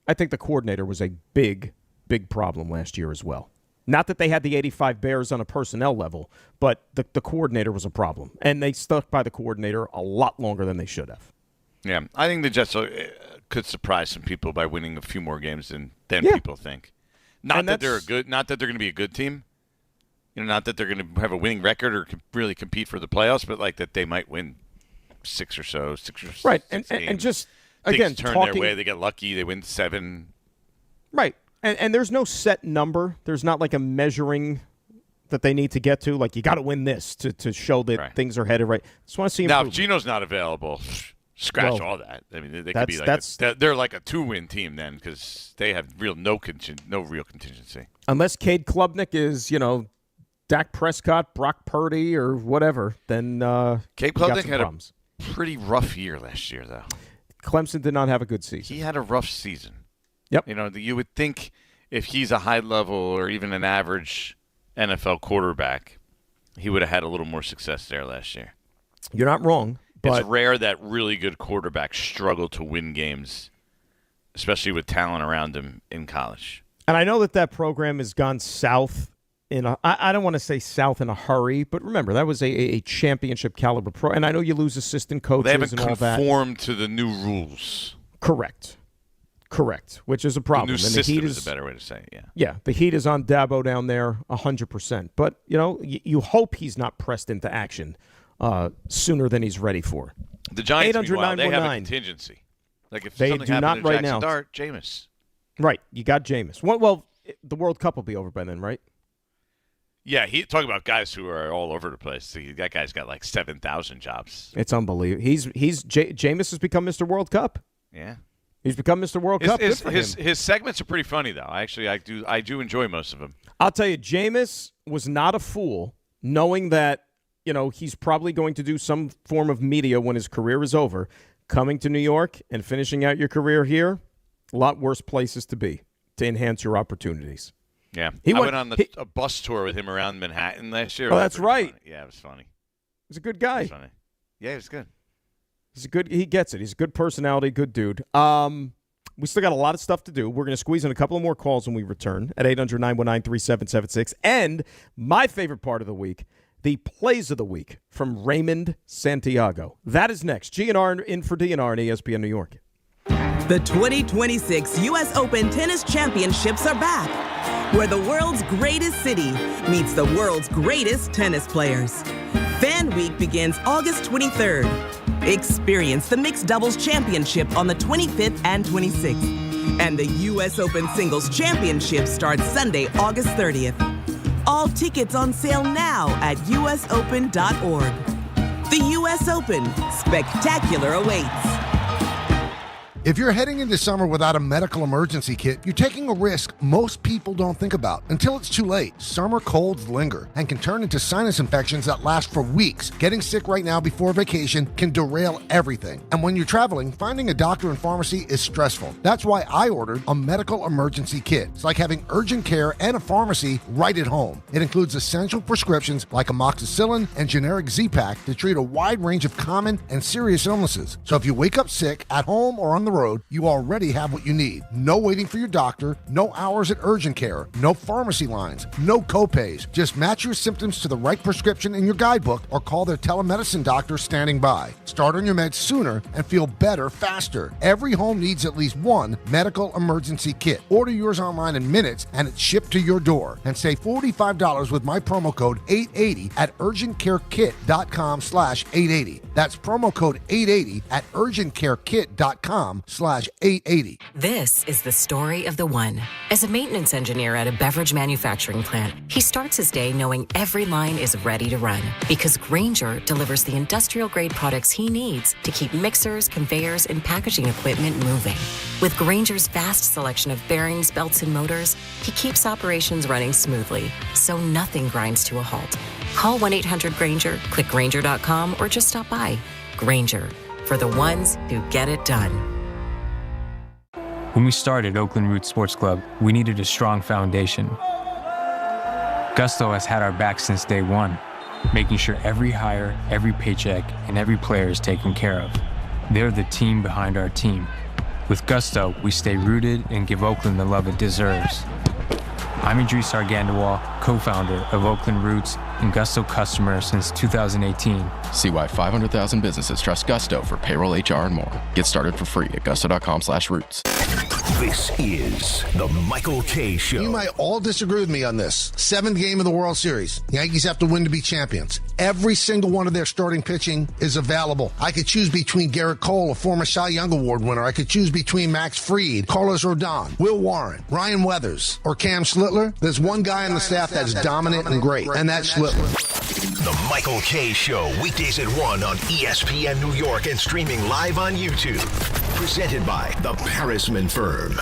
I think the coordinator was a big problem last year as well. Not that they had the 85 Bears on a personnel level, but the coordinator was a problem. And they stuck by the coordinator a lot longer than they should have. Yeah, I think the Jets could surprise some people by winning a few more games than people think. Not that they're going to be a good team. Not that they're going to have a winning record or really compete for the playoffs, but like that they might win six or right. Six And just things again turn their way. They get lucky. They win 7. Right. And there's no set number. There's not like a measuring that they need to get to. Like, you got to win this to show that things are headed right. Just want to see now, if Geno's not available, scratch all that. I mean, they could be like they're like a 2-win team then because they have no real contingency. Unless Cade Klubnik is, Dak Prescott, Brock Purdy, or whatever, then Cade Klubnik had problems. A pretty rough year last year, though. Clemson did not have a good season. He had a rough season. Yep. You would think if he's a high-level or even an average NFL quarterback, he would have had a little more success there last year. You're not wrong. But it's rare that really good quarterbacks struggle to win games, especially with talent around them in college. And I know that program has gone south I don't want to say south in a hurry, but remember, that was a championship caliber pro. And I know you lose assistant coaches they haven't and all that. conformed to the new rules. Correct, which is a problem. The new and system the Heat is a better way to say it, yeah. Yeah, the Heat is on Dabo down there 100%. But, you hope he's not pressed into action sooner than he's ready for. The Giants, meanwhile, they have a contingency. Like if they something do happened not to right Jaxson now. Dart, Jameis. Right, you got Jameis. Well, the World Cup will be over by then, right? Yeah, talking about guys who are all over the place. That guy's got like 7,000 jobs. It's unbelievable. Jameis has become Mr. World Cup. Yeah, he's become Mr. World Cup. His segments are pretty funny though. Actually, I do enjoy most of them. I'll tell you, Jameis was not a fool, knowing that he's probably going to do some form of media when his career is over. Coming to New York and finishing out your career here, a lot worse places to be to enhance your opportunities. Yeah, I went on a bus tour with him around Manhattan last year. Oh, that's right. Funny. Yeah, it was funny. He's a good guy. It was funny. Yeah, he was good. He gets it. He's a good personality, good dude. We still got a lot of stuff to do. We're going to squeeze in a couple of more calls when we return at 800-919-3776. And my favorite part of the week, the plays of the week from Raymond Santiago. That is next. GNR in for DNR on ESPN New York. The 2026 U.S. Open Tennis Championships are back, where the world's greatest city meets the world's greatest tennis players. Fan Week begins August 23rd. Experience the Mixed Doubles Championship on the 25th and 26th. And the U.S. Open Singles Championship starts Sunday, August 30th. All tickets on sale now at usopen.org. The U.S. Open. Spectacular awaits. If you're heading into summer without a medical emergency kit, you're taking a risk most people don't think about until it's too late. Summer colds linger and can turn into sinus infections that last for weeks. Getting sick right now before vacation can derail everything. And when you're traveling, finding a doctor and pharmacy is stressful. That's why I ordered a medical emergency kit. It's like having urgent care and a pharmacy right at home. It includes essential prescriptions like amoxicillin and generic Z-Pak to treat a wide range of common and serious illnesses. So if you wake up sick at home or on the road, you already have what you need. No waiting for your doctor, no hours at urgent care, no pharmacy lines, no copays. Just match your symptoms to the right prescription in your guidebook or call their telemedicine doctor standing by. Start on your meds sooner and feel better faster. Every home needs at least one medical emergency kit. Order yours online in minutes and it's shipped to your door. And save $45 with my promo code 880 at urgentcarekit.com/880. That's promo code 880 at urgentcarekit.com/880. Granger.com/880. This is the story of the one. As a maintenance engineer at a beverage manufacturing plant, he starts his day knowing every line is ready to run because Granger delivers the industrial-grade products he needs to keep mixers, conveyors, and packaging equipment moving. With Granger's vast selection of bearings, belts, and motors, he keeps operations running smoothly, so nothing grinds to a halt. Call 1-800-GRANGER, click Granger.com, or just stop by. Granger, for the ones who get it done. When we started Oakland Roots Sports Club, we needed a strong foundation. Gusto has had our back since day one, making sure every hire, every paycheck, and every player is taken care of. They're the team behind our team. With Gusto, we stay rooted and give Oakland the love it deserves. I'm Idris Argandawal, co-founder of Oakland Roots and Gusto customer since 2018. See why 500,000 businesses trust Gusto for payroll, HR, and more. Get started for free at gusto.com/roots. This is the Michael K. Show. You might all disagree with me on this. 7th game of the World Series. Yankees have to win to be champions. Every single one of their starting pitching is available. I could choose between Garrett Cole, a former Cy Young Award winner. I could choose between Max Fried, Carlos Rodon, Will Warren, Ryan Weathers, or Cam Schlittler. There's one guy on the staff that's dominant and great, and that's Schlittler. The Michael K. Show, weekdays at 1 on ESPN New York and streaming live on YouTube. Presented by the Parisman Firm.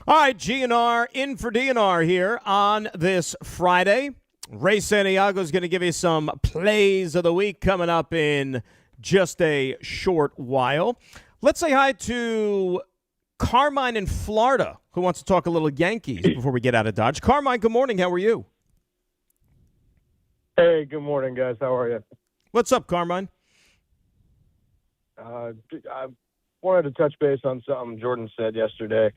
All right, GNR in for DNR here on this Friday. Ray Santiago is going to give you some plays of the week coming up in just a short while. Let's say hi to Carmine in Florida, who wants to talk a little Yankees before we get out of Dodge. Carmine, good morning. How are you? Hey, good morning, guys. How are you? What's up, Carmine? I wanted to touch base on something Jordan said yesterday.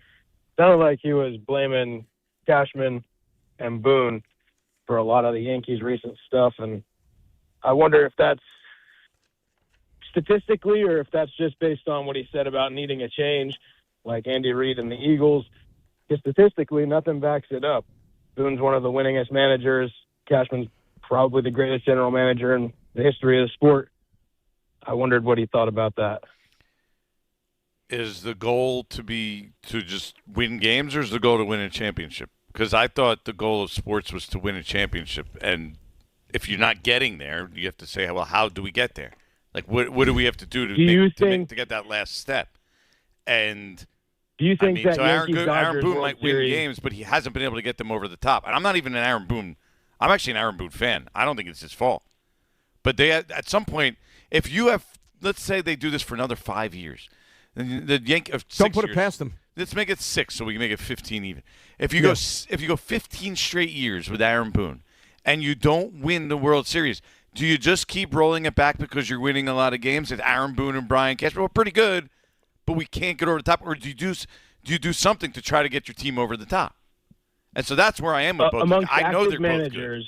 Sounded like he was blaming Cashman and Boone for a lot of the Yankees' recent stuff, and I wonder if that's statistically or if that's just based on what he said about needing a change, like Andy Reid and the Eagles. Because statistically, nothing backs it up. Boone's one of the winningest managers. Cashman's probably the greatest general manager in the history of the sport. I wondered what he thought about that. Is the goal to just win games, or is the goal to win a championship? Because I thought the goal of sports was to win a championship, and if you're not getting there, you have to say, well, how do we get there? Like, what do we have to do to get that last step? And do you think that Aaron Boone might win games, but he hasn't been able to get them over the top. And I'm not even an Aaron Boone. I'm actually an Aaron Boone fan. I don't think it's his fault. But they at some point, if you have, let's say they do this for another 5 years. The Yankees don't put it past them. Let's make it 6 so we can make it 15 even. If you go 15 straight years with Aaron Boone and you don't win the World Series, do you just keep rolling it back because you're winning a lot of games? And Aaron Boone and Brian Cashman were pretty good, but we can't get over the top. Or do you do something to try to get your team over the top? And so that's where I am with both. I know they're both good.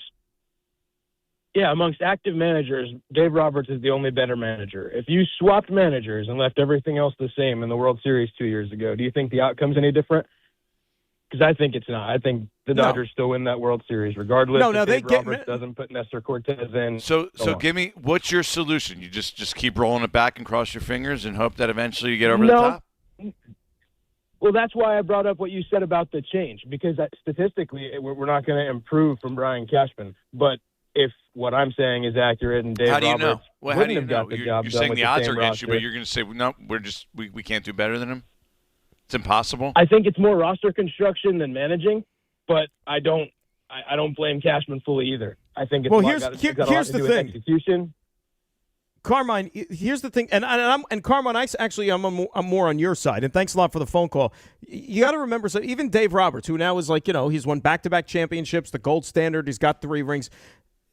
Yeah, amongst active managers, Dave Roberts is the only better manager. If you swapped managers and left everything else the same in the World Series 2 years ago, do you think the outcome's any different? Because I think it's not. I think the Dodgers still win that World Series regardless. No, Dave Roberts doesn't put Nestor Cortez in. So give me, what's your solution? You just keep rolling it back and cross your fingers and hope that eventually you get over the top? Well, that's why I brought up what you said about the change, because statistically we're not going to improve from Brian Cashman. But if what I'm saying is accurate and Dave Roberts wouldn't have got the job done with the same roster. You're saying the odds are against you, but you're going to say, no, we can't do better than him? It's impossible? I think it's more roster construction than managing, but I don't blame Cashman fully either. I think it's here's the thing. Execution. Carmine, here's the thing, and Carmine, I'm more on your side, and thanks a lot for the phone call. You got to remember, so even Dave Roberts, who now is he's won back-to-back championships, the gold standard, he's got 3 rings.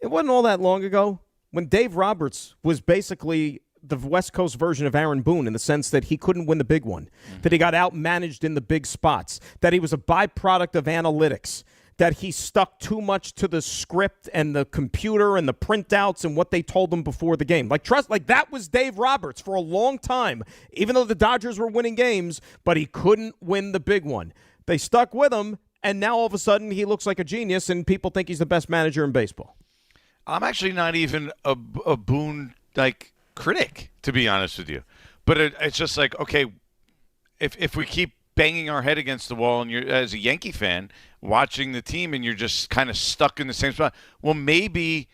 It wasn't all that long ago when Dave Roberts was basically the West Coast version of Aaron Boone in the sense that he couldn't win the big one, that he got outmanaged in the big spots, that he was a byproduct of analytics, that he stuck too much to the script and the computer and the printouts and what they told him before the game. That was Dave Roberts for a long time, even though the Dodgers were winning games, but he couldn't win the big one. They stuck with him, and now all of a sudden he looks like a genius and people think he's the best manager in baseball. I'm actually not even a Boone critic, to be honest with you. But it's just like, okay, if we keep banging our head against the wall and you're, as a Yankee fan, watching the team and you're just kind of stuck in the same spot, well, maybe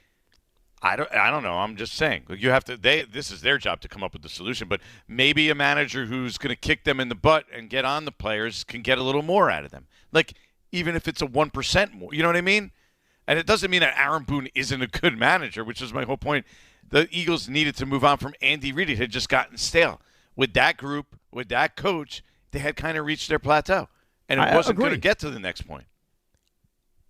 I don't know. I'm just saying. You have to. This is their job to come up with the solution. But maybe a manager who's going to kick them in the butt and get on the players can get a little more out of them. Like, even if it's a 1% more. You know what I mean? And it doesn't mean that Aaron Boone isn't a good manager, which is my whole point. The Eagles needed to move on from Andy Reid. It had just gotten stale. With that group, with that coach, they had kind of reached their plateau. And it wasn't going to get to the next point.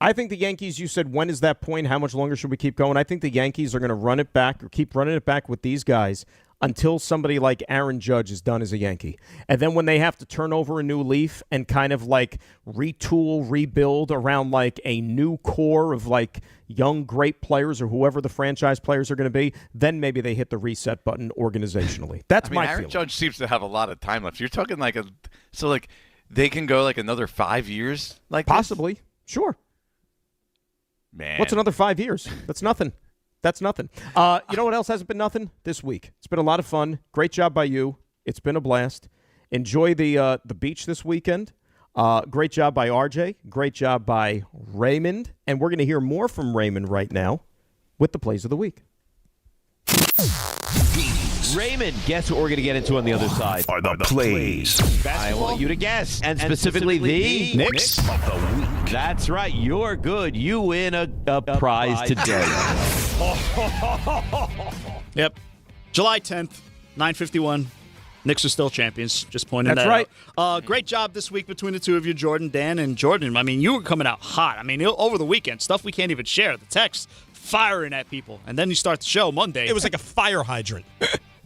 I think the Yankees, you said, when is that point? How much longer should we keep going? I think the Yankees are going to run it back or keep running it back with these guys until somebody like Aaron Judge is done as a Yankee. And then when they have to turn over a new leaf and kind of like retool, rebuild around like a new core of like young, great players or whoever the franchise players are going to be, then maybe they hit the reset button organizationally. That's my Aaron feeling. Judge seems to have a lot of time left. You're talking like they can go like another 5 years like Possibly. This? Sure. Man. What's another 5 years? That's nothing. That's nothing. You know what else hasn't been nothing? This week. It's been a lot of fun. Great job by you. It's been a blast. Enjoy the beach this weekend. Great job by RJ. Great job by Raymond. And we're going to hear more from Raymond right now with the plays of the week. Raymond, guess what we're going to get into on the other side? Are the plays. I want you to guess. And specifically the Knicks of the week. That's right. You're good. You win a prize today. Yep. July 10th, 9:51. Knicks are still champions. Just pointing That's that right. out. Great job this week between the two of you, Jordan, Dan, and Jordan. I mean, you were coming out hot. I mean, over the weekend, stuff we can't even share. The text firing at people. And then you start the show Monday. It was like a fire hydrant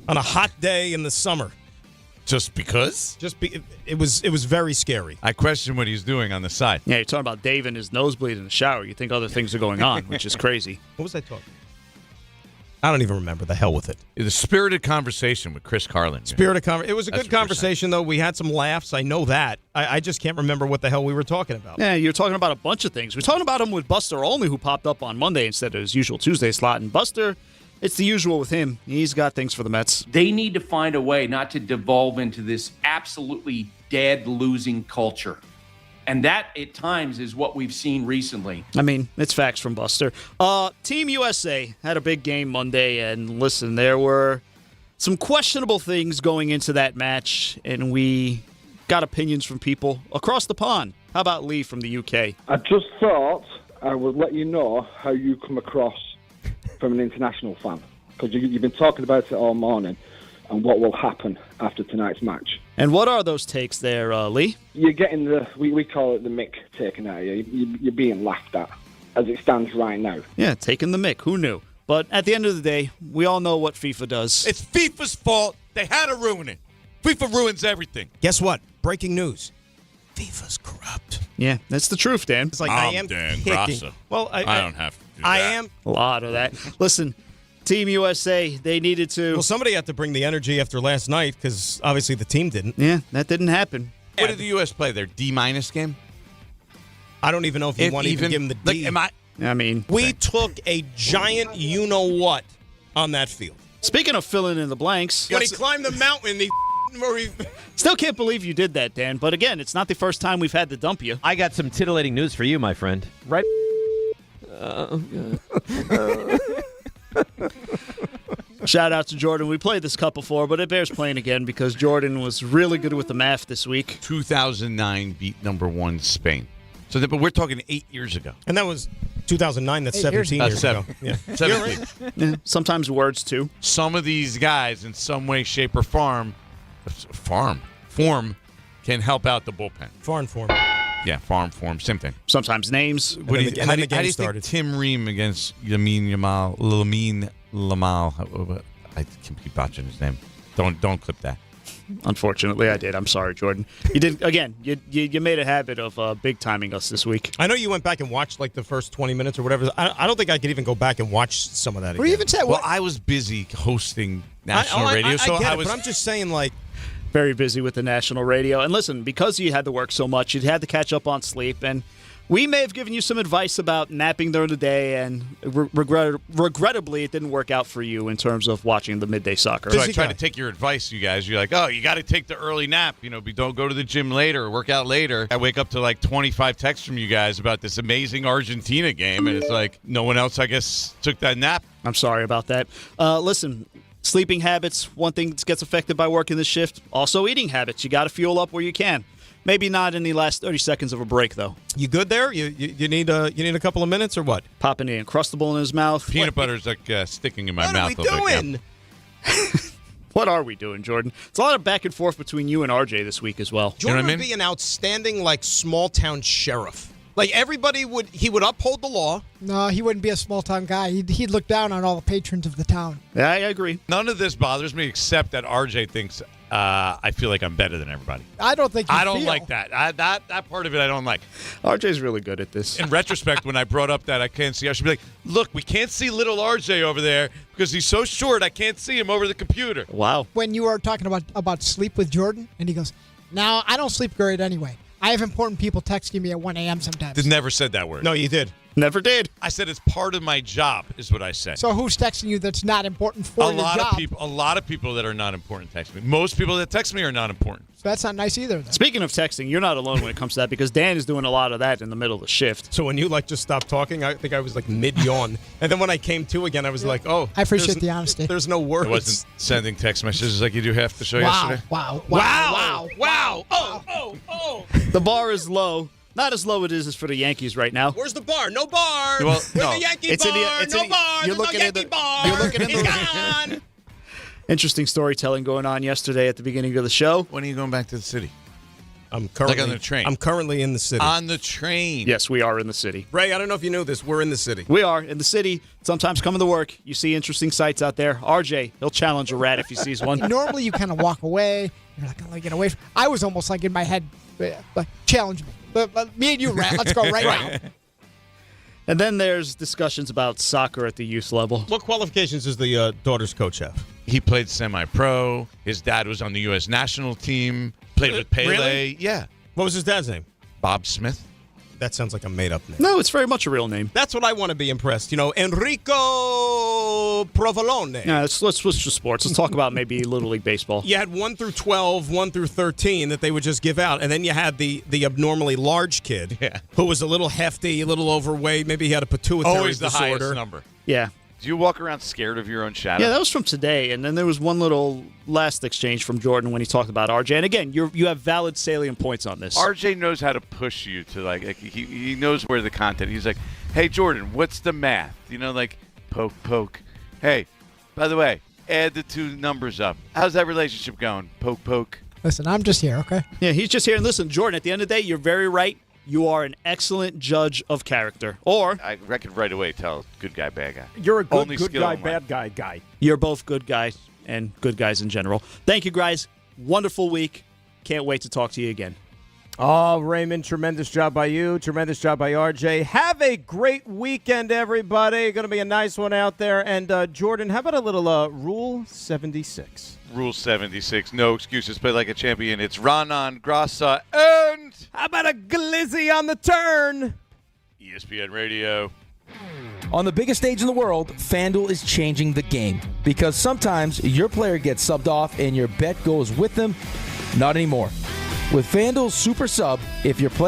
on a hot day in the summer. Just because? It was very scary. I question what he's doing on the side. Yeah, you're talking about Dave and his nosebleed in the shower. You think other things are going on, which is crazy. What was I talking about? I don't even remember. The hell with it. The spirited conversation with Chris Carlin. It was a good conversation, though. We had some laughs. I know that. I just can't remember what the hell we were talking about. Yeah, you're talking about a bunch of things. We're talking about him with Buster Olney, who popped up on Monday instead of his usual Tuesday slot. And Buster, it's the usual with him. He's got things for the Mets. They need to find a way not to devolve into this absolutely dead losing culture. And that, at times, is what we've seen recently. I mean, it's facts from Buster. Team USA had a big game Monday, and listen, there were some questionable things going into that match, and we got opinions from people across the pond. How about Lee from the UK? I just thought I would let you know how you come across from an international fan, because you've been talking about it all morning and what will happen after tonight's match. And what are those takes there, Lee? You're getting we call it the mick taken out of you. You're being laughed at as it stands right now. Yeah, taking the mick. Who knew? But at the end of the day, we all know what FIFA does. It's FIFA's fault. They had to ruin it. FIFA ruins everything. Guess what? Breaking news. FIFA's corrupt. Yeah, that's the truth, Dan. It's like I'm I am Dan kicking. Grassa. Well, I don't have to do I that. am a lot of that. Listen, Team USA, they needed to. Well, somebody had to bring the energy after last night because obviously the team didn't. Yeah, that didn't happen. What did the U.S. play? Their D- game? I don't even know if you want to even give them the D. We took a giant you-know-what on that field. Speaking of filling in the blanks. When he climbed the mountain, Still can't believe you did that, Dan. But again, it's not the first time we've had to dump you. I got some titillating news for you, my friend. Right? Shout out to Jordan. We played this cup before, but it bears playing again because Jordan was really good with the math this week. 2009 beat number 1 Spain. So, but we're talking 8 years ago. And that was 2009. That's 17 years ago. Yeah. 17. Yeah, sometimes words, too. Some of these guys, in some way, shape, or form, can help out the bullpen. Farm form. Yeah, farm form, same thing. Sometimes names. How do you think Tim Ream against Lamine Lamal? I keep botching his name. Don't clip that. Unfortunately, I did. I'm sorry, Jordan. You did again. You made a habit of big timing us this week. I know you went back and watched like the first 20 minutes or whatever. I don't think I could even go back and watch some of that. What do you even say? Well, I was busy hosting national radio, I so get I it, was. But I'm just saying, like. Very busy with the national radio. And listen, because you had to work so much, you had to catch up on sleep. And We may have given you some advice about napping during the day, and regrettably, it didn't work out for you in terms of watching the midday soccer. So I tried to take your advice, you guys. You're like, oh, you got to take the early nap. Don't go to the gym later or work out later. I wake up to like 25 texts from you guys about this amazing Argentina game, and it's like no one else, I guess, took that nap. I'm sorry about that. Listen, sleeping habits, one thing that gets affected by working this shift. Also eating habits. You got to fuel up where you can. Maybe not in the last 30 seconds of a break, though. You good there? You need a couple of minutes or what? Popping the Uncrustable in his mouth. Peanut butter's like sticking in my mouth. What are we doing? What are we doing, Jordan? It's a lot of back and forth between you and RJ this week as well. Jordan would be an outstanding, small town sheriff. Everybody would uphold the law. No, he wouldn't be a small town guy. He'd look down on all the patrons of the town. Yeah, I agree. None of this bothers me except that RJ thinks I feel like I'm better than everybody. I don't think you I don't like that. That part of it I don't like. RJ's really good at this. In retrospect, when I brought up that I can't see, I should be like, look, we can't see little RJ over there because he's so short I can't see him over the computer. Wow. When you were talking about sleep with Jordan, and he goes, "Now, I don't sleep great anyway. I have important people texting me at 1 a.m. sometimes." Never said that word. No, you did. Never did. I said it's part of my job, is what I said. So who's texting you that's not important for your job? A lot of people that are not important text me. Most people that text me are not important. So that's not nice either. Then. Speaking of texting, you're not alone when it comes to that because Dan is doing a lot of that in the middle of the shift. So when you just stopped talking, I think I was mid-yawn. And then when I came to again, I was like, oh. I appreciate the honesty. There's no words. I wasn't sending text messages like you do half the show yesterday. Wow. Oh. The bar is low. Not as low as it is for the Yankees right now. Where's the bar? No bar. Well, Where's the Yankee bar? No bar. There's no Yankee bar. You're looking at He's gone. Interesting storytelling going on yesterday at the beginning of the show. When are you going back to the city? I'm currently on the train. I'm currently in the city. On the train. Yes, we are in the city. Ray, I don't know if you knew this. We're in the city. We are in the city. Sometimes coming to work, you see interesting sights out there. RJ, he'll challenge a rat if he sees one. Normally, you kind of walk away. You're not going to get away from. I was almost in my head, challenge me. Me and you, rat. Let's go right now. And then there's discussions about soccer at the youth level. What qualifications does the daughter's coach have? He played semi-pro. His dad was on the U.S. national team. Played with Pele. Really? Yeah. What was his dad's name? Bob Smith. That sounds like a made-up name. No, it's very much a real name. That's what I want to be impressed. Enrico Provolone. Yeah, let's switch to sports. Let's talk about maybe Little League Baseball. You had 1 through 12, 1 through 13 that they would just give out. And then you had the abnormally large kid who was a little hefty, a little overweight. Maybe he had a pituitary Always the disorder. highest number. Yeah. Do you walk around scared of your own shadow? Yeah, that was from today. And then there was one little last exchange from Jordan when he talked about RJ. And again, you have valid salient points on this. RJ knows how to push you to he knows where the content. He's like, hey, Jordan, what's the math? Poke. Hey, by the way, add the two numbers up. How's that relationship going? Poke. Listen, I'm just here, okay? Yeah, he's just here. And listen, Jordan, at the end of the day, you're very right. You are an excellent judge of character. Or I could right away tell good guy, bad guy. You're a good guy, bad guy. You're both good guys and good guys in general. Thank you, guys. Wonderful week. Can't wait to talk to you again. Oh, Raymond, tremendous job by you. Tremendous job by RJ. Have a great weekend, everybody. Going to be a nice one out there. And, Jordan, how about a little Rule 76? Rule 76. No excuses. Play like a champion. It's Ronan, Grassa, and... How about a glizzy on the turn? ESPN Radio. On the biggest stage in the world, FanDuel is changing the game. Because sometimes your player gets subbed off and your bet goes with them. Not anymore. With FanDuel's Super Sub, if your player